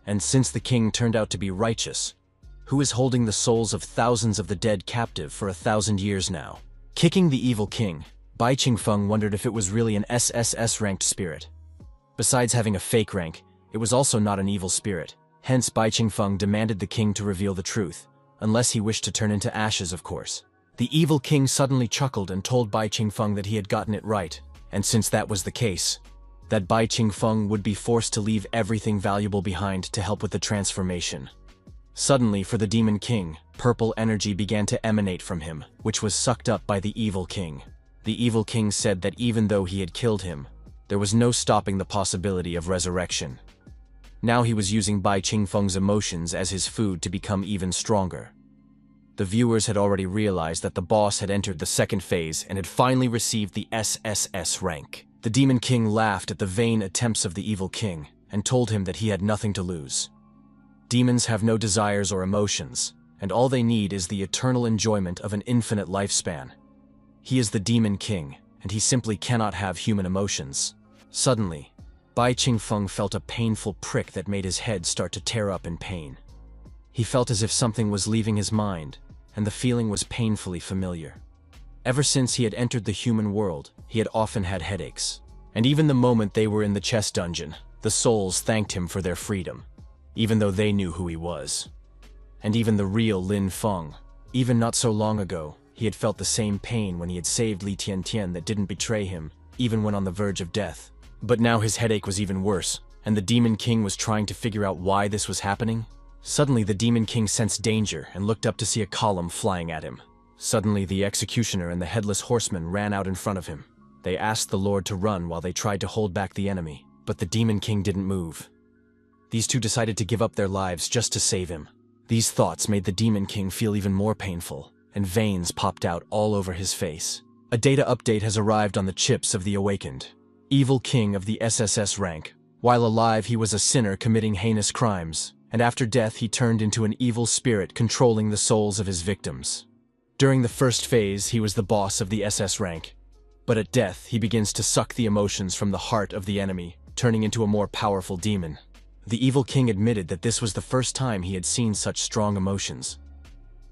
And since the king turned out to be righteous, who is holding the souls of thousands of the dead captive for 1,000 years now? Kicking the evil king, Bai Qingfeng wondered if it was really an SSS-ranked spirit. Besides having a fake rank, it was also not an evil spirit. Hence, Bai Qingfeng demanded the king to reveal the truth, unless he wished to turn into ashes, of course. The evil king suddenly chuckled and told Bai Qingfeng that he had gotten it right, and since that was the case, that Bai Qingfeng would be forced to leave everything valuable behind to help with the transformation. Suddenly, for the demon king, purple energy began to emanate from him, which was sucked up by the evil king. The evil king said that even though he had killed him, there was no stopping the possibility of resurrection. Now he was using Bai Qingfeng's emotions as his food to become even stronger. The viewers had already realized that the boss had entered the second phase and had finally received the SSS rank. The demon king laughed at the vain attempts of the evil king and told him that he had nothing to lose. Demons have no desires or emotions, and all they need is the eternal enjoyment of an infinite lifespan. He is the demon king, and he simply cannot have human emotions. Suddenly, Bai Qingfeng felt a painful prick that made his head start to tear up in pain. He felt as if something was leaving his mind, and the feeling was painfully familiar. Ever since he had entered the human world, he had often had headaches. And even the moment they were in the chess dungeon, the souls thanked him for their freedom, even though they knew who he was. And even the real Linfun, even not so long ago, he had felt the same pain when he had saved Li Tiantian that didn't betray him, even when on the verge of death. But now his headache was even worse, and the Demon King was trying to figure out why this was happening. Suddenly the Demon King sensed danger and looked up to see a column flying at him. Suddenly the executioner and the headless horseman ran out in front of him. They asked the Lord to run while they tried to hold back the enemy, but the Demon King didn't move. These two decided to give up their lives just to save him. These thoughts made the Demon King feel even more painful, and veins popped out all over his face. A data update has arrived on the chips of the awakened. Evil King of the SSS rank. While alive, he was a sinner committing heinous crimes, and after death he turned into an evil spirit controlling the souls of his victims. During the first phase, he was the boss of the SS rank, but at death he begins to suck the emotions from the heart of the enemy, turning into a more powerful demon. The Evil King admitted that this was the first time he had seen such strong emotions.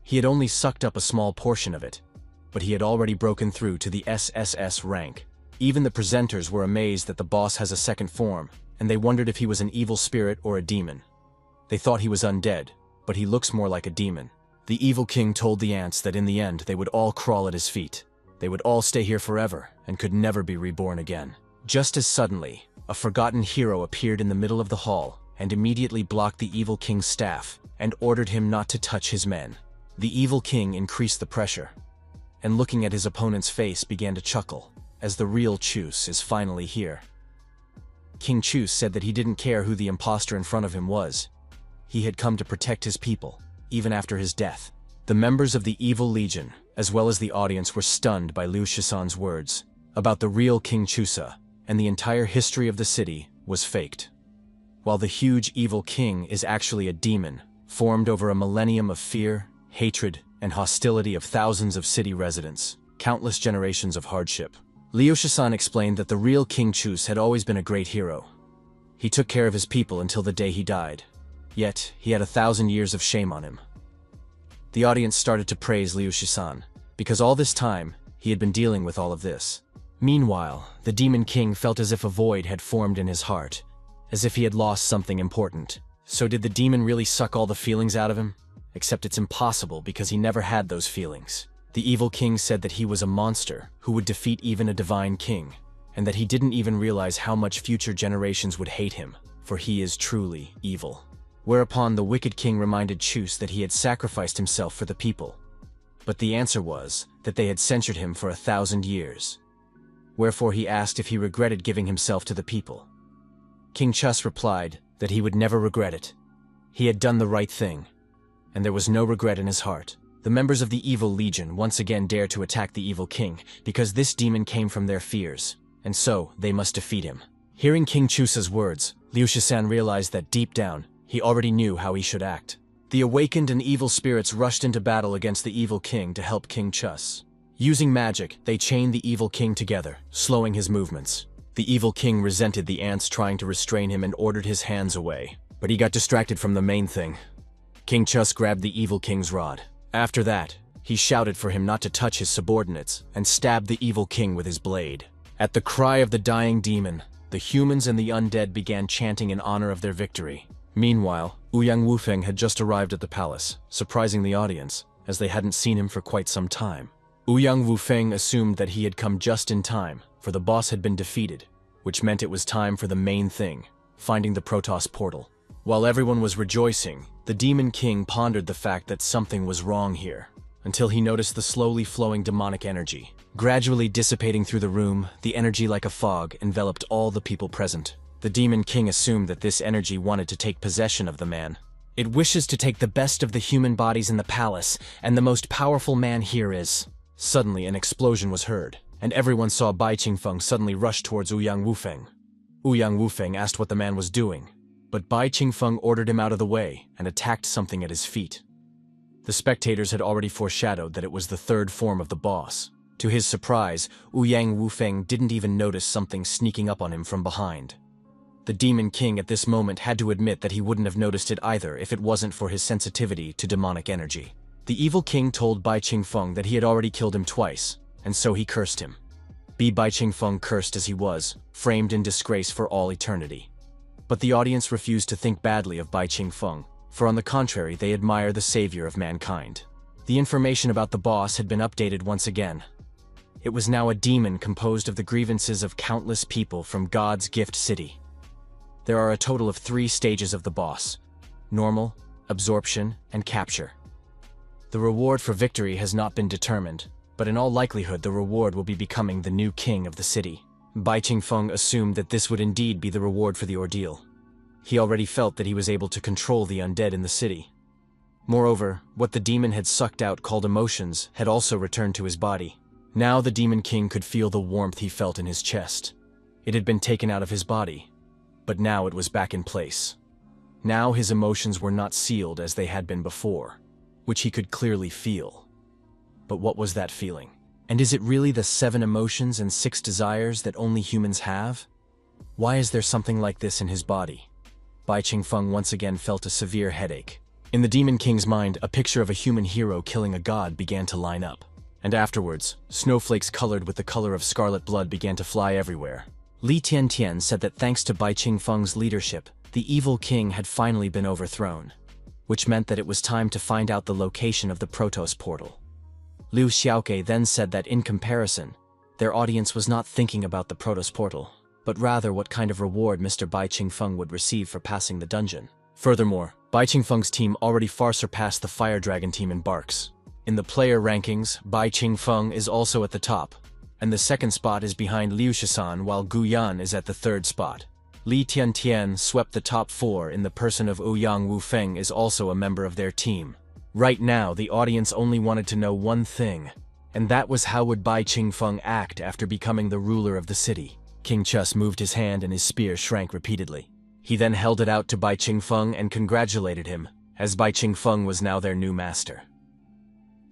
He had only sucked up a small portion of it, but he had already broken through to the SSS rank. Even the presenters were amazed that the boss has a second form, and they wondered if he was an evil spirit or a demon. They thought he was undead, but he looks more like a demon. The Evil King told the ants that in the end they would all crawl at his feet. They would all stay here forever and could never be reborn again. Just as suddenly, a forgotten hero appeared in the middle of the hall and immediately blocked the Evil King's staff and ordered him not to touch his men. The Evil King increased the pressure, and looking at his opponent's face began to chuckle, as the real Chus is finally here. King Chus said that he didn't care who the imposter in front of him was. He had come to protect his people, even after his death. The members of the Evil Legion, as well as the audience, were stunned by Liu Shisan's words about the real King Chusa, and the entire history of the city was faked. While the huge Evil King is actually a demon, formed over a millennium of fear, hatred, and hostility of thousands of city residents, countless generations of hardship. Liu Shisan explained that the real King Chus had always been a great hero. He took care of his people until the day he died. Yet, he had 1,000 years of shame on him. The audience started to praise Liu Shisan, because all this time, he had been dealing with all of this. Meanwhile, the Demon King felt as if a void had formed in his heart, as if he had lost something important. So did the demon really suck all the feelings out of him? Except it's impossible because he never had those feelings. The Evil King said that he was a monster who would defeat even a divine king, and that he didn't even realize how much future generations would hate him, for he is truly evil. Whereupon the wicked king reminded Chus that he had sacrificed himself for the people. But the answer was that they had censured him for 1,000 years. Wherefore he asked if he regretted giving himself to the people. King Chus replied that he would never regret it. He had done the right thing, and there was no regret in his heart. The members of the Evil Legion once again dared to attack the evil king because this demon came from their fears, and so they must defeat him. Hearing King Chus's words, Liu Shisan realized that deep down, he already knew how he should act. The awakened and evil spirits rushed into battle against the evil king to help King Chus. Using magic, they chained the evil king together, slowing his movements. The evil king resented the ants trying to restrain him and ordered his hands away, but he got distracted from the main thing. King Chus grabbed the evil king's rod. After that, he shouted for him not to touch his subordinates and stabbed the evil king with his blade. At the cry of the dying demon, the humans and the undead began chanting in honor of their victory. Meanwhile, Uang Wuang had just arrived at the palace, surprising the audience, as they hadn't seen him for quite some time. Uang Wuang assumed that he had come just in time, for the boss had been defeated, which meant it was time for the main thing, finding the Protoss portal. While everyone was rejoicing, the Demon King pondered the fact that something was wrong here, until he noticed the slowly flowing demonic energy. Gradually dissipating through the room, the energy like a fog enveloped all the people present. The Demon King assumed that this energy wanted to take possession of the man. It wishes to take the best of the human bodies in the palace, and the most powerful man here is... Suddenly an explosion was heard, and everyone saw Bai Qingfeng suddenly rush towards Uang Wuang. Uang Wuang asked what the man was doing, but Bai Qingfeng ordered him out of the way and attacked something at his feet. The spectators had already foreshadowed that it was the third form of the boss. To his surprise, Uang Wuang didn't even notice something sneaking up on him from behind. The Demon King at this moment had to admit that he wouldn't have noticed it either if it wasn't for his sensitivity to demonic energy. The evil king told Bai Qingfeng that he had already killed him twice, and so he cursed him. Bai Qingfeng, cursed as he was, framed in disgrace for all eternity. But the audience refused to think badly of Bai Qingfeng, for on the contrary they admire the savior of mankind. The information about the boss had been updated once again. It was now a demon composed of the grievances of countless people from God's gift city. There are a total of 3 stages of the boss: normal, absorption, and capture. The reward for victory has not been determined, but in all likelihood the reward will be becoming the new king of the city. Bai Qingfeng assumed that this would indeed be the reward for the ordeal. He already felt that he was able to control the undead in the city. Moreover, what the demon had sucked out called emotions had also returned to his body. Now the Demon King could feel the warmth he felt in his chest. It had been taken out of his body, but now it was back in place. Now his emotions were not sealed as they had been before, which he could clearly feel. But what was that feeling? And is it really the 7 emotions and 6 desires that only humans have? Why is there something like this in his body? Bai Qingfeng once again felt a severe headache. In the Demon King's mind, a picture of a human hero killing a god began to line up. And afterwards, snowflakes colored with the color of scarlet blood began to fly everywhere. Li Tiantian said that thanks to Bai Qingfeng's leadership, the evil king had finally been overthrown, which meant that it was time to find out the location of the Protoss portal. Liu Xiaoke then said that in comparison, their audience was not thinking about the Protoss portal, but rather what kind of reward Mr. Bai Qingfeng would receive for passing the dungeon. Furthermore, Bai Qingfeng's team already far surpassed the Fire Dragon team in Barks. In the player rankings, Bai Qingfeng is also at the top, and the second spot is behind Liu Shisan while Gu Yan is at the third spot. Li Tiantian swept the top 4 in the person of Uang Wuang is also a member of their team. Right now, the audience only wanted to know one thing, and that was how would Bai Qingfeng act after becoming the ruler of the city. King Chus moved his hand and his spear shrank repeatedly. He then held it out to Bai Qingfeng and congratulated him, as Bai Qingfeng was now their new master.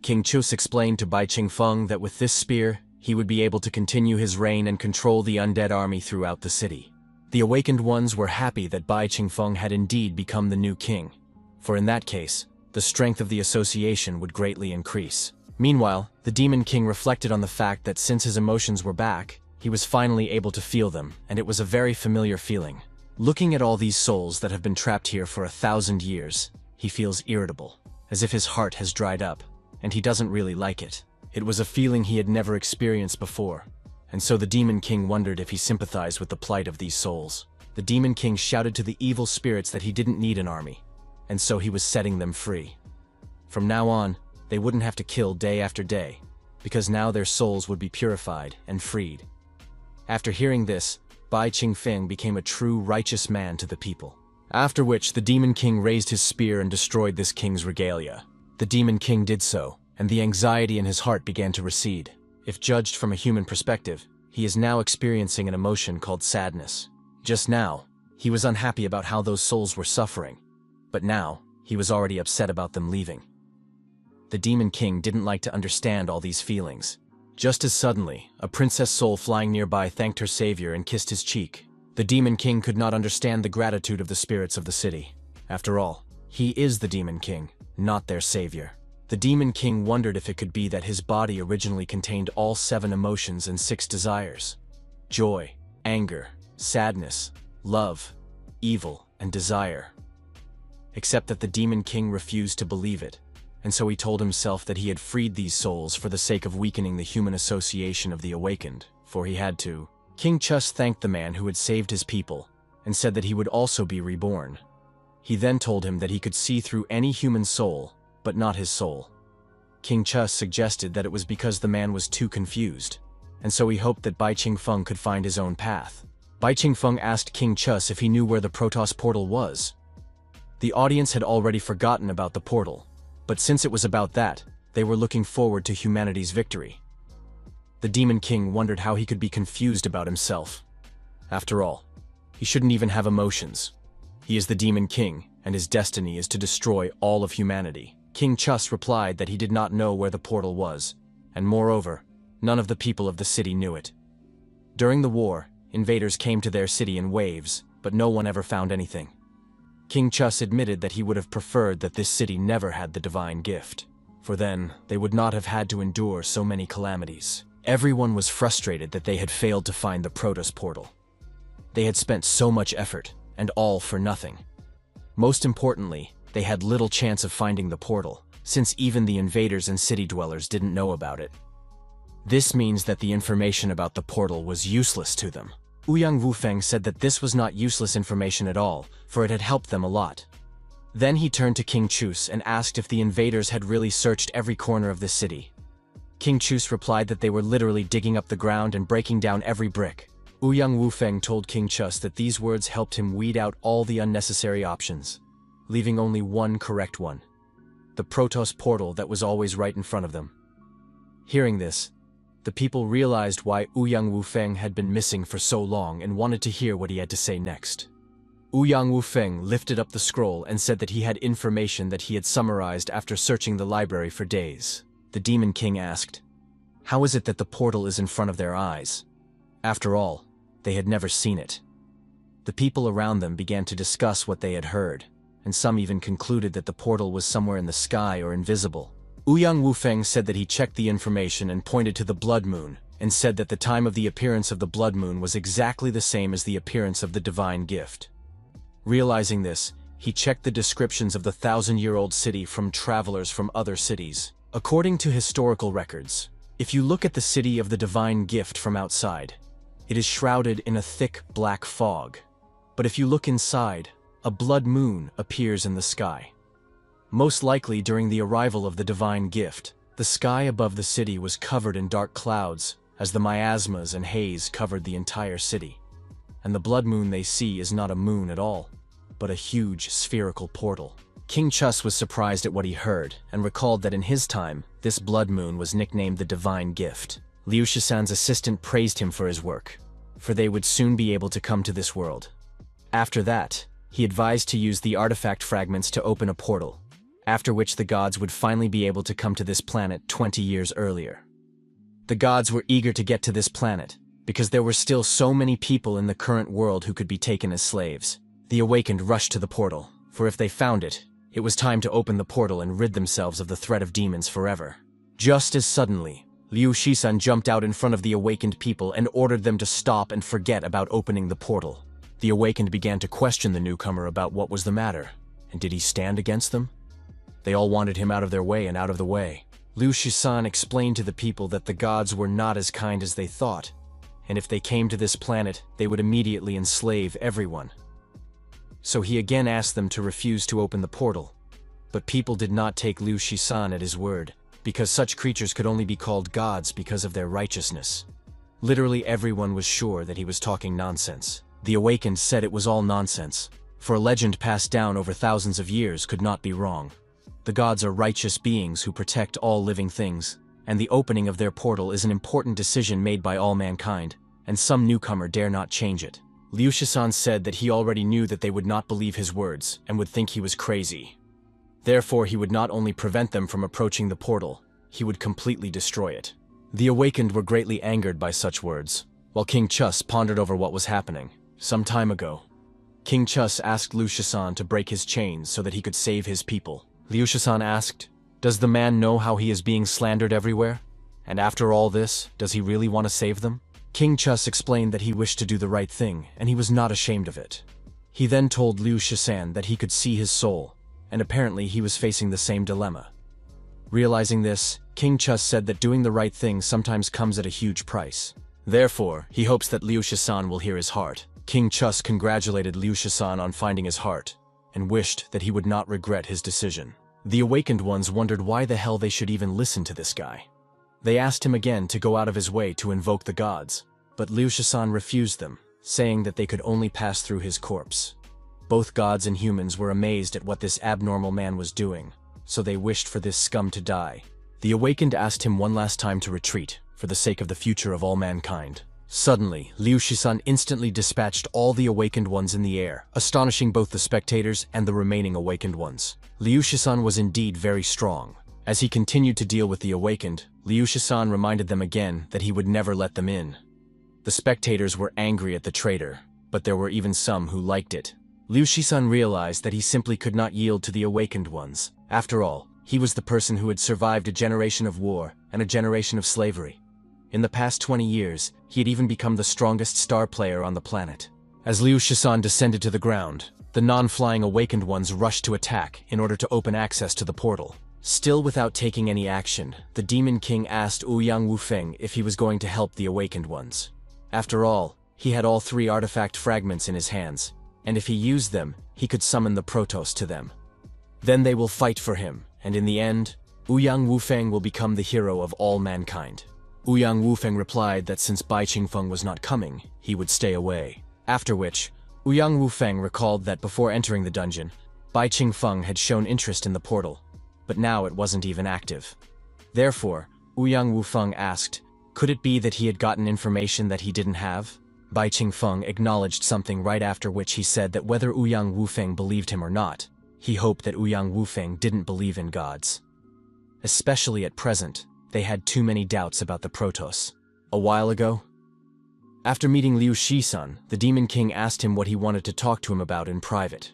King Chus explained to Bai Qingfeng that with this spear, he would be able to continue his reign and control the undead army throughout the city. The awakened ones were happy that Bai Qingfeng had indeed become the new king, for in that case, the strength of the association would greatly increase. Meanwhile, the Demon King reflected on the fact that since his emotions were back, he was finally able to feel them, and it was a very familiar feeling. Looking at all these souls that have been trapped here for 1,000 years, he feels irritable, as if his heart has dried up, and he doesn't really like it. It was a feeling he had never experienced before, and so the Demon King wondered if he sympathized with the plight of these souls. The Demon King shouted to the evil spirits that he didn't need an army. and so he was setting them free. From now on, they wouldn't have to kill day after day, because now their souls would be purified and freed. After hearing this, Bai Qingfeng became a true righteous man to the people. After which, the Demon King raised his spear and destroyed this king's regalia. The Demon King did so, and the anxiety in his heart began to recede. If judged from a human perspective, he is now experiencing an emotion called sadness. Just now, he was unhappy about how those souls were suffering, but now, he was already upset about them leaving. The Demon King didn't like to understand all these feelings. Just as suddenly, a princess soul flying nearby thanked her savior and kissed his cheek. The Demon King could not understand the gratitude of the spirits of the city. After all, he is the Demon King, not their savior. The Demon King wondered if it could be that his body originally contained all 7 emotions and 6 desires: joy, anger, sadness, love, evil, and desire. Except that the Demon King refused to believe it, and so he told himself that he had freed these souls for the sake of weakening the human association of the awakened, for he had to. King Chus thanked the man who had saved his people, and said that he would also be reborn. He then told him that he could see through any human soul, but not his soul. King Chus suggested that it was because the man was too confused, and so he hoped that Bai Qingfeng could find his own path. Bai Qingfeng asked King Chus if he knew where the Protoss portal was. The audience had already forgotten about the portal, but since it was about that, they were looking forward to humanity's victory. The Demon King wondered how he could be confused about himself. After all, he shouldn't even have emotions. He is the Demon King, and his destiny is to destroy all of humanity. King Chus replied that he did not know where the portal was, and moreover, none of the people of the city knew it. During the war, invaders came to their city in waves, but no one ever found anything. King Chus admitted that he would have preferred that this city never had the divine gift, for then they would not have had to endure so many calamities. Everyone was frustrated that they had failed to find the Protoss portal. They had spent so much effort, and all for nothing. Most importantly, they had little chance of finding the portal, since even the invaders and city dwellers didn't know about it. This means that the information about the portal was useless to them. Uang Wuang said that this was not useless information at all, for it had helped them a lot. Then he turned to King Chus and asked if the invaders had really searched every corner of the city. King Chus replied that they were literally digging up the ground and breaking down every brick. Uang Wuang told King Chus that these words helped him weed out all the unnecessary options, leaving only one correct one: the Protoss portal that was always right in front of them. Hearing this, the people realized why Uang Wuang had been missing for so long and wanted to hear what he had to say next. Uang Wuang lifted up the scroll and said that he had information that he had summarized after searching the library for days. The Demon King asked, "How is it that the portal is in front of their eyes?" After all, they had never seen it. The people around them began to discuss what they had heard, and some even concluded that the portal was somewhere in the sky or invisible. Uang Wuang said that he checked the information and pointed to the blood moon, and said that the time of the appearance of the blood moon was exactly the same as the appearance of the divine gift. Realizing this, he checked the descriptions of the 1,000-year-old city from travelers from other cities. According to historical records, if you look at the city of the divine gift from outside, it is shrouded in a thick black fog. But if you look inside, a blood moon appears in the sky. Most likely during the arrival of the divine gift, the sky above the city was covered in dark clouds as the miasmas and haze covered the entire city. And the blood moon they see is not a moon at all, but a huge spherical portal. King Chus was surprised at what he heard and recalled that in his time, this blood moon was nicknamed the Divine Gift. Liu Shisan's assistant praised him for his work, for they would soon be able to come to this world. After that, he advised to use the artifact fragments to open a portal, after which the gods would finally be able to come to this planet 20 years earlier. The gods were eager to get to this planet, because there were still so many people in the current world who could be taken as slaves. The awakened rushed to the portal, for if they found it, it was time to open the portal and rid themselves of the threat of demons forever. Just as suddenly, Liu Shisan jumped out in front of the awakened people and ordered them to stop and forget about opening the portal. The awakened began to question the newcomer about what was the matter, and did he stand against them? They all wanted him out of their way and out of the way. Liu Shisan explained to the people that the gods were not as kind as they thought, and if they came to this planet, they would immediately enslave everyone. so he again asked them to refuse to open the portal. But people did not take Liu Shisan at his word, because such creatures could only be called gods because of their righteousness. Literally everyone was sure that he was talking nonsense. The awakened said it was all nonsense, for a legend passed down over thousands of years could not be wrong. The gods are righteous beings who protect all living things, and the opening of their portal is an important decision made by all mankind, and some newcomer dare not change it. Liu Shisan said that he already knew that they would not believe his words and would think he was crazy. Therefore, he would not only prevent them from approaching the portal, he would completely destroy it. The awakened were greatly angered by such words, while King Chus pondered over what was happening. Some time ago, King Chus asked Liu Shisan to break his chains so that he could save his people. Liu Shisan asked, "Does the man know how he is being slandered everywhere? And after all this, does he really want to save them?" King Chus explained that he wished to do the right thing, and he was not ashamed of it. He then told Liu Shisan that he could see his soul, and apparently he was facing the same dilemma. Realizing this, King Chus said that doing the right thing sometimes comes at a huge price. Therefore, he hopes that Liu Shisan will hear his heart. King Chus congratulated Liu Shisan on finding his heart, and wished that he would not regret his decision. The awakened ones wondered why the hell they should even listen to this guy. They asked him again to go out of his way to invoke the gods, but Liu Shisan refused them, saying that they could only pass through his corpse. Both gods and humans were amazed at what this abnormal man was doing, so they wished for this scum to die. The awakened asked him one last time to retreat, for the sake of the future of all mankind. Suddenly, Liu Shisan instantly dispatched all the awakened ones in the air, astonishing both the spectators and the remaining awakened ones. Liu Shisan was indeed very strong. As he continued to deal with the awakened, Liu Shisan reminded them again that he would never let them in. The spectators were angry at the traitor, but there were even some who liked it. Liu Shisan realized that he simply could not yield to the awakened ones. After all, he was the person who had survived a generation of war and a generation of slavery. In the past 20 years, he had even become the strongest star player on the planet. As Liu Shisan descended to the ground, the non-flying awakened ones rushed to attack in order to open access to the portal. Still without taking any action, the Demon King asked Uang Wuang if he was going to help the awakened ones. After all, he had all 3 artifact fragments in his hands, and if he used them, he could summon the Protos to them. Then they will fight for him, and in the end, Uang Wuang will become the hero of all mankind. Uang Wuang replied that since Bai Qingfeng was not coming, he would stay away. After which, Uang Wuang recalled that before entering the dungeon, Bai Qingfeng had shown interest in the portal, but now it wasn't even active. Therefore, Uang Wuang asked, could it be that he had gotten information that he didn't have? Bai Qingfeng acknowledged something right after which he said that whether Uang Wuang believed him or not, he hoped that Uang Wuang didn't believe in gods. Especially at present, they had too many doubts about the Protos. A while ago, after meeting Liu Shisan, the Demon King asked him what he wanted to talk to him about in private.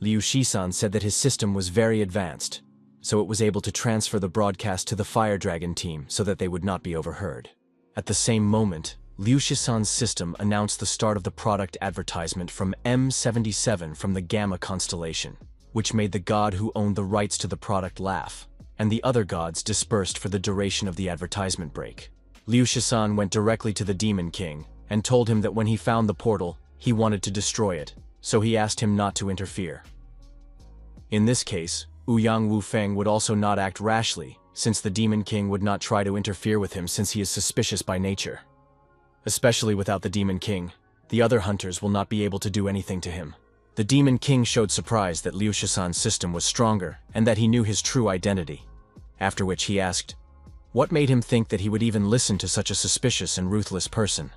Liu Shisan said that his system was very advanced, so it was able to transfer the broadcast to the Fire Dragon team so that they would not be overheard. At the same moment, Liu Shisan's system announced the start of the product advertisement from M77 from the Gamma constellation, which made the god who owned the rights to the product laugh, and the other gods dispersed for the duration of the advertisement break. Liu Shisan went directly to the Demon King and told him that when he found the portal, he wanted to destroy it, so he asked him not to interfere. In this case, Uang Wuang would also not act rashly, since the Demon King would not try to interfere with him since he is suspicious by nature. Especially without the Demon King, the other hunters will not be able to do anything to him. The Demon King showed surprise that Liu Shisan's system was stronger and that he knew his true identity. After which he asked, what made him think that he would even listen to such a suspicious and ruthless person?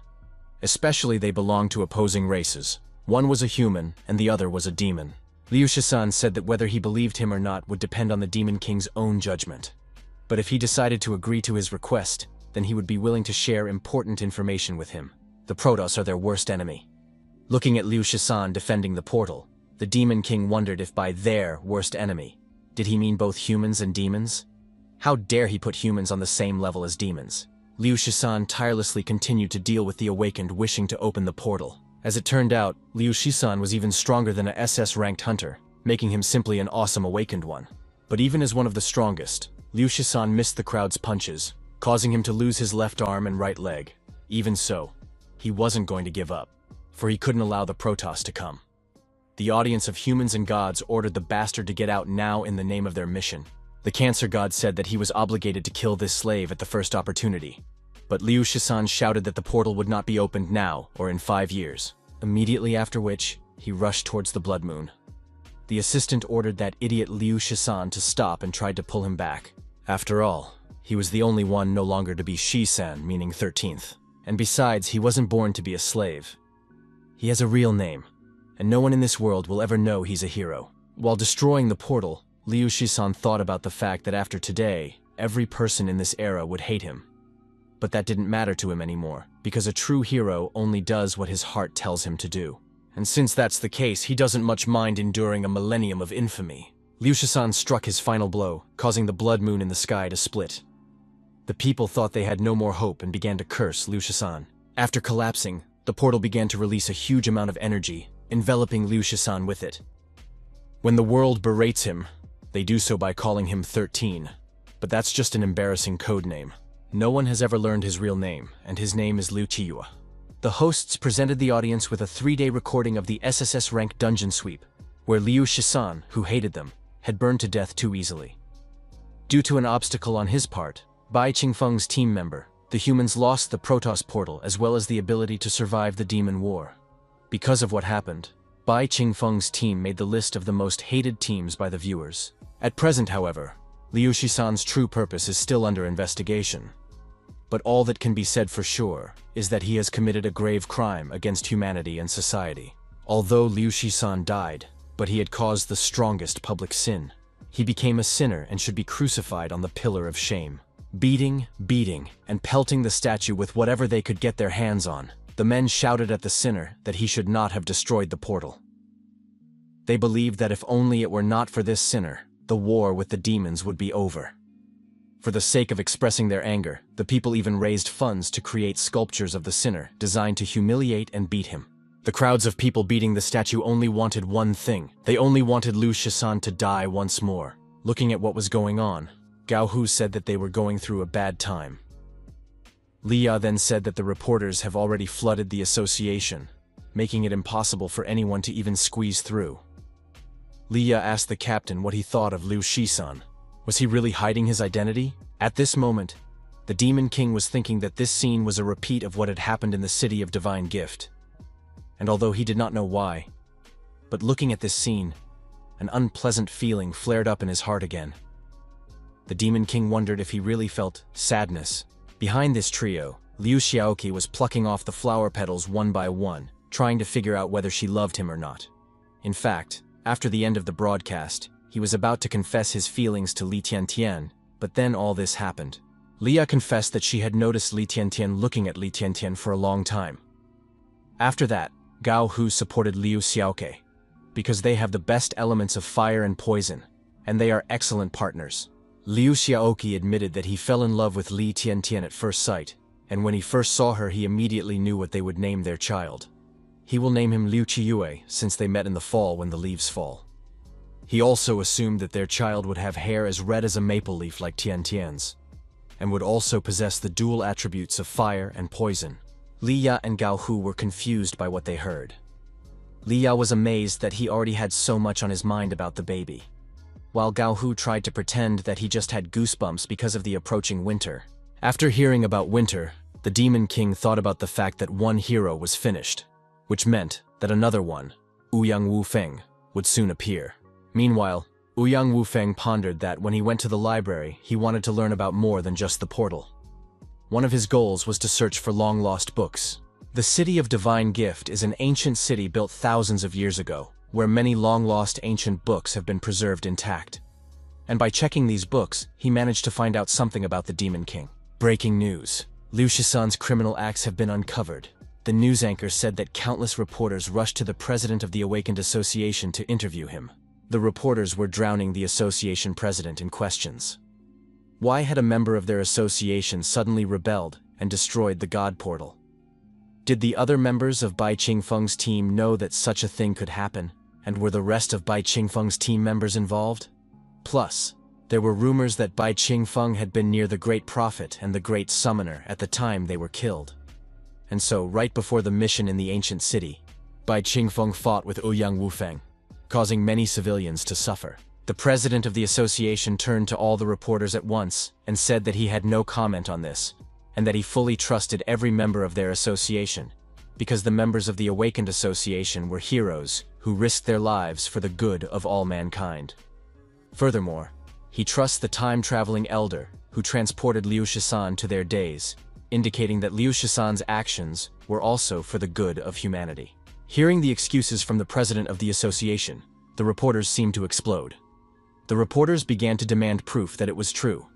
Especially they belonged to opposing races. One was a human and the other was a demon. Liu Shisan said that whether he believed him or not would depend on the Demon King's own judgment. But if he decided to agree to his request, then he would be willing to share important information with him. The Protoss are their worst enemy. Looking at Liu Shisan defending the portal, the Demon King wondered if by their worst enemy, did he mean both humans and demons? How dare he put humans on the same level as demons? Liu Shisan tirelessly continued to deal with the awakened wishing to open the portal. As it turned out, Liu Shisan was even stronger than a SS-ranked hunter, making him simply an awesome awakened one. But even as one of the strongest, Liu Shisan missed the crowd's punches, causing him to lose his left arm and right leg. Even so, he wasn't going to give up, for he couldn't allow the Protoss to come. The audience of humans and gods ordered the bastard to get out now in the name of their mission. The cancer god said that he was obligated to kill this slave at the first opportunity. But Liu Shisan shouted that the portal would not be opened now or in 5 years, immediately after which he rushed towards the blood moon. The assistant ordered that idiot Liu Shisan to stop and tried to pull him back. After all, he was the only one no longer to be Shisan, meaning 13th. And besides, he wasn't born to be a slave. He has a real name, and no one in this world will ever know he's a hero. While destroying the portal, Liu Shisan thought about the fact that after today, every person in this era would hate him. But that didn't matter to him anymore, because a true hero only does what his heart tells him to do. And since that's the case, he doesn't much mind enduring a millennium of infamy. Liu Shisan struck his final blow, causing the blood moon in the sky to split. The people thought they had no more hope and began to curse Liu Shisan. After collapsing, the portal began to release a huge amount of energy, enveloping Liu Shisan with it. When the world berates him, they do so by calling him 13. But that's just an embarrassing code name. No one has ever learned his real name, and his name is Liu Qiyue. The hosts presented the audience with a 3-day recording of the SSS rank dungeon sweep, where Liu Shisan, who hated them, had burned to death too easily. Due to an obstacle on his part, Bai Qingfeng's team member, the humans lost the Protoss portal as well as the ability to survive the demon war. Because of what happened, Bai Qingfeng's team made the list of the most hated teams by the viewers. At present, however, Liu Shisan's true purpose is still under investigation. But all that can be said for sure is that he has committed a grave crime against humanity and society. Although Liu Shisan died, but he had caused the strongest public sin. He became a sinner and should be crucified on the pillar of shame. Beating, and pelting the statue with whatever they could get their hands on, the men shouted at the sinner that he should not have destroyed the portal. They believed that if only it were not for this sinner, the war with the demons would be over. For the sake of expressing their anger, the people even raised funds to create sculptures of the sinner designed to humiliate and beat him. The crowds of people beating the statue only wanted one thing. They only wanted Liu Shisan to die once more. Looking at what was going on, Gao Hu said that they were going through a bad time. Li Ya then said that the reporters have already flooded the association, making it impossible for anyone to even squeeze through. Li Ya asked the captain what he thought of Liu Shisan. Was he really hiding his identity? At this moment, the Demon King was thinking that this scene was a repeat of what had happened in the City of Divine Gift. And although he did not know why, but looking at this scene, an unpleasant feeling flared up in his heart again. The Demon King wondered if he really felt sadness. Behind this trio, Liu Xiaoqi was plucking off the flower petals one by one, trying to figure out whether she loved him or not. In fact, after the end of the broadcast, he was about to confess his feelings to Li Tiantian, but then all this happened. Leah confessed that she had noticed Li Tiantian looking at Li Tiantian for a long time. After that, Gao Hu supported Liu Xiaoqi, because they have the best elements of fire and poison, and they are excellent partners. Liu Xiaoqi admitted that he fell in love with Li Tiantian at first sight, and when he first saw her he immediately knew what they would name their child. He will name him Liu Qiyue since they met in the fall when the leaves fall. He also assumed that their child would have hair as red as a maple leaf like Tiantian's, and would also possess the dual attributes of fire and poison. Li Ya and Gao Hu were confused by what they heard. Li Ya was amazed that he already had so much on his mind about the baby, while Gao Hu tried to pretend that he just had goosebumps because of the approaching winter. After hearing about winter, the Demon King thought about the fact that one hero was finished, which meant that another one, Uang Wuang, would soon appear. Meanwhile, Uang Wuang pondered that when he went to the library, he wanted to learn about more than just the portal. One of his goals was to search for long-lost books. The City of Divine Gift is an ancient city built thousands of years ago, where many long-lost ancient books have been preserved intact. And by checking these books, he managed to find out something about the Demon King. Breaking news. Liu Shisan's criminal acts have been uncovered. The news anchor said that countless reporters rushed to the president of the Awakened Association to interview him. The reporters were drowning the association president in questions. Why had a member of their association suddenly rebelled and destroyed the God portal? Did the other members of Bai Qingfeng's team know that such a thing could happen, and were the rest of Bai Qingfeng's team members involved? Plus, there were rumors that Bai Qingfeng had been near the Great Prophet and the Great Summoner at the time they were killed. And so, right before the mission in the ancient city, Bai Qingfeng fought with Uang Wuang. causing many civilians to suffer. The president of the association turned to all the reporters at once and said that he had no comment on this, and that he fully trusted every member of their association, because the members of the Awakened Association were heroes who risked their lives for the good of all mankind. Furthermore, he trusts the time-traveling elder who transported Liu Shisan to their days, indicating that Liu Shisan's actions were also for the good of humanity. Hearing the excuses from the president of the association, the reporters seemed to explode. The reporters began to demand proof that it was true,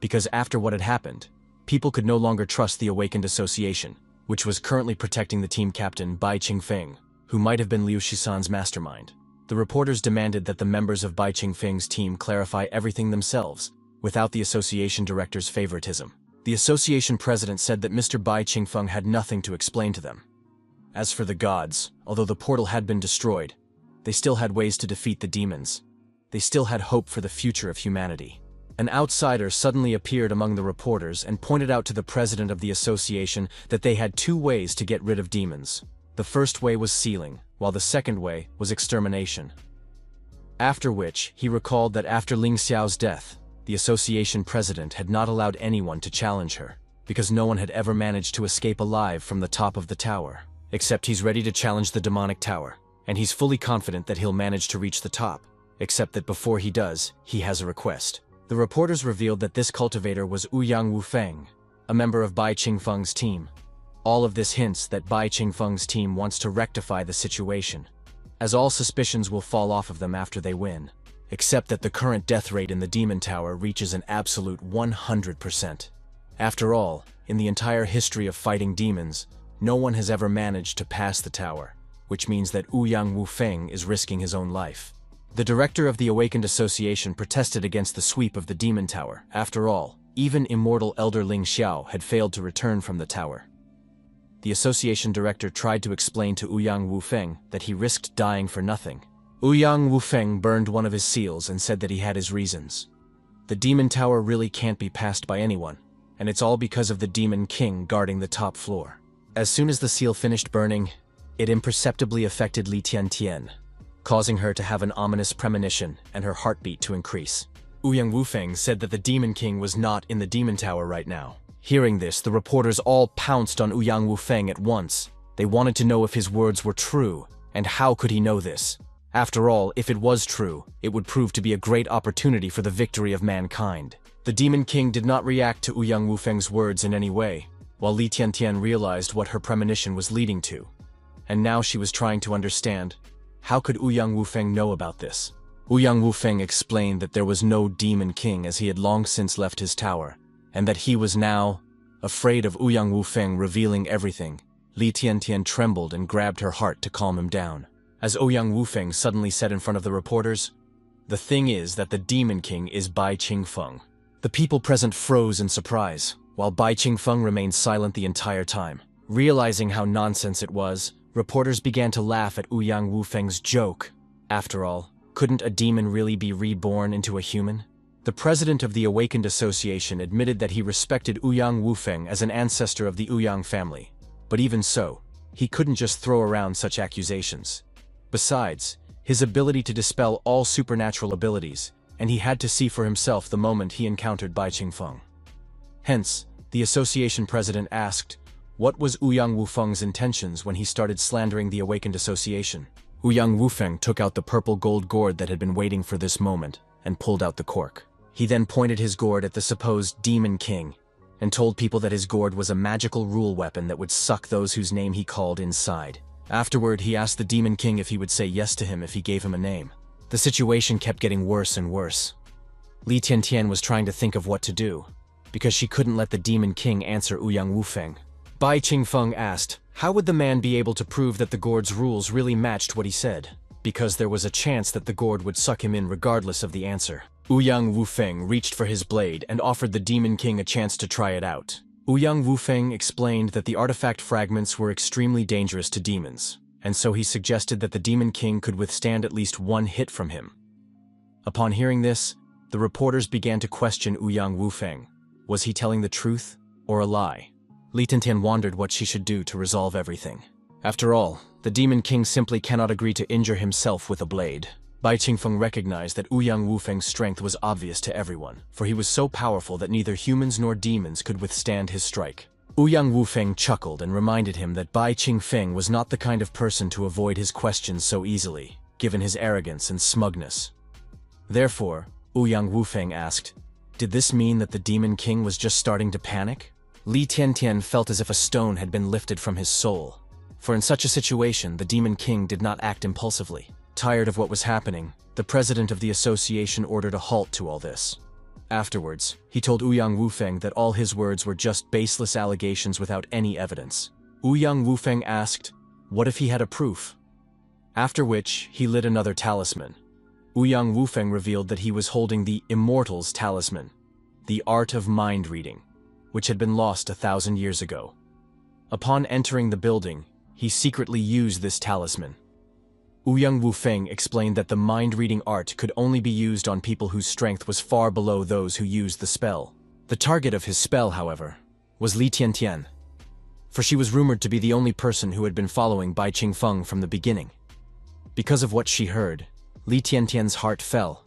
because after what had happened, people could no longer trust the Awakened Association, which was currently protecting the team captain Bai Qingfeng, who might have been Liu Shisan's mastermind. The reporters demanded that the members of Bai Qingfeng's team clarify everything themselves, without the association director's favoritism. The association president said that Mr. Bai Qingfeng had nothing to explain to them. As for the gods, although the portal had been destroyed, they still had ways to defeat the demons. They still had hope for the future of humanity. An outsider suddenly appeared among the reporters and pointed out to the president of the association that they had two ways to get rid of demons. The first way was sealing, while the second way was extermination. After which, he recalled that after Ling Xiao's death, the association president had not allowed anyone to challenge her, because no one had ever managed to escape alive from the top of the tower. Except he's ready to challenge the demonic tower, and he's fully confident that he'll manage to reach the top, except that before he does, he has a request. The reporters revealed that this cultivator was Uang Wuang, a member of Bai Qingfeng's team. All of this hints that Bai Qingfeng's team wants to rectify the situation, as all suspicions will fall off of them after they win, except that the current death rate in the Demon Tower reaches an absolute 100%. After all, in the entire history of fighting demons, no one has ever managed to pass the tower, which means that Uang Wuang is risking his own life. The director of the Awakened Association protested against the sweep of the Demon Tower. After all, even immortal Elder Ling Xiao had failed to return from the tower. The association director tried to explain to Uang Wuang that he risked dying for nothing. Uang Wuang burned one of his seals and said that he had his reasons. The Demon Tower really can't be passed by anyone, and it's all because of the Demon King guarding the top floor. As soon as the seal finished burning, it imperceptibly affected Li Tiantian, causing her to have an ominous premonition and her heartbeat to increase. Uang Wuang said that the Demon King was not in the Demon Tower right now. Hearing this, the reporters all pounced on Uang Wuang at once. They wanted to know if his words were true, and how could he know this? After all, if it was true, it would prove to be a great opportunity for the victory of mankind. The Demon King did not react to Uang Wuang's words in any way, while Li Tiantian realized what her premonition was leading to. And now she was trying to understand, how could Uang Wuang know about this? Uang Wuang explained that there was no Demon King as he had long since left his tower, and that he was now afraid of Uang Wuang revealing everything. Li Tiantian trembled and grabbed her heart to calm him down. As Uang Wuang suddenly said in front of the reporters, "The thing is that the Demon King is Bai Qingfeng." The people present froze in surprise, while Bai Qingfeng remained silent the entire time. Realizing how nonsense it was, reporters began to laugh at Uang Wuang's joke. After all, couldn't a demon really be reborn into a human? The president of the Awakened Association admitted that he respected Uang Wuang as an ancestor of the Uang family. But even so, he couldn't just throw around such accusations. Besides, his ability to dispel all supernatural abilities, and he had to see for himself the moment he encountered Bai Qingfeng. Hence, the association president asked, what was Uang Wuang's intentions when he started slandering the Awakened Association? Uang Wuang took out the purple gold gourd that had been waiting for this moment, and pulled out the cork. He then pointed his gourd at the supposed Demon King, and told people that his gourd was a magical rule weapon that would suck those whose name he called inside. Afterward, he asked the Demon King if he would say yes to him if he gave him a name. The situation kept getting worse and worse. Li Tiantian was trying to think of what to do, because she couldn't let the Demon King answer Uang Wuang. Bai Qingfeng asked, how would the man be able to prove that the gourd's rules really matched what he said? Because there was a chance that the gourd would suck him in regardless of the answer. Uang Wuang reached for his blade and offered the Demon King a chance to try it out. Uang Wuang explained that the artifact fragments were extremely dangerous to demons, and so he suggested that the Demon King could withstand at least one hit from him. Upon hearing this, the reporters began to question Uang Wuang. Was he telling the truth or a lie? Li Tiantian wondered what she should do to resolve everything. After all, the Demon King simply cannot agree to injure himself with a blade. Bai Qingfeng recognized that Uang Wufeng's strength was obvious to everyone, for he was so powerful that neither humans nor demons could withstand his strike. Uang Wufeng chuckled and reminded him that Bai Qingfeng was not the kind of person to avoid his questions so easily, given his arrogance and smugness. Therefore, Uang Wufeng asked, "Did this mean that the Demon King was just starting to panic?" Li Tiantian felt as if a stone had been lifted from his soul. For in such a situation, the Demon King did not act impulsively. Tired of what was happening, the president of the association ordered a halt to all this. Afterwards, he told Uang Wufeng that all his words were just baseless allegations without any evidence. Uang Wufeng asked, what if he had a proof? After which, he lit another talisman. Uang Wufeng revealed that he was holding the Immortal's talisman, the art of mind reading, which had been lost 1,000 years ago. Upon entering the building, he secretly used this talisman. Uang Wufeng explained that the mind-reading art could only be used on people whose strength was far below those who used the spell. The target of his spell, however, was Li Tiantian, for she was rumored to be the only person who had been following Bai Qingfeng from the beginning. Because of what she heard, Li Tiantian's heart fell,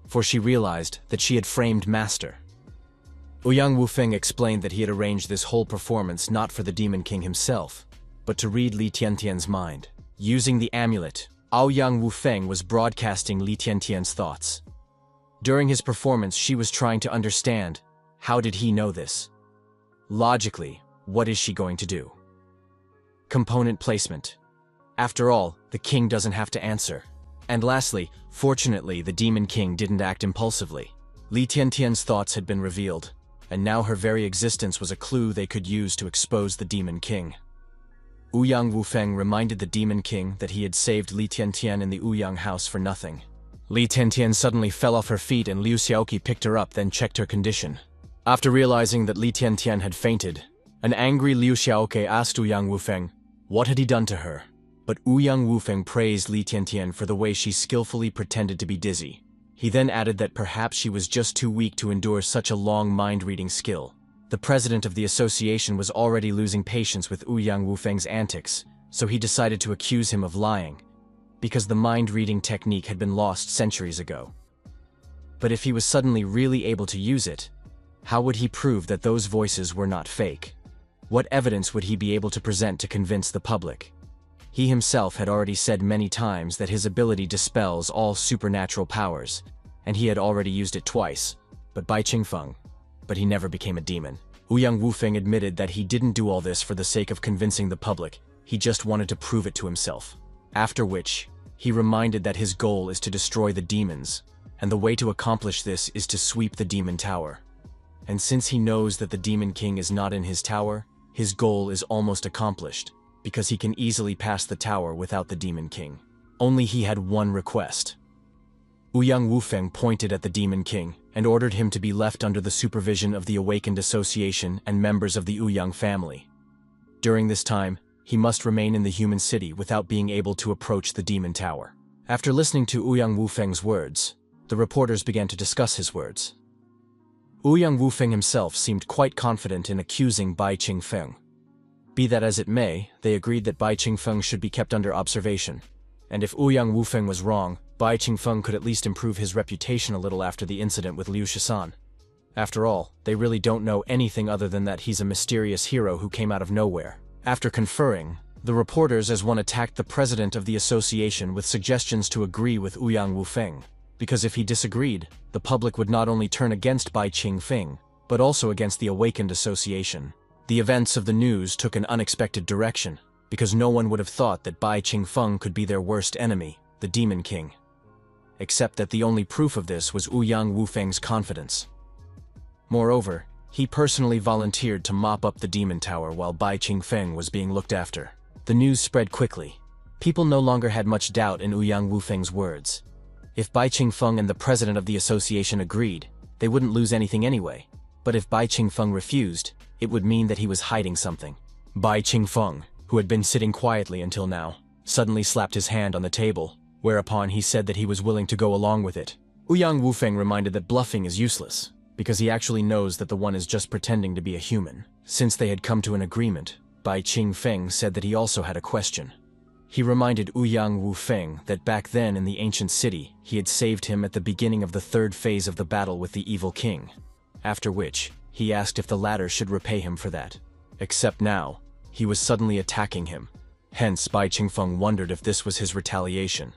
for she realized that she had framed Master. Uang Wufeng explained that he had arranged this whole performance not for the Demon King himself, but to read Li Tiantian's mind. Using the amulet, Uang Wufeng was broadcasting Li Tiantian's thoughts. During his performance, she was trying to understand, how did he know this? Logically, what is she going to do? Component placement. After all, the king doesn't have to answer. And lastly, fortunately, the Demon King didn't act impulsively. Li Tiantian's thoughts had been revealed, and now her very existence was a clue they could use to expose the Demon King. Uang Wufeng reminded the Demon King that he had saved Li Tiantian in the Uyang house for nothing. Li Tiantian suddenly fell off her feet and Liu Xiaoqi picked her up, then checked her condition. After realizing that Li Tiantian had fainted, an angry Liu Xiaoqi asked Uang Wufeng what had he done to her. But Uang Wufeng praised Li Tiantian for the way she skillfully pretended to be dizzy. He then added that perhaps she was just too weak to endure such a long mind-reading skill. The president of the association was already losing patience with Uang Wufeng's antics, so he decided to accuse him of lying, because the mind-reading technique had been lost centuries ago. But if he was suddenly really able to use it, how would he prove that those voices were not fake? What evidence would he be able to present to convince the public? He himself had already said many times that his ability dispels all supernatural powers, and he had already used it twice, but he never became a demon. Uang Wufeng admitted that he didn't do all this for the sake of convincing the public, he just wanted to prove it to himself. After which, he reminded that his goal is to destroy the demons, and the way to accomplish this is to sweep the demon tower. And since he knows that the Demon King is not in his tower, his goal is almost accomplished, because he can easily pass the tower without the Demon King. Only he had one request. Uang Wufeng pointed at the Demon King and ordered him to be left under the supervision of the Awakened Association and members of the Uyang family. During this time, he must remain in the human city without being able to approach the Demon Tower. After listening to Uang Wufeng's words, the reporters began to discuss his words. Uang Wufeng himself seemed quite confident in accusing Bai Qingfeng. Be that as it may, they agreed that Bai Qingfeng should be kept under observation, and if Uang Wufeng was wrong, Bai Qingfeng could at least improve his reputation a little after the incident with Liu Shisan. After all, they really don't know anything other than that he's a mysterious hero who came out of nowhere. After conferring, the reporters as one attacked the president of the association with suggestions to agree with Uang Wufeng, because if he disagreed, the public would not only turn against Bai Qingfeng, but also against the Awakened Association. The events of the news took an unexpected direction, because no one would have thought that Bai Qingfeng could be their worst enemy, the Demon King. Except that the only proof of this was Uang Wufeng's confidence. Moreover, he personally volunteered to mop up the Demon Tower while Bai Qingfeng was being looked after. The news spread quickly. People no longer had much doubt in Uang Wufeng's words. If Bai Qingfeng and the president of the association agreed, they wouldn't lose anything anyway. But if Bai Qingfeng refused, it would mean that he was hiding something. Bai Qingfeng, who had been sitting quietly until now, suddenly slapped his hand on the table, whereupon he said that he was willing to go along with it. Uang Wufeng reminded that bluffing is useless, because he actually knows that the one is just pretending to be a human. Since they had come to an agreement, Bai Qingfeng said that he also had a question. He reminded Uang Wuang that back then in the ancient city, he had saved him at the beginning of the third phase of the battle with the evil king. After which, he asked if the latter should repay him for that. Except now, he was suddenly attacking him. Hence, Bai Qingfeng wondered if this was his retaliation.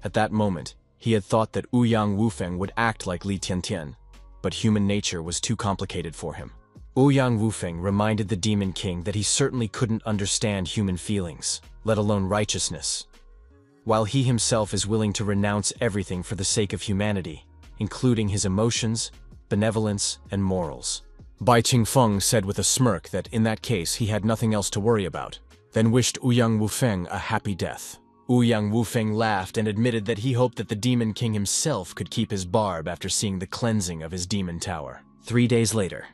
At that moment, he had thought that Uang Wuang would act like Li Tiantian, but human nature was too complicated for him. Uang Wuang reminded the Demon King that he certainly couldn't understand human feelings, let alone righteousness, while he himself is willing to renounce everything for the sake of humanity, including his emotions, benevolence, and morals. Bai Qingfeng said with a smirk that in that case he had nothing else to worry about, then wished Uang Wuang a happy death. Uang Wuang laughed and admitted that he hoped that the Demon King himself could keep his barb after seeing the cleansing of his demon tower. 3 days later,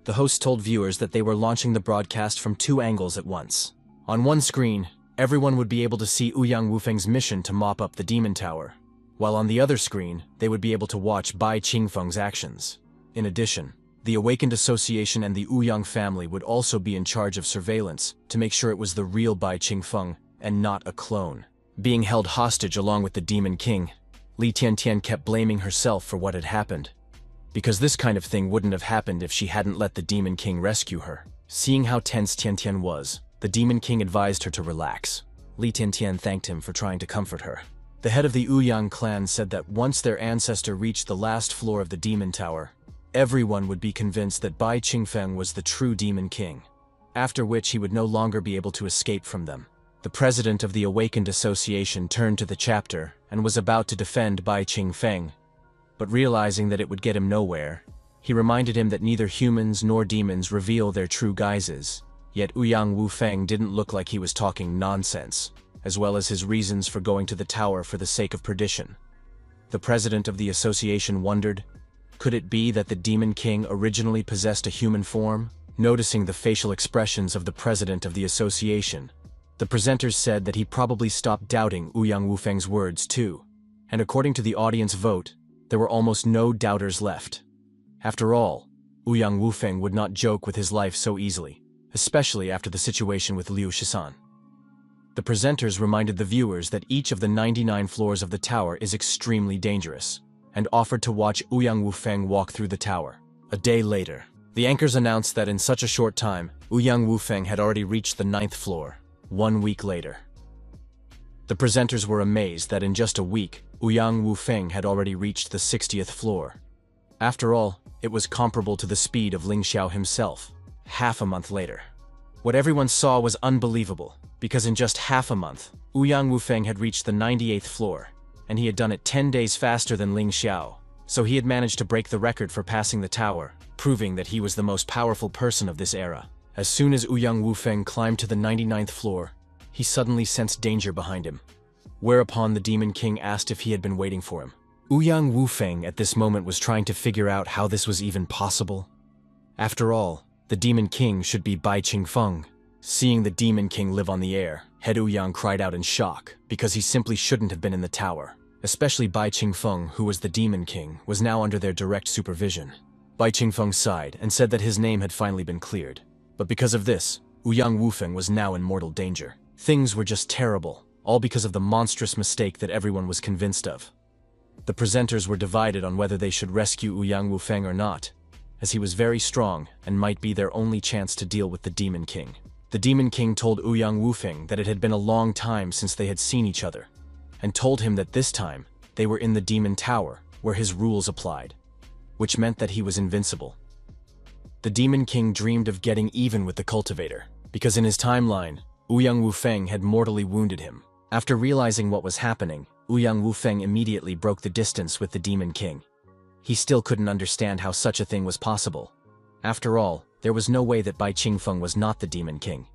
the host told viewers that they were launching the broadcast from 2 angles at once. On one screen, everyone would be able to see Uang Wuang's mission to mop up the demon tower, while on the other screen, they would be able to watch Bai Qingfeng's actions. In addition, the Awakened Association and the Ouyang family would also be in charge of surveillance to make sure it was the real Bai Qingfeng and not a clone. Being held hostage along with the Demon King, Li Tiantian kept blaming herself for what had happened, because this kind of thing wouldn't have happened if she hadn't let the Demon King rescue her. Seeing how tense Tiantian was, the Demon King advised her to relax. Li Tiantian thanked him for trying to comfort her. The head of the Ouyang clan said that once their ancestor reached the last floor of the Demon Tower, everyone would be convinced that Bai Qingfeng was the true Demon King, after which he would no longer be able to escape from them. The president of the Awakened Association turned to the chapter and was about to defend Bai Qingfeng, but realizing that it would get him nowhere, he reminded him that neither humans nor demons reveal their true guises, yet Uang Wuang didn't look like he was talking nonsense, as well as his reasons for going to the tower for the sake of perdition. The president of the association wondered, could it be that the Demon King originally possessed a human form? Noticing the facial expressions of the president of the association, the presenters said that he probably stopped doubting Uang Wuang's words too, and according to the audience vote, there were almost no doubters left. After all, Uang Wuang would not joke with his life so easily, especially after the situation with Liu Shisan. The presenters reminded the viewers that each of the 99 floors of the tower is extremely dangerous, and offered to watch Uang Wuang walk through the tower. A day later, the anchors announced that in such a short time, Uang Wuang had already reached the 9th floor, 1 week later. The presenters were amazed that in just a week, Uang Wuang had already reached the 60th floor. After all, it was comparable to the speed of Ling Xiao himself, half a month later. What everyone saw was unbelievable, because in just half a month, Uang Wuang had reached the 98th floor, and he had done it 10 days faster than Ling Xiao, so he had managed to break the record for passing the tower, proving that he was the most powerful person of this era. As soon as Uang Wuang climbed to the 99th floor, he suddenly sensed danger behind him, whereupon the Demon King asked if he had been waiting for him. Uang Wuang at this moment was trying to figure out how this was even possible. After all, the Demon King should be Bai Qingfeng. Seeing the Demon King live on the air, Head Ouyang cried out in shock, because he simply shouldn't have been in the tower. Especially Bai Qingfeng, who was the Demon King, was now under their direct supervision. Bai Qingfeng sighed and said that his name had finally been cleared. But because of this, Uang Wuang was now in mortal danger. Things were just terrible, all because of the monstrous mistake that everyone was convinced of. The presenters were divided on whether they should rescue Uang Wuang or not, as he was very strong and might be their only chance to deal with the Demon King. The Demon King told Uang Wuang that it had been a long time since they had seen each other, and told him that this time they were in the Demon Tower, where his rules applied, which meant that he was invincible. The Demon King dreamed of getting even with the cultivator, because in his timeline, Uang Wuang had mortally wounded him. After realizing what was happening, Uang Wuang immediately broke the distance with the Demon King. He still couldn't understand how such a thing was possible. After all, there was no way that Bai Qingfeng was not the Demon King.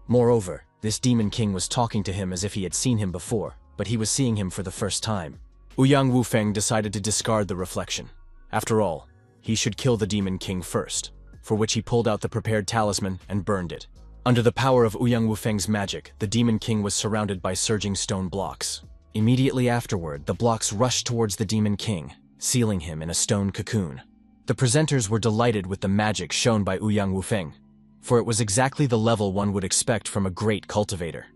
Moreover, this Demon King was talking to him as if he had seen him before, but he was seeing him for the first time. Uang Wuang decided to discard the reflection. After all, he should kill the Demon King first, for which he pulled out the prepared talisman and burned it. Under the power of Uang Wuang's magic, the Demon King was surrounded by surging stone blocks. Immediately afterward, the blocks rushed towards the Demon King, sealing him in a stone cocoon. The presenters were delighted with the magic shown by Uang Wuang, for it was exactly the level one would expect from a great cultivator.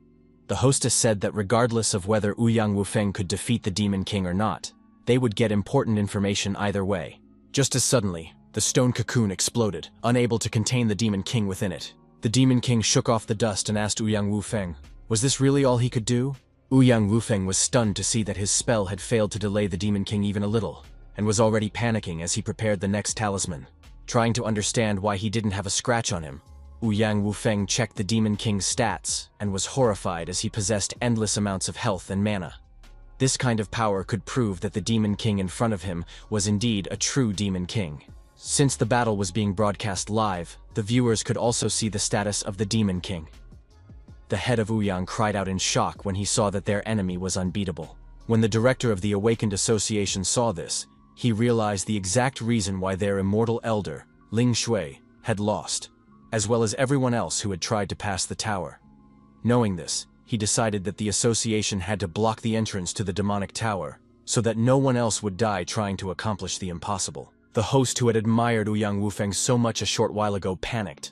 The hostess said that regardless of whether Uang Wuang could defeat the Demon King or not, they would get important information either way. Just as suddenly, the stone cocoon exploded, unable to contain the Demon King within it. The Demon King shook off the dust and asked Uang Wuang, was this really all he could do? Uang Wuang was stunned to see that his spell had failed to delay the Demon King even a little, and was already panicking as he prepared the next talisman. Trying to understand why he didn't have a scratch on him, Uang Wuang checked the Demon King's stats and was horrified as he possessed endless amounts of health and mana. This kind of power could prove that the Demon King in front of him was indeed a true Demon King. Since the battle was being broadcast live, the viewers could also see the status of the Demon King. The head of Uyang cried out in shock when he saw that their enemy was unbeatable. When the director of the Awakened Association saw this, he realized the exact reason why their immortal elder, Ling Shui, had lost, as well as everyone else who had tried to pass the tower. Knowing this, he decided that the association had to block the entrance to the demonic tower, so that no one else would die trying to accomplish the impossible. The host who had admired Uang Wuang so much a short while ago panicked.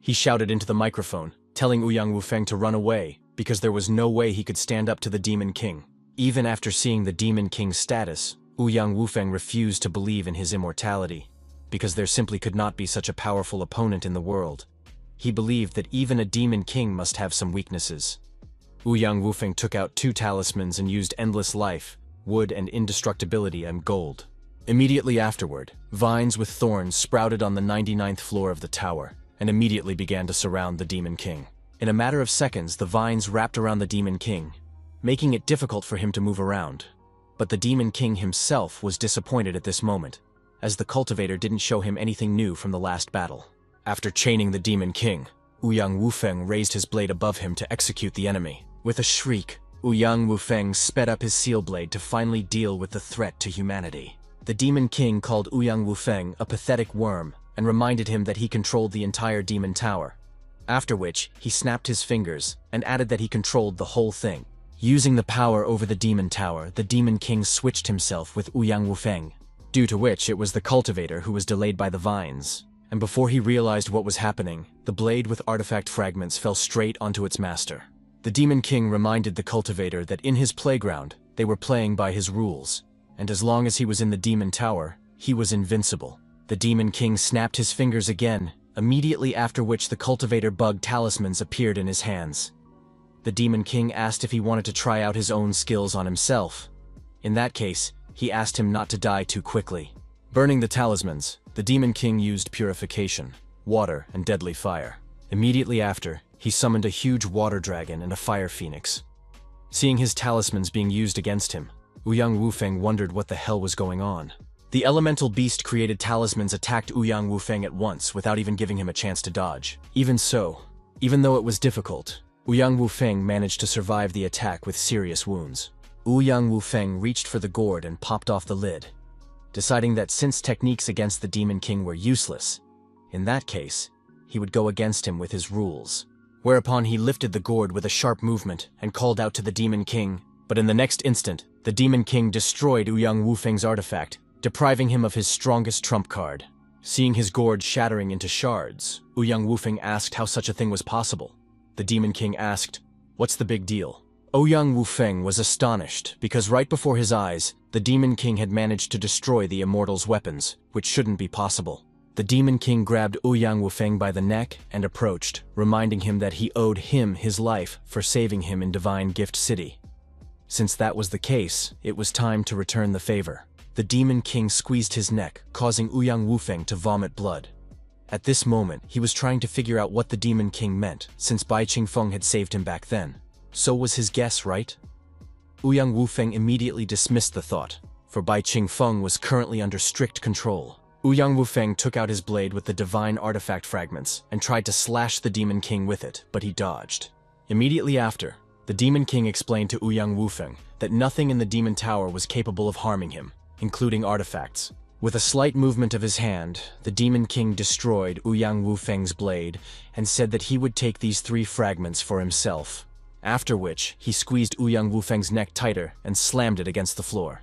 He shouted into the microphone, telling Uang Wuang to run away, because there was no way he could stand up to the Demon King. Even after seeing the Demon King's status, Uang Wuang refused to believe in his immortality, because there simply could not be such a powerful opponent in the world. He believed that even a Demon King must have some weaknesses. Uang Wuang took out 2 talismans and used Endless Life, Wood and Indestructibility and Gold. Immediately afterward, vines with thorns sprouted on the 99th floor of the tower, and immediately began to surround the Demon King. In a matter of seconds, the vines wrapped around the Demon King, making it difficult for him to move around. But the Demon King himself was disappointed at this moment, as the cultivator didn't show him anything new from the last battle. After chaining the Demon King, Uang Wuang raised his blade above him to execute the enemy. With a shriek, Uang Wuang sped up his seal blade to finally deal with the threat to humanity. The Demon King called Uang Wuang a pathetic worm and reminded him that he controlled the entire Demon Tower. After which, he snapped his fingers and added that he controlled the whole thing. Using the power over the Demon Tower, the Demon King switched himself with Uang Wuang, due to which it was the cultivator who was delayed by the vines. And before he realized what was happening, the blade with artifact fragments fell straight onto its master. The Demon King reminded the cultivator that in his playground, they were playing by his rules, and as long as he was in the Demon Tower, he was invincible. The Demon King snapped his fingers again, immediately after which the cultivator bug talismans appeared in his hands. The Demon King asked if he wanted to try out his own skills on himself. In that case, he asked him not to die too quickly. Burning the talismans, the Demon King used purification, water, and deadly fire. Immediately after, he summoned a huge water dragon and a fire phoenix. Seeing his talismans being used against him, Uang Wuang wondered what the hell was going on. The elemental beast created talismans attacked Uang Wuang at once without even giving him a chance to dodge. Even so, even though it was difficult, Uang Wuang managed to survive the attack with serious wounds. Uang Wuang reached for the gourd and popped off the lid, deciding that since techniques against the Demon King were useless, in that case, he would go against him with his rules. Whereupon he lifted the gourd with a sharp movement and called out to the Demon King, but in the next instant, the Demon King destroyed Uang Wuang's artifact, depriving him of his strongest trump card. Seeing his gourd shattering into shards, Uang Wuang asked how such a thing was possible. The Demon King asked, "What's the big deal?" Uang Wuang was astonished because right before his eyes, the Demon King had managed to destroy the Immortal's weapons, which shouldn't be possible. The Demon King grabbed Uang Wuang by the neck and approached, reminding him that he owed him his life for saving him in Divine Gift City. Since that was the case, it was time to return the favor. The Demon King squeezed his neck, causing Uang Wuang to vomit blood. At this moment, he was trying to figure out what the Demon King meant, since Bai Qingfeng had saved him back then. So was his guess right? Uang Wuang immediately dismissed the thought, for Bai Qingfeng was currently under strict control. Uang Wuang took out his blade with the divine artifact fragments and tried to slash the Demon King with it, but he dodged. Immediately after, the Demon King explained to Uang Wuang that nothing in the Demon Tower was capable of harming him, including artifacts. With a slight movement of his hand, the Demon King destroyed Uang Wuang's blade and said that he would take these 3 fragments for himself, after which he squeezed Uang Wuang's neck tighter and slammed it against the floor.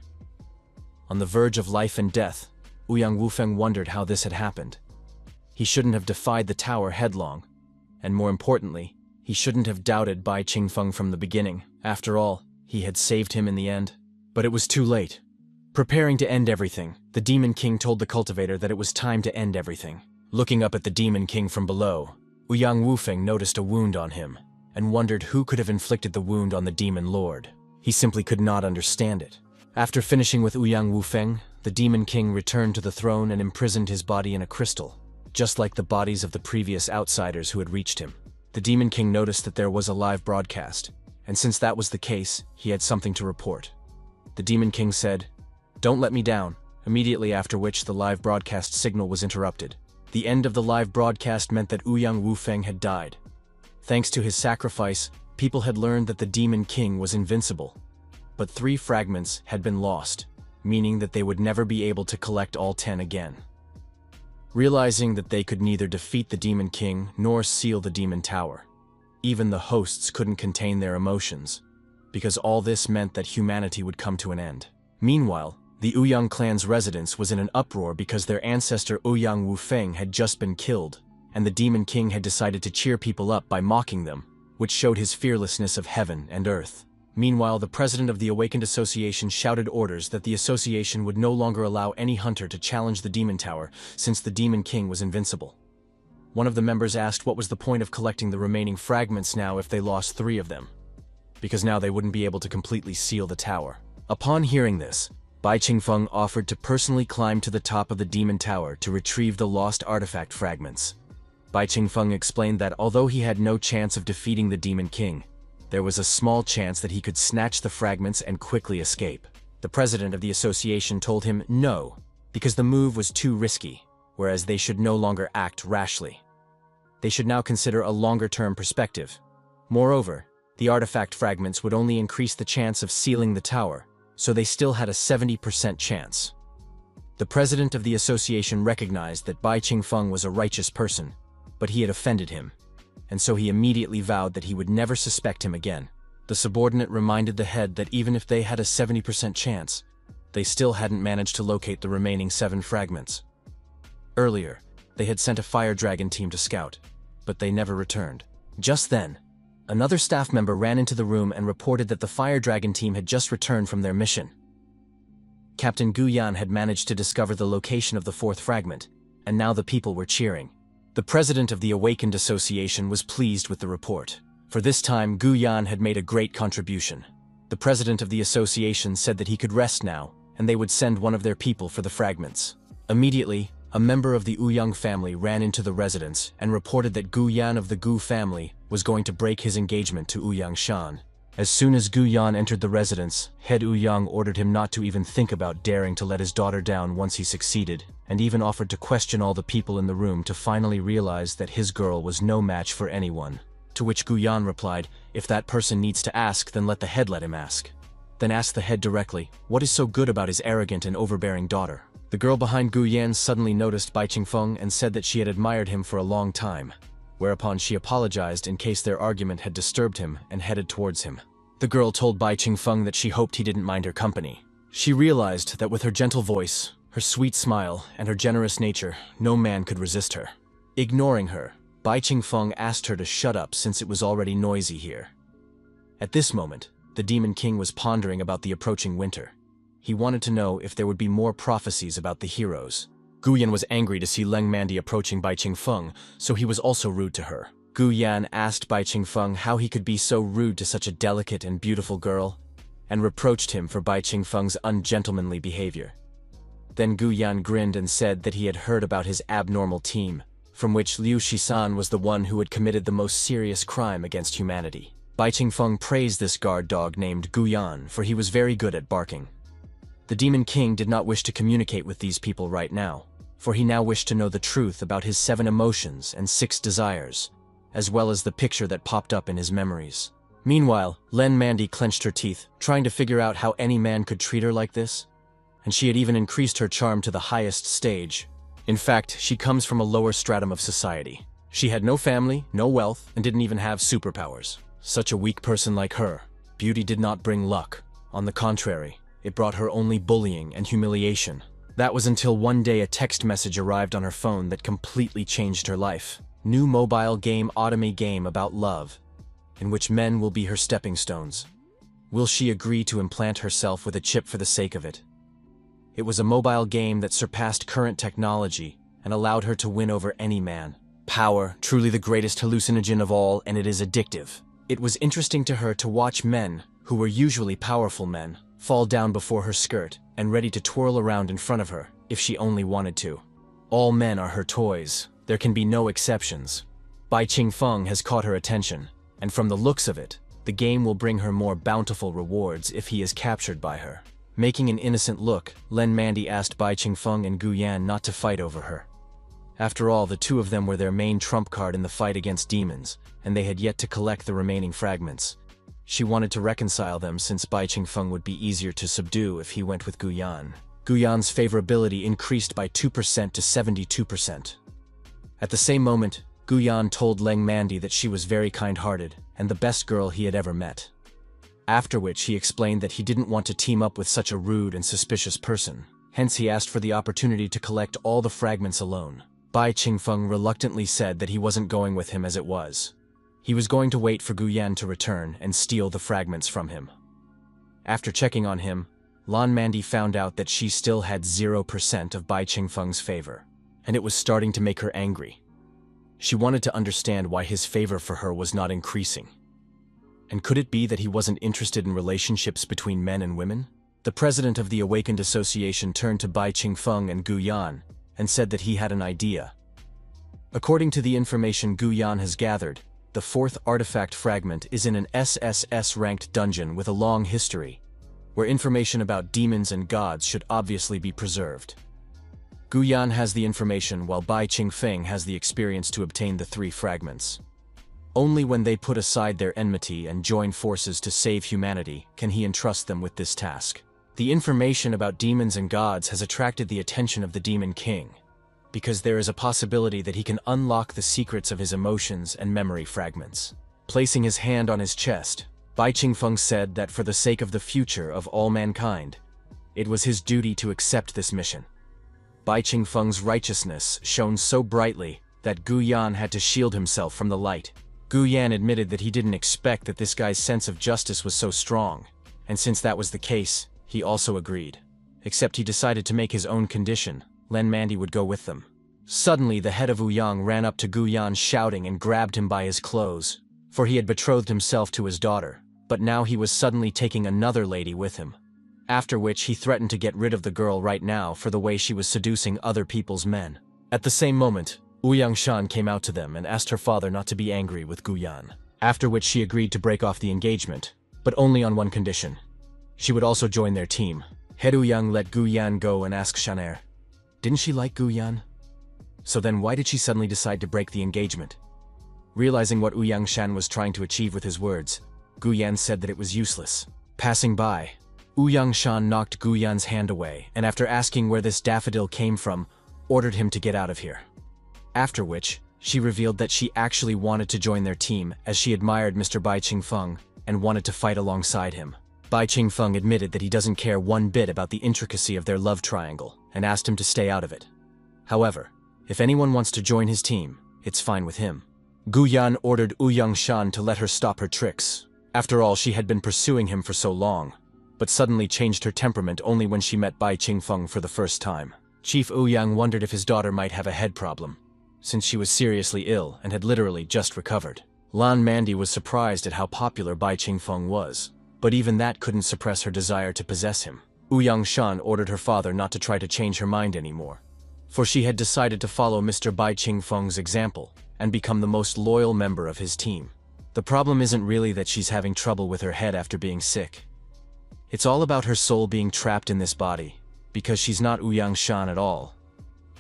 On the verge of life and death, Uang Wuang wondered how this had happened. He shouldn't have defied the tower headlong, and more importantly, He shouldn't have doubted Bai Qingfeng from the beginning. After all, he had saved him in the end. But it was too late. Preparing to end everything, the Demon King told the cultivator that it was time to end everything. Looking up at the Demon King from below, Uang Wuang noticed a wound on him, and wondered who could have inflicted the wound on the Demon Lord. He simply could not understand it. After finishing with Uang Wuang, the Demon King returned to the throne and imprisoned his body in a crystal, just like the bodies of the previous outsiders who had reached him. The Demon King noticed that there was a live broadcast, and since that was the case, he had something to report. The Demon King said, "Don't let me down," immediately after which the live broadcast signal was interrupted. The end of the live broadcast meant that Uang Wuang had died. Thanks to his sacrifice, people had learned that the Demon King was invincible. But 3 fragments had been lost, meaning that they would never be able to collect all 10 again. Realizing that they could neither defeat the Demon King nor seal the Demon Tower, even the hosts couldn't contain their emotions, because all this meant that humanity would come to an end. Meanwhile, the Ouyang clan's residence was in an uproar because their ancestor Uang Wuang had just been killed, and the Demon King had decided to cheer people up by mocking them, which showed his fearlessness of heaven and earth. Meanwhile, the president of the Awakened Association shouted orders that the association would no longer allow any hunter to challenge the Demon Tower, since the Demon King was invincible. One of the members asked what was the point of collecting the remaining fragments now if they lost 3 of them, because now they wouldn't be able to completely seal the tower. Upon hearing this, Bai Qingfeng offered to personally climb to the top of the Demon Tower to retrieve the lost artifact fragments. Bai Qingfeng explained that although he had no chance of defeating the Demon King, there was a small chance that he could snatch the fragments and quickly escape. The president of the association told him no, because the move was too risky, whereas they should no longer act rashly. They should now consider a longer-term perspective. Moreover, the artifact fragments would only increase the chance of sealing the tower, so they still had a 70% chance. The president of the association recognized that Bai Qingfeng was a righteous person, but he had offended him, and so he immediately vowed that he would never suspect him again. The subordinate reminded the head that even if they had a 70% chance, they still hadn't managed to locate the remaining 7 fragments. Earlier, they had sent a fire dragon team to scout, but they never returned. Just then, another staff member ran into the room and reported that the fire dragon team had just returned from their mission. Captain Gu Yan had managed to discover the location of the 4th fragment, and now the people were cheering. The president of the Awakened Association was pleased with the report. For this time, Gu Yan had made a great contribution. The president of the association said that he could rest now, and they would send one of their people for the fragments. Immediately, a member of the Ouyang family ran into the residence and reported that Gu Yan of the Gu family was going to break his engagement to Ouyang Shan. As soon as Gu Yan entered the residence, head Ouyang ordered him not to even think about daring to let his daughter down once he succeeded, and even offered to question all the people in the room to finally realize that his girl was no match for anyone. To which Gu Yan replied, "If that person needs to ask, then let the head let him ask." Then asked the head directly, "What is so good about his arrogant and overbearing daughter?" The girl behind Gu Yan suddenly noticed Bai Qingfeng and said that she had admired him for a long time, whereupon she apologized in case their argument had disturbed him and headed towards him. The girl told Bai Qingfeng that she hoped he didn't mind her company. She realized that with her gentle voice, her sweet smile, and her generous nature, no man could resist her. Ignoring her, Bai Qingfeng asked her to shut up since it was already noisy here. At this moment, the Demon King was pondering about the approaching winter. He wanted to know if there would be more prophecies about the heroes. Gu Yan was angry to see Leng Mandi approaching Bai Qingfeng, so he was also rude to her. Gu Yan asked Bai Qingfeng how he could be so rude to such a delicate and beautiful girl, and reproached him for Bai Qingfeng's ungentlemanly behavior. Then Gu Yan grinned and said that he had heard about his abnormal team, from which Liu Shisan was the one who had committed the most serious crime against humanity. Bai Qingfeng praised this guard dog named Gu Yan, for he was very good at barking. The Demon King did not wish to communicate with these people right now, for he now wished to know the truth about his 7 emotions and 6 desires, as well as the picture that popped up in his memories. Meanwhile, Len Mandi clenched her teeth, trying to figure out how any man could treat her like this. And she had even increased her charm to the highest stage. In fact, she comes from a lower stratum of society. She had no family, no wealth, and didn't even have superpowers. Such a weak person like her, beauty did not bring luck. On the contrary, it brought her only bullying and humiliation. That was until one day a text message arrived on her phone that completely changed her life. New mobile game Automy game about love. in which men will be her stepping stones. Will she agree to implant herself with a chip for the sake of it? It was a mobile game that surpassed current technology and allowed her to win over any man. Power, truly the greatest hallucinogen of all, and it is addictive. It was interesting to her to watch men, who were usually powerful men, fall down before her skirt and ready to twirl around in front of her, if she only wanted to. All men are her toys. There can be no exceptions. Bai Qingfeng has caught her attention, and from the looks of it, the game will bring her more bountiful rewards if he is captured by her. Making an innocent look, Lin Mandy asked Bai Qingfeng and Gu Yan not to fight over her. After all, the two of them were their main trump card in the fight against demons, and they had yet to collect the remaining fragments. She wanted to reconcile them since Bai Qingfeng would be easier to subdue if he went with Gu Yan. Gu Yan's favorability increased by 2% to 72%. At the same moment, Gu Yan told Lin Mandy that she was very kind-hearted and the best girl he had ever met. After which he explained that he didn't want to team up with such a rude and suspicious person. Hence he asked for the opportunity to collect all the fragments alone. Bai Qingfeng reluctantly said that he wasn't going with him as it was. He was going to wait for Gu Yan to return and steal the fragments from him. After checking on him, Lan Mandy found out that she still had 0% of Bai Qingfeng's favor, and it was starting to make her angry. She wanted to understand why his favor for her was not increasing. And could it be that he wasn't interested in relationships between men and women? The president of the Awakened Association turned to Bai Qingfeng and Gu Yan and said that he had an idea. According to the information Gu Yan has gathered, the fourth artifact fragment is in an SSS-ranked dungeon with a long history, where information about demons and gods should obviously be preserved. Gu Yan has the information while Bai Qingfeng has the experience to obtain the 3 fragments. Only when they put aside their enmity and join forces to save humanity can he entrust them with this task. The information about demons and gods has attracted the attention of the Demon King, because there is a possibility that he can unlock the secrets of his emotions and memory fragments. Placing his hand on his chest, Bai Qingfeng said that for the sake of the future of all mankind, it was his duty to accept this mission. Bai Qingfeng's righteousness shone so brightly that Gu Yan had to shield himself from the light. Gu Yan admitted that he didn't expect that this guy's sense of justice was so strong, and since that was the case, he also agreed. Except he decided to make his own condition. Lin Mandy would go with them. Suddenly, the head of Ouyang ran up to Gu Yan shouting and grabbed him by his clothes, for he had betrothed himself to his daughter, but now he was suddenly taking another lady with him. After which he threatened to get rid of the girl right now for the way she was seducing other people's men. At the same moment, Ouyang Shan came out to them and asked her father not to be angry with Gu Yan. After which she agreed to break off the engagement, but only on one condition. She would also join their team. Head Ouyang let Gu Yan go and ask Shaner, didn't she like Gu Yan? So then why did she suddenly decide to break the engagement? Realizing what Ouyang Shan was trying to achieve with his words, Gu Yan said that it was useless. Passing by, Ouyang Shan knocked Gu Yan's hand away, and after asking where this daffodil came from, ordered him to get out of here. After which, she revealed that she actually wanted to join their team as she admired Mr. Bai Qingfeng and wanted to fight alongside him. Bai Qingfeng admitted that he doesn't care one bit about the intricacy of their love triangle and asked him to stay out of it. However, if anyone wants to join his team, it's fine with him. Gu Yan ordered Ouyang Shan to let her stop her tricks. After all, she had been pursuing him for so long, but suddenly changed her temperament only when she met Bai Qingfeng for the first time. Chief Ouyang wondered if his daughter might have a head problem, since she was seriously ill and had literally just recovered. Lan Mandy was surprised at how popular Bai Qingfeng was, but even that couldn't suppress her desire to possess him. Ouyang Shan ordered her father not to try to change her mind anymore, for she had decided to follow Mr. Bai Qingfeng's example and become the most loyal member of his team. The problem isn't really that she's having trouble with her head after being sick. It's all about her soul being trapped in this body, because she's not Ouyang Shan at all,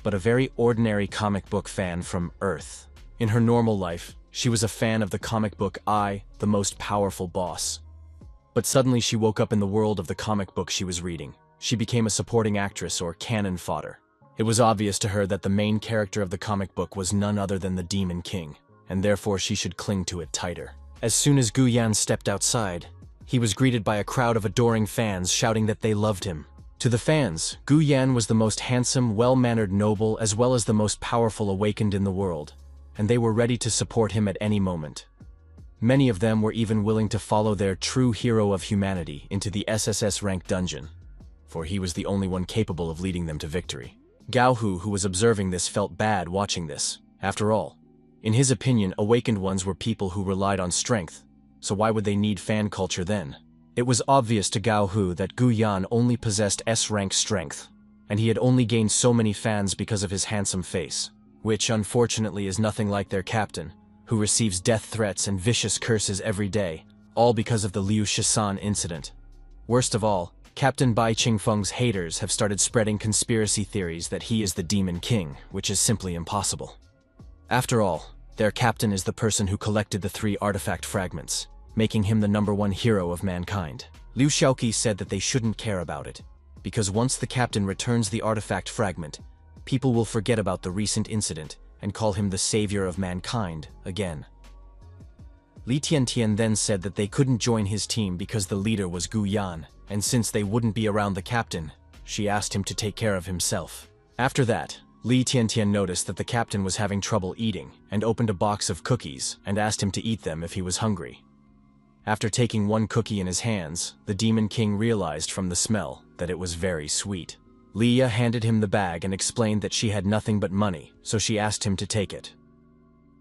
but a very ordinary comic book fan from Earth. In her normal life, she was a fan of the comic book I, the Most Powerful Boss. But suddenly she woke up in the world of the comic book she was reading. She became a supporting actress or cannon fodder. It was obvious to her that the main character of the comic book was none other than the Demon King, and therefore she should cling to it tighter. As soon as Gu Yan stepped outside, he was greeted by a crowd of adoring fans shouting that they loved him. To the fans, Gu Yan was the most handsome, well-mannered noble as well as the most powerful awakened in the world, and they were ready to support him at any moment. Many of them were even willing to follow their true hero of humanity into the SSS rank dungeon, for he was the only one capable of leading them to victory. Gao Hu, who was observing this, felt bad watching this. After all, in his opinion, awakened ones were people who relied on strength, so why would they need fan culture then? It was obvious to Gao Hu that Gu Yan only possessed S-rank strength, and he had only gained so many fans because of his handsome face, which unfortunately is nothing like their captain, who receives death threats and vicious curses every day, all because of the Liu Shisan incident. Worst of all, Captain Bai Qingfeng's haters have started spreading conspiracy theories that he is the Demon King, which is simply impossible. After all, their captain is the person who collected the 3 artifact fragments, making him the #1 hero of mankind. Liu Shaoqi said that they shouldn't care about it, because once the captain returns the artifact fragment, people will forget about the recent incident and call him the savior of mankind again. Li Tiantian then said that they couldn't join his team because the leader was Gu Yan, and since they wouldn't be around the captain, she asked him to take care of himself. After that, Li Tiantian noticed that the captain was having trouble eating and opened a box of cookies and asked him to eat them if he was hungry. After taking one cookie in his hands, the Demon King realized from the smell that it was very sweet. Leah handed him the bag and explained that she had nothing but money, so she asked him to take it.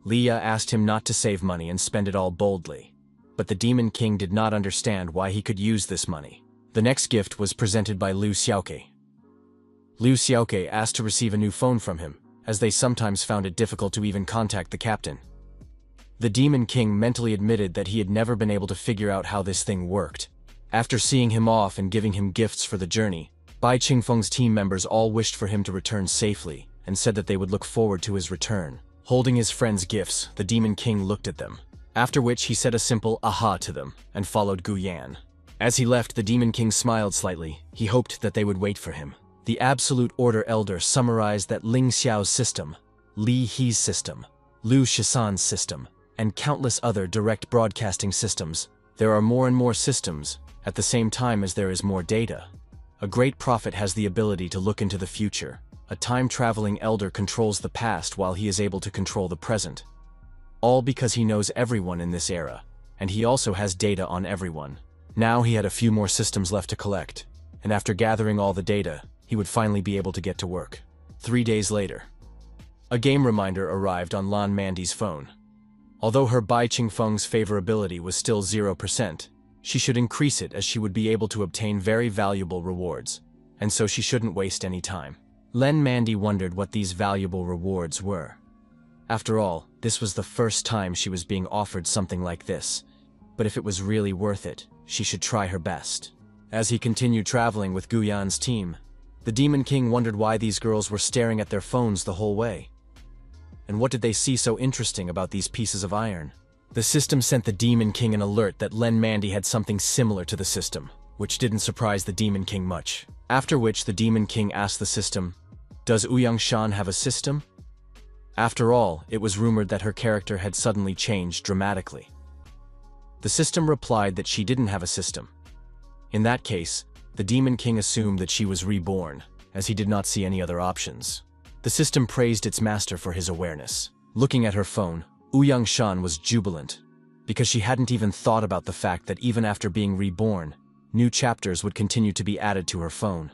Leah asked him not to save money and spend it all boldly, but the Demon King did not understand why he could use this money. The next gift was presented by Liu Xiaoke. Liu Xiaoke asked to receive a new phone from him, as they sometimes found it difficult to even contact the captain. The Demon King mentally admitted that he had never been able to figure out how this thing worked. After seeing him off and giving him gifts for the journey, Bai Qingfeng's team members all wished for him to return safely and said that they would look forward to his return. Holding his friends' gifts, the Demon King looked at them, after which he said a simple aha to them and followed Gu Yan. As he left, the Demon King smiled slightly. He hoped that they would wait for him. The Absolute Order Elder summarized that Ling Xiao's system, Li He's system, Liu Shisan's system, and countless other direct broadcasting systems. There are more and more systems, at the same time as there is more data. A great prophet has the ability to look into the future. A time-traveling elder controls the past while he is able to control the present. All because he knows everyone in this era, and he also has data on everyone. Now he had a few more systems left to collect, and after gathering all the data, he would finally be able to get to work. 3 days later, a game reminder arrived on Lan Mandy's phone. Although her Bai Qingfeng's favorability was still 0%, she should increase it as she would be able to obtain very valuable rewards, and so she shouldn't waste any time. Lan Mandy wondered what these valuable rewards were. After all, this was the first time she was being offered something like this, but if it was really worth it, she should try her best. As he continued traveling with Gu Yan's team, the Demon King wondered why these girls were staring at their phones the whole way. And what did they see so interesting about these pieces of iron? The system sent the Demon King an alert that Lan Mandy had something similar to the system, which didn't surprise the Demon King much. After which the Demon King asked the system, "Does Ouyang Shan have a system?" After all, it was rumored that her character had suddenly changed dramatically. The system replied that she didn't have a system. In that case, the Demon King assumed that she was reborn, as he did not see any other options. The system praised its master for his awareness. Looking at her phone, Ouyang Shan was jubilant, because she hadn't even thought about the fact that even after being reborn, new chapters would continue to be added to her phone.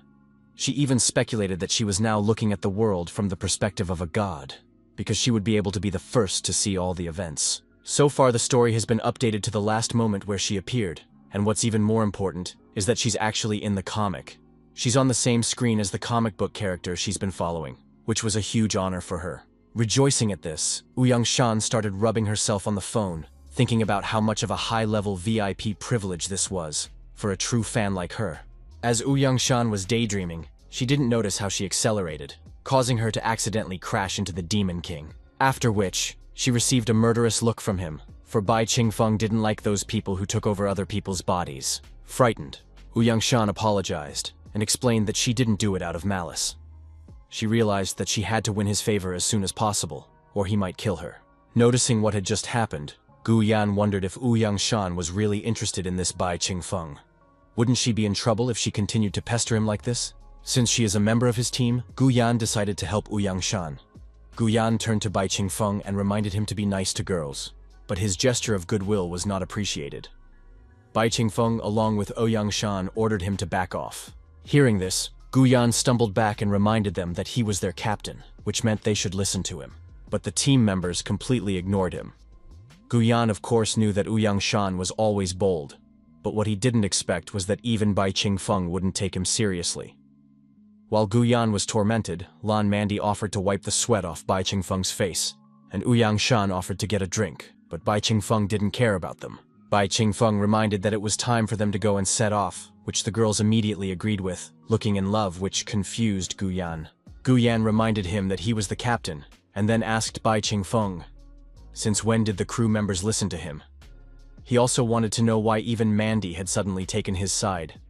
She even speculated that she was now looking at the world from the perspective of a god, because she would be able to be the first to see all the events. So far, the story has been updated to the last moment where she appeared, and what's even more important is that she's actually in the comic. She's on the same screen as the comic book character she's been following, which was a huge honor for her. Rejoicing at this, Ouyang Shan started rubbing herself on the phone, thinking about how much of a high-level VIP privilege this was for a true fan like her. As Ouyang Shan was daydreaming, she didn't notice how she accelerated, causing her to accidentally crash into the Demon King. After which, she received a murderous look from him, for Bai Qingfeng didn't like those people who took over other people's bodies. Frightened, Ouyang Shan apologized and explained that she didn't do it out of malice. She realized that she had to win his favor as soon as possible, or he might kill her. Noticing what had just happened, Gu Yan wondered if Ouyang Shan was really interested in this Bai Qingfeng. Wouldn't she be in trouble if she continued to pester him like this? Since she is a member of his team, Gu Yan decided to help Ouyang Shan. Gu Yan turned to Bai Qingfeng and reminded him to be nice to girls. but his gesture of goodwill was not appreciated. Bai Qingfeng, along with Ouyang Shan, ordered him to back off. Hearing this, Guyan stumbled back and reminded them that he was their captain, which meant they should listen to him. But the team members completely ignored him. Guyan, of course, knew that Ouyang Shan was always bold, but what he didn't expect was that even Bai Qingfeng wouldn't take him seriously. While Guyan was tormented, Lan Mandi offered to wipe the sweat off Bai Qingfeng's face, and Ouyang Shan offered to get a drink, but Bai Qingfeng didn't care about them. Bai Qingfeng reminded that it was time for them to go and set off, which the girls immediately agreed with, looking in love, which confused Guyan. Guyan reminded him that he was the captain, and then asked Bai Qingfeng, since when did the crew members listen to him? He also wanted to know why even Mandy had suddenly taken his side,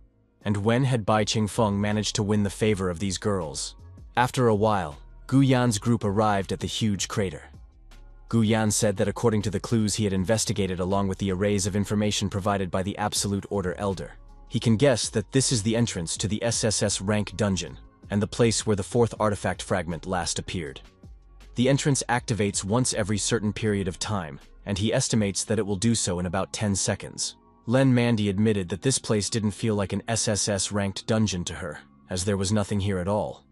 and when had Bai Qingfeng managed to win the favor of these girls. After a while, Guyan's group arrived at the huge crater. Guyan said that according to the clues he had investigated along with the arrays of information provided by the Absolute Order Elder, he can guess that this is the entrance to the SSS rank dungeon, and the place where the fourth artifact fragment last appeared. The entrance activates once every certain period of time, and he estimates that it will do so in about 10 seconds. Len Mandy admitted that this place didn't feel like an SSS-ranked dungeon to her, as there was nothing here at all.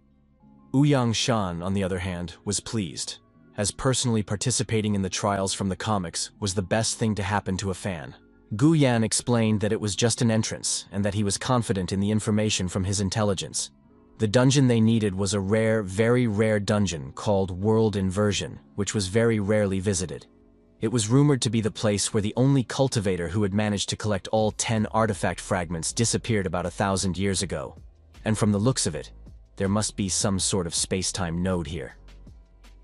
Ouyang Shan, on the other hand, was pleased, as personally participating in the trials from the comics was the best thing to happen to a fan. Guyan explained that it was just an entrance, and that he was confident in the information from his intelligence. The dungeon they needed was a rare, very rare dungeon called World Inversion, which was very rarely visited. It was rumored to be the place where the only cultivator who had managed to collect all 10 artifact fragments disappeared about 1,000 years ago. And from the looks of it, there must be some sort of space-time node here.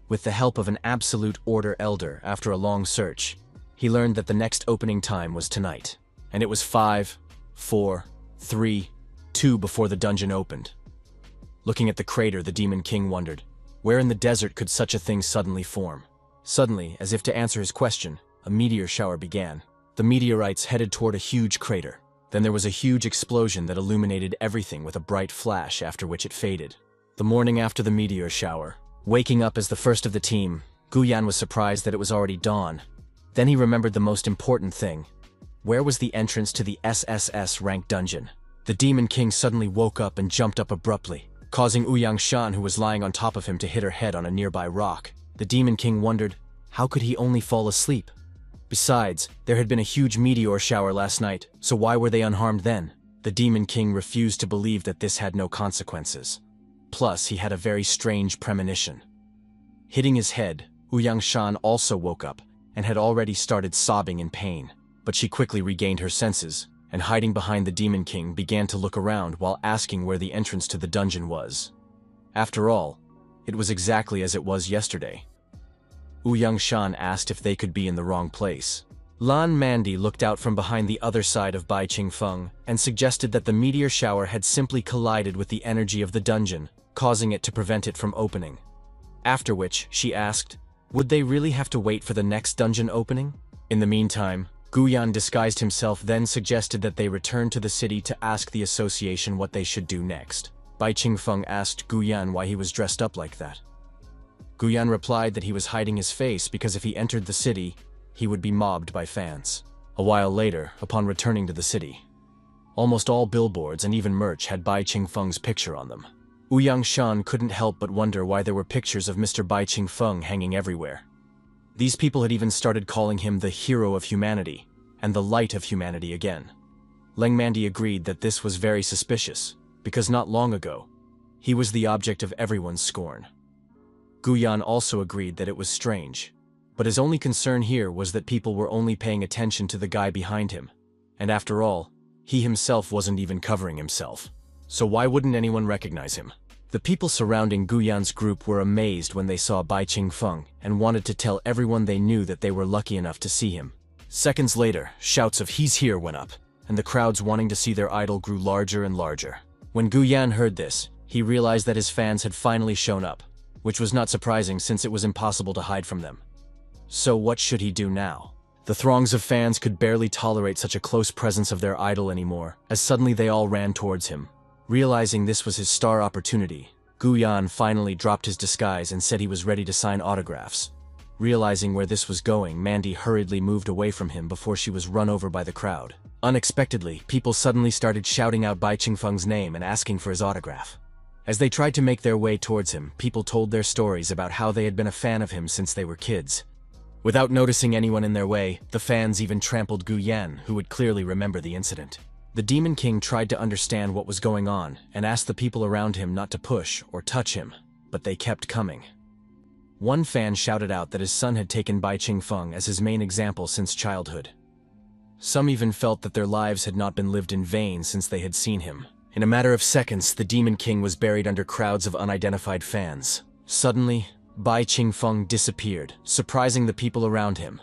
With the help of an Absolute Order Elder, after a long search, he learned that the next opening time was tonight, and it was 5, 4, 3, 2 before the dungeon opened. Looking at the crater, the Demon King wondered, where in the desert could such a thing suddenly form? Suddenly, as if to answer his question, a meteor shower began. The meteorites headed toward a huge crater. Then there was a huge explosion that illuminated everything with a bright flash, after which it faded. The morning after the meteor shower, waking up as the first of the team, Guyan was surprised that it was already dawn. Then he remembered the most important thing. Where was the entrance to the SSS rank dungeon? The Demon King suddenly woke up and jumped up abruptly, causing Ouyang Shan, who was lying on top of him, to hit her head on a nearby rock. The Demon King wondered, how could he only fall asleep? Besides, there had been a huge meteor shower last night, so why were they unharmed then? The Demon King refused to believe that this had no consequences. Plus, he had a very strange premonition. Hitting his head, Ouyang Shan also woke up, and had already started sobbing in pain. But she quickly regained her senses, and hiding behind the Demon King began to look around while asking where the entrance to the dungeon was. After all, it was exactly as it was yesterday. Ouyang Shan asked if they could be in the wrong place. Lan Mandi looked out from behind the other side of Bai Qingfeng and suggested that the meteor shower had simply collided with the energy of the dungeon, causing it to prevent it from opening. After which, she asked, would they really have to wait for the next dungeon opening? In the meantime, Guyan disguised himself, then suggested that they return to the city to ask the association what they should do next. Bai Qingfeng asked Guyan why he was dressed up like that. Guyan replied that he was hiding his face because if he entered the city, he would be mobbed by fans. A while later, upon returning to the city, almost all billboards and even merch had Bai Qingfeng's picture on them. Ouyang Shan couldn't help but wonder why there were pictures of Mr. Bai Qingfeng hanging everywhere. These people had even started calling him the hero of humanity, and the light of humanity again. Leng Mandi agreed that this was very suspicious, because not long ago, he was the object of everyone's scorn. Guyan also agreed that it was strange, but his only concern here was that people were only paying attention to the guy behind him, and after all, he himself wasn't even covering himself. So why wouldn't anyone recognize him? The people surrounding Guyan's group were amazed when they saw Bai Qingfeng and wanted to tell everyone they knew that they were lucky enough to see him. Seconds later, shouts of "He's here" went up, and the crowds wanting to see their idol grew larger and larger. When Guyan heard this, he realized that his fans had finally shown up, which was not surprising since it was impossible to hide from them. So what should he do now? The throngs of fans could barely tolerate such a close presence of their idol anymore, as suddenly they all ran towards him. Realizing this was his star opportunity, Guyan finally dropped his disguise and said he was ready to sign autographs. Realizing where this was going, Mandy hurriedly moved away from him before she was run over by the crowd. Unexpectedly, people suddenly started shouting out Bai Qingfeng's name and asking for his autograph. As they tried to make their way towards him, people told their stories about how they had been a fan of him since they were kids. Without noticing anyone in their way, the fans even trampled Gu Yan, who would clearly remember the incident. The Demon King tried to understand what was going on and asked the people around him not to push or touch him, but they kept coming. One fan shouted out that his son had taken Bai Qingfeng as his main example since childhood. Some even felt that their lives had not been lived in vain since they had seen him. In a matter of seconds, the Demon King was buried under crowds of unidentified fans. Suddenly, Bai Qingfeng disappeared, surprising the people around him.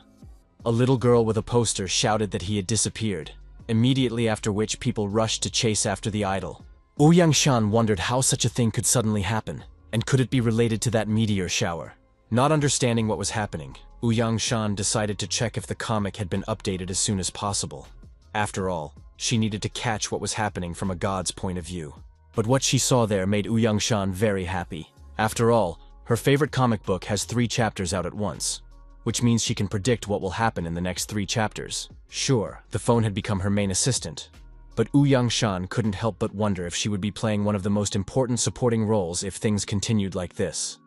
A little girl with a poster shouted that he had disappeared, immediately after which people rushed to chase after the idol. Ouyang Shan wondered how such a thing could suddenly happen, and could it be related to that meteor shower? Not understanding what was happening, Ouyang Shan decided to check if the comic had been updated as soon as possible. After all, she needed to catch what was happening from a god's point of view. But what she saw there made Ouyang Shan very happy. After all, her favorite comic book has 3 chapters out at once, which means she can predict what will happen in the next 3 chapters. Sure, the phone had become her main assistant, but Ouyang Shan couldn't help but wonder if she would be playing one of the most important supporting roles if things continued like this.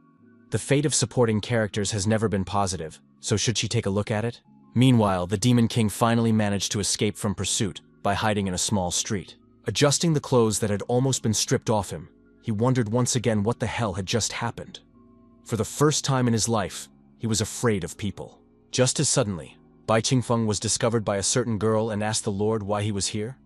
The fate of supporting characters has never been positive, so should she take a look at it? Meanwhile, the Demon King finally managed to escape from pursuit by hiding in a small street. Adjusting the clothes that had almost been stripped off him, he wondered once again what the hell had just happened. For the first time in his life, he was afraid of people. Just as suddenly, Bai Qingfeng was discovered by a certain girl and asked the Lord why he was here.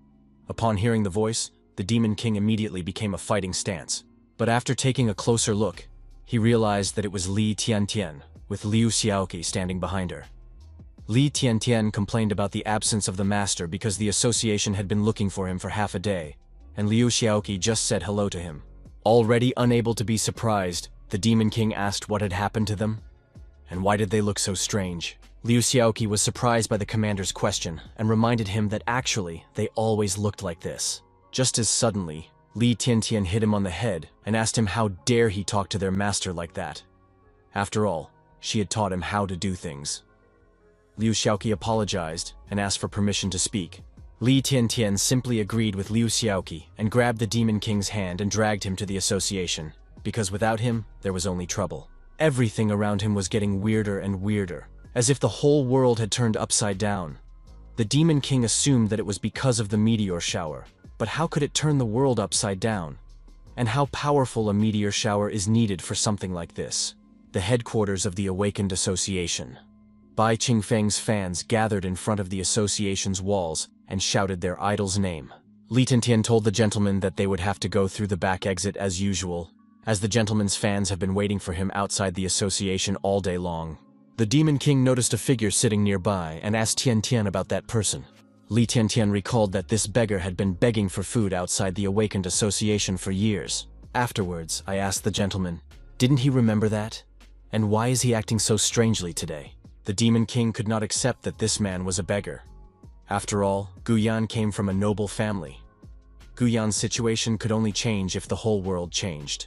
Upon hearing the voice, the Demon King immediately became a fighting stance. But after taking a closer look, he realized that it was Li Tiantian, with Liu Xiaoqi standing behind her. Li Tiantian complained about the absence of the master because the association had been looking for him for half a day, and Liu Xiaoqi just said hello to him. Already unable to be surprised, the Demon King asked what had happened to them, and why did they look so strange. Liu Xiaoqi was surprised by the commander's question and reminded him that actually they always looked like this. Just as suddenly, Li Tiantian hit him on the head and asked him how dare he talk to their master like that. After all, she had taught him how to do things. Liu Xiaoqi apologized and asked for permission to speak. Li Tiantian simply agreed with Liu Xiaoqi and grabbed the Demon King's hand and dragged him to the association, because without him, there was only trouble. Everything around him was getting weirder and weirder, as if the whole world had turned upside down. The Demon King assumed that it was because of the meteor shower, but how could it turn the world upside down? And how powerful a meteor shower is needed for something like this? The headquarters of the Awakened Association. Bai Qingfeng's fans gathered in front of the association's walls and shouted their idol's name. Li Tiantian told the gentleman that they would have to go through the back exit as usual, as the gentleman's fans have been waiting for him outside the association all day long. The Demon King noticed a figure sitting nearby and asked Tiantian about that person. Li Tiantian recalled that this beggar had been begging for food outside the Awakened Association for years. Afterwards, I asked the gentleman, didn't he remember that? And why is he acting so strangely today? The Demon King could not accept that this man was a beggar. After all, Gu Yan came from a noble family. Gu Yan's situation could only change if the whole world changed.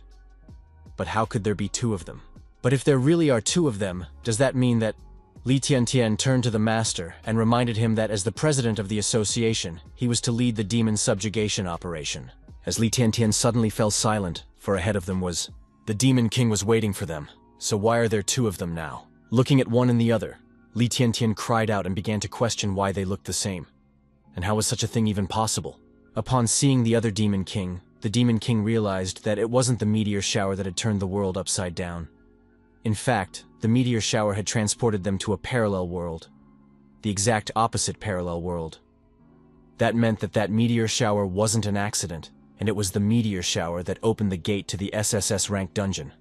But how could there be 2 of them? But if there really are 2 of them, does that mean that... Li Tiantian turned to the master and reminded him that as the president of the association, he was to lead the demon subjugation operation. As Li Tiantian suddenly fell silent, for ahead of them was... The Demon King was waiting for them, so why are there 2 of them now? Looking at one and the other, Li Tiantian cried out and began to question why they looked the same. And how was such a thing even possible? Upon seeing the other Demon King, the Demon King realized that it wasn't the meteor shower that had turned the world upside down. In fact, the meteor shower had transported them to a parallel world. The exact opposite parallel world. That meant that that meteor shower wasn't an accident, and it was the meteor shower that opened the gate to the SSS rank dungeon.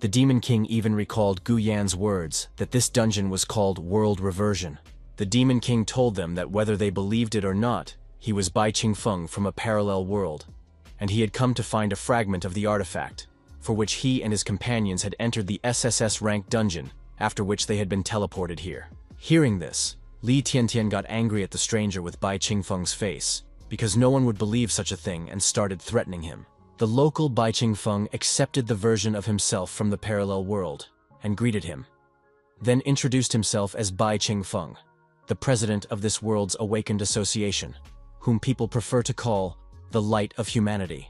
The Demon King even recalled Gu Yan's words that this dungeon was called World Reversion. The Demon King told them that whether they believed it or not, he was Bai Qingfeng from a parallel world, and he had come to find a fragment of the artifact, for which he and his companions had entered the SSS rank dungeon, after which they had been teleported here. Hearing this, Li Tiantian got angry at the stranger with Bai Qingfeng's face, because no one would believe such a thing and started threatening him. The local Bai Qingfeng accepted the version of himself from the parallel world, and greeted him. then introduced himself as Bai Qingfeng, the president of this world's awakened association, whom people prefer to call the Light of Humanity.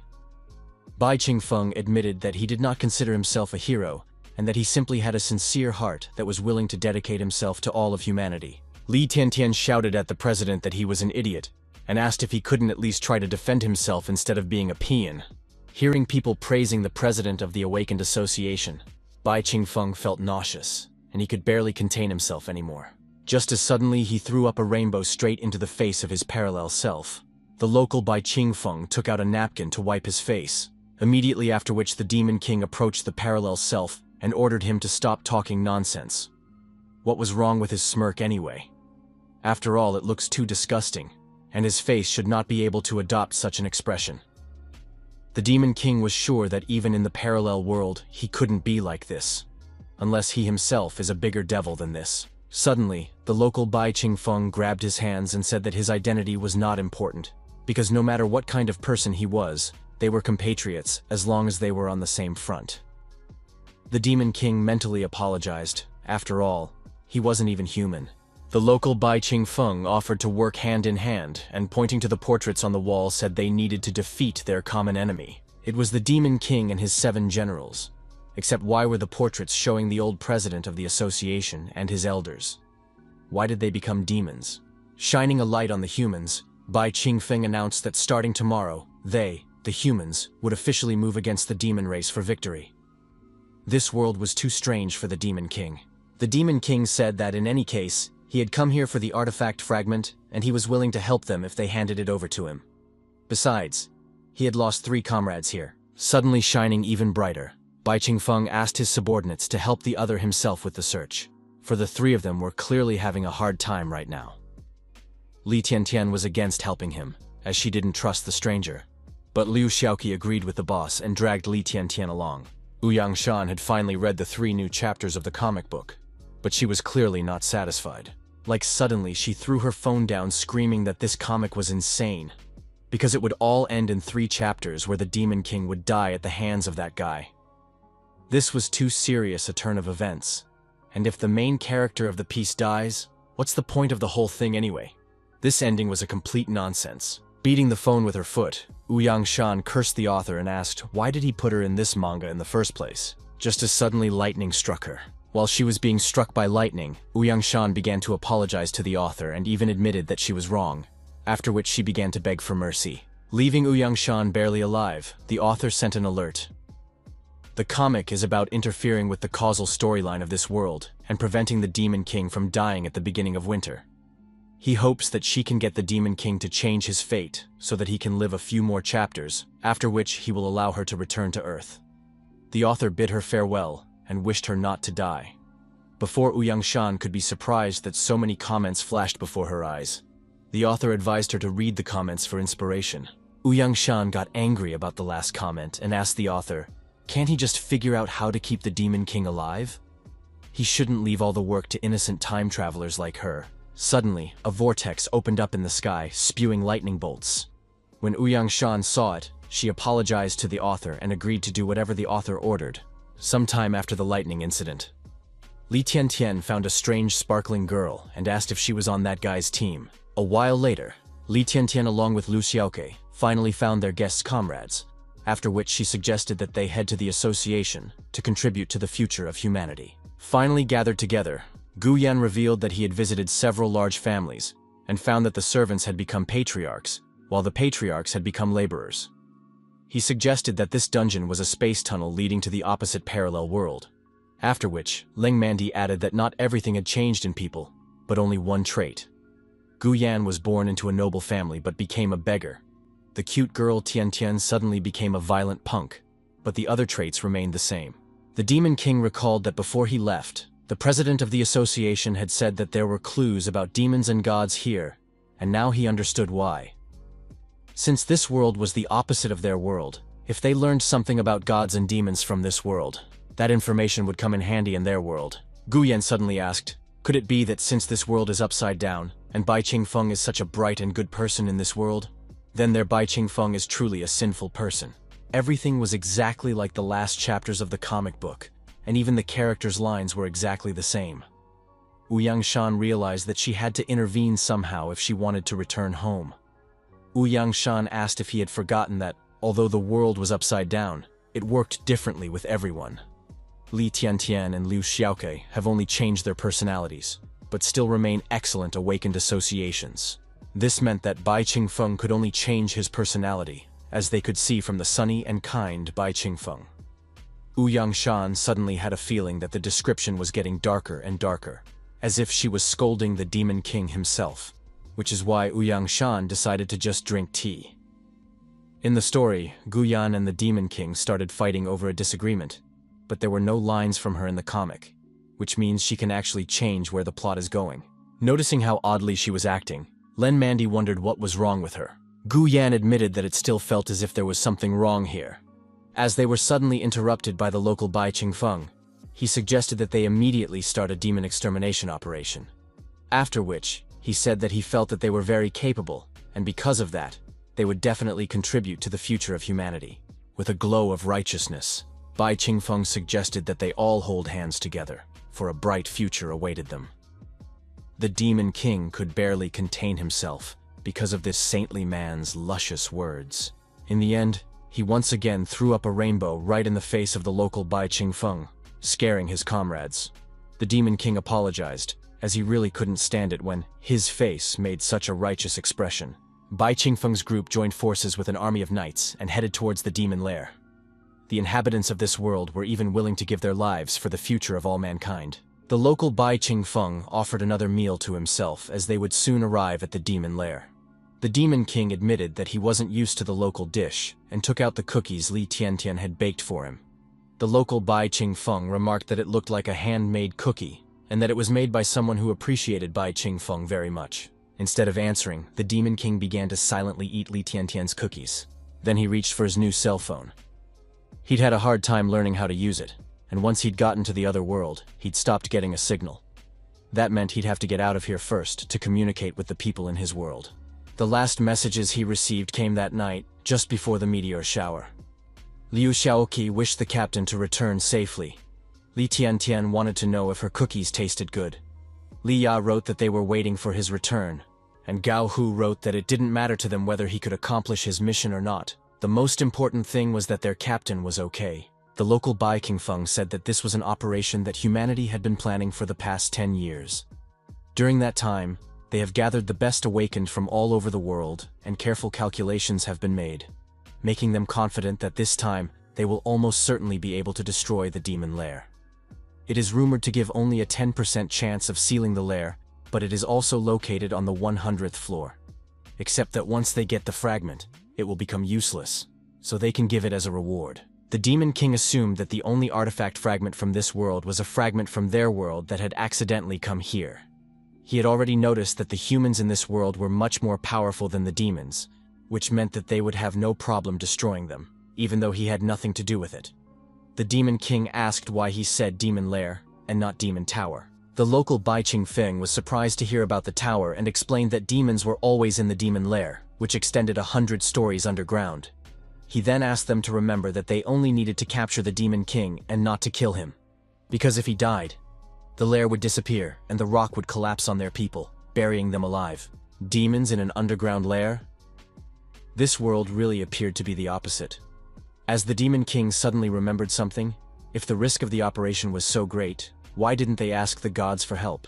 Bai Qingfeng admitted that he did not consider himself a hero, and that he simply had a sincere heart that was willing to dedicate himself to all of humanity. Li Tiantian shouted at the president that he was an idiot, and asked if he couldn't at least try to defend himself instead of being a peon. Hearing people praising the president of the Awakened Association, Bai Qingfeng felt nauseous, and he could barely contain himself anymore. Just as suddenly he threw up a rainbow straight into the face of his parallel self. The local Bai Qingfeng took out a napkin to wipe his face, immediately after which the Demon King approached the parallel self and ordered him to stop talking nonsense. What was wrong with his smirk anyway? After all, it looks too disgusting, and his face should not be able to adopt such an expression. The Demon King was sure that even in the parallel world, he couldn't be like this, unless he himself is a bigger devil than this. Suddenly, the local Bai Qingfeng grabbed his hands and said that his identity was not important, because no matter what kind of person he was, they were compatriots as long as they were on the same front. The Demon King mentally apologized. After all, he wasn't even human. The local Bai Qingfeng offered to work hand in hand, and pointing to the portraits on the wall said they needed to defeat their common enemy. It was the Demon King and his 7 generals. Except why were the portraits showing the old president of the association and his elders? Why did they become demons? Shining a light on the humans, Bai Qingfeng announced that starting tomorrow, they, the humans, would officially move against the demon race for victory. This world was too strange for the Demon King. The Demon King said that in any case, he had come here for the artifact fragment, and he was willing to help them if they handed it over to him. Besides, he had lost 3 comrades here. Suddenly shining even brighter, Bai Qingfeng asked his subordinates to help the other himself with the search, for the 3 of them were clearly having a hard time right now. Li Tiantian was against helping him, as she didn't trust the stranger. But Liu Xiaoqi agreed with the boss and dragged Li Tiantian along. Ouyang Shan had finally read the 3 new chapters of the comic book, but she was clearly not satisfied. Like suddenly she threw her phone down screaming that this comic was insane, because it would all end in 3 chapters where the Demon King would die at the hands of that guy. This was too serious a turn of events, and if the main character of the piece dies, what's the point of the whole thing anyway? This ending was a complete nonsense. Beating the phone with her foot, Ouyang Shan cursed the author and asked why did he put her in this manga in the first place, just as suddenly lightning struck her. While she was being struck by lightning, Ouyang Shan began to apologize to the author and even admitted that she was wrong, after which she began to beg for mercy. Leaving Ouyang Shan barely alive, the author sent an alert. The comic is about interfering with the causal storyline of this world and preventing the Demon King from dying at the beginning of winter. He hopes that she can get the Demon King to change his fate so that he can live a few more chapters, after which he will allow her to return to Earth. The author bid her farewell and wished her not to die. Before Ouyang Shan could be surprised that so many comments flashed before her eyes, the author advised her to read the comments for inspiration. Ouyang Shan got angry about the last comment and asked the author, can't he just figure out how to keep the Demon King alive? He shouldn't leave all the work to innocent time travelers like her. Suddenly, a vortex opened up in the sky, spewing lightning bolts. When Ouyang Shan saw it, she apologized to the author and agreed to do whatever the author ordered. Sometime after the lightning incident, Li Tiantian found a strange sparkling girl and asked if she was on that guy's team. A while later, Li Tiantian along with Liu Xiaoqi finally found their guest's comrades, after which she suggested that they head to the association to contribute to the future of humanity. Finally gathered together, Gu Yan revealed that he had visited several large families and found that the servants had become patriarchs, while the patriarchs had become laborers. He suggested that this dungeon was a space tunnel leading to the opposite parallel world, after which Ling Mandi added that not everything had changed in people, but only one trait. Gu Yan was born into a noble family but became a beggar. The cute girl Tian Tian suddenly became a violent punk, but the other traits remained the same. The Demon King recalled that before he left, the president of the association had said that there were clues about demons and gods here, and now he understood why. Since this world was the opposite of their world, if they learned something about gods and demons from this world, that information would come in handy in their world. Gu Yan suddenly asked, could it be that since this world is upside down, and Bai Qingfeng is such a bright and good person in this world, then their Bai Qingfeng is truly a sinful person? Everything was exactly like the last chapters of the comic book, and even the characters' lines were exactly the same. Uang Shan realized that she had to intervene somehow if she wanted to return home. Uang Shan asked if he had forgotten that, although the world was upside down, it worked differently with everyone. Li Tiantian and Liu Xiaoke have only changed their personalities, but still remain excellent awakened associations. This meant that Bai Qingfeng could only change his personality, as they could see from the sunny and kind Bai Qingfeng. Ouyang Shan suddenly had a feeling that the description was getting darker and darker, as if she was scolding the Demon King himself, which is why Ouyang Shan decided to just drink tea. In the story, Guyan and the Demon King started fighting over a disagreement, but there were no lines from her in the comic, which means she can actually change where the plot is going. Noticing how oddly she was acting, Len Mandy wondered what was wrong with her. Gu Yan admitted that it still felt as if there was something wrong here. As they were suddenly interrupted by the local Bai Qingfeng, he suggested that they immediately start a demon extermination operation. After which, he said that he felt that they were very capable, and because of that, they would definitely contribute to the future of humanity. With a glow of righteousness, Bai Qingfeng suggested that they all hold hands together, for a bright future awaited them. The Demon King could barely contain himself because of this saintly man's luscious words. In the end, he once again threw up a rainbow right in the face of the local Bai Qingfeng, scaring his comrades. The Demon King apologized, as he really couldn't stand it when his face made such a righteous expression. Bai Qingfeng's group joined forces with an army of knights and headed towards the demon lair. The inhabitants of this world were even willing to give their lives for the future of all mankind. The local Bai Qingfeng offered another meal to himself as they would soon arrive at the demon lair. The Demon King admitted that he wasn't used to the local dish and took out the cookies Li Tiantian had baked for him. The local Bai Qingfeng remarked that it looked like a handmade cookie and that it was made by someone who appreciated Bai Qingfeng very much. Instead of answering, the Demon King began to silently eat Li Tiantian's cookies. Then he reached for his new cell phone. He'd had a hard time learning how to use it, and once he'd gotten to the other world, he'd stopped getting a signal. That meant he'd have to get out of here first to communicate with the people in his world. The last messages he received came that night, just before the meteor shower. Liu Xiaoqi wished the captain to return safely. Li Tiantian wanted to know if her cookies tasted good. Li Ya wrote that they were waiting for his return, and Gao Hu wrote that it didn't matter to them whether he could accomplish his mission or not. The most important thing was that their captain was okay. The local Bai Qingfeng said that this was an operation that humanity had been planning for the past 10 years. During that time, they have gathered the best awakened from all over the world, and careful calculations have been made, making them confident that this time they will almost certainly be able to destroy the demon lair. It is rumored to give only a 10% chance of sealing the lair, but it is also located on the 100th floor. Except that once they get the fragment, it will become useless, so they can give it as a reward. The Demon King assumed that the only artifact fragment from this world was a fragment from their world that had accidentally come here. He had already noticed that the humans in this world were much more powerful than the demons, which meant that they would have no problem destroying them, even though he had nothing to do with it. The Demon King asked why he said Demon Lair and not Demon Tower. The local Bai Qingfeng was surprised to hear about the tower and explained that demons were always in the Demon Lair, which extended 100 stories underground. He then asked them to remember that they only needed to capture the Demon King and not to kill him, because if he died, the lair would disappear and the rock would collapse on their people, burying them alive. Demons in an underground lair? This world really appeared to be the opposite. As the Demon King suddenly remembered something, if the risk of the operation was so great, why didn't they ask the gods for help?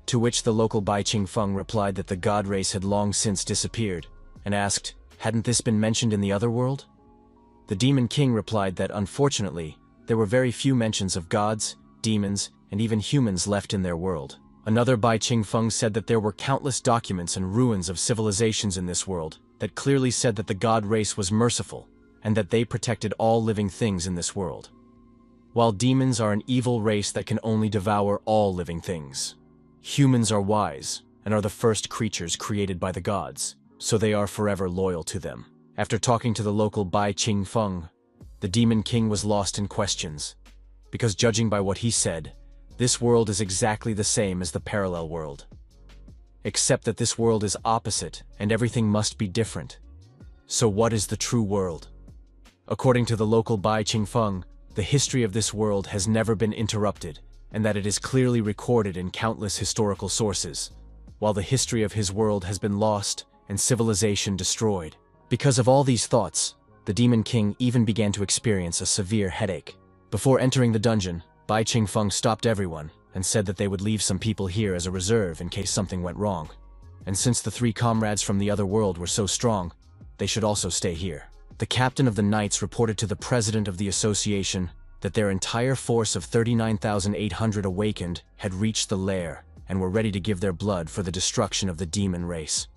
To which the local Bai Qingfeng replied that the god race had long since disappeared, and asked, hadn't this been mentioned in the other world? The Demon King replied that unfortunately, there were very few mentions of gods, demons, and even humans left in their world. Another Bai Qingfeng said that there were countless documents and ruins of civilizations in this world that clearly said that the god race was merciful, and that they protected all living things in this world, while demons are an evil race that can only devour all living things. Humans are wise, and are the first creatures created by the gods, so they are forever loyal to them. After talking to the local Bai Qingfeng, the Demon King was lost in questions, because judging by what he said, this world is exactly the same as the parallel world. Except that this world is opposite, and everything must be different. So what is the true world? According to the local Bai Qingfeng, the history of this world has never been interrupted, and that it is clearly recorded in countless historical sources, while the history of his world has been lost and civilization destroyed. Because of all these thoughts, the Demon King even began to experience a severe headache. Before entering the dungeon, Bai Qingfeng stopped everyone and said that they would leave some people here as a reserve in case something went wrong. And since the three comrades from the other world were so strong, they should also stay here. The captain of the knights reported to the president of the association that their entire force of 39,800 awakened had reached the lair and were ready to give their blood for the destruction of the demon race.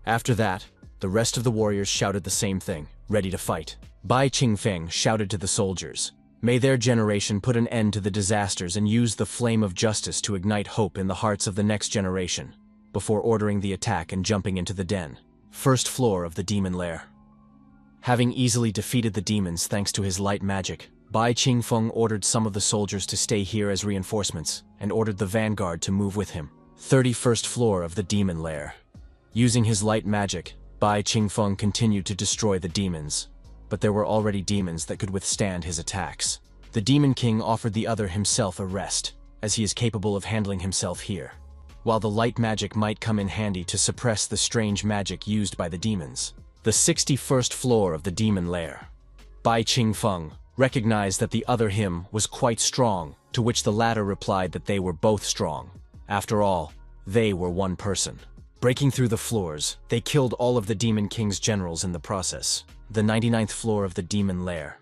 After that, the rest of the warriors shouted the same thing, ready to fight. Bai Qingfeng shouted to the soldiers, "May their generation put an end to the disasters and use the flame of justice to ignite hope in the hearts of the next generation," before ordering the attack and jumping into the den. First floor of the demon lair. Having easily defeated the demons thanks to his light magic, Bai Qingfeng ordered some of the soldiers to stay here as reinforcements and ordered the vanguard to move with him. 31st floor of the demon lair. Using his light magic, Bai Qingfeng continued to destroy the demons, but there were already demons that could withstand his attacks. The Demon King offered the other himself a rest, as he is capable of handling himself here, while the light magic might come in handy to suppress the strange magic used by the demons. The 61st floor of the demon lair. Bai Qingfeng recognized that the other him was quite strong, to which the latter replied that they were both strong. After all, they were one person. Breaking through the floors, they killed all of the Demon King's generals in the process. The 99th floor of the demon lair.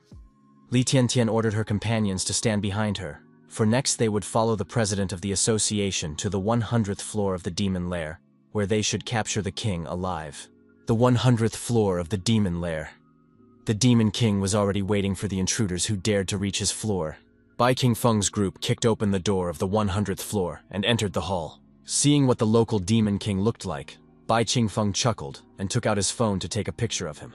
Li Tiantian ordered her companions to stand behind her, for next they would follow the president of the association to the 100th floor of the demon lair, where they should capture the king alive. The 100th floor of the demon lair. The Demon King was already waiting for the intruders who dared to reach his floor. Bai Qingfeng's group kicked open the door of the 100th floor and entered the hall. Seeing what the local Demon King looked like, Bai Qingfeng chuckled and took out his phone to take a picture of him.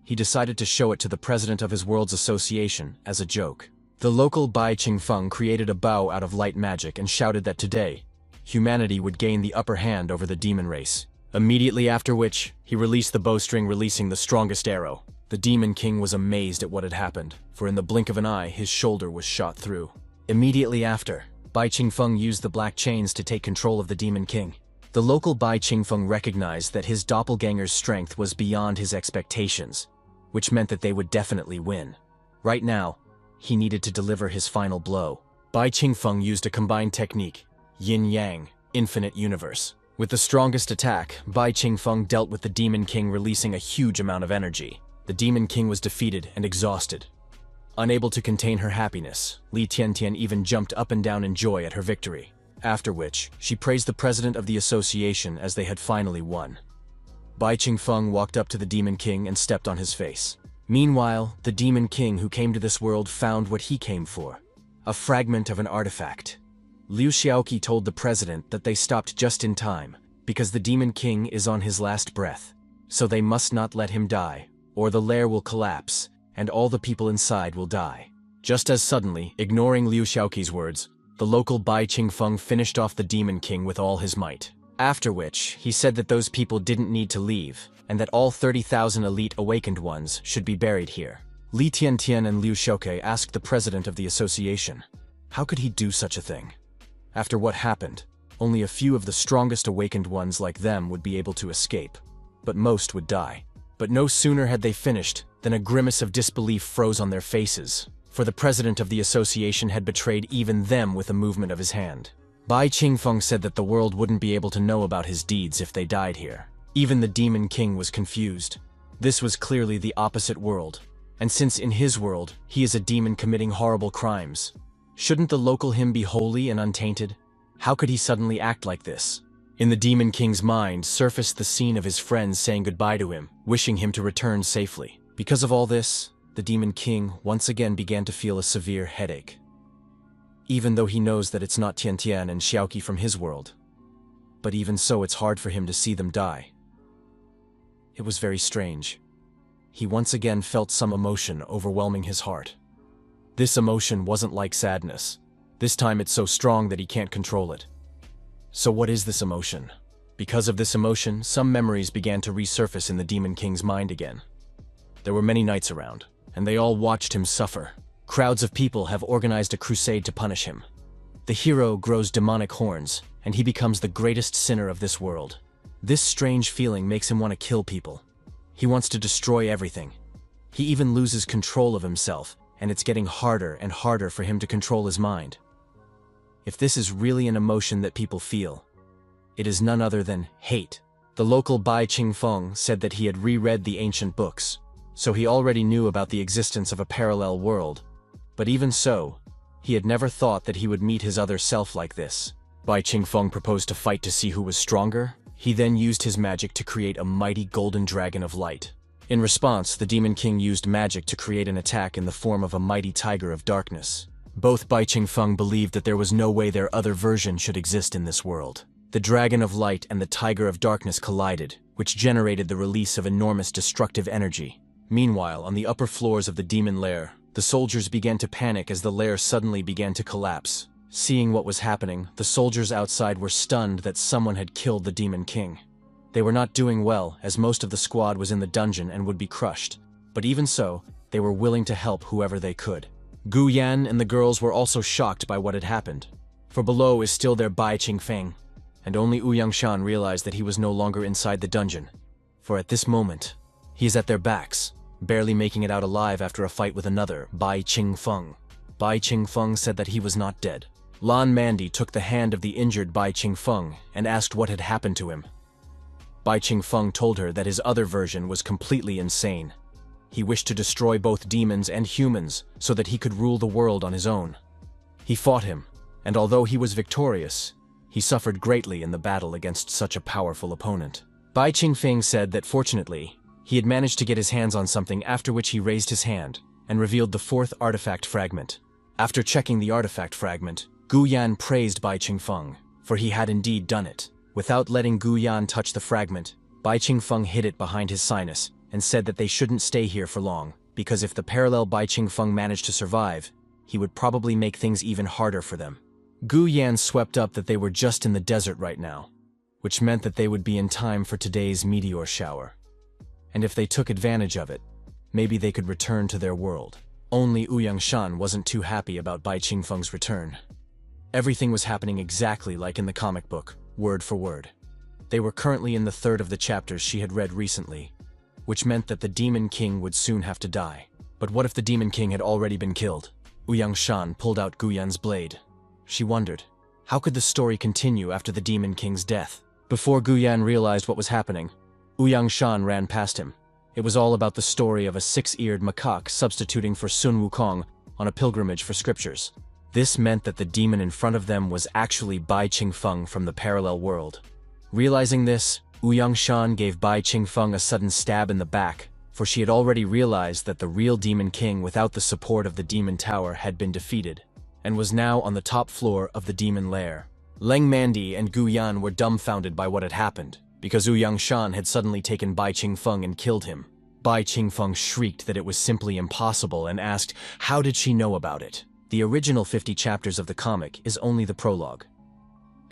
He decided to show it to the president of his world's association as a joke. The local Bai Qingfeng created a bow out of light magic and shouted that today, humanity would gain the upper hand over the demon race. Immediately after which, he released the bowstring, releasing the strongest arrow. The Demon King was amazed at what had happened, for in the blink of an eye, his shoulder was shot through. Immediately after, Bai Qingfeng used the black chains to take control of the Demon King. The local Bai Qingfeng recognized that his doppelganger's strength was beyond his expectations, which meant that they would definitely win. Right now, he needed to deliver his final blow. Bai Qingfeng used a combined technique, yin-yang, infinite universe. With the strongest attack, Bai Qingfeng dealt with the Demon King, releasing a huge amount of energy. The Demon King was defeated and exhausted. Unable to contain her happiness, Li Tiantian even jumped up and down in joy at her victory. After which, she praised the president of the association as they had finally won. Bai Qingfeng walked up to the Demon King and stepped on his face. Meanwhile, the Demon King who came to this world found what he came for, a fragment of an artifact. Liu Xiaoqi told the president that they stopped just in time, because the Demon King is on his last breath, so they must not let him die, or the lair will collapse, and all the people inside will die. Just as suddenly, ignoring Liu Xiaoqi's words, the local Bai Qingfeng finished off the Demon King with all his might. After which, he said that those people didn't need to leave, and that all 30,000 elite awakened ones should be buried here. Li Tiantian and Liu Xiaoqi asked the president of the association, how could he do such a thing? After what happened, only a few of the strongest awakened ones like them would be able to escape, but most would die. But no sooner had they finished than a grimace of disbelief froze on their faces, for the president of the association had betrayed even them with a movement of his hand. Bai Qingfeng said that the world wouldn't be able to know about his deeds if they died here. Even the Demon King was confused. This was clearly the opposite world, and since in his world, he is a demon committing horrible crimes, shouldn't the local him be holy and untainted? How could he suddenly act like this? In the Demon King's mind surfaced the scene of his friends saying goodbye to him, wishing him to return safely. Because of all this, the Demon King once again began to feel a severe headache. Even though he knows that it's not Tiantian and Xiaoqi from his world. But even so, it's hard for him to see them die. It was very strange. He once again felt some emotion overwhelming his heart. This emotion wasn't like sadness. This time it's so strong that he can't control it. So what is this emotion? Because of this emotion, some memories began to resurface in the Demon King's mind again. There were many knights around, and they all watched him suffer. Crowds of people have organized a crusade to punish him. The hero grows demonic horns, and he becomes the greatest sinner of this world. This strange feeling makes him want to kill people. He wants to destroy everything. He even loses control of himself, and it's getting harder and harder for him to control his mind. If this is really an emotion that people feel, it is none other than hate. The local Bai Qingfeng said that he had reread the ancient books, so he already knew about the existence of a parallel world. But even so, he had never thought that he would meet his other self like this. Bai Qingfeng proposed to fight to see who was stronger. He then used his magic to create a mighty golden dragon of light. In response, the Demon King used magic to create an attack in the form of a mighty tiger of darkness. Both Bai Qingfeng believed that there was no way their other version should exist in this world. The dragon of light and the tiger of darkness collided, which generated the release of enormous destructive energy. Meanwhile, on the upper floors of the demon lair, the soldiers began to panic as the lair suddenly began to collapse. Seeing what was happening, the soldiers outside were stunned that someone had killed the Demon King. They were not doing well, as most of the squad was in the dungeon and would be crushed. But even so, they were willing to help whoever they could. Gu Yan and the girls were also shocked by what had happened. For below is still their Bai Qingfeng, and only Ouyang Shan realized that he was no longer inside the dungeon. For at this moment, he is at their backs, barely making it out alive after a fight with another, Bai Qingfeng. Bai Qingfeng said that he was not dead. Lan Mandi took the hand of the injured Bai Qingfeng and asked what had happened to him. Bai Qingfeng told her that his other version was completely insane. He wished to destroy both demons and humans so that he could rule the world on his own. He fought him, and although he was victorious, he suffered greatly in the battle against such a powerful opponent. Bai Qingfeng said that fortunately, he had managed to get his hands on something, after which he raised his hand and revealed the fourth artifact fragment. After checking the artifact fragment, Gu Yan praised Bai Qingfeng, for he had indeed done it. Without letting Gu Yan touch the fragment, Bai Qingfeng hid it behind his sinus and said that they shouldn't stay here for long, because if the parallel Bai Qingfeng managed to survive, he would probably make things even harder for them. Gu Yan swept up that they were just in the desert right now, which meant that they would be in time for today's meteor shower. And if they took advantage of it, maybe they could return to their world. Only Ouyang Shan wasn't too happy about Bai Qingfeng's return. Everything was happening exactly like in the comic book, word for word. They were currently in the third of the chapters she had read recently, which meant that the Demon King would soon have to die. But what if the Demon King had already been killed? Ouyang Shan pulled out Gu Yan's blade. She wondered, how could the story continue after the Demon King's death? Before Gu Yan realized what was happening, Ouyang Shan ran past him. It was all about the story of a six-eared macaque substituting for Sun Wukong on a pilgrimage for scriptures. This meant that the demon in front of them was actually Bai Qingfeng from the parallel world. Realizing this, Ouyang Shan gave Bai Qingfeng a sudden stab in the back, for she had already realized that the real Demon King without the support of the Demon Tower had been defeated, and was now on the top floor of the demon lair. Leng Mandi and Gu Yan were dumbfounded by what had happened, because Ouyang Shan had suddenly taken Bai Qingfeng and killed him. Bai Qingfeng shrieked that it was simply impossible and asked, how did she know about it? The original 50 chapters of the comic is only the prologue.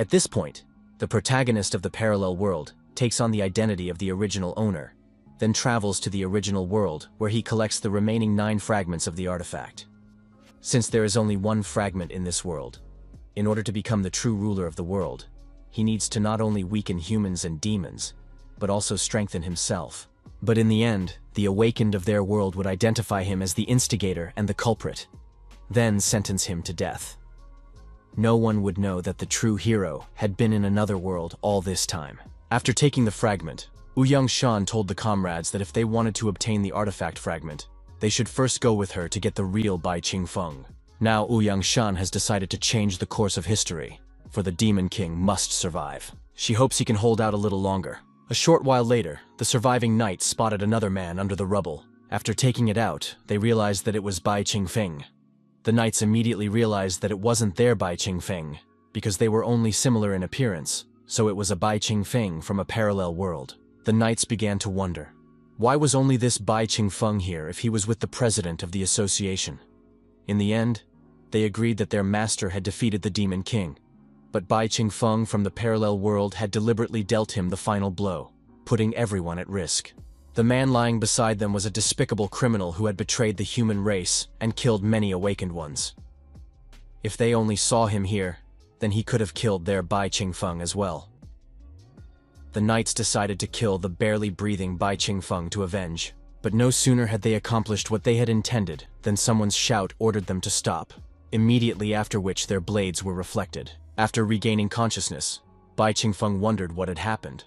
At this point, the protagonist of the parallel world takes on the identity of the original owner, then travels to the original world where he collects the remaining 9 fragments of the artifact. Since there is only one fragment in this world, in order to become the true ruler of the world, he needs to not only weaken humans and demons, but also strengthen himself. But in the end, the awakened of their world would identify him as the instigator and the culprit, then sentence him to death. No one would know that the true hero had been in another world all this time. After taking the fragment, Ouyang Shan told the comrades that if they wanted to obtain the artifact fragment, they should first go with her to get the real Bai Qingfeng. Now Ouyang Shan has decided to change the course of history, for the Demon King must survive. She hopes he can hold out a little longer. A short while later, the surviving knights spotted another man under the rubble. After taking it out, they realized that it was Bai Qingfeng. The knights immediately realized that it wasn't their Bai Qingfeng, because they were only similar in appearance, so it was a Bai Qingfeng from a parallel world. The knights began to wonder, why was only this Bai Qingfeng here if he was with the president of the association? In the end, they agreed that their master had defeated the Demon King, but Bai Qingfeng from the parallel world had deliberately dealt him the final blow, putting everyone at risk. The man lying beside them was a despicable criminal who had betrayed the human race and killed many awakened ones. If they only saw him here, then he could have killed their Bai Qingfeng as well. The knights decided to kill the barely breathing Bai Qingfeng to avenge, but no sooner had they accomplished what they had intended than someone's shout ordered them to stop, immediately after which their blades were reflected. After regaining consciousness, Bai Qingfeng wondered what had happened.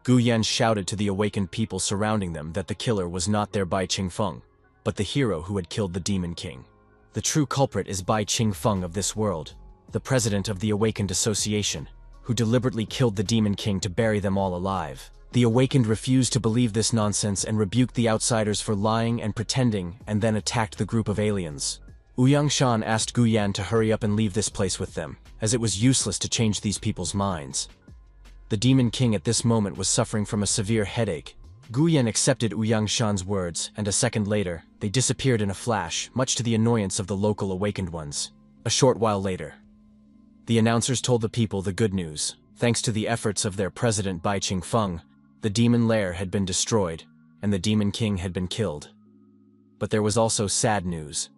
Gu Yan shouted to the awakened people surrounding them that the killer was not their Bai Qingfeng, but the hero who had killed the Demon King. The true culprit is Bai Qingfeng of this world, the president of the Awakened Association, who deliberately killed the Demon King to bury them all alive. The Awakened refused to believe this nonsense and rebuked the outsiders for lying and pretending, and then attacked the group of aliens. Ouyang Shan asked Gu Yan to hurry up and leave this place with them, as it was useless to change these people's minds. The Demon King at this moment was suffering from a severe headache. Gu Yan accepted Ouyang Shan's words, and a second later, they disappeared in a flash, much to the annoyance of the local awakened ones. A short while later, the announcers told the people the good news. Thanks to the efforts of their president Bai Qingfeng, the demon lair had been destroyed, and the Demon King had been killed. But there was also sad news.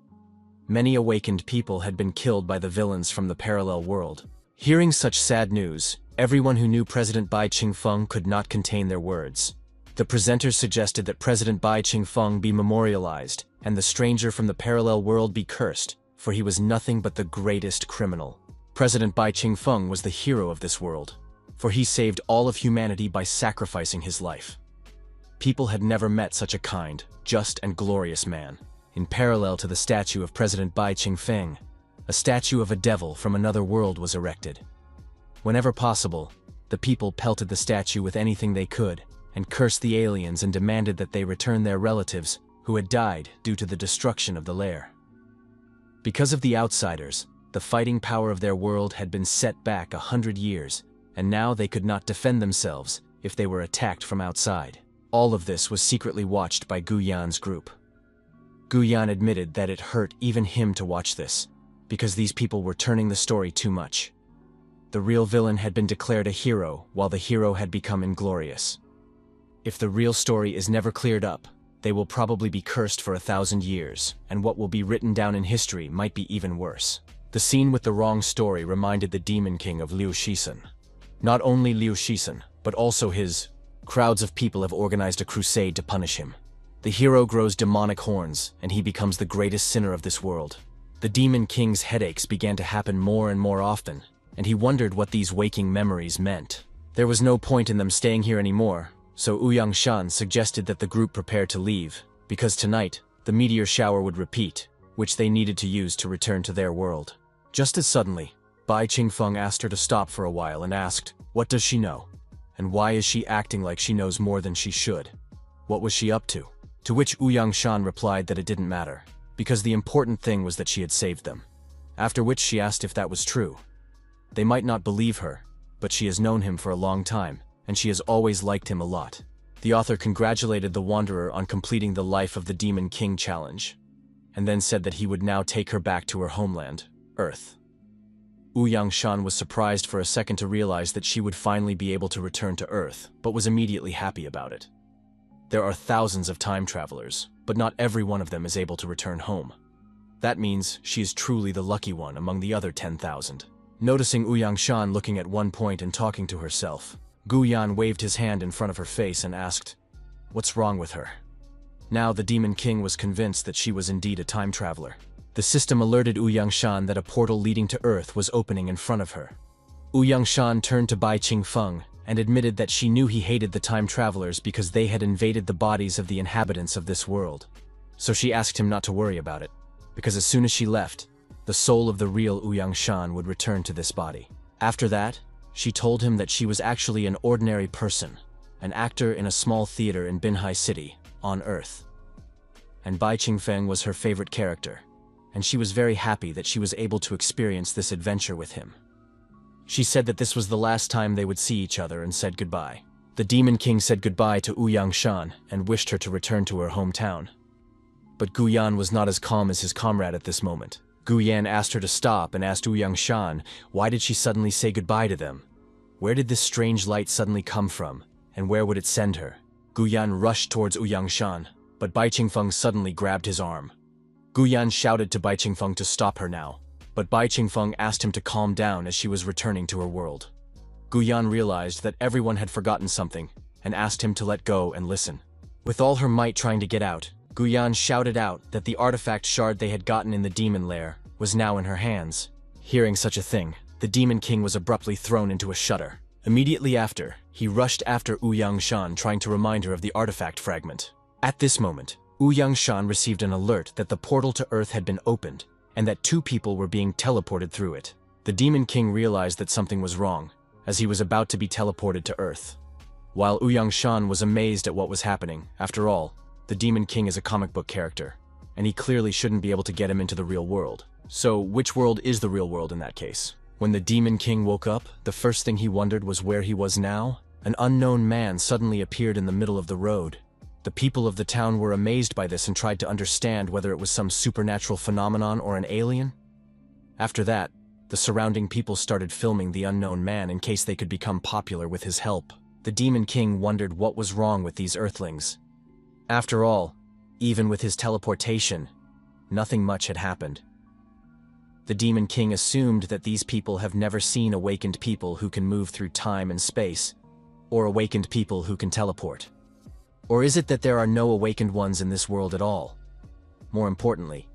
Many awakened people had been killed by the villains from the parallel world. Hearing such sad news, everyone who knew President Bai Qingfeng could not contain their words. The presenters suggested that President Bai Qingfeng be memorialized, and the stranger from the parallel world be cursed, for he was nothing but the greatest criminal. President Bai Qingfeng was the hero of this world, for he saved all of humanity by sacrificing his life. People had never met such a kind, just and glorious man. In parallel to the statue of President Bai Qingfeng, a statue of a devil from another world was erected. Whenever possible, the people pelted the statue with anything they could, and cursed the aliens and demanded that they return their relatives who had died due to the destruction of the lair. Because of the outsiders, the fighting power of their world had been set back 100 years, and now they could not defend themselves if they were attacked from outside. All of this was secretly watched by Gu Yan's group. Gu Yan admitted that it hurt even him to watch this, because these people were turning the story too much. The real villain had been declared a hero, while the hero had become inglorious. If the real story is never cleared up, they will probably be cursed for 1,000 years, and what will be written down in history might be even worse. The scene with the wrong story reminded the Demon King of Liu Shisun. Not only Liu Shisun, but also his crowds of people have organized a crusade to punish him. The hero grows demonic horns, and he becomes the greatest sinner of this world. The Demon King's headaches began to happen more and more often, and he wondered what these waking memories meant. There was no point in them staying here anymore, so Ouyang Shan suggested that the group prepare to leave, because tonight, the meteor shower would repeat, which they needed to use to return to their world. Just as suddenly, Bai Qingfeng asked her to stop for a while and asked, what does she know? And why is she acting like she knows more than she should? What was she up to? To which Ouyang Shan replied that it didn't matter, because the important thing was that she had saved them. After which she asked if that was true. They might not believe her, but she has known him for a long time, and she has always liked him a lot. The author congratulated the Wanderer on completing the Life of the Demon King challenge, and then said that he would now take her back to her homeland, Earth. Ouyang Shan was surprised for a second to realize that she would finally be able to return to Earth, but was immediately happy about it. There are thousands of time travelers, but not every one of them is able to return home. That means she is truly the lucky one among the other 10,000. Noticing Ouyang Shan looking at one point and talking to herself, Gu Yan waved his hand in front of her face and asked, "What's wrong with her?" Now the Demon King was convinced that she was indeed a time traveler. The system alerted Ouyang Shan that a portal leading to Earth was opening in front of her. Ouyang Shan turned to Bai Qingfeng and admitted that she knew he hated the time travelers because they had invaded the bodies of the inhabitants of this world. So she asked him not to worry about it, because as soon as she left, the soul of the real Ouyang Shan would return to this body. After that, she told him that she was actually an ordinary person, an actor in a small theater in Binhai City, on Earth. And Bai Qingfeng was her favorite character, and she was very happy that she was able to experience this adventure with him. She said that this was the last time they would see each other and said goodbye. The Demon King said goodbye to Ouyang Shan and wished her to return to her hometown. But Gu Yan was not as calm as his comrade at this moment. Gu Yan asked her to stop and asked Ouyang Shan why did she suddenly say goodbye to them. Where did this strange light suddenly come from, and where would it send her? Gu Yan rushed towards Ouyang Shan, but Bai Qingfeng suddenly grabbed his arm. Gu Yan shouted to Bai Qingfeng to stop her now, but Bai Qingfeng asked him to calm down as she was returning to her world. Guyan realized that everyone had forgotten something and asked him to let go and listen. With all her might trying to get out, Guyan shouted out that the artifact shard they had gotten in the demon lair was now in her hands. Hearing such a thing, the Demon King was abruptly thrown into a shudder. Immediately after, he rushed after Ouyang Shan, trying to remind her of the artifact fragment. At this moment, Ouyang Shan received an alert that the portal to Earth had been opened and that 2 people were being teleported through it. The Demon King realized that something was wrong, as he was about to be teleported to Earth. While Ouyang Shan was amazed at what was happening, after all, the Demon King is a comic book character, and he clearly shouldn't be able to get him into the real world. So, which world is the real world in that case? When the Demon King woke up, the first thing he wondered was where he was now. An unknown man suddenly appeared in the middle of the road. The people of the town were amazed by this and tried to understand whether it was some supernatural phenomenon or an alien. After that, the surrounding people started filming the unknown man in case they could become popular with his help. The Demon King wondered what was wrong with these Earthlings. After all, even with his teleportation, nothing much had happened. The Demon King assumed that these people have never seen awakened people who can move through time and space, or awakened people who can teleport. Or is it that there are no awakened ones in this world at all? More importantly,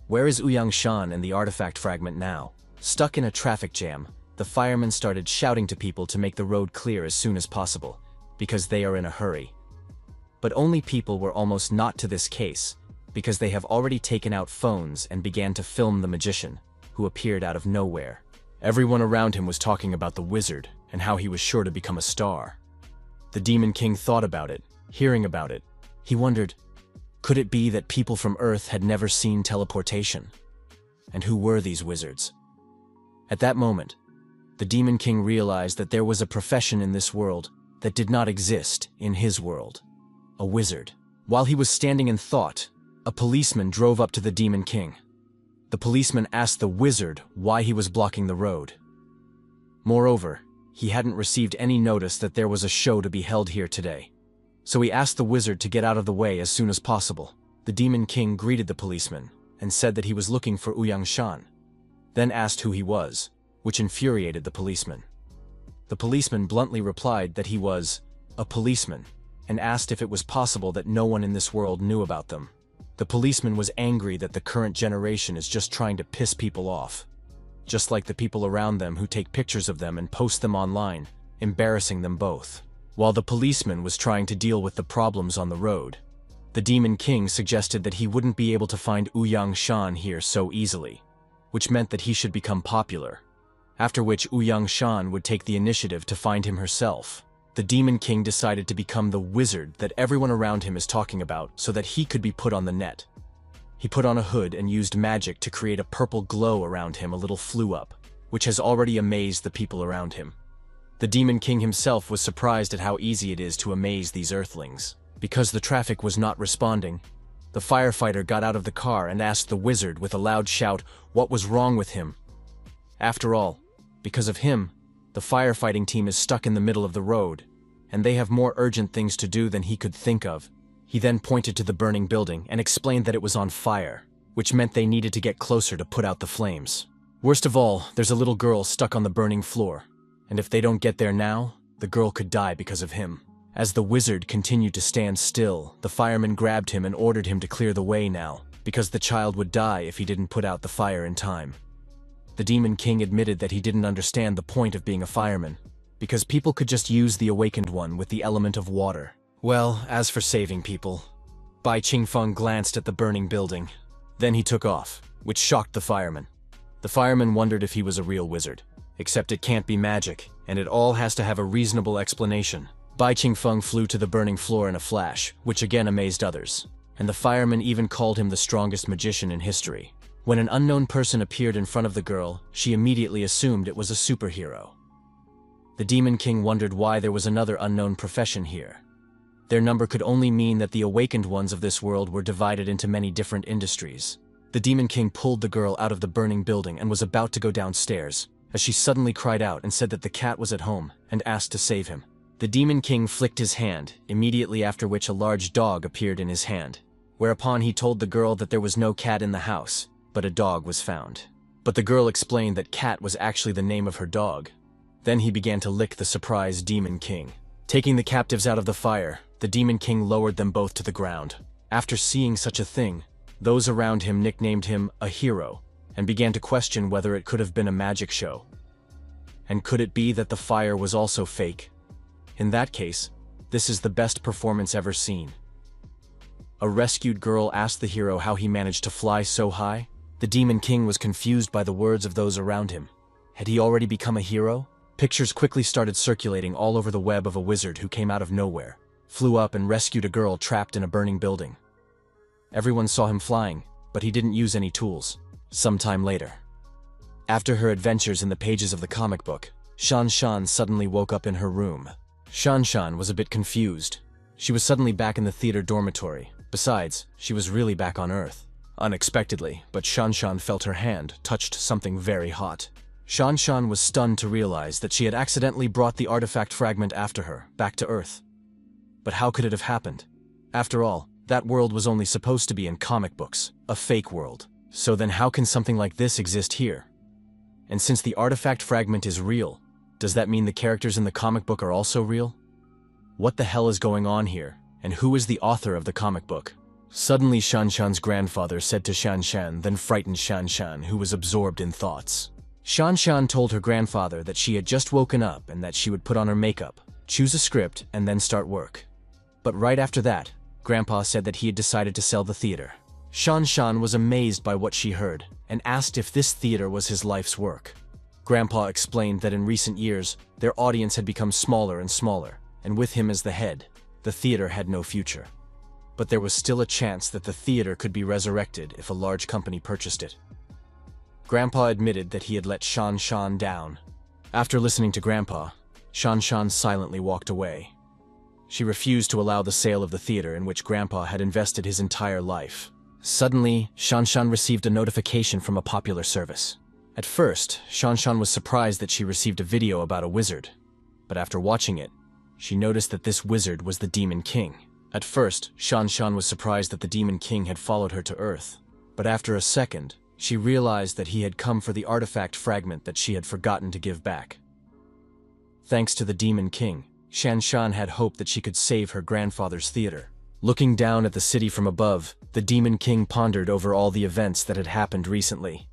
where is Ouyang Shan and the artifact fragment now? Stuck in a traffic jam, the firemen started shouting to people to make the road clear as soon as possible, because they are in a hurry. But only people were almost not to this case, because they have already taken out phones and began to film the magician, who appeared out of nowhere. Everyone around him was talking about the wizard and how he was sure to become a star. The Demon King thought about it, hearing about it. He wondered, could it be that people from Earth had never seen teleportation? And who were these wizards? At that moment, the Demon King realized that there was a profession in this world that did not exist in his world. A wizard. While he was standing in thought, a policeman drove up to the Demon King. The policeman asked the wizard why he was blocking the road. Moreover, he hadn't received any notice that there was a show to be held here today. So he asked the wizard to get out of the way as soon as possible. The Demon King greeted the policeman and said that he was looking for Ouyang Shan, then asked who he was, which infuriated the policeman. The policeman bluntly replied that he was a policeman and asked if it was possible that no one in this world knew about them. The policeman was angry that the current generation is just trying to piss people off, just like the people around them who take pictures of them and post them online, embarrassing them both. While the policeman was trying to deal with the problems on the road, the Demon King suggested that he wouldn't be able to find Ouyang Shan here so easily, which meant that he should become popular, after which Ouyang Shan would take the initiative to find him herself. The Demon King decided to become the wizard that everyone around him is talking about so that he could be put on the net. He put on a hood and used magic to create a purple glow around him. A little flew up, which has already amazed the people around him. The Demon King himself was surprised at how easy it is to amaze these Earthlings. Because the traffic was not responding, the firefighter got out of the car and asked the wizard with a loud shout what was wrong with him. After all, because of him, the firefighting team is stuck in the middle of the road, and they have more urgent things to do than he could think of. He then pointed to the burning building and explained that it was on fire, which meant they needed to get closer to put out the flames. Worst of all, there's a little girl stuck on the burning floor, and if they don't get there now, the girl could die because of him. As the wizard continued to stand still, the fireman grabbed him and ordered him to clear the way now, because the child would die if he didn't put out the fire in time. The Demon King admitted that he didn't understand the point of being a fireman, because people could just use the awakened one with the element of water. Well, as for saving people, Bai Qingfeng glanced at the burning building. Then he took off, which shocked the fireman. The fireman wondered if he was a real wizard, except it can't be magic, and it all has to have a reasonable explanation. Bai Qingfeng flew to the burning floor in a flash, which again amazed others, and the fireman even called him the strongest magician in history. When an unknown person appeared in front of the girl, she immediately assumed it was a superhero. The Demon King wondered why there was another unknown profession here. Their number could only mean that the awakened ones of this world were divided into many different industries. The Demon King pulled the girl out of the burning building and was about to go downstairs, as she suddenly cried out and said that the cat was at home and asked to save him. The Demon King flicked his hand, immediately after which a large dog appeared in his hand, whereupon he told the girl that there was no cat in the house, but a dog was found. But the girl explained that Cat was actually the name of her dog. Then he began to lick the surprised Demon King. Taking the captives out of the fire, the Demon King lowered them both to the ground. After seeing such a thing, those around him nicknamed him a hero and began to question whether it could have been a magic show. And could it be that the fire was also fake? In that case, this is the best performance ever seen. A rescued girl asked the hero how he managed to fly so high. The Demon King was confused by the words of those around him. Had he already become a hero? Pictures quickly started circulating all over the web of a wizard who came out of nowhere, flew up and rescued a girl trapped in a burning building. Everyone saw him flying, but he didn't use any tools. Sometime later, after her adventures in the pages of the comic book, Shan Shan suddenly woke up in her room. Shan Shan was a bit confused. She was suddenly back in the theater dormitory. Besides, she was really back on Earth. Unexpectedly, but Shan Shan felt her hand touched something very hot. Shan Shan was stunned to realize that she had accidentally brought the artifact fragment after her, back to Earth. But how could it have happened? After all, that world was only supposed to be in comic books, a fake world. So then how can something like this exist here? And since the artifact fragment is real, does that mean the characters in the comic book are also real? What the hell is going on here, and who is the author of the comic book? Suddenly Shan Shan's grandfather said to Shan Shan, then frightened Shan Shan, who was absorbed in thoughts. Shan Shan told her grandfather that she had just woken up and that she would put on her makeup, choose a script, and then start work. But right after that, Grandpa said that he had decided to sell the theater. Shan Shan was amazed by what she heard and asked if this theater was his life's work. Grandpa explained that in recent years, their audience had become smaller and smaller, and with him as the head, the theater had no future. But there was still a chance that the theater could be resurrected if a large company purchased it. Grandpa admitted that he had let Shan Shan down. After listening to Grandpa, Shan Shan silently walked away. She refused to allow the sale of the theater in which Grandpa had invested his entire life. Suddenly, Shan Shan received a notification from a popular service. At first, Shan Shan was surprised that she received a video about a wizard. But after watching it, she noticed that this wizard was the Demon King. At first, Shan Shan was surprised that the Demon King had followed her to Earth. But after a second, she realized that he had come for the artifact fragment that she had forgotten to give back. Thanks to the Demon King, Shan Shan had hoped that she could save her grandfather's theater. Looking down at the city from above, the Demon King pondered over all the events that had happened recently.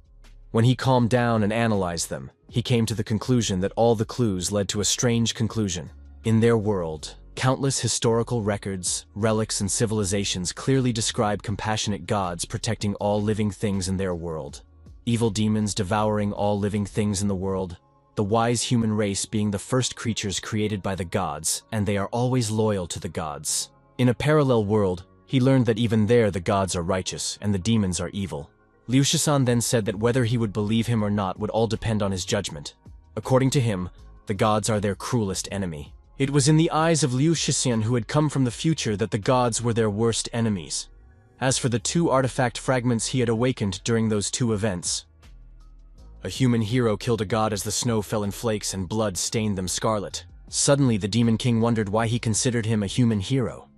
When he calmed down and analyzed them, he came to the conclusion that all the clues led to a strange conclusion. In their world, countless historical records, relics, and civilizations clearly describe compassionate gods protecting all living things in their world. Evil demons devouring all living things in the world. The wise human race being the first creatures created by the gods, and they are always loyal to the gods. In a parallel world, he learned that even there the gods are righteous and the demons are evil. Liu Shisan then said that whether he would believe him or not would all depend on his judgment. According to him, the gods are their cruelest enemy. It was in the eyes of Liu Shixian, who had come from the future, that the gods were their worst enemies. As for the two artifact fragments he had awakened during those two events, a human hero killed a god as the snow fell in flakes and blood stained them scarlet. Suddenly the Demon King wondered why he considered him a human hero.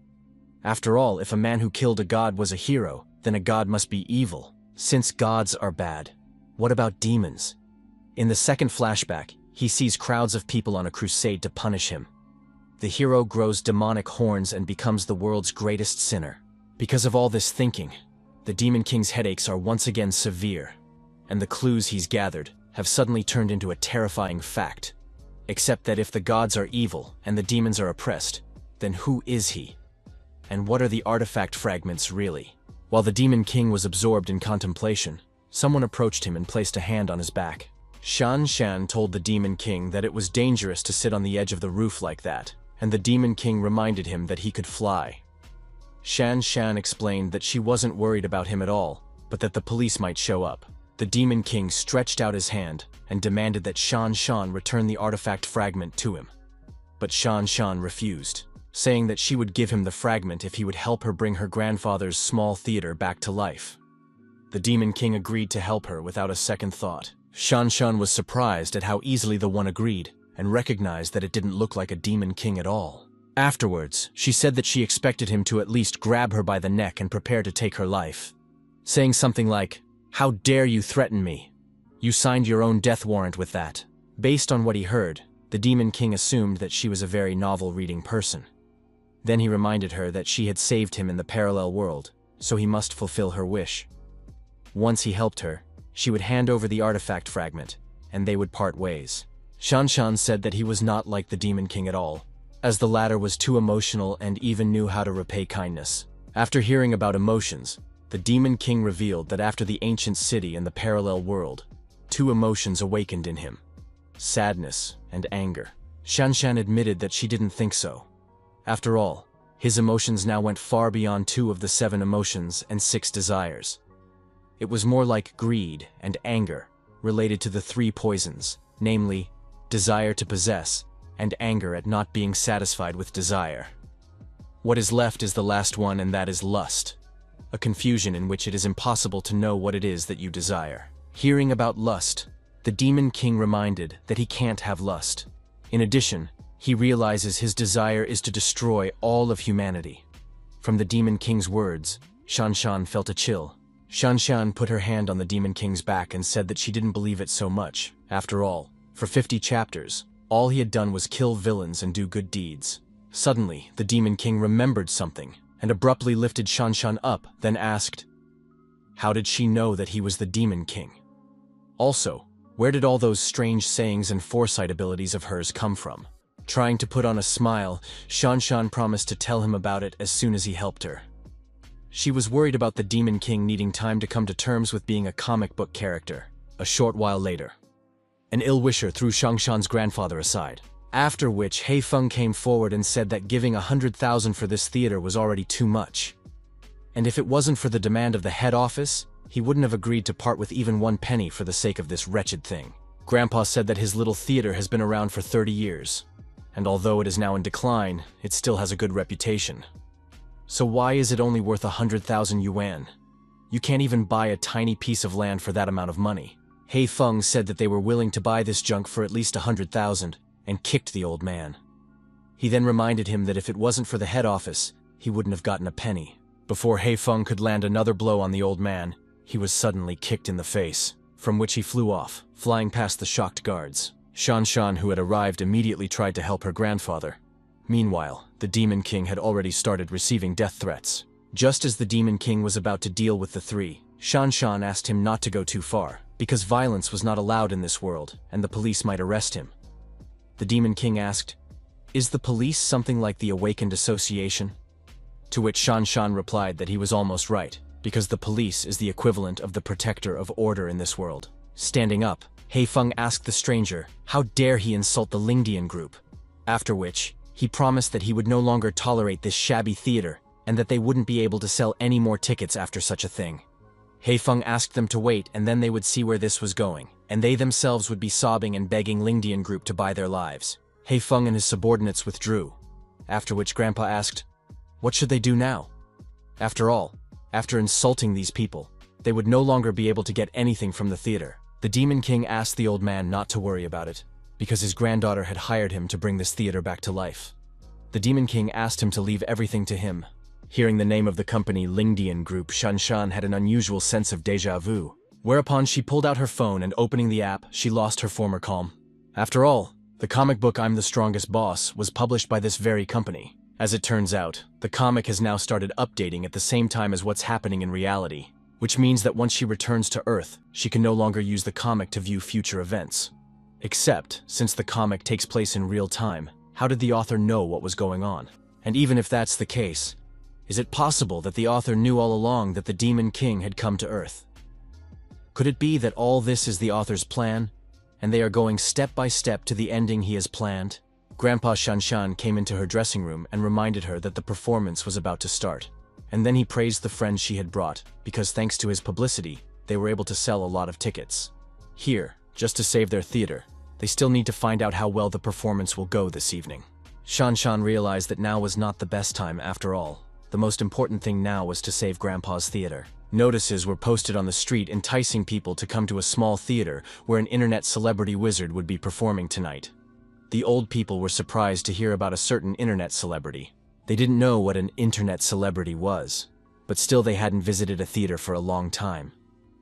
After all, if a man who killed a god was a hero, then a god must be evil. Since gods are bad, what about demons? In the second flashback, he sees crowds of people on a crusade to punish him. The hero grows demonic horns and becomes the world's greatest sinner. Because of all this thinking, the Demon King's headaches are once again severe, and the clues he's gathered have suddenly turned into a terrifying fact. Except that if the gods are evil and the demons are oppressed, then who is he? And what are the artifact fragments really? While the Demon King was absorbed in contemplation, someone approached him and placed a hand on his back. Shan Shan told the Demon King that it was dangerous to sit on the edge of the roof like that, and the Demon King reminded him that he could fly. Shan Shan explained that she wasn't worried about him at all, but that the police might show up. The Demon King stretched out his hand and demanded that Shan Shan return the artifact fragment to him. But Shan Shan refused, saying that she would give him the fragment if he would help her bring her grandfather's small theater back to life. The Demon King agreed to help her without a second thought. Shan Shan was surprised at how easily the one agreed, and recognized that it didn't look like a Demon King at all. Afterwards, she said that she expected him to at least grab her by the neck and prepare to take her life, saying something like, "How dare you threaten me?" You signed your own death warrant with that. Based on what he heard, the Demon King assumed that she was a very novel-reading person. Then he reminded her that she had saved him in the parallel world, so he must fulfill her wish. Once he helped her, she would hand over the artifact fragment, and they would part ways. Shanshan said that he was not like the Demon King at all, as the latter was too emotional and even knew how to repay kindness. After hearing about emotions, the Demon King revealed that after the ancient city and the parallel world, two emotions awakened in him: sadness and anger. Shanshan admitted that she didn't think so. After all, his emotions now went far beyond 2 of the 7 emotions and 6 desires. It was more like greed and anger, related to the 3 poisons, namely, desire to possess and anger at not being satisfied with desire. What is left is the last one, and that is lust, a confusion in which it is impossible to know what it is that you desire. Hearing about lust, the Demon King reminded that he can't have lust. In addition, he realizes his desire is to destroy all of humanity. From the Demon King's words, Shanshan felt a chill. Shanshan put her hand on the Demon King's back and said that she didn't believe it so much. After all, for 50 chapters, all he had done was kill villains and do good deeds. Suddenly, the Demon King remembered something and abruptly lifted Shanshan up, then asked, how did she know that he was the Demon King? Also, where did all those strange sayings and foresight abilities of hers come from? Trying to put on a smile, Shanshan promised to tell him about it as soon as he helped her. She was worried about the Demon King needing time to come to terms with being a comic book character. A short while later, an ill-wisher threw Shanshan's grandfather aside, after which Heifeng came forward and said that giving 100,000 for this theater was already too much. And if it wasn't for the demand of the head office, he wouldn't have agreed to part with even 1 penny for the sake of this wretched thing. Grandpa said that his little theater has been around for 30 years, and although it is now in decline, it still has a good reputation. So why is it only worth 100,000 yuan? You can't even buy a tiny piece of land for that amount of money. Heifeng said that they were willing to buy this junk for at least 100,000, and kicked the old man. He then reminded him that if it wasn't for the head office, he wouldn't have gotten a penny. Before Heifeng could land another blow on the old man, he was suddenly kicked in the face, from which he flew off, flying past the shocked guards. Shanshan, who had arrived, immediately tried to help her grandfather. Meanwhile, the Demon King had already started receiving death threats. Just as the Demon King was about to deal with the 3, Shanshan asked him not to go too far, because violence was not allowed in this world, and the police might arrest him. The Demon King asked, "Is the police something like the Awakened Association?" To which Shanshan replied that he was almost right, because the police is the equivalent of the protector of order in this world. Standing up, Heifeng asked the stranger, how dare he insult the Lingdian group? After which, he promised that he would no longer tolerate this shabby theater, and that they wouldn't be able to sell any more tickets after such a thing. Heifeng asked them to wait, and then they would see where this was going, and they themselves would be sobbing and begging Lingdian group to buy their lives. Heifeng and his subordinates withdrew, after which Grandpa asked, what should they do now? After all, after insulting these people, they would no longer be able to get anything from the theater. The Demon King asked the old man not to worry about it, because his granddaughter had hired him to bring this theater back to life. The Demon King asked him to leave everything to him. Hearing the name of the company Lingdian Group, Shanshan had an unusual sense of déjà vu, whereupon she pulled out her phone and opening the app, she lost her former calm. After all, the comic book I'm the Strongest Boss was published by this very company. As it turns out, the comic has now started updating at the same time as what's happening in reality, which means that once she returns to Earth, she can no longer use the comic to view future events. Except, since the comic takes place in real time, how did the author know what was going on? And even if that's the case, is it possible that the author knew all along that the Demon King had come to Earth? Could it be that all this is the author's plan, and they are going step by step to the ending he has planned? Grandpa Shanshan came into her dressing room and reminded her that the performance was about to start. And then he praised the friends she had brought, because thanks to his publicity, they were able to sell a lot of tickets. Here, just to save their theater, they still need to find out how well the performance will go this evening. Shanshan realized that now was not the best time after all. The most important thing now was to save Grandpa's theater. Notices were posted on the street enticing people to come to a small theater where an internet celebrity wizard would be performing tonight. The old people were surprised to hear about a certain internet celebrity. They didn't know what an internet celebrity was, but still they hadn't visited a theater for a long time.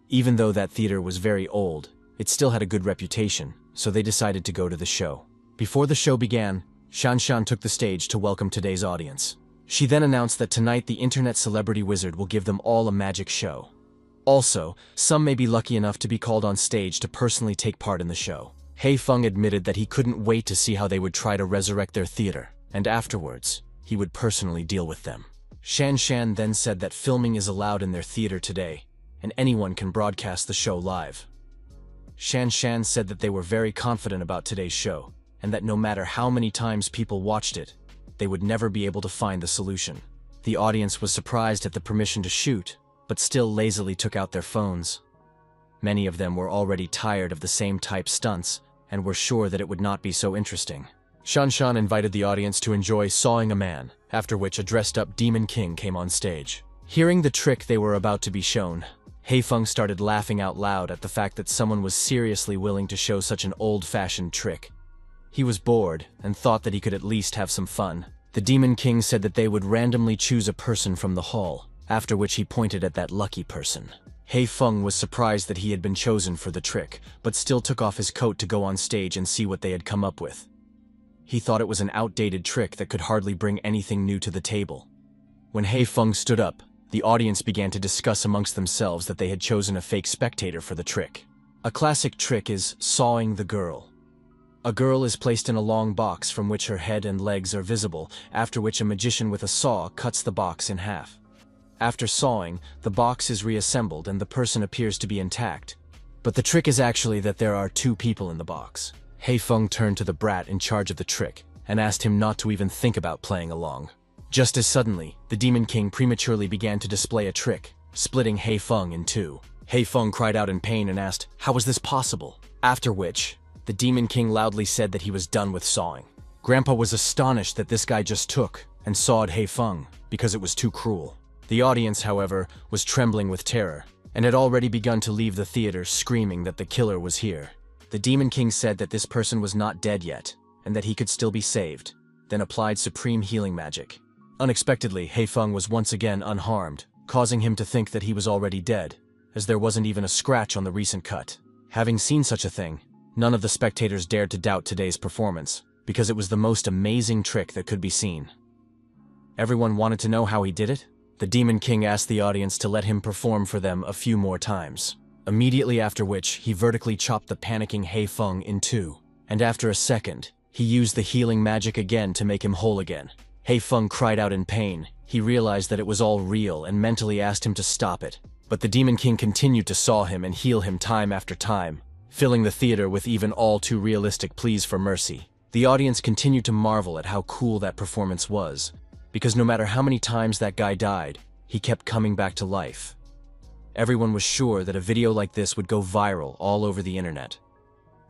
Even though that theater was very old, It still had a good reputation, so they decided to go to the show. Before the show began, Shanshan took the stage to welcome today's audience. She then announced that tonight the internet celebrity wizard will give them all a magic show. Also, some may be lucky enough to be called on stage to personally take part in the show. He Feng admitted that he couldn't wait to see how they would try to resurrect their theater, and afterwards, he would personally deal with them. Shanshan then said that filming is allowed in their theater today, and anyone can broadcast the show live. Shanshan said that they were very confident about today's show, and that no matter how many times people watched it, they would never be able to find the solution. The audience was surprised at the permission to shoot, but still lazily took out their phones. Many of them were already tired of the same type stunts, and were sure that it would not be so interesting. Shanshan invited the audience to enjoy sawing a man, after which a dressed-up demon king came on stage. Hearing the trick they were about to be shown, He Feng started laughing out loud at the fact that someone was seriously willing to show such an old-fashioned trick. He was bored and thought that he could at least have some fun. The demon king said that they would randomly choose a person from the hall, after which he pointed at that lucky person. He Feng was surprised that he had been chosen for the trick, but still took off his coat to go on stage and see what they had come up with. He thought it was an outdated trick that could hardly bring anything new to the table. When He Feng stood up, the audience began to discuss amongst themselves that they had chosen a fake spectator for the trick. A classic trick is sawing the girl. A girl is placed in a long box from which her head and legs are visible, after which a magician with a saw cuts the box in half. After sawing, the box is reassembled and the person appears to be intact. But the trick is actually that there are two people in the box. He Feng turned to the brat in charge of the trick and asked him not to even think about playing along. Just as suddenly, the Demon King prematurely began to display a trick, splitting He Feng in two. He Feng cried out in pain and asked, "How was this possible?" After which, the Demon King loudly said that he was done with sawing. Grandpa was astonished that this guy just took and sawed He Feng because it was too cruel. The audience, however, was trembling with terror and had already begun to leave the theater screaming that the killer was here. The Demon King said that this person was not dead yet and that he could still be saved, then applied supreme healing magic. Unexpectedly, He Feng was once again unharmed, causing him to think that he was already dead, as there wasn't even a scratch on the recent cut. Having seen such a thing, none of the spectators dared to doubt today's performance, because it was the most amazing trick that could be seen. Everyone wanted to know how he did it. The Demon King asked the audience to let him perform for them a few more times. Immediately after which, he vertically chopped the panicking He Feng in two, and after a second, he used the healing magic again to make him whole again. He Feng cried out in pain. He realized that it was all real and mentally asked him to stop it. But the Demon King continued to saw him and heal him time after time, filling the theater with even all too realistic pleas for mercy. The audience continued to marvel at how cool that performance was, because no matter how many times that guy died, he kept coming back to life. Everyone was sure that a video like this would go viral all over the internet.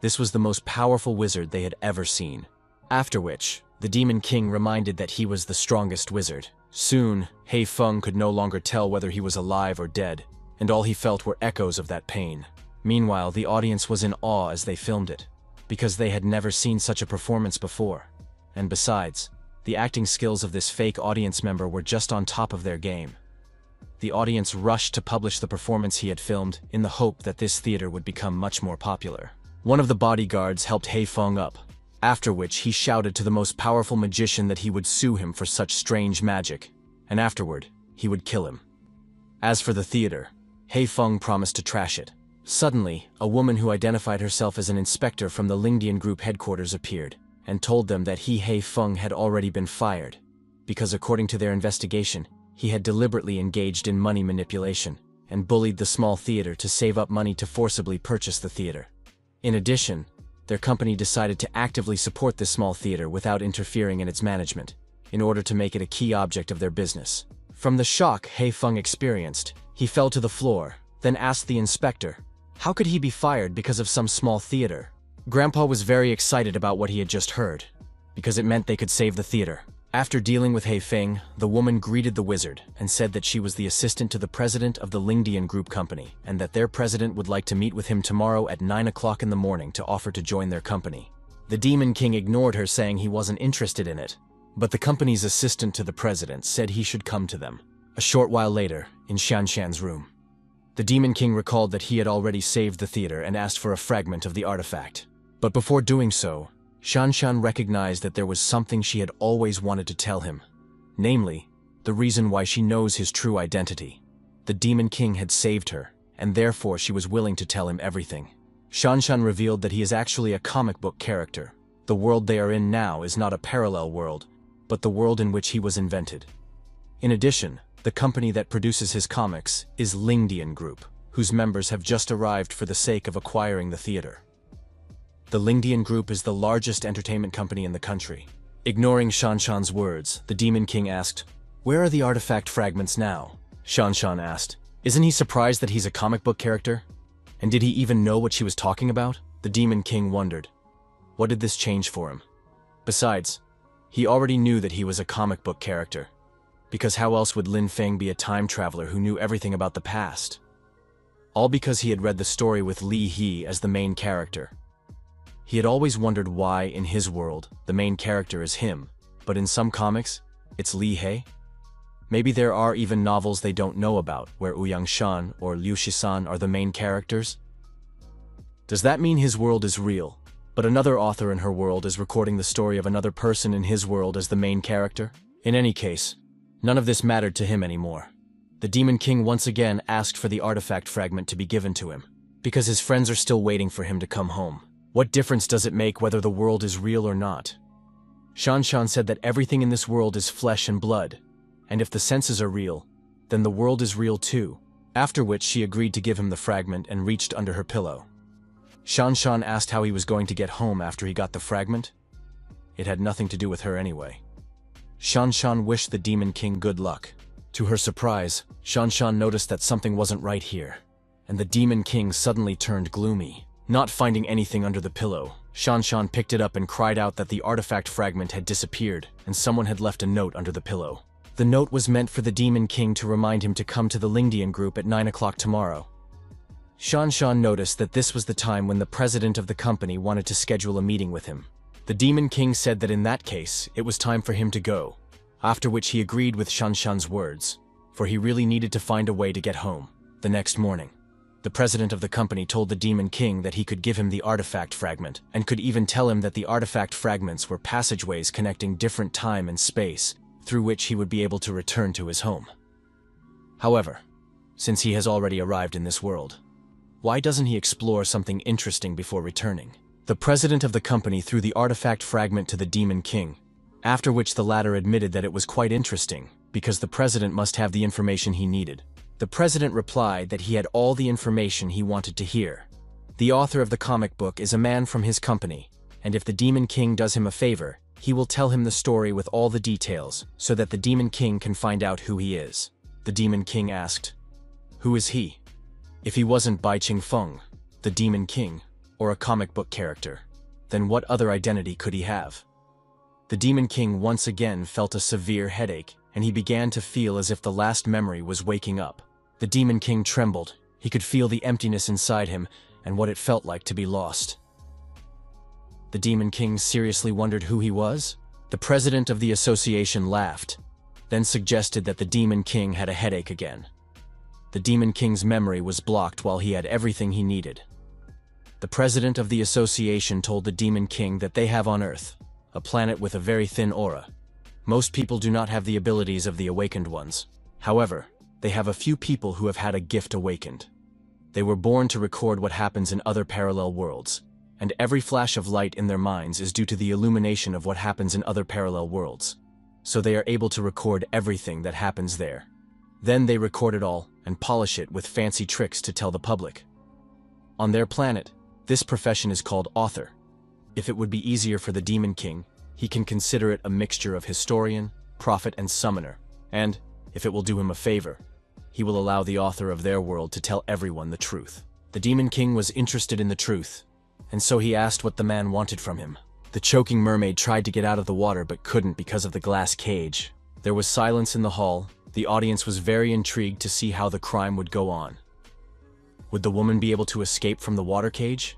This was the most powerful wizard they had ever seen. After which, the Demon King reminded that he was the strongest wizard. Soon, He Feng could no longer tell whether he was alive or dead, and all he felt were echoes of that pain. Meanwhile, the audience was in awe as they filmed it, because they had never seen such a performance before. And besides, the acting skills of this fake audience member were just on top of their game. The audience rushed to publish the performance he had filmed in the hope that this theater would become much more popular. One of the bodyguards helped He Feng up, after which he shouted to the most powerful magician that he would sue him for such strange magic, and afterward, he would kill him. As for the theater, He Feng promised to trash it. Suddenly, a woman who identified herself as an inspector from the Lingdian Group headquarters appeared, and told them that He Feng had already been fired, because according to their investigation, he had deliberately engaged in money manipulation, and bullied the small theater to save up money to forcibly purchase the theater. In addition, their company decided to actively support this small theater without interfering in its management, in order to make it a key object of their business. From the shock He Feng experienced, he fell to the floor, then asked the inspector, how could he be fired because of some small theater? Grandpa was very excited about what he had just heard, because it meant they could save the theater. After dealing with He Feng, the woman greeted the wizard and said that she was the assistant to the president of the Lingdian Group company, and that their president would like to meet with him tomorrow at 9 o'clock in the morning to offer to join their company. The Demon King ignored her, saying he wasn't interested in it, but the company's assistant to the president said he should come to them. A short while later, in Shanshan's room. The Demon King recalled that he had already saved the theater and asked for a fragment of the artifact. But before doing so, Shanshan recognized that there was something she had always wanted to tell him. Namely, the reason why she knows his true identity. The Demon King had saved her, and therefore she was willing to tell him everything. Shanshan revealed that he is actually a comic book character. The world they are in now is not a parallel world, but the world in which he was invented. In addition, the company that produces his comics is Lingdian Group, whose members have just arrived for the sake of acquiring the theater. The Lingdian Group is the largest entertainment company in the country. Ignoring Shanshan's words, the Demon King asked, "Where are the artifact fragments now?" Shanshan asked, "Isn't he surprised that he's a comic book character? And did he even know what she was talking about?" The Demon King wondered. What did this change for him? Besides, he already knew that he was a comic book character. Because how else would Linfun be a time traveler who knew everything about the past? All because he had read the story with Li He as the main character. He had always wondered why, in his world, the main character is him, but in some comics, it's Li He? Maybe there are even novels they don't know about, where Ouyang Shan or Liu Shisan are the main characters? Does that mean his world is real, but another author in her world is recording the story of another person in his world as the main character? In any case, none of this mattered to him anymore. The Demon King once again asked for the artifact fragment to be given to him, because his friends are still waiting for him to come home. What difference does it make whether the world is real or not? Shanshan said that everything in this world is flesh and blood, and if the senses are real, then the world is real too, after which she agreed to give him the fragment and reached under her pillow. Shanshan asked how he was going to get home after he got the fragment. It had nothing to do with her anyway. Shanshan wished the Demon King good luck. To her surprise, Shanshan noticed that something wasn't right here, and the Demon King suddenly turned gloomy. Not finding anything under the pillow, Shanshan picked it up and cried out that the artifact fragment had disappeared and someone had left a note under the pillow. The note was meant for the Demon King to remind him to come to the Lingdian Group at 9 o'clock tomorrow. Shanshan noticed that this was the time when the president of the company wanted to schedule a meeting with him. The Demon King said that in that case, it was time for him to go, after which he agreed with Shanshan's words, for he really needed to find a way to get home. The next morning, the president of the company told the Demon King that he could give him the artifact fragment, and could even tell him that the artifact fragments were passageways connecting different time and space, through which he would be able to return to his home. However, since he has already arrived in this world, why doesn't he explore something interesting before returning? The president of the company threw the artifact fragment to the Demon King, after which the latter admitted that it was quite interesting, because the president must have the information he needed. The president replied that he had all the information he wanted to hear. The author of the comic book is a man from his company, and if the Demon King does him a favor, he will tell him the story with all the details, so that the Demon King can find out who he is. The Demon King asked, "Who is he?" If he wasn't Bai Qingfeng, the Demon King, or a comic book character, then what other identity could he have? The Demon King once again felt a severe headache, and he began to feel as if the last memory was waking up. The Demon King trembled. He could feel the emptiness inside him and what it felt like to be lost. The Demon King seriously wondered who he was? The president of the association laughed, then suggested that the Demon King had a headache again. The Demon King's memory was blocked while he had everything he needed. The president of the association told the Demon King that they have on Earth a planet with a very thin aura. Most people do not have the abilities of the awakened ones. However, they have a few people who have had a gift awakened. They were born to record what happens in other parallel worlds, and every flash of light in their minds is due to the illumination of what happens in other parallel worlds. So they are able to record everything that happens there. Then they record it all and polish it with fancy tricks to tell the public. On their planet, this profession is called author. If it would be easier for the Demon King, he can consider it a mixture of historian, prophet, and summoner, and, if it will do him a favor, he will allow the author of their world to tell everyone the truth. The Demon King was interested in the truth, and so he asked what the man wanted from him. The choking mermaid tried to get out of the water but couldn't because of the glass cage. There was silence in the hall. The audience was very intrigued to see how the crime would go on. Would the woman be able to escape from the water cage?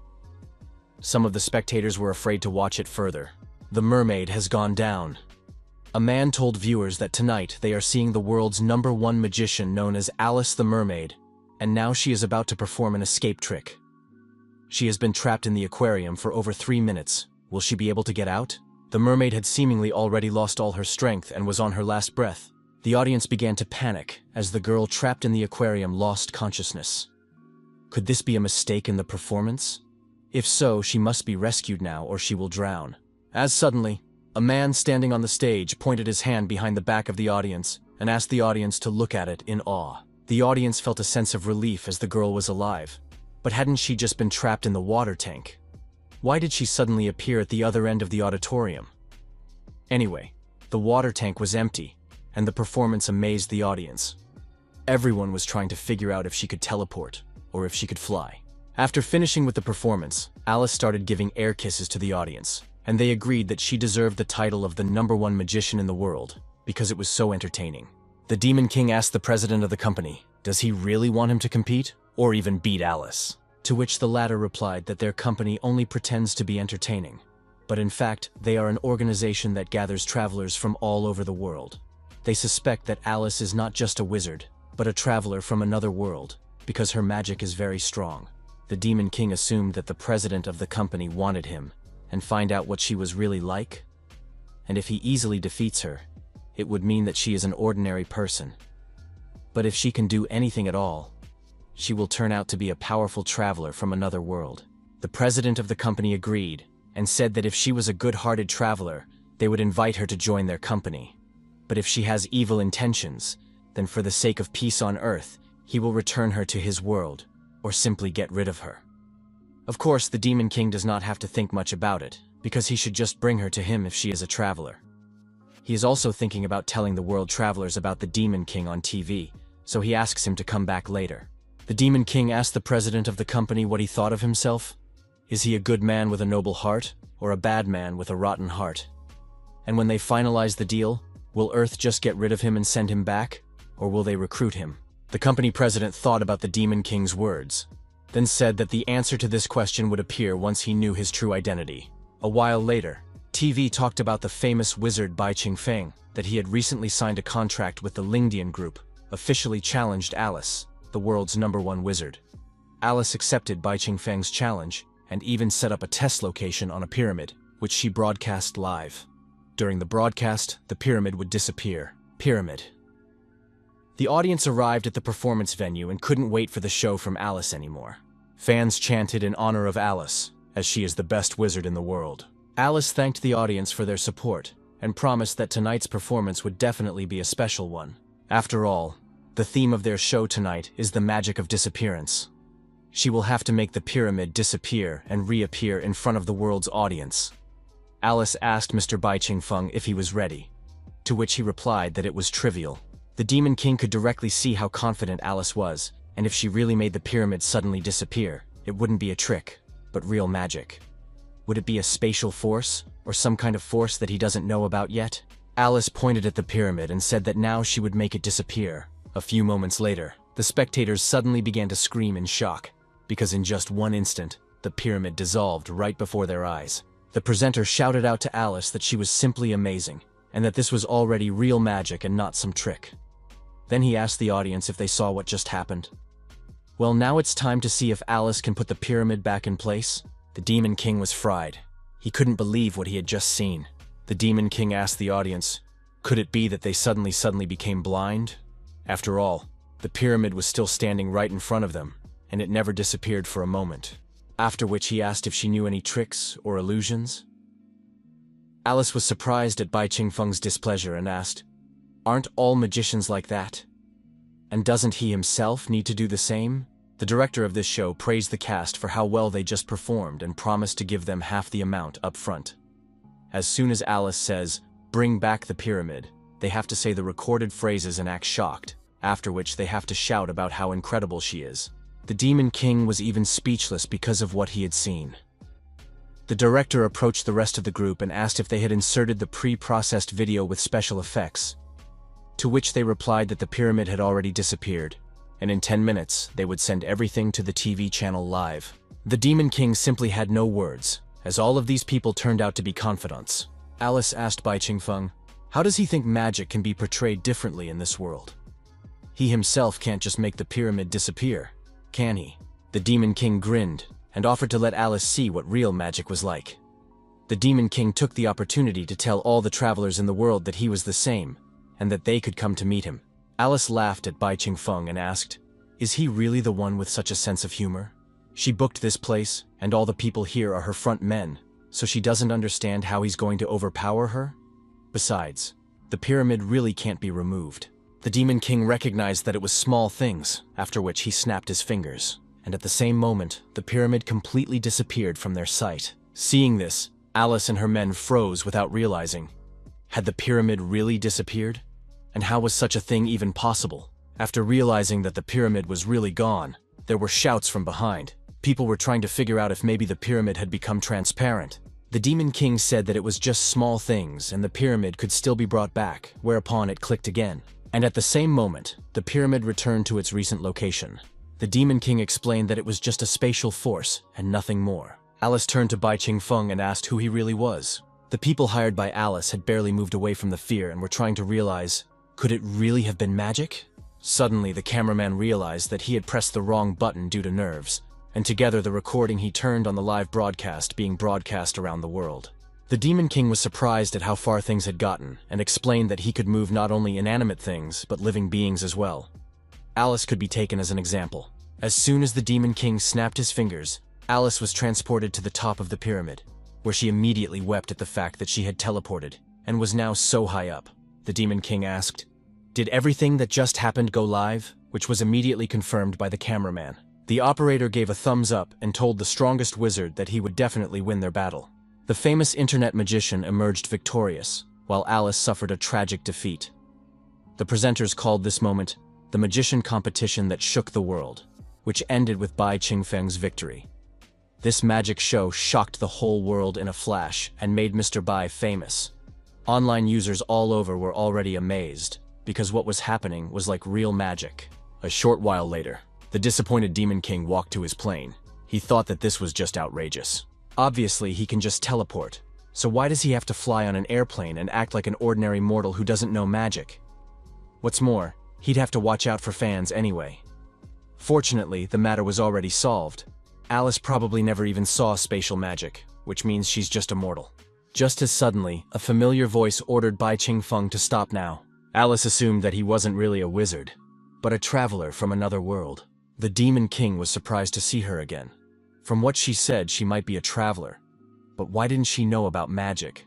Some of the spectators were afraid to watch it further. The mermaid has gone down. A man told viewers that tonight they are seeing the world's #1 magician known as Alice the Mermaid, and now she is about to perform an escape trick. She has been trapped in the aquarium for over 3 minutes. Will she be able to get out? The mermaid had seemingly already lost all her strength and was on her last breath. The audience began to panic as the girl trapped in the aquarium lost consciousness. Could this be a mistake in the performance? If so, she must be rescued now or she will drown. As suddenly, a man standing on the stage pointed his hand behind the back of the audience and asked the audience to look at it in awe. The audience felt a sense of relief as the girl was alive. But hadn't she just been trapped in the water tank? Why did she suddenly appear at the other end of the auditorium? Anyway, the water tank was empty, and the performance amazed the audience. Everyone was trying to figure out if she could teleport, or if she could fly. After finishing with the performance, Alice started giving air kisses to the audience, and they agreed that she deserved the title of the #1 magician in the world, because it was so entertaining. The Demon King asked the president of the company, does he really want him to compete, or even beat Alice? To which the latter replied that their company only pretends to be entertaining, but in fact, they are an organization that gathers travelers from all over the world. They suspect that Alice is not just a wizard, but a traveler from another world, because her magic is very strong. The Demon King assumed that the president of the company wanted him, and find out what she was really like? And if he easily defeats her, it would mean that she is an ordinary person. But if she can do anything at all, she will turn out to be a powerful traveler from another world. The president of the company agreed, and said that if she was a good-hearted traveler, they would invite her to join their company. But if she has evil intentions, then for the sake of peace on Earth, he will return her to his world, or simply get rid of her. Of course, the Demon King does not have to think much about it, because he should just bring her to him if she is a traveler. He is also thinking about telling the world travelers about the Demon King on TV, so he asks him to come back later. The Demon King asked the president of the company what he thought of himself. Is he a good man with a noble heart, or a bad man with a rotten heart? And when they finalize the deal, will Earth just get rid of him and send him back, or will they recruit him? The company president thought about the Demon King's words, then said that the answer to this question would appear once he knew his true identity. A while later, TV talked about the famous wizard Bai Qingfeng, that he had recently signed a contract with the Lingdian group, officially challenged Alice, the world's #1 wizard. Alice accepted Bai Qingfeng's challenge, and even set up a test location on a pyramid, which she broadcast live. During the broadcast, the pyramid would disappear. Pyramid. The audience arrived at the performance venue and couldn't wait for the show from Alice anymore. Fans chanted in honor of Alice, as she is the best wizard in the world. Alice thanked the audience for their support, and promised that tonight's performance would definitely be a special one. After all, the theme of their show tonight is the magic of disappearance. She will have to make the pyramid disappear and reappear in front of the world's audience. Alice asked Mr. Bai Qingfeng if he was ready, to which he replied that it was trivial. The Demon King could directly see how confident Alice was, and if she really made the pyramid suddenly disappear, it wouldn't be a trick, but real magic. Would it be a spatial force, or some kind of force that he doesn't know about yet? Alice pointed at the pyramid and said that now she would make it disappear. A few moments later, the spectators suddenly began to scream in shock, because in just one instant, the pyramid dissolved right before their eyes. The presenter shouted out to Alice that she was simply amazing, and that this was already real magic and not some trick. Then he asked the audience if they saw what just happened. Well, now it's time to see if Alice can put the pyramid back in place. The Demon King was fried. He couldn't believe what he had just seen. The Demon King asked the audience, could it be that they suddenly became blind? After all, the pyramid was still standing right in front of them, and it never disappeared for a moment. After which he asked if she knew any tricks or illusions. Alice was surprised at Bai Qingfeng's displeasure and asked, aren't all magicians like that? And doesn't he himself need to do the same? The director of this show praised the cast for how well they just performed and promised to give them half the amount up front. As soon as Alice says, bring back the pyramid, they have to say the recorded phrases and act shocked, after which they have to shout about how incredible she is. The Demon King was even speechless because of what he had seen. The director approached the rest of the group and asked if they had inserted the pre-processed video with special effects, to which they replied that the pyramid had already disappeared, and in 10 minutes they would send everything to the TV channel live. The Demon King simply had no words, as all of these people turned out to be confidants. Alice asked Bai Qingfeng, how does he think magic can be portrayed differently in this world? He himself can't just make the pyramid disappear, can he? The Demon King grinned and offered to let Alice see what real magic was like. The Demon King took the opportunity to tell all the travelers in the world that he was the same, and that they could come to meet him. Alice laughed at Bai Qingfeng and asked, "Is he really the one with such a sense of humor? She booked this place, and all the people here are her front men, so she doesn't understand how he's going to overpower her? Besides, the pyramid really can't be removed." The Demon King recognized that it was small things, after which he snapped his fingers, and at the same moment, the pyramid completely disappeared from their sight. Seeing this, Alice and her men froze without realizing. Had the pyramid really disappeared? And how was such a thing even possible? After realizing that the pyramid was really gone, there were shouts from behind. People were trying to figure out if maybe the pyramid had become transparent. The Demon King said that it was just small things and the pyramid could still be brought back, whereupon it clicked again. And at the same moment, the pyramid returned to its recent location. The Demon King explained that it was just a spatial force and nothing more. Alice turned to Bai Qingfeng and asked who he really was. The people hired by Alice had barely moved away from the fear and were trying to realize, could it really have been magic? Suddenly, the cameraman realized that he had pressed the wrong button due to nerves, and together the recording he turned on the live broadcast being broadcast around the world. The Demon King was surprised at how far things had gotten and explained that he could move not only inanimate things, but living beings as well. Alice could be taken as an example. As soon as the Demon King snapped his fingers, Alice was transported to the top of the pyramid, where she immediately wept at the fact that she had teleported and was now so high up. The Demon King asked, "Did everything that just happened go live?" Which was immediately confirmed by the cameraman. The operator gave a thumbs up and told the strongest wizard that he would definitely win their battle. The famous internet magician emerged victorious, while Alice suffered a tragic defeat. The presenters called this moment the magician competition that shook the world, which ended with Bai Qingfeng's victory. This magic show shocked the whole world in a flash and made Mr. Bai famous. Online users all over were already amazed, because what was happening was like real magic. A short while later, the disappointed Demon King walked to his plane. He thought that this was just outrageous. Obviously, he can just teleport, so why does he have to fly on an airplane and act like an ordinary mortal who doesn't know magic? What's more, he'd have to watch out for fans anyway. Fortunately, the matter was already solved. Alice probably never even saw spatial magic, which means she's just a mortal. Just as suddenly, a familiar voice ordered Bai Qingfeng to stop now. Alice assumed that he wasn't really a wizard, but a traveler from another world. The Demon King was surprised to see her again. From what she said, she might be a traveler. But why didn't she know about magic?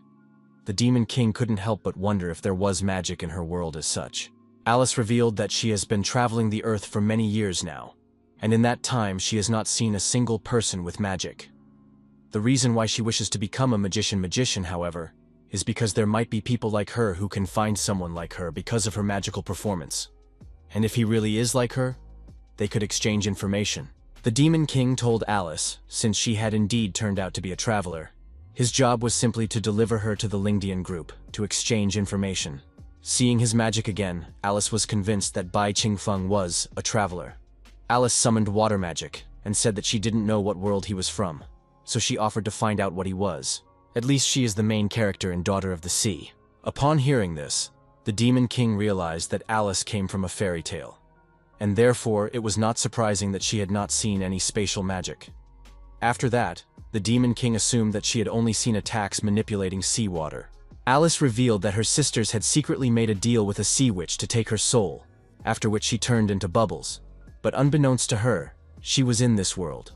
The Demon King couldn't help but wonder if there was magic in her world as such. Alice revealed that she has been traveling the earth for many years now, and in that time she has not seen a single person with magic. The reason why she wishes to become a magician, however, is because there might be people like her who can find someone like her because of her magical performance. And if he really is like her, they could exchange information. The Demon King told Alice, since she had indeed turned out to be a traveler, his job was simply to deliver her to the Lingdian group, to exchange information. Seeing his magic again, Alice was convinced that Bai Qingfeng was a traveler. Alice summoned water magic, and said that she didn't know what world he was from, so she offered to find out what he was. At least she is the main character in Daughter of the Sea. Upon hearing this, the Demon King realized that Alice came from a fairy tale, and therefore it was not surprising that she had not seen any spatial magic. After that, the Demon King assumed that she had only seen attacks manipulating seawater. Alice revealed that her sisters had secretly made a deal with a sea witch to take her soul, after which she turned into bubbles. But unbeknownst to her, she was in this world.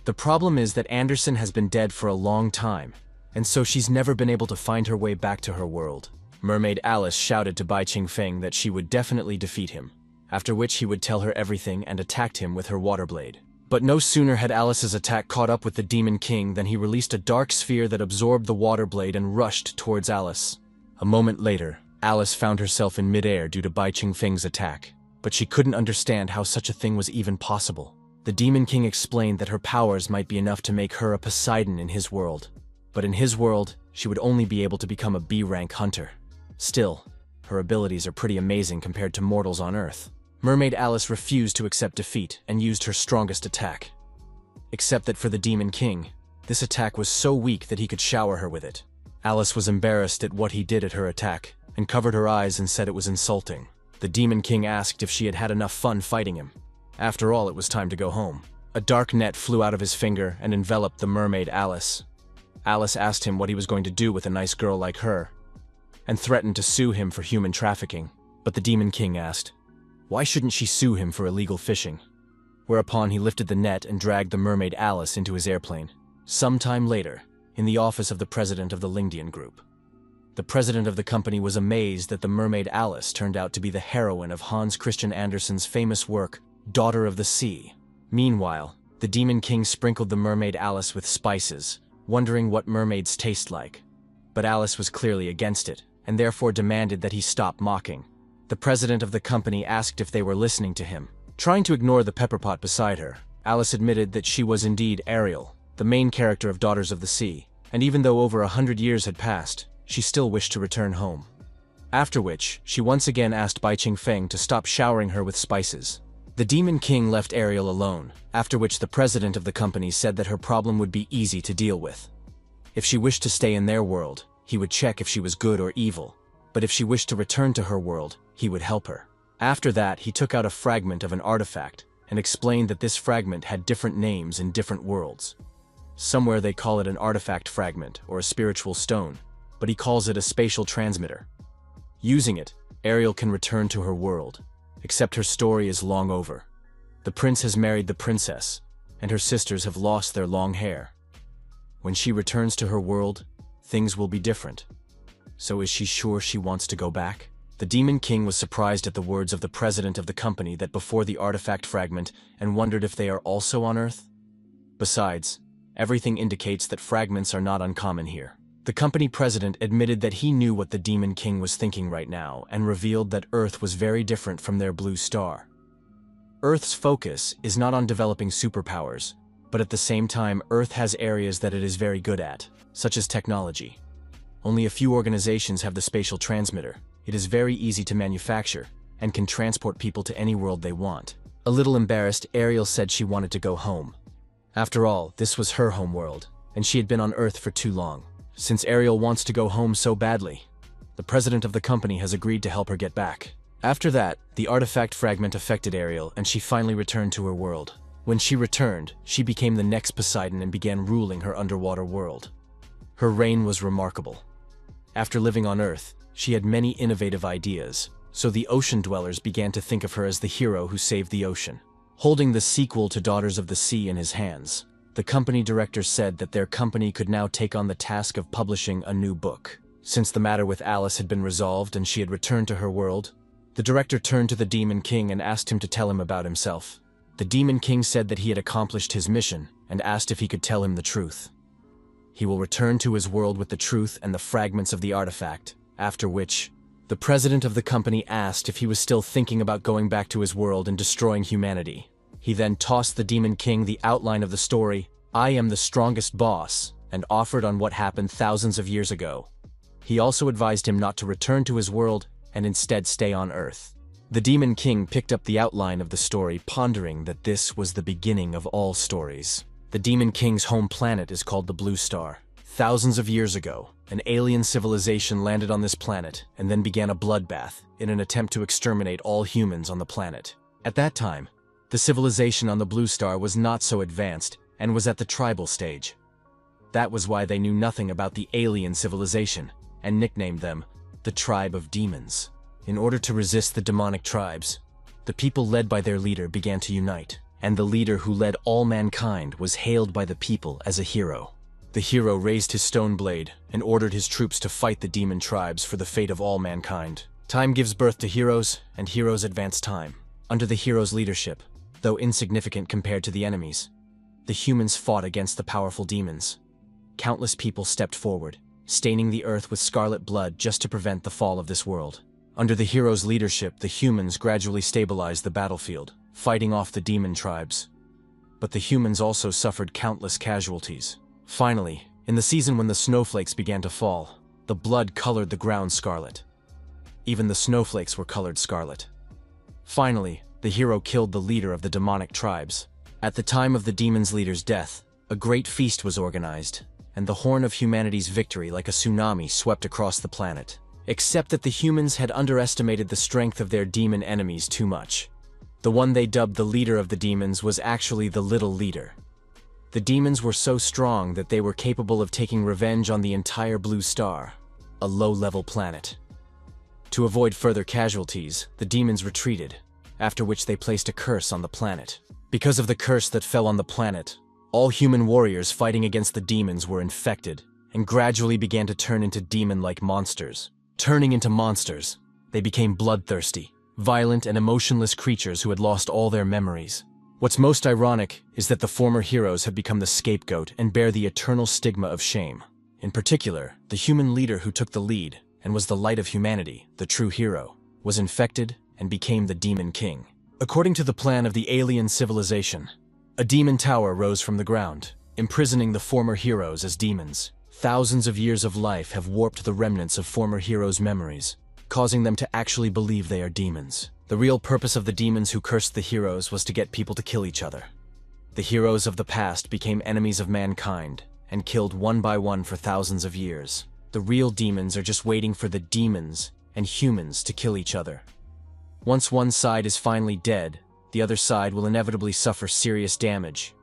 The problem is that Anderson has been dead for a long time, and so she's never been able to find her way back to her world. Mermaid Alice shouted to Bai Qingfeng that she would definitely defeat him, after which he would tell her everything and attacked him with her water blade. But no sooner had Alice's attack caught up with the Demon King than he released a dark sphere that absorbed the water blade and rushed towards Alice. A moment later, Alice found herself in midair due to Bai Qingfeng's attack, but she couldn't understand how such a thing was even possible. The Demon King explained that her powers might be enough to make her a Poseidon in his world, but in his world, she would only be able to become a B-rank hunter. Still, her abilities are pretty amazing compared to mortals on Earth. Mermaid Alice refused to accept defeat and used her strongest attack. Except that for the Demon King, this attack was so weak that he could shower her with it. Alice was embarrassed at what he did at her attack, and covered her eyes and said it was insulting. The Demon King asked if she had had enough fun fighting him. After all, it was time to go home. A dark net flew out of his finger and enveloped the mermaid Alice. Alice asked him what he was going to do with a nice girl like her, and threatened to sue him for human trafficking. But the Demon King asked, why shouldn't she sue him for illegal fishing? Whereupon he lifted the net and dragged the mermaid Alice into his airplane. Sometime later, in the office of the president of the Lingdian group, the president of the company was amazed that the mermaid Alice turned out to be the heroine of Hans Christian Andersen's famous work, Daughter of the Sea. Meanwhile, the Demon King sprinkled the mermaid Alice with spices, wondering what mermaids taste like. But Alice was clearly against it, and therefore demanded that he stop mocking. The president of the company asked if they were listening to him. Trying to ignore the pepper pot beside her, Alice admitted that she was indeed Ariel, the main character of Daughters of the Sea, and even though over 100 years had passed, she still wished to return home. After which, she once again asked Bai Qingfeng to stop showering her with spices. The Demon King left Ariel alone, after which the president of the company said that her problem would be easy to deal with. If she wished to stay in their world, he would check if she was good or evil, but if she wished to return to her world, he would help her. After that, he took out a fragment of an artifact and explained that this fragment had different names in different worlds. Somewhere they call it an artifact fragment or a spiritual stone, but he calls it a spatial transmitter. Using it, Ariel can return to her world, except her story is long over. The prince has married the princess, and her sisters have lost their long hair. When she returns to her world, things will be different. So is she sure she wants to go back? The Demon King was surprised at the words of the president of the company that before the artifact fragment and wondered if they are also on Earth. Besides, everything indicates that fragments are not uncommon here. The company president admitted that he knew what the Demon King was thinking right now and revealed that Earth was very different from their blue star. Earth's focus is not on developing superpowers, but at the same time Earth has areas that it is very good at, such as technology. Only a few organizations have the spatial transmitter. It is very easy to manufacture, and can transport people to any world they want. A little embarrassed, Ariel said she wanted to go home. After all, this was her home world, and she had been on Earth for too long. Since Ariel wants to go home so badly, the president of the company has agreed to help her get back. After that, the artifact fragment affected Ariel, and she finally returned to her world. When she returned, she became the next Poseidon and began ruling her underwater world. Her reign was remarkable. After living on Earth, she had many innovative ideas, so the ocean dwellers began to think of her as the hero who saved the ocean. Holding the sequel to Daughters of the Sea in his hands, the company director said that their company could now take on the task of publishing a new book. Since the matter with Alice had been resolved and she had returned to her world, the director turned to the Demon King and asked him to tell him about himself. The Demon King said that he had accomplished his mission and asked if he could tell him the truth. He will return to his world with the truth and the fragments of the artifact, after which, the president of the company asked if he was still thinking about going back to his world and destroying humanity. He then tossed the Demon King the outline of the story, "I am the strongest boss," and offered on what happened thousands of years ago. He also advised him not to return to his world and instead stay on Earth. The Demon King picked up the outline of the story, pondering that this was the beginning of all stories. The Demon King's home planet is called the Blue Star. Thousands of years ago, an alien civilization landed on this planet and then began a bloodbath in an attempt to exterminate all humans on the planet. At that time, the civilization on the Blue Star was not so advanced and was at the tribal stage. That was why they knew nothing about the alien civilization and nicknamed them the Tribe of Demons. In order to resist the demonic tribes, the people led by their leader began to unite, and the leader who led all mankind was hailed by the people as a hero. The hero raised his stone blade and ordered his troops to fight the demon tribes for the fate of all mankind. Time gives birth to heroes, and heroes advance time. Under the hero's leadership, though insignificant compared to the enemies, the humans fought against the powerful demons. Countless people stepped forward, staining the earth with scarlet blood just to prevent the fall of this world. Under the hero's leadership, the humans gradually stabilized the battlefield, fighting off the demon tribes. But the humans also suffered countless casualties. Finally, in the season when the snowflakes began to fall, the blood colored the ground scarlet. Even the snowflakes were colored scarlet. Finally, the hero killed the leader of the demonic tribes. At the time of the demon's leader's death, a great feast was organized, and the horn of humanity's victory like a tsunami swept across the planet. except that the humans had underestimated the strength of their demon enemies too much. The one they dubbed the leader of the demons was actually the little leader. The demons were so strong that they were capable of taking revenge on the entire blue star, a low-level planet. To avoid further casualties, the demons retreated, after which they placed a curse on the planet. Because of the curse that fell on the planet, all human warriors fighting against the demons were infected and gradually began to turn into demon-like monsters. Turning into monsters, they became bloodthirsty, violent and emotionless creatures who had lost all their memories. What's most ironic is that the former heroes have become the scapegoat and bear the eternal stigma of shame. In particular, the human leader who took the lead and was the light of humanity, the true hero, was infected and became the Demon King. According to the plan of the alien civilization, a demon tower rose from the ground, imprisoning the former heroes as demons. Thousands of years of life have warped the remnants of former heroes' memories, causing them to actually believe they are demons. The real purpose of the demons who cursed the heroes was to get people to kill each other. The heroes of the past became enemies of mankind and killed one by one for thousands of years. The real demons are just waiting for the demons and humans to kill each other. Once one side is finally dead, the other side will inevitably suffer serious damage,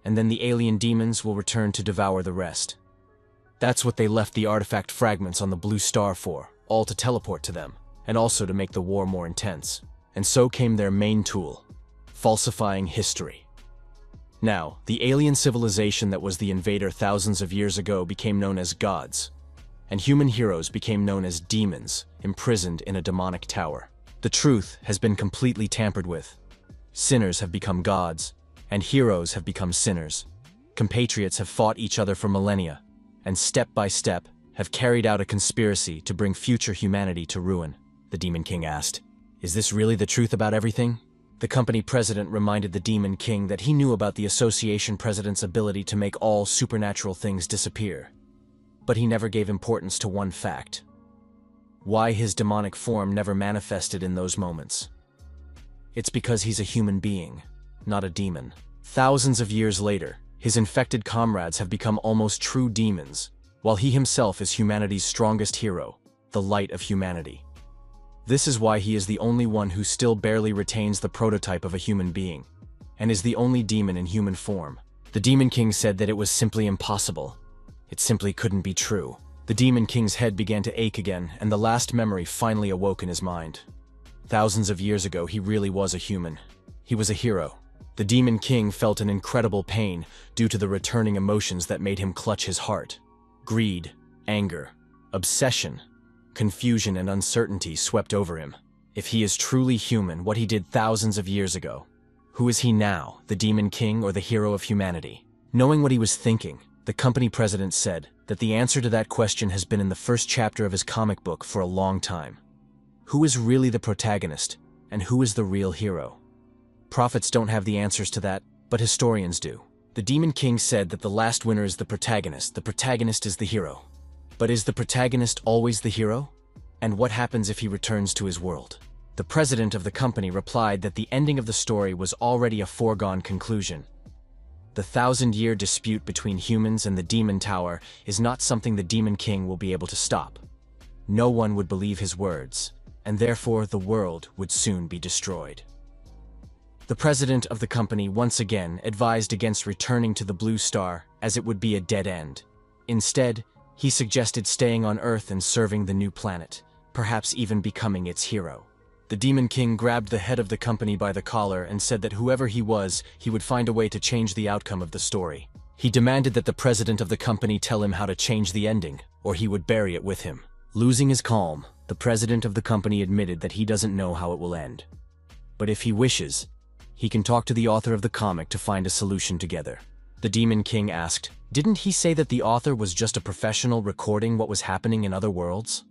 and then the alien demons will return to devour the rest. That's what they left the artifact fragments on the blue star for, all to teleport to them, and also to make the war more intense. And so came their main tool, falsifying history. Now, the alien civilization that was the invader thousands of years ago became known as gods, and human heroes became known as demons, imprisoned in a demonic tower. The truth has been completely tampered with. Sinners have become gods, and heroes have become sinners. Compatriots have fought each other for millennia, and step by step have carried out a conspiracy to bring future humanity to ruin. The Demon King asked, "Is this really the truth about everything?" The company president reminded the Demon King that he knew about the association president's ability to make all supernatural things disappear. But he never gave importance to one fact: why his demonic form never manifested in those moments. It's because he's a human being, not a demon. Thousands of years later, his infected comrades have become almost true demons, while he himself is humanity's strongest hero, the light of humanity. This is why he is the only one who still barely retains the prototype of a human being, and is the only demon in human form. The Demon King said that it was simply impossible. It simply couldn't be true. The Demon King's head began to ache again, and the last memory finally awoke in his mind. Thousands of years ago, he really was a human. He was a hero. The Demon King felt an incredible pain due to the returning emotions that made him clutch his heart. Greed, anger, obsession, confusion and uncertainty swept over him. If he is truly human, what he did thousands of years ago, who is he now, the Demon King or the hero of humanity? Knowing what he was thinking, the company president said that the answer to that question has been in the first chapter of his comic book for a long time. Who is really the protagonist, and who is the real hero? Prophets don't have the answers to that, but historians do. The Demon King said that the last winner is the protagonist is the hero. But is the protagonist always the hero? And what happens if he returns to his world? The president of the company replied that the ending of the story was already a foregone conclusion. The 1,000-year dispute between humans and the Demon Tower is not something the Demon King will be able to stop. No one would believe his words, and therefore the world would soon be destroyed. The president of the company once again advised against returning to the Blue Star, as it would be a dead end. Instead, he suggested staying on Earth and serving the new planet, perhaps even becoming its hero. The Demon King grabbed the head of the company by the collar and said that whoever he was, he would find a way to change the outcome of the story. He demanded that the president of the company tell him how to change the ending, or he would bury it with him. Losing his calm, the president of the company admitted that he doesn't know how it will end. But if he wishes, he can talk to the author of the comic to find a solution together. The Demon King asked, "Didn't he say that the author was just a professional recording what was happening in other worlds?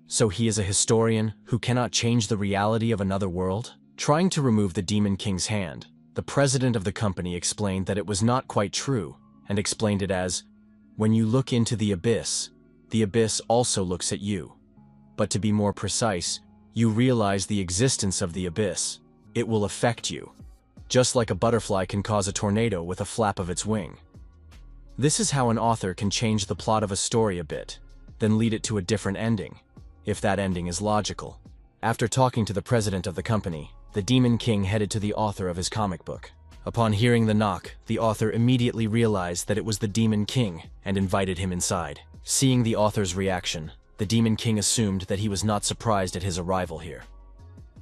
So he is a historian who cannot change the reality of another world?" Trying to remove the Demon King's hand, the president of the company explained that it was not quite true, and explained it as, "When you look into the abyss also looks at you. But to be more precise, you realize the existence of the abyss. It will affect you, just like a butterfly can cause a tornado with a flap of its wing. This is how an author can change the plot of a story a bit, then lead it to a different ending. if that ending is logical. After talking to the president of the company, the Demon King headed to the author of his comic book. Upon hearing the knock, the author immediately realized that it was the Demon King and invited him inside. Seeing the author's reaction, the Demon King assumed that he was not surprised at his arrival here.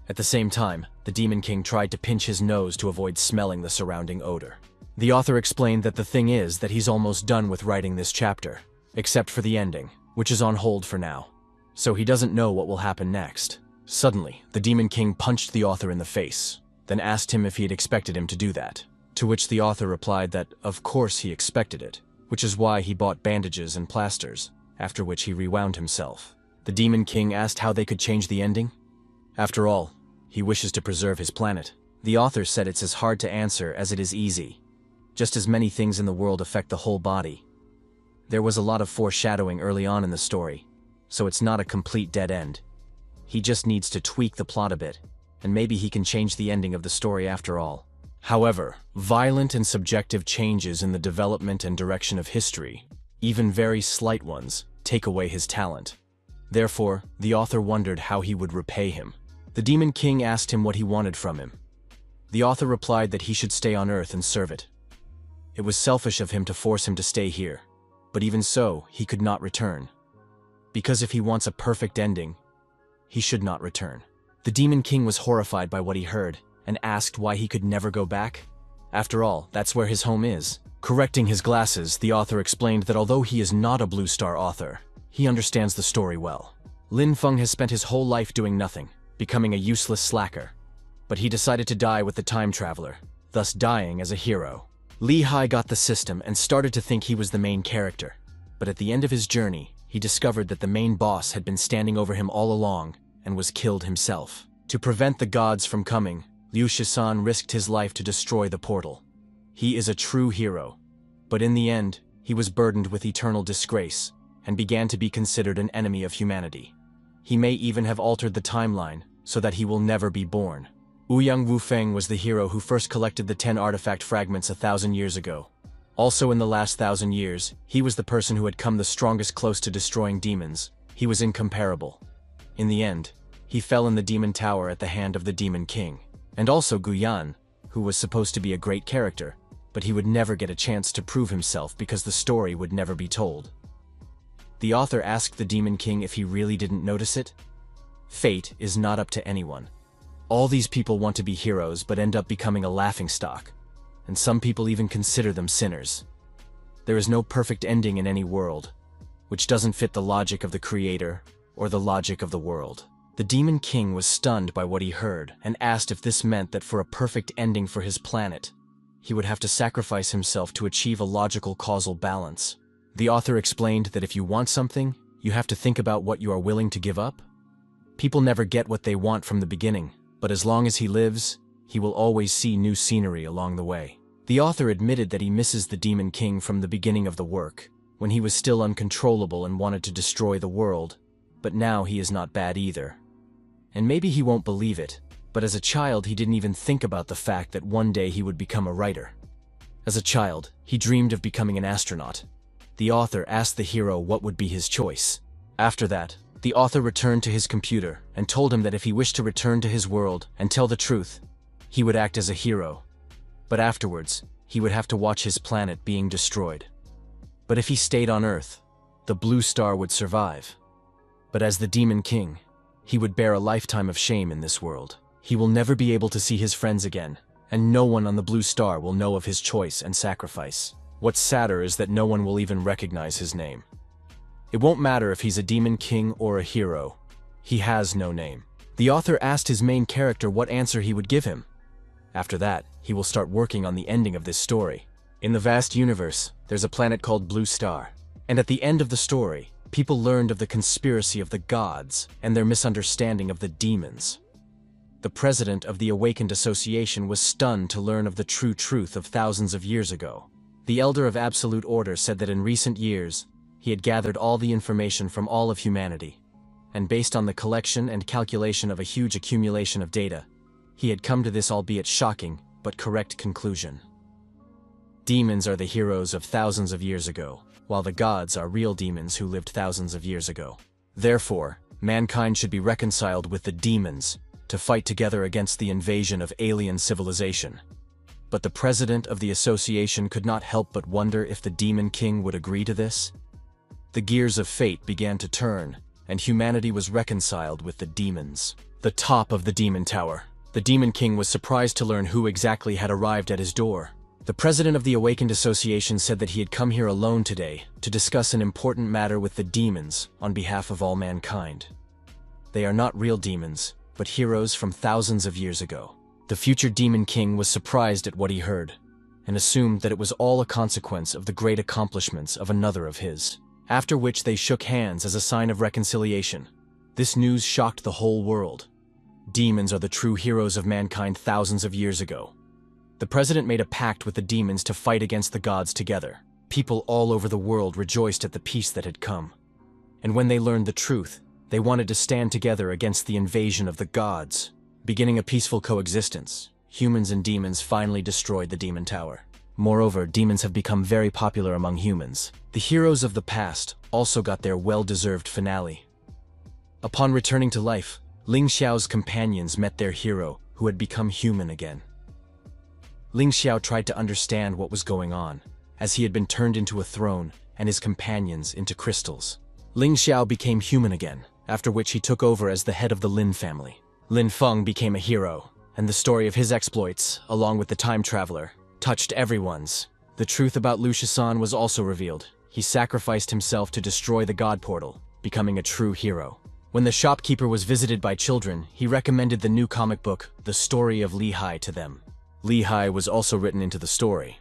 At the same time, the Demon King tried to pinch his nose to avoid smelling the surrounding odor. The author explained that the thing is that he's almost done with writing this chapter, except for the ending, which is on hold for now. So he doesn't know what will happen next. Suddenly, the Demon King punched the author in the face, then asked him if he had expected him to do that, to which the author replied that of course he expected it, which is why he bought bandages and plasters, after which he rewound himself. The Demon King asked how they could change the ending. After all, he wishes to preserve his planet. The author said it's as hard to answer as it is easy. Just as many things in the world affect the whole body. There was a lot of foreshadowing early on in the story, so it's not a complete dead end. He just needs to tweak the plot a bit, and maybe he can change the ending of the story after all. However, violent and subjective changes in the development and direction of history, even very slight ones, take away his talent. Therefore, the author wondered how he would repay him. The Demon King asked him what he wanted from him. The author replied that he should stay on Earth and serve it. It was selfish of him to force him to stay here, but even so, he could not return. Because if he wants a perfect ending, he should not return. The Demon King was horrified by what he heard, and asked why he could never go back. After all, that's where his home is. Correcting his glasses, the author explained that although he is not a Blue Star author, he understands the story well. Linfun has spent his whole life doing nothing, becoming a useless slacker. But he decided to die with the time traveler, thus dying as a hero. Lehi got the system and started to think he was the main character. But at the end of his journey, he discovered that the main boss had been standing over him all along and was killed himself. To prevent the gods from coming, Liu Shisan risked his life to destroy the portal. He is a true hero, but in the end, he was burdened with eternal disgrace and began to be considered an enemy of humanity. He may even have altered the timeline so that he will never be born. Uang Wuang was the hero who first collected the 10 artifact fragments 1,000 years ago. Also in the last 1,000 years, he was the person who had come the strongest close to destroying demons. He was incomparable. In the end, he fell in the demon tower at the hand of the Demon King. And also Guyan, who was supposed to be a great character, but he would never get a chance to prove himself because the story would never be told. The author asked the Demon King if he really didn't notice it. Fate is not up to anyone. All these people want to be heroes but end up becoming a laughingstock, and some people even consider them sinners. There is no perfect ending in any world, which doesn't fit the logic of the creator or the logic of the world. The Demon King was stunned by what he heard and asked if this meant that for a perfect ending for his planet, he would have to sacrifice himself to achieve a logical causal balance. The author explained that if you want something, you have to think about what you are willing to give up. People never get what they want from the beginning, but as long as he lives, he will always see new scenery along the way. The author admitted that he misses the Demon King from the beginning of the work, when he was still uncontrollable and wanted to destroy the world, but now he is not bad either. And maybe he won't believe it, but as a child he didn't even think about the fact that one day he would become a writer. As a child, he dreamed of becoming an astronaut. The author asked the hero what would be his choice. After that, the author returned to his computer and told him that if he wished to return to his world and tell the truth, he would act as a hero. But afterwards, he would have to watch his planet being destroyed. But if he stayed on Earth, the Blue Star would survive. But as the Demon King, he would bear a lifetime of shame in this world. He will never be able to see his friends again, and no one on the Blue Star will know of his choice and sacrifice. What's sadder is that no one will even recognize his name. It won't matter if he's a Demon King or a hero. He has no name. The author asked his main character what answer he would give him. After that, he will start working on the ending of this story. In the vast universe, there's a planet called Blue Star. And at the end of the story, people learned of the conspiracy of the gods and their misunderstanding of the demons. The president of the Awakened Association was stunned to learn of the true truth of thousands of years ago. The Elder of Absolute Order said that in recent years, he had gathered all the information from all of humanity, and based on the collection and calculation of a huge accumulation of data, he had come to this albeit shocking but correct conclusion. Demons are the heroes of thousands of years ago, while the gods are real demons who lived thousands of years ago. Therefore, mankind should be reconciled with the demons to fight together against the invasion of alien civilization. But the president of the association could not help but wonder if the Demon King would agree to this. The gears of fate began to turn, and humanity was reconciled with the demons. The top of the Demon Tower. The Demon King was surprised to learn who exactly had arrived at his door. The president of the Awakened Association said that he had come here alone today to discuss an important matter with the demons on behalf of all mankind. They are not real demons, but heroes from thousands of years ago. The future Demon King was surprised at what he heard, and assumed that it was all a consequence of the great accomplishments of another of his. After which they shook hands as a sign of reconciliation. This news shocked the whole world. Demons are the true heroes of mankind thousands of years ago. The president made a pact with the demons to fight against the gods together. People all over the world rejoiced at the peace that had come. And when they learned the truth, they wanted to stand together against the invasion of the gods. Beginning a peaceful coexistence, humans and demons finally destroyed the Demon Tower. Moreover, demons have become very popular among humans. The heroes of the past also got their well-deserved finale. Upon returning to life, Ling Xiao's companions met their hero, who had become human again. Ling Xiao tried to understand what was going on, as he had been turned into a throne and his companions into crystals. Ling Xiao became human again, after which he took over as the head of the Lin family. Linfun became a hero, and the story of his exploits, along with the time traveler, touched everyone's. The truth about Lu Shisan was also revealed. He sacrificed himself to destroy the God Portal, becoming a true hero. When the shopkeeper was visited by children, he recommended the new comic book, The Story of Lehi, to them. Lehi was also written into the story.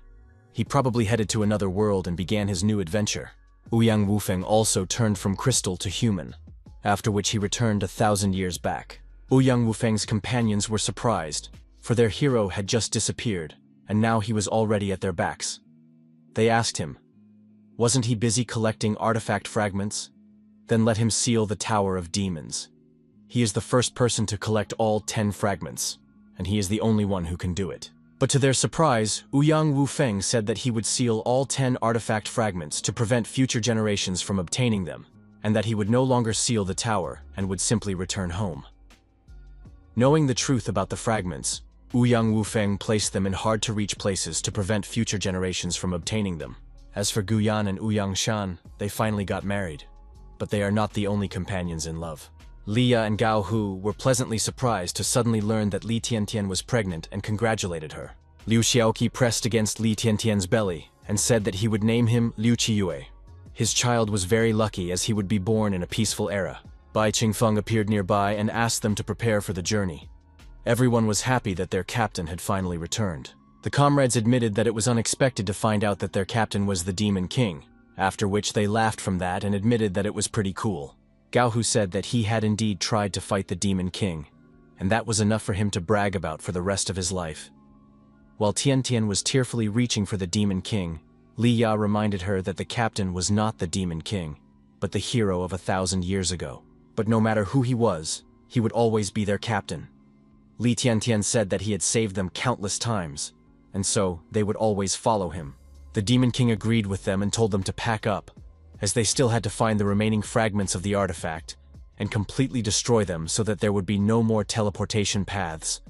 He probably headed to another world and began his new adventure. Uang Wuang also turned from crystal to human, after which he returned 1,000 years back. Uang Wuang's companions were surprised, for their hero had just disappeared, and now he was already at their backs. They asked him, wasn't he busy collecting artifact fragments? Then let him seal the Tower of Demons. He is the first person to collect all 10 fragments, and he is the only one who can do it. But to their surprise, Uang Wuang said that he would seal all 10 artifact fragments to prevent future generations from obtaining them, and that he would no longer seal the tower and would simply return home. Knowing the truth about the fragments, Uang Wuang placed them in hard-to-reach places to prevent future generations from obtaining them. As for Guyan and Uyang Shan, they finally got married. But they are not the only companions in love. Leah and Gao Hu were pleasantly surprised to suddenly learn that Li Tiantian was pregnant and congratulated her. Liu Xiaoqi pressed against Li Tiantian's belly and said that he would name him Liu Qiyue. His child was very lucky as he would be born in a peaceful era. Bai Qingfeng appeared nearby and asked them to prepare for the journey. Everyone was happy that their captain had finally returned. The comrades admitted that it was unexpected to find out that their captain was the Demon King, after which they laughed from that and admitted that it was pretty cool. Gao Hu said that he had indeed tried to fight the Demon King, and that was enough for him to brag about for the rest of his life. While Tiantian was tearfully reaching for the Demon King, Li Ya reminded her that the captain was not the Demon King, but the hero of 1,000 years ago. But no matter who he was, he would always be their captain. Li Tiantian said that he had saved them countless times, and so they would always follow him. The Demon King agreed with them and told them to pack up, as they still had to find the remaining fragments of the artifact and completely destroy them so that there would be no more teleportation paths,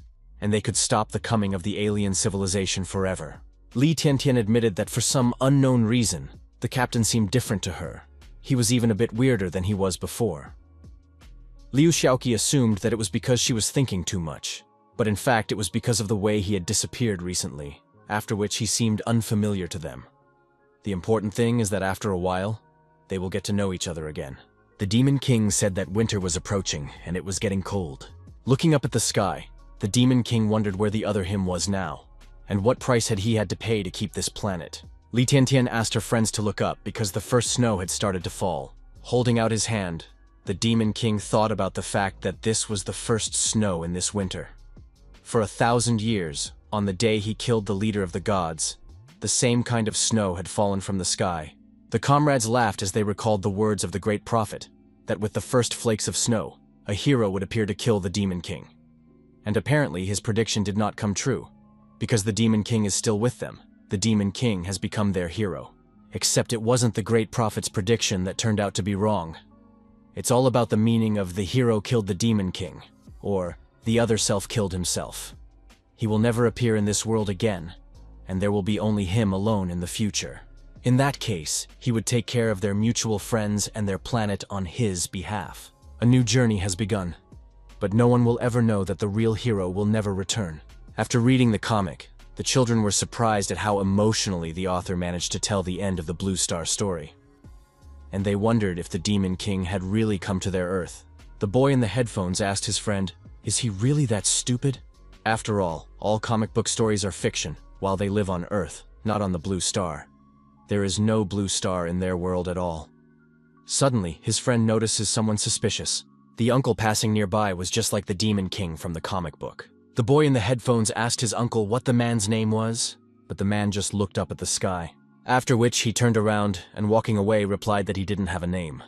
and they could stop the coming of the alien civilization forever. Li Tiantian admitted that for some unknown reason, the captain seemed different to her. He was even a bit weirder than he was before. Liu Xiaoqi assumed that it was because she was thinking too much, but in fact it was because of the way he had disappeared recently, after which he seemed unfamiliar to them. The important thing is that after a while, they will get to know each other again. The Demon King said that winter was approaching and it was getting cold. Looking up at the sky, the Demon King wondered where the other him was now, and what price had he had to pay to keep this planet. Li Tiantian asked her friends to look up because the first snow had started to fall. Holding out his hand, the Demon King thought about the fact that this was the first snow in this winter. For 1,000 years, on the day he killed the leader of the gods, the same kind of snow had fallen from the sky. The comrades laughed as they recalled the words of the great prophet, that with the first flakes of snow, a hero would appear to kill the Demon King. And apparently his prediction did not come true, because the Demon King is still with them. The Demon King has become their hero. Except it wasn't the great prophet's prediction that turned out to be wrong. It's all about the meaning of the hero killed the Demon King, or the other self killed himself. He will never appear in this world again, and there will be only him alone in the future. In that case, he would take care of their mutual friends and their planet on his behalf. A new journey has begun, but no one will ever know that the real hero will never return. After reading the comic, the children were surprised at how emotionally the author managed to tell the end of the Blue Star story. And they wondered if the Demon King had really come to their Earth. The boy in the headphones asked his friend, "Is he really that stupid?" After all comic book stories are fiction, while they live on Earth, not on the Blue Star. There is no Blue Star in their world at all. Suddenly, his friend notices someone suspicious. The uncle passing nearby was just like the Demon King from the comic book. The boy in the headphones asked his uncle what the man's name was, but the man just looked up at the sky. After which he turned around and walking away replied that he didn't have a name.